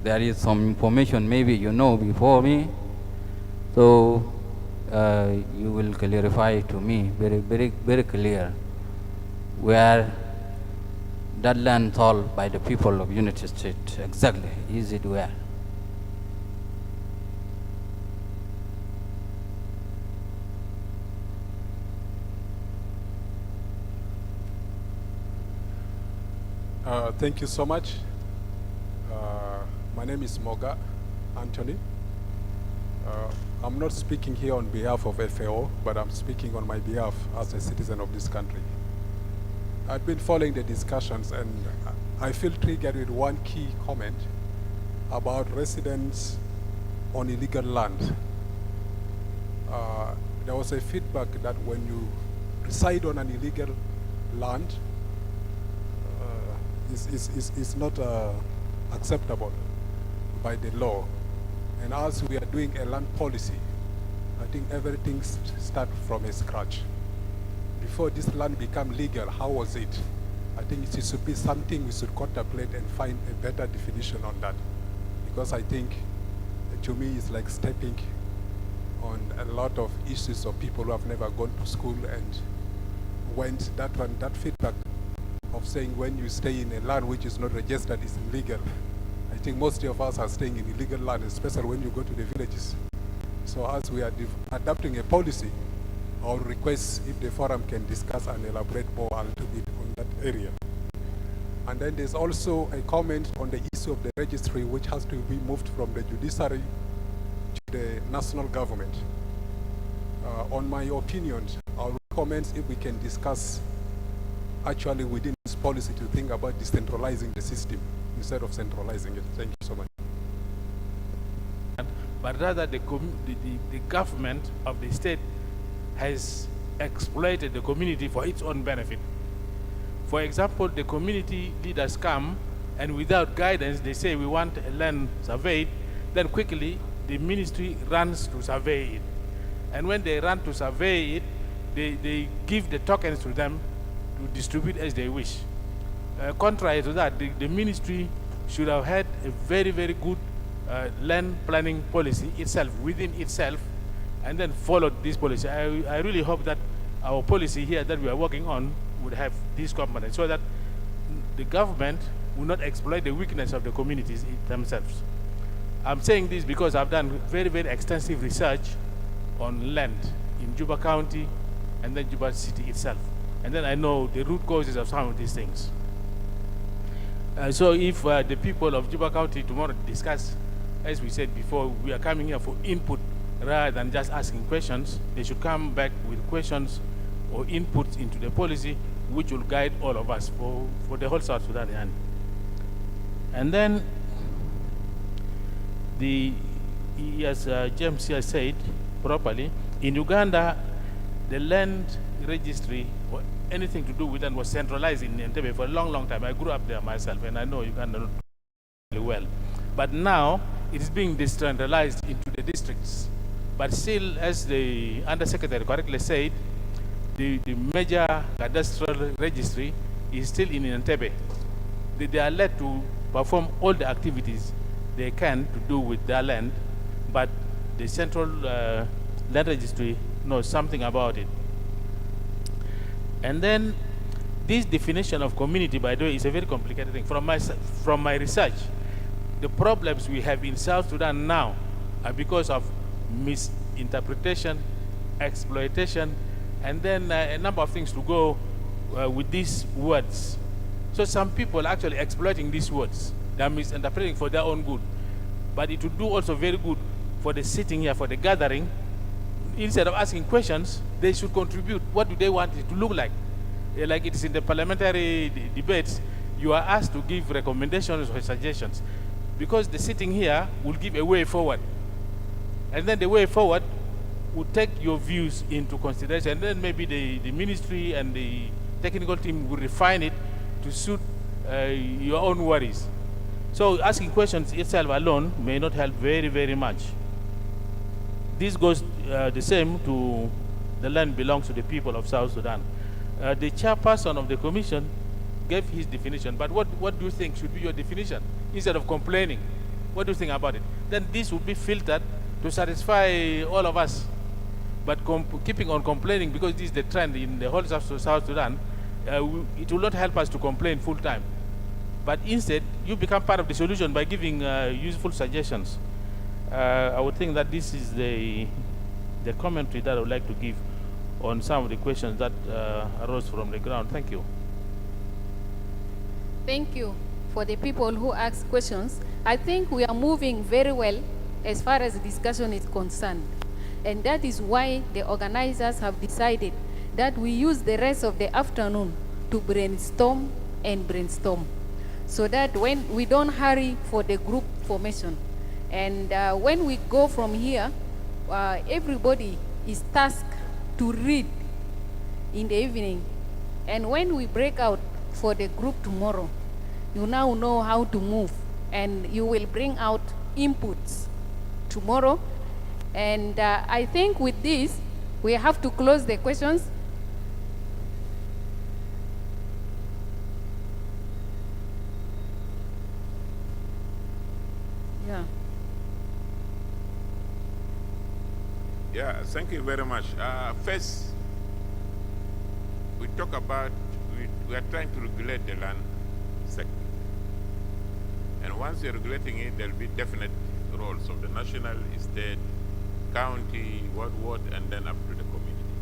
there is some information maybe you know before me, so you will clarify to me very clear where that land sold by the people of United States, exactly, is it where? Thank you so much. My name is Moga Anthony. I'm not speaking here on behalf of FAO, but I'm speaking on my behalf as a citizen of this country. I've been following the discussions and I feel triggered with one key comment about residents on illegal land. There was a feedback that when you reside on an illegal land, is not acceptable by the law. And as we are doing a land policy, I think everything starts from a scratch. Before this land became legal, how was it? I think it should be something we should contemplate and find a better definition on that. Because I think, to me, it's like stepping on a lot of issues of people who have never gone to school and went that feedback of saying when you stay in a land which is not registered is illegal. I think most of us are staying in illegal land, especially when you go to the villages. So as we are adopting a policy, I would request if the forum can discuss and elaborate more a little bit on that area. And then there's also a comment on the issue of the registry, which has to be moved from the judiciary to the national government. On my opinion, I would recommend if we can discuss actually within this policy to think about decentralizing the system instead of centralizing it. Thank you so much. But rather the government of the state has exploited the community for its own benefit. For example, the community leaders come and without guidance they say we want a land surveyed, then quickly the ministry runs to survey it. And when they run to survey it, they give the tokens to them to distribute as they wish. Contrary to that, the ministry should have had a very, very good land planning policy itself, within itself, and then followed this policy. I really hope that our policy here that we are working on would have this component so that the government will not exploit the weakness of the communities themselves. I'm saying this because I've done very, very extensive research on land in Juba County and then Juba City itself. And then I know the root causes of some of these things. So if the people of Juba County tomorrow discuss, as we said before, we are coming here for input rather than just asking questions, they should come back with questions or inputs into the policy which will guide all of us for the whole South Sudan. And then, as James here said properly, in Uganda, the land registry or anything to do with land was centralized in Entebbe for a long, long time. I grew up there myself and I know Uganda really well. But now it is being decentralized into the districts. But still, as the Undersecretary correctly said, the major cadastral registry is still in Entebbe. They are led to perform all the activities they can to do with their land, but the central land registry knows something about it. And then this definition of community, by the way, is a very complicated thing. From my research, the problems we have in South Sudan now are because of misinterpretation, exploitation, and then a number of things to go with these words. So some people are actually exploiting these words. They are misinterpreting for their own good. But it would do also very good for the sitting here, for the gathering. Instead of asking questions, they should contribute. What do they want it to look like? Like it is in the parliamentary debates, you are asked to give recommendations or suggestions. Because the sitting here will give a way forward. And then the way forward will take your views into consideration. And then maybe the ministry and the technical team will refine it to suit your own worries. So asking questions itself alone may not help very, very much. This goes the same to the land belongs to the people of South Sudan. The chairperson of the commission gave his definition, but what do you think should be your definition? Instead of complaining, what do you think about it? Then this will be filtered to satisfy all of us. But keeping on complaining, because this is the trend in the whole of South Sudan, it will not help us to complain full time. But instead, you become part of the solution by giving useful suggestions. I would think that this is the commentary that I would like to give on some of the questions that arose from the ground. Thank you. Thank you for the people who asked questions. I think we are moving very well as far as the discussion is concerned. And that is why the organizers have decided that we use the rest of the afternoon to brainstorm and brainstorm, so that when we don't hurry for the group formation. And when we go from here, everybody is tasked to read in the evening. And when we break out for the group tomorrow, you now know how to move, and you will bring out inputs tomorrow. And I think with this, we have to close the questions. Yeah. Yeah, thank you very much. First, we talk about, we are trying to regulate the land sector. And once you're regulating it, there'll be definite roles of the national, state, county, ward, and then up to the community.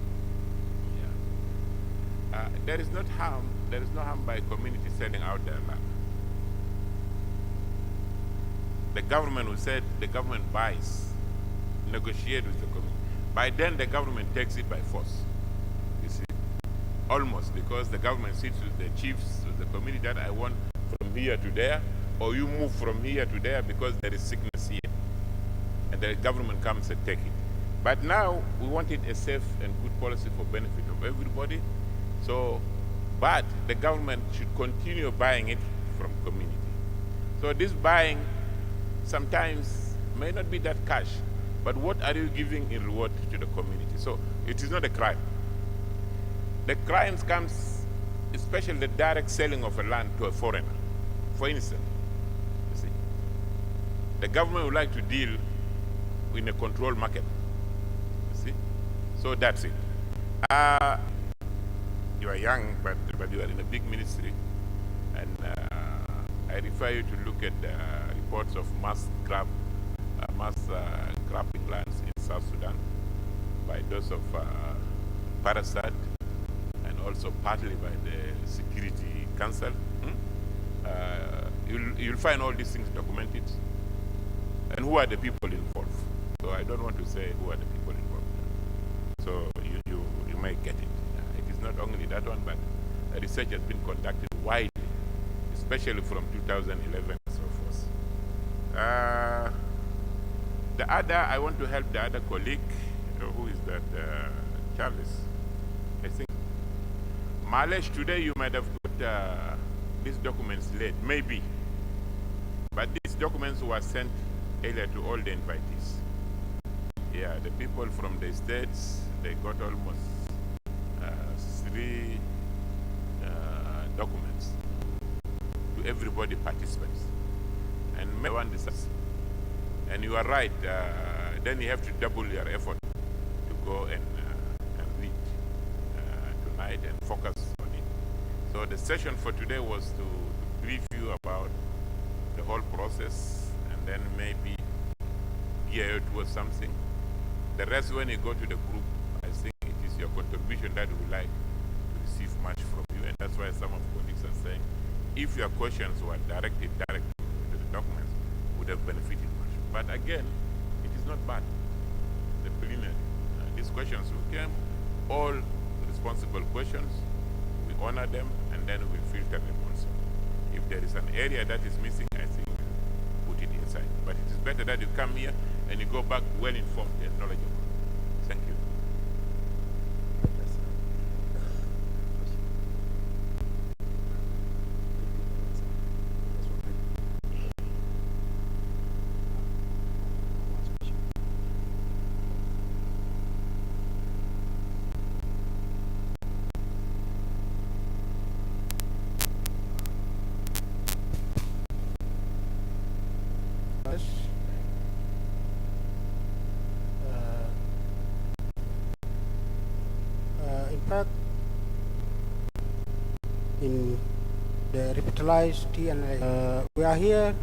Yeah. There is no harm by community selling out their land. The government who said the government buys, negotiate with the community. By then the government takes it by force. You see, almost, because the government sits with the chiefs, with the community that I want from here to there, or you move from here to there because there is sickness here. And the government comes and take it. But now we wanted a safe and good policy for benefit of everybody. So, but the government should continue buying it from community. So this buying sometimes may not be that cash, but what are you giving in reward to the community? So it is not a crime. The crimes comes, especially the direct selling of a land to a foreigner. For instance, you see, the government would like to deal in a controlled market. You see, so that's it. You are young, but you are in a big ministry, and I refer you to look at the reports of mass grabbing lands in South Sudan by those of Parasat, and also partly by the Security Council. You'll find all these things documented, and who are the people involved. So I don't want to say who are the people involved. So you may get it. It is not only that one, but research has been conducted widely, especially from 2011 and so forth. The other, I want to help the other colleague, who is that, Charles, I think. Malesh, today you might have got these documents late, maybe. But these documents were sent earlier to all the invitees. Yeah, the people from the states, they got almost 3 documents to everybody participants. and one decides. And you are right, then you have to double your effort to go and read tonight and focus on it. So the session for today was to brief you about the whole process and then maybe gear you towards something. The rest, when you go to the group, I think it is your contribution that we like to receive much from you, and that's why some of colleagues are saying, if your questions were directed directly to the documents, would have benefited much. But again, it is not bad. The preliminary. These questions will come, all responsible questions, we honor them, and then we filter them also. If there is an area that is missing, I think we'll put it inside. But it is better that you come here and you go back well-informed and knowledgeable. Thank you. In fact, in the revitalized TNA, we are here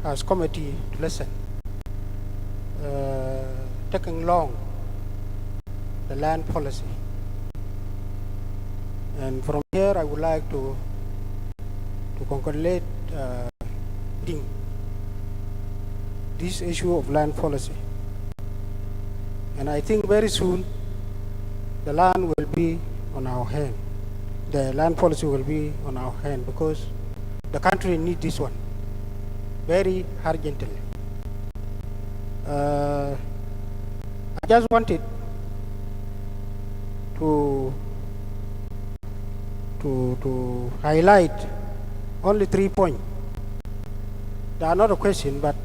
as committee to listen, taking long the land policy. And from here, I would like to congratulate this issue of land policy. And I think very soon the land will be on our hand. The land policy will be on our hand because the country needs this one very urgently. I just wanted to highlight only 3 points. They are not a question, but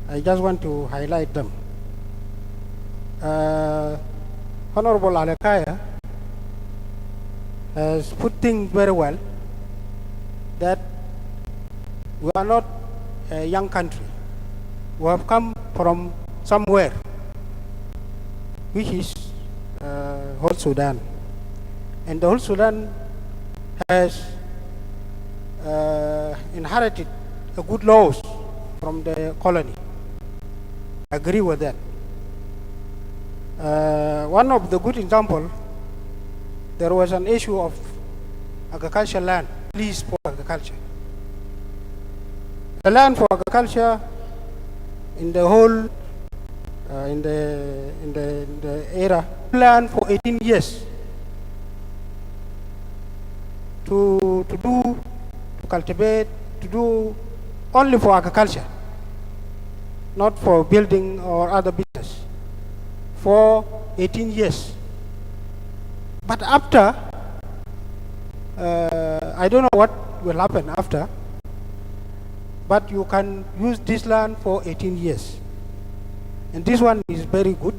I just want to highlight them. Honorable Alekaya has put things very well, that we are not a young country. We have come from somewhere, which is whole Sudan. And the whole Sudan has inherited a good laws from the colony. I agree with that. One of the good examples, there was an issue of agricultural land, lease for agriculture. The land for agriculture in the whole, in the era, land for 18 years to cultivate, to do only for agriculture, not for building or other business, for 18 years. But after, I don't know what will happen after, but you can use this land for 18 years. And this one is very good.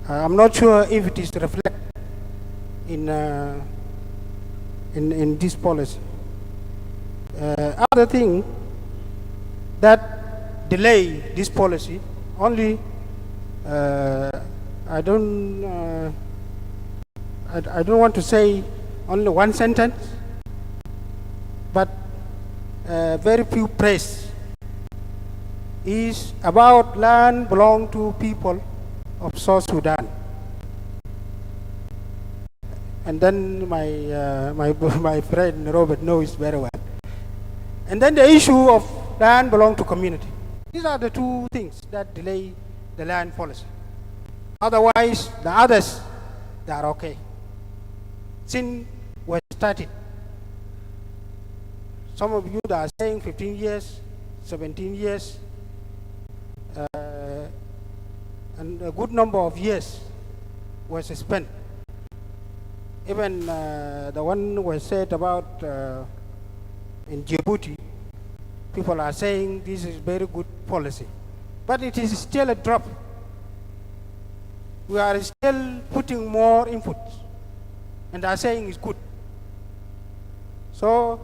I'm not sure if it is reflected in this policy. Other thing that delay this policy, only I don't want to say only one sentence, but very few praise is about land belong to people of South Sudan. And then my friend Robert knows very well. And then the issue of land belong to community. These are the two things that delay the land policy. Otherwise, the others, they are okay. Since we started, some of you that are saying 15 years, 17 years, and a good number of years was spent. Even the one was said about in Djibouti, people are saying this is very good policy, but it is still a drop. We are still putting more input, and they are saying it's good. So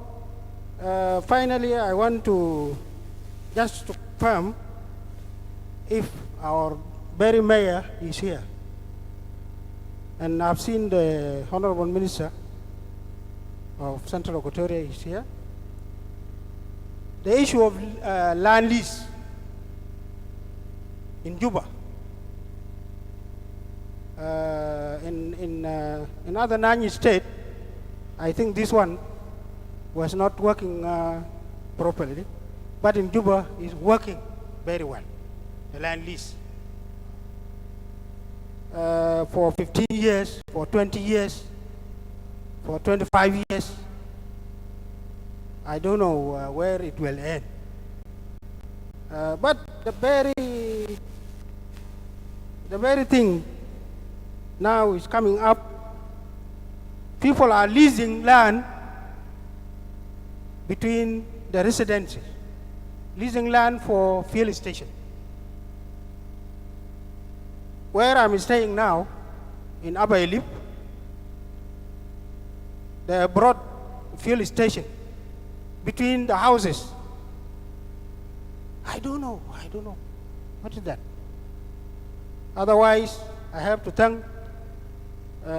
Finally, I want to just to confirm if our very mayor is here. And I've seen the Honorable Minister of Central Equatoria is here. The issue of land lease in Juba. In other Nani state, I think this one was not working properly, but in Juba is working very well, the land lease. For 15 years, for 20 years, for 25 years, I don't know where it will end. But the very thing now is coming up. People are leasing land between the residences, leasing land for fuel station. Where I'm staying now, in Abailip, they brought fuel station between the houses. I don't know. What is that? Otherwise, I have to thank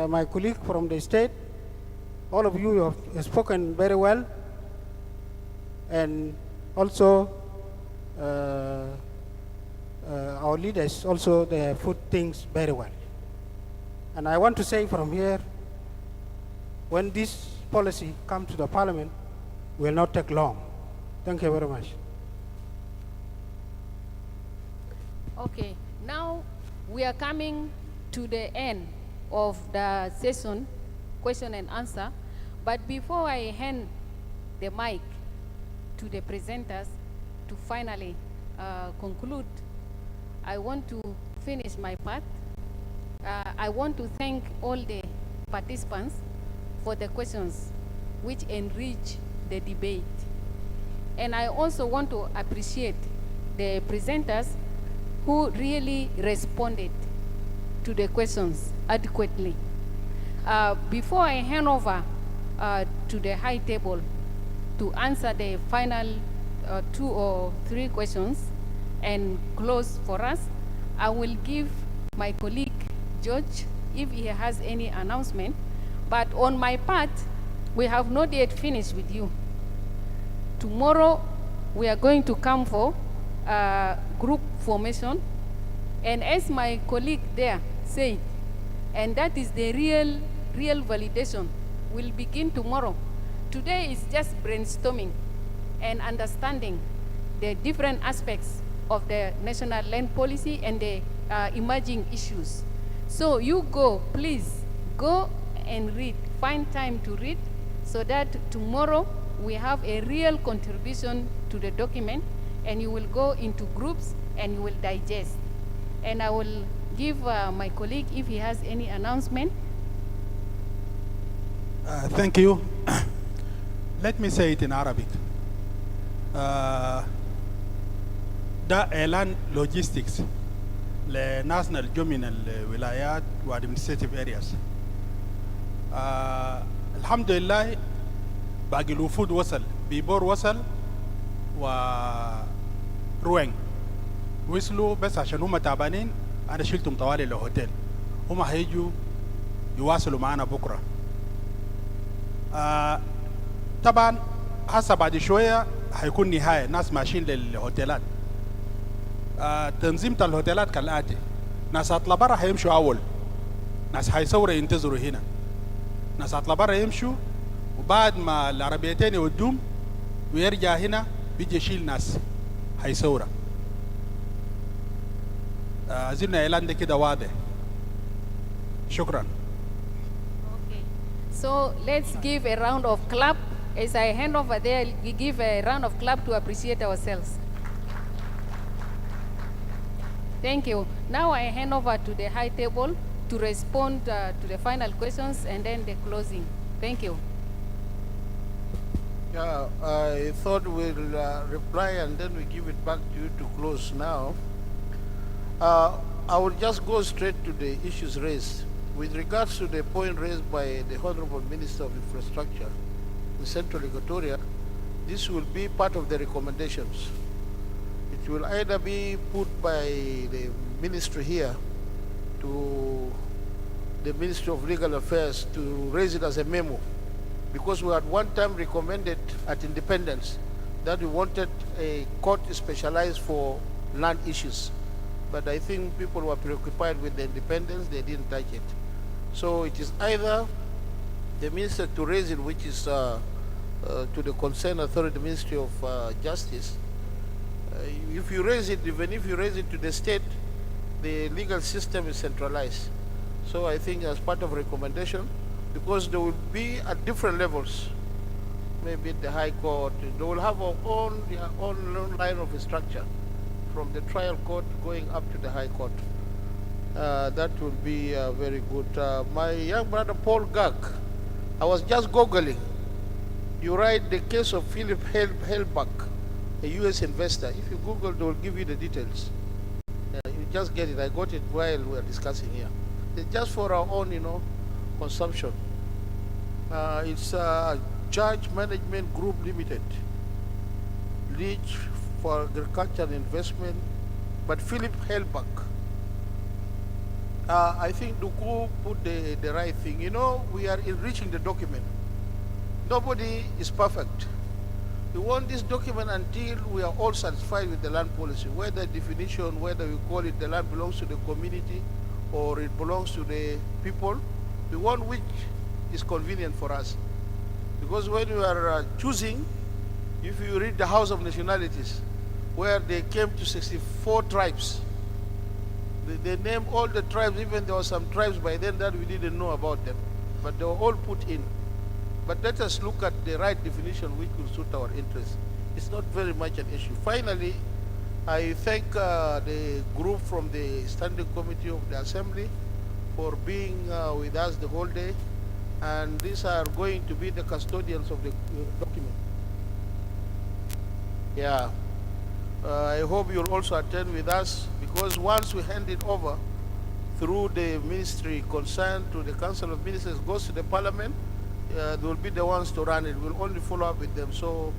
my colleague from the state. All of you have spoken very well. And also, our leaders also, they have put things very well. And I want to say from here, when this policy comes to the parliament, it will not take long. Thank you very much. Okay, now we are coming to the end of the session, question and answer. But before I hand the mic to the presenters to finally conclude, I want to finish my part. I want to thank all the participants for the questions which enrich the debate. And I also want to appreciate the presenters who really responded to the questions adequately. Before I hand over to the high table to answer the final 2 or 3 questions and close for us, I will give my colleague George if he has any announcement. But on my part, we have not yet finished with you. Tomorrow, we are going to come for group formation. And as my colleague there said, and that is the real validation, will begin tomorrow. Today is just brainstorming and understanding the different aspects of the national land policy and the emerging issues. So you go, please, go and read, find time to read, so that tomorrow we have a real contribution to the document, and you will go into groups and you will digest. And I will give my colleague if he has any announcement. Thank you. Let me say it in Arabic. ده إعلان logistics لناس نرجو من الولايات و administrative areas. الحمد لله باقي الوفود وصل، بيبور وصل وروين وصلوا، بس عشان هم تعبانين أنا شلتهم طوالي للهوتيل. هم هيجوا يواصلوا معنا بكرة. طبعا هسه بعد شوية هيكون نهاية، ناس ماشيين للهوتيلات. تنظيم الهوتيلات كالآتي: ناس اطلع برا هيمشوا أول، ناس هيصوروا ينتظروا هنا، ناس اطلع برا يمشوا، وبعد ما العربيتين يودوم ويرجع هنا بيجي يشيل ناس هيصوروا. أظن إعلان ده كده واضح. شكرا. Okay. So let's give a round of clap. As I hand over there, we give a round of clap to appreciate ourselves. Thank you. Now I hand over to the high table to respond to the final questions and then the closing. Thank you. Yeah, I thought we'll reply and then we give it back to you to close now. I will just go straight to the issues raised. With regards to the point raised by the Honorable Minister of Infrastructure in Central Equatoria, this will be part of the recommendations. It will either be put by the ministry here to the Ministry of Legal Affairs to raise it as a memo, because we had one time recommended at Independence that we wanted a court specialized for land issues. But I think people were preoccupied with the Independence, they didn't touch it. So it is either the minister to raise it, which is to the concerned authority, the Ministry of Justice. If you raise it, even if you raise it to the state, the legal system is centralized. So I think as part of recommendation, because they will be at different levels, maybe the High Court, they will have their own line of structure from the trial court going up to the High Court. That will be very good. My young brother Paul Gag, I was just Googling. You write the case of Philip Hellback, a U.S. investor. If you Google, they will give you the details. You just get it. I got it while we were discussing here. It's just for our own, consumption. It's Charge Management Group Limited, Leach for Agriculture and Investment, but Philip Hellback. I think Duku put the right thing. We are enriching the document. Nobody is perfect. We want this document until we are all satisfied with the land policy, whether definition, whether we call it the land belongs to the community or it belongs to the people. We want which is convenient for us. Because when you are choosing, if you read the House of Nationalities, where they came to 64 tribes, they named all the tribes, even there were some tribes by then that we didn't know about them, but they were all put in. But let us look at the right definition which will suit our interests. It's not very much an issue. Finally, I thank the group from the Standing Committee of the Assembly for being with us the whole day. And these are going to be the custodians of the document. Yeah. I hope you'll also attend with us, because once we hand it over through the ministry concerned to the Council of Ministers, goes to the Parliament, they will be the ones to run it. We'll only follow up with them, so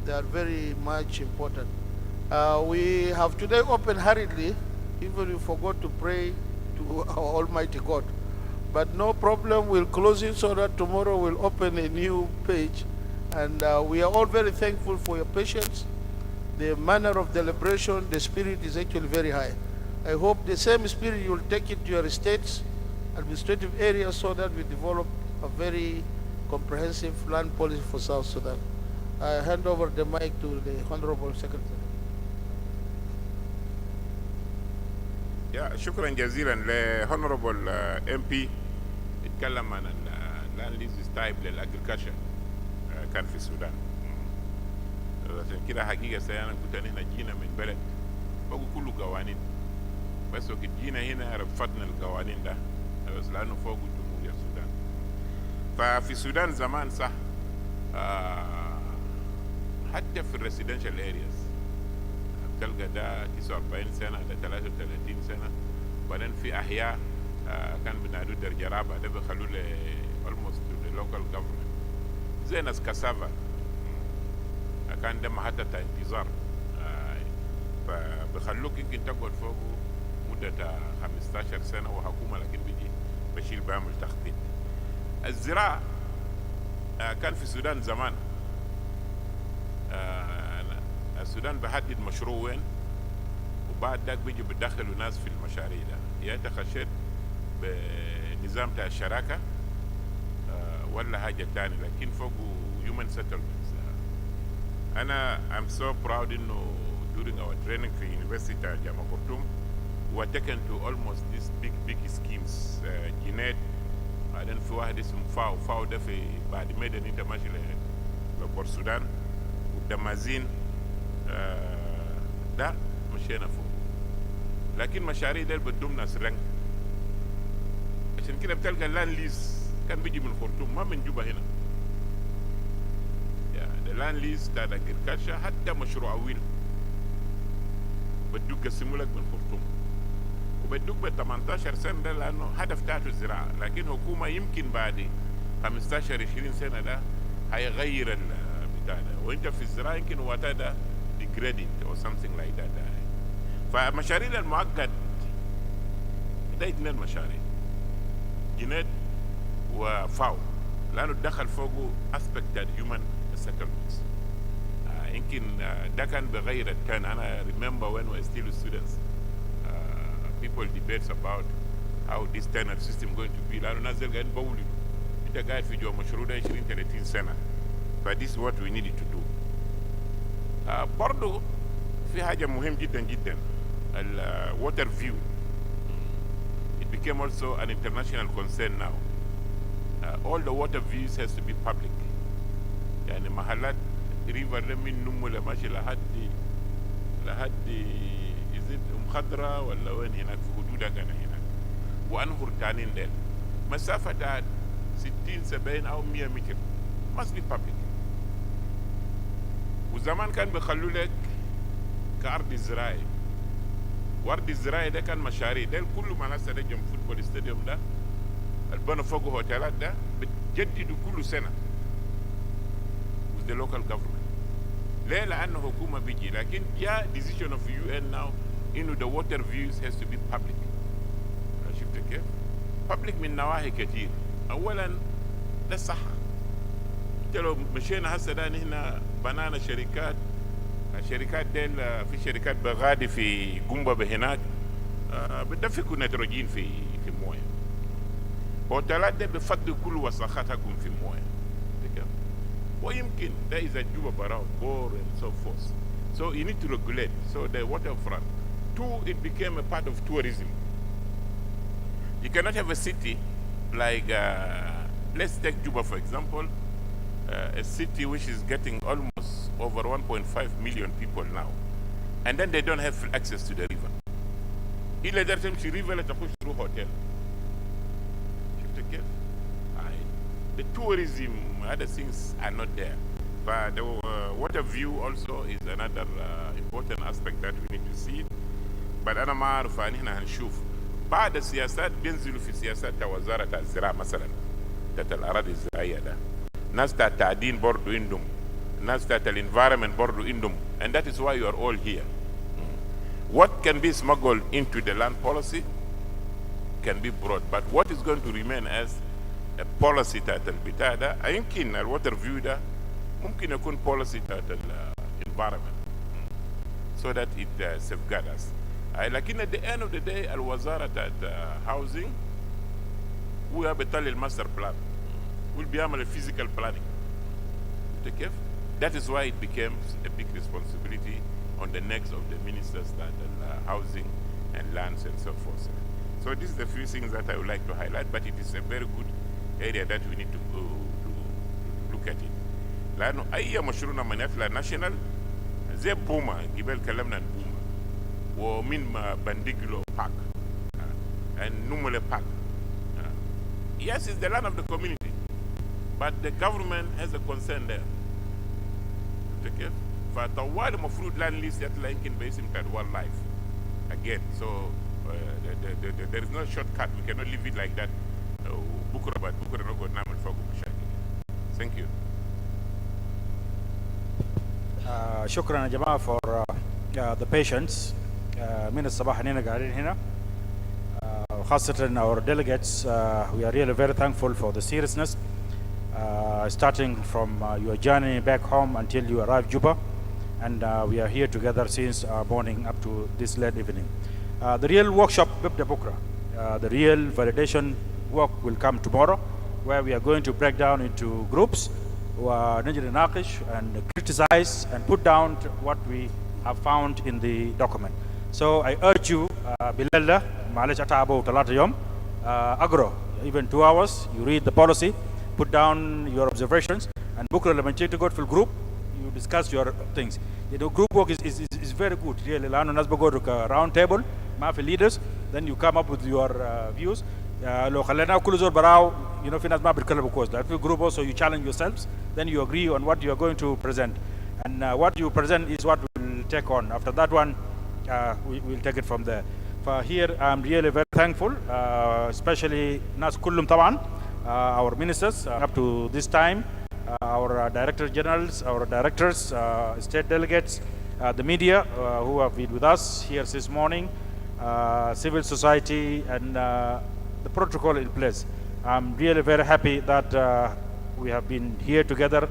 they are very much important. We have today opened hurriedly, even we forgot to pray to our Almighty God. But no problem, we'll close it so that tomorrow we'll open a new page. And we are all very thankful for your patience. The manner of deliberation, the spirit is actually very high. I hope the same spirit you will take it to your states, administrative areas, so that we develop a very comprehensive land policy for South Sudan. I hand over the mic to the Honorable Secretary. Yeah, شكرا جزيلا لهونربل MP اتكلم عن اللاند ليز تايب للاجريكلتشر كان في السودان. عشان كده حقيقة أنا كنت هنا جينا من بلد بقوا كله قوانين، بس وقت جينا هنا رفضنا القوانين ده بس لأنه فوق جمهورية السودان. ففي السودان زمان صح حتى في الريسيدنشال ارياز تلقى ده 49 سنة ده 33 سنة، وبعدين في أحياء كان بنادوا درجة رابعة ده بيخلوا ل almost to the local government زي ناس كاسافا كان ده محطة انتظار، فبخلوك يمكن تقعد فوقه مدة 15 سنة وحكومة لكن بيجي بشيل بعمل تخطيط. الزراعة كان في السودان زمان السودان بحدد مشروع وين وبعد ذاك بيجي بيدخلوا ناس في المشاريع ده، يا انت خشيت بنظام تاع الشراكة ولا حاجة تانية، لكن فوقه human settlements. I'm so proud during our training في University تاع جامعة خرطوم we were taken to almost these big schemes. جينات بعدين في واحد اسمه فاو ده في بعد ميدان انت ماشي لبور السودان، والدمازين ده مشينا فوق، لكن مشاريع ده بدهم ناس رنج. عشان كده بتلقى اللان ليز كان بيجي من خرطوم ما من جوبا هنا. اللان ليز بتاع الاجريكلتشر حتى مشروع ويل بدوك يقسموا لك من خرطوم وبدوك ب 18 سنه ده لانه هدف بتاعته الزراعه، لكن حكومه يمكن بعد 15 20 سنه ده هيغير البتاع ده. وانت في الزراعة يمكن وقتها ده degrading or something like that. فمشاريع المعقد ده 2 مشاريع جنيد وفاو لانه دخل فوقه aspect human settlements. يمكن ده كان بغير التن. انا remember when we were still students people debates about how this tenant system going to be. لانه ناس قاعدين بولدوا انت قاعد في جو مشروع ده 20-30 سنة. ف this is what we needed to do. برضو في حاجة مهم جدا جدا ال water view. It became also an international concern now. All the water views has to be public. يعني محلات ريفر من نمو ماشي لحد إذا خضراء ولا وين هناك في حدودها كان هناك وأنهر تانين ديل مسافة 60-70 أو 100 متر must be public. وزمان كان بيخلوا لك كأرض زراعي. وأرض الزراعي ده كان مشاريع ده كله مع ناس ده جنب فوتبول ستاديوم ده البنوا فوقه هوتيلات ده بتجددوا كل سنة with the local government. ليه؟ لأنه حكومة بيجي لكن جاء decision of UN now إنه the water views has to be public. شفت كيف؟ public من نواحي كتير. أولاً ده الصحة. أنت لو مشينا هسه ده هنا بنانا شركات ديل في شركات بغادي في قنبة هناك بتدفقوا نيتروجين في المويه. هوتيلات ده بفضوا كل وساختكم في المويه. ويمكن ده إذا جوا براه بور and so forth. So you need to regulate. So the waterfront. 2, it became a part of tourism. You cannot have a city like, let's take Juba for example, a city which is getting almost over 1.5 million people now, and then they don't have access to the river. إلا إذا تمشي river لا تخش through hotel. شفت كيف؟ The tourism, other things are not there. But the water view also is another important aspect that we need to see. But أنا ما أعرف أن هنا هنشوف بعد السياسات بينزلوا في سياسات وزارة الزراعة مثلا تاعت الأراضي الزراعية ده. ناس تاعت التعدين برضو عندهم. ناس تاعت الانفيرمنت برضو عندهم. And that is why you are all here. What can be smuggled into the land policy can be brought. But what is going to remain as a policy تاعت البتاع ده يمكن الوتر فيو ده ممكن يكون policy تاعت environment so that it safeguard us. لكن at the end of the day الوزارة تاعت housing هو بيطلع الماستر بلان والبيعمل physical planning. كيف؟ That is why it became a big responsibility on the necks of the ministers that housing and lands and so forth. So this is the few things that I would like to highlight, but it is a very good area that we need to look at it. لأنه أي مشروع من يطلع national زي بوما قبل كلامنا عن بوما ومن بندقلو park and Numule park. Yes, it's the land of the community, but the government has a concern there. كيف؟ فطوال المفروض land lease يطلع يمكن باسم بتاع wildlife again. So there is no shortcut. We cannot leave it like that. بكرة بعد بكرة نقعد نعمل فوق مشاكل. Thank you. شكرا يا جماعة for the patience. من الصباح هنا قاعدين هنا. خاصة our delegates, we are really very thankful for the seriousness, starting from your journey back home until you arrive Juba, and we are here together since morning up to this late evening. The real workshop ببدأ بكرة. The real validation work will come tomorrow, where we are going to break down into groups ونجي نناقش and criticize and put down what we have found in the document. So I urge you بالله معلش أتعبوا 3 يوم أقرأ even 2 hours. You read the policy, put down your observations, and بكرة لما تيجي تقعد في الجروب you discuss your things. The group work is very good really. لأنه الناس بقعدوا round table ما في leaders, then you come up with your views. لو خلينا كل زول براو في ناس ما بيتكلموا كويس. في group also you challenge yourselves, then you agree on what you are going to present, and what you present is what we will take on. After that one we will take it from there. For here I'm really very thankful, especially ناس كلهم طبعا our ministers up to this time, our Director Generals, our directors, state delegates, the media who have been with us here this morning, civil society, and the protocol in place. I'm really very happy that we have been here together,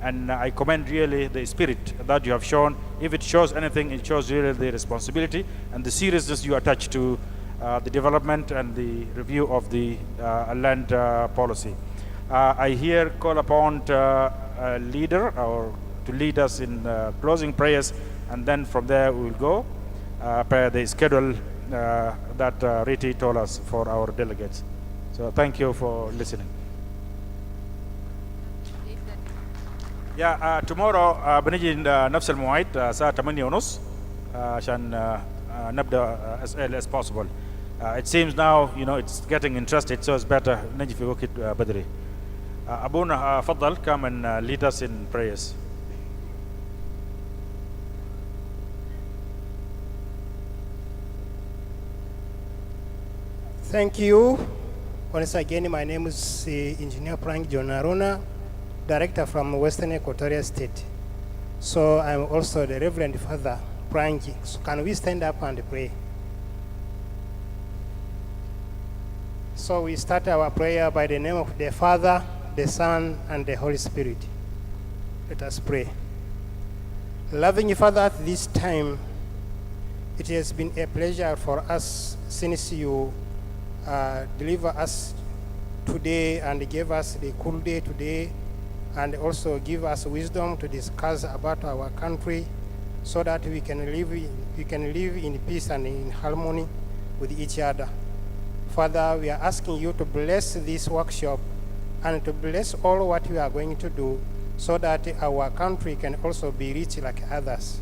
and I commend really the spirit that you have shown. If it shows anything, it shows really the responsibility and the seriousness you attach to the development and the review of the land policy. I here call upon a leader to lead us in closing prayers, and then from there we will go per the schedule that Riti told us for our delegates. So thank you for listening. Yeah, tomorrow بنجي نفس الموعد الساعة 8:30 عشان نبدأ as early as possible. It seems now, it's getting interested, so it's better نجي في وقت بدري. أبونا فضل, come and lead us in prayers. Thank you. Once again, my name is Engineer Frank John Aruna, Director from Western Equatoria State. So I'm also the Reverend Father Frank. So can we stand up and pray? So we start our prayer by the name of the Father, the Son, and the Holy Spirit. Let us pray. Loving Father, at this time, it has been a pleasure for us since you deliver us today and give us the cool day today, and also give us wisdom to discuss about our country so that we can live in peace and in harmony with each other. Father, we are asking you to bless this workshop and to bless all what we are going to do so that our country can also be rich like others.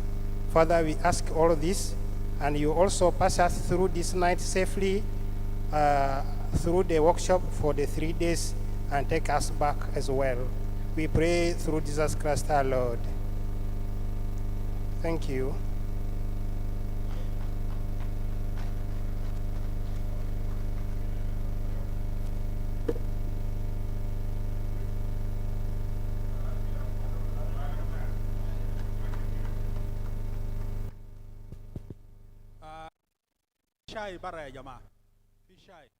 Father, we ask all this, and you also pass us through this night safely through the workshop for the 3 days and take us back as well. We pray through Jesus Christ our Lord. Thank you. Shai bara ya jamaa. Fi shai.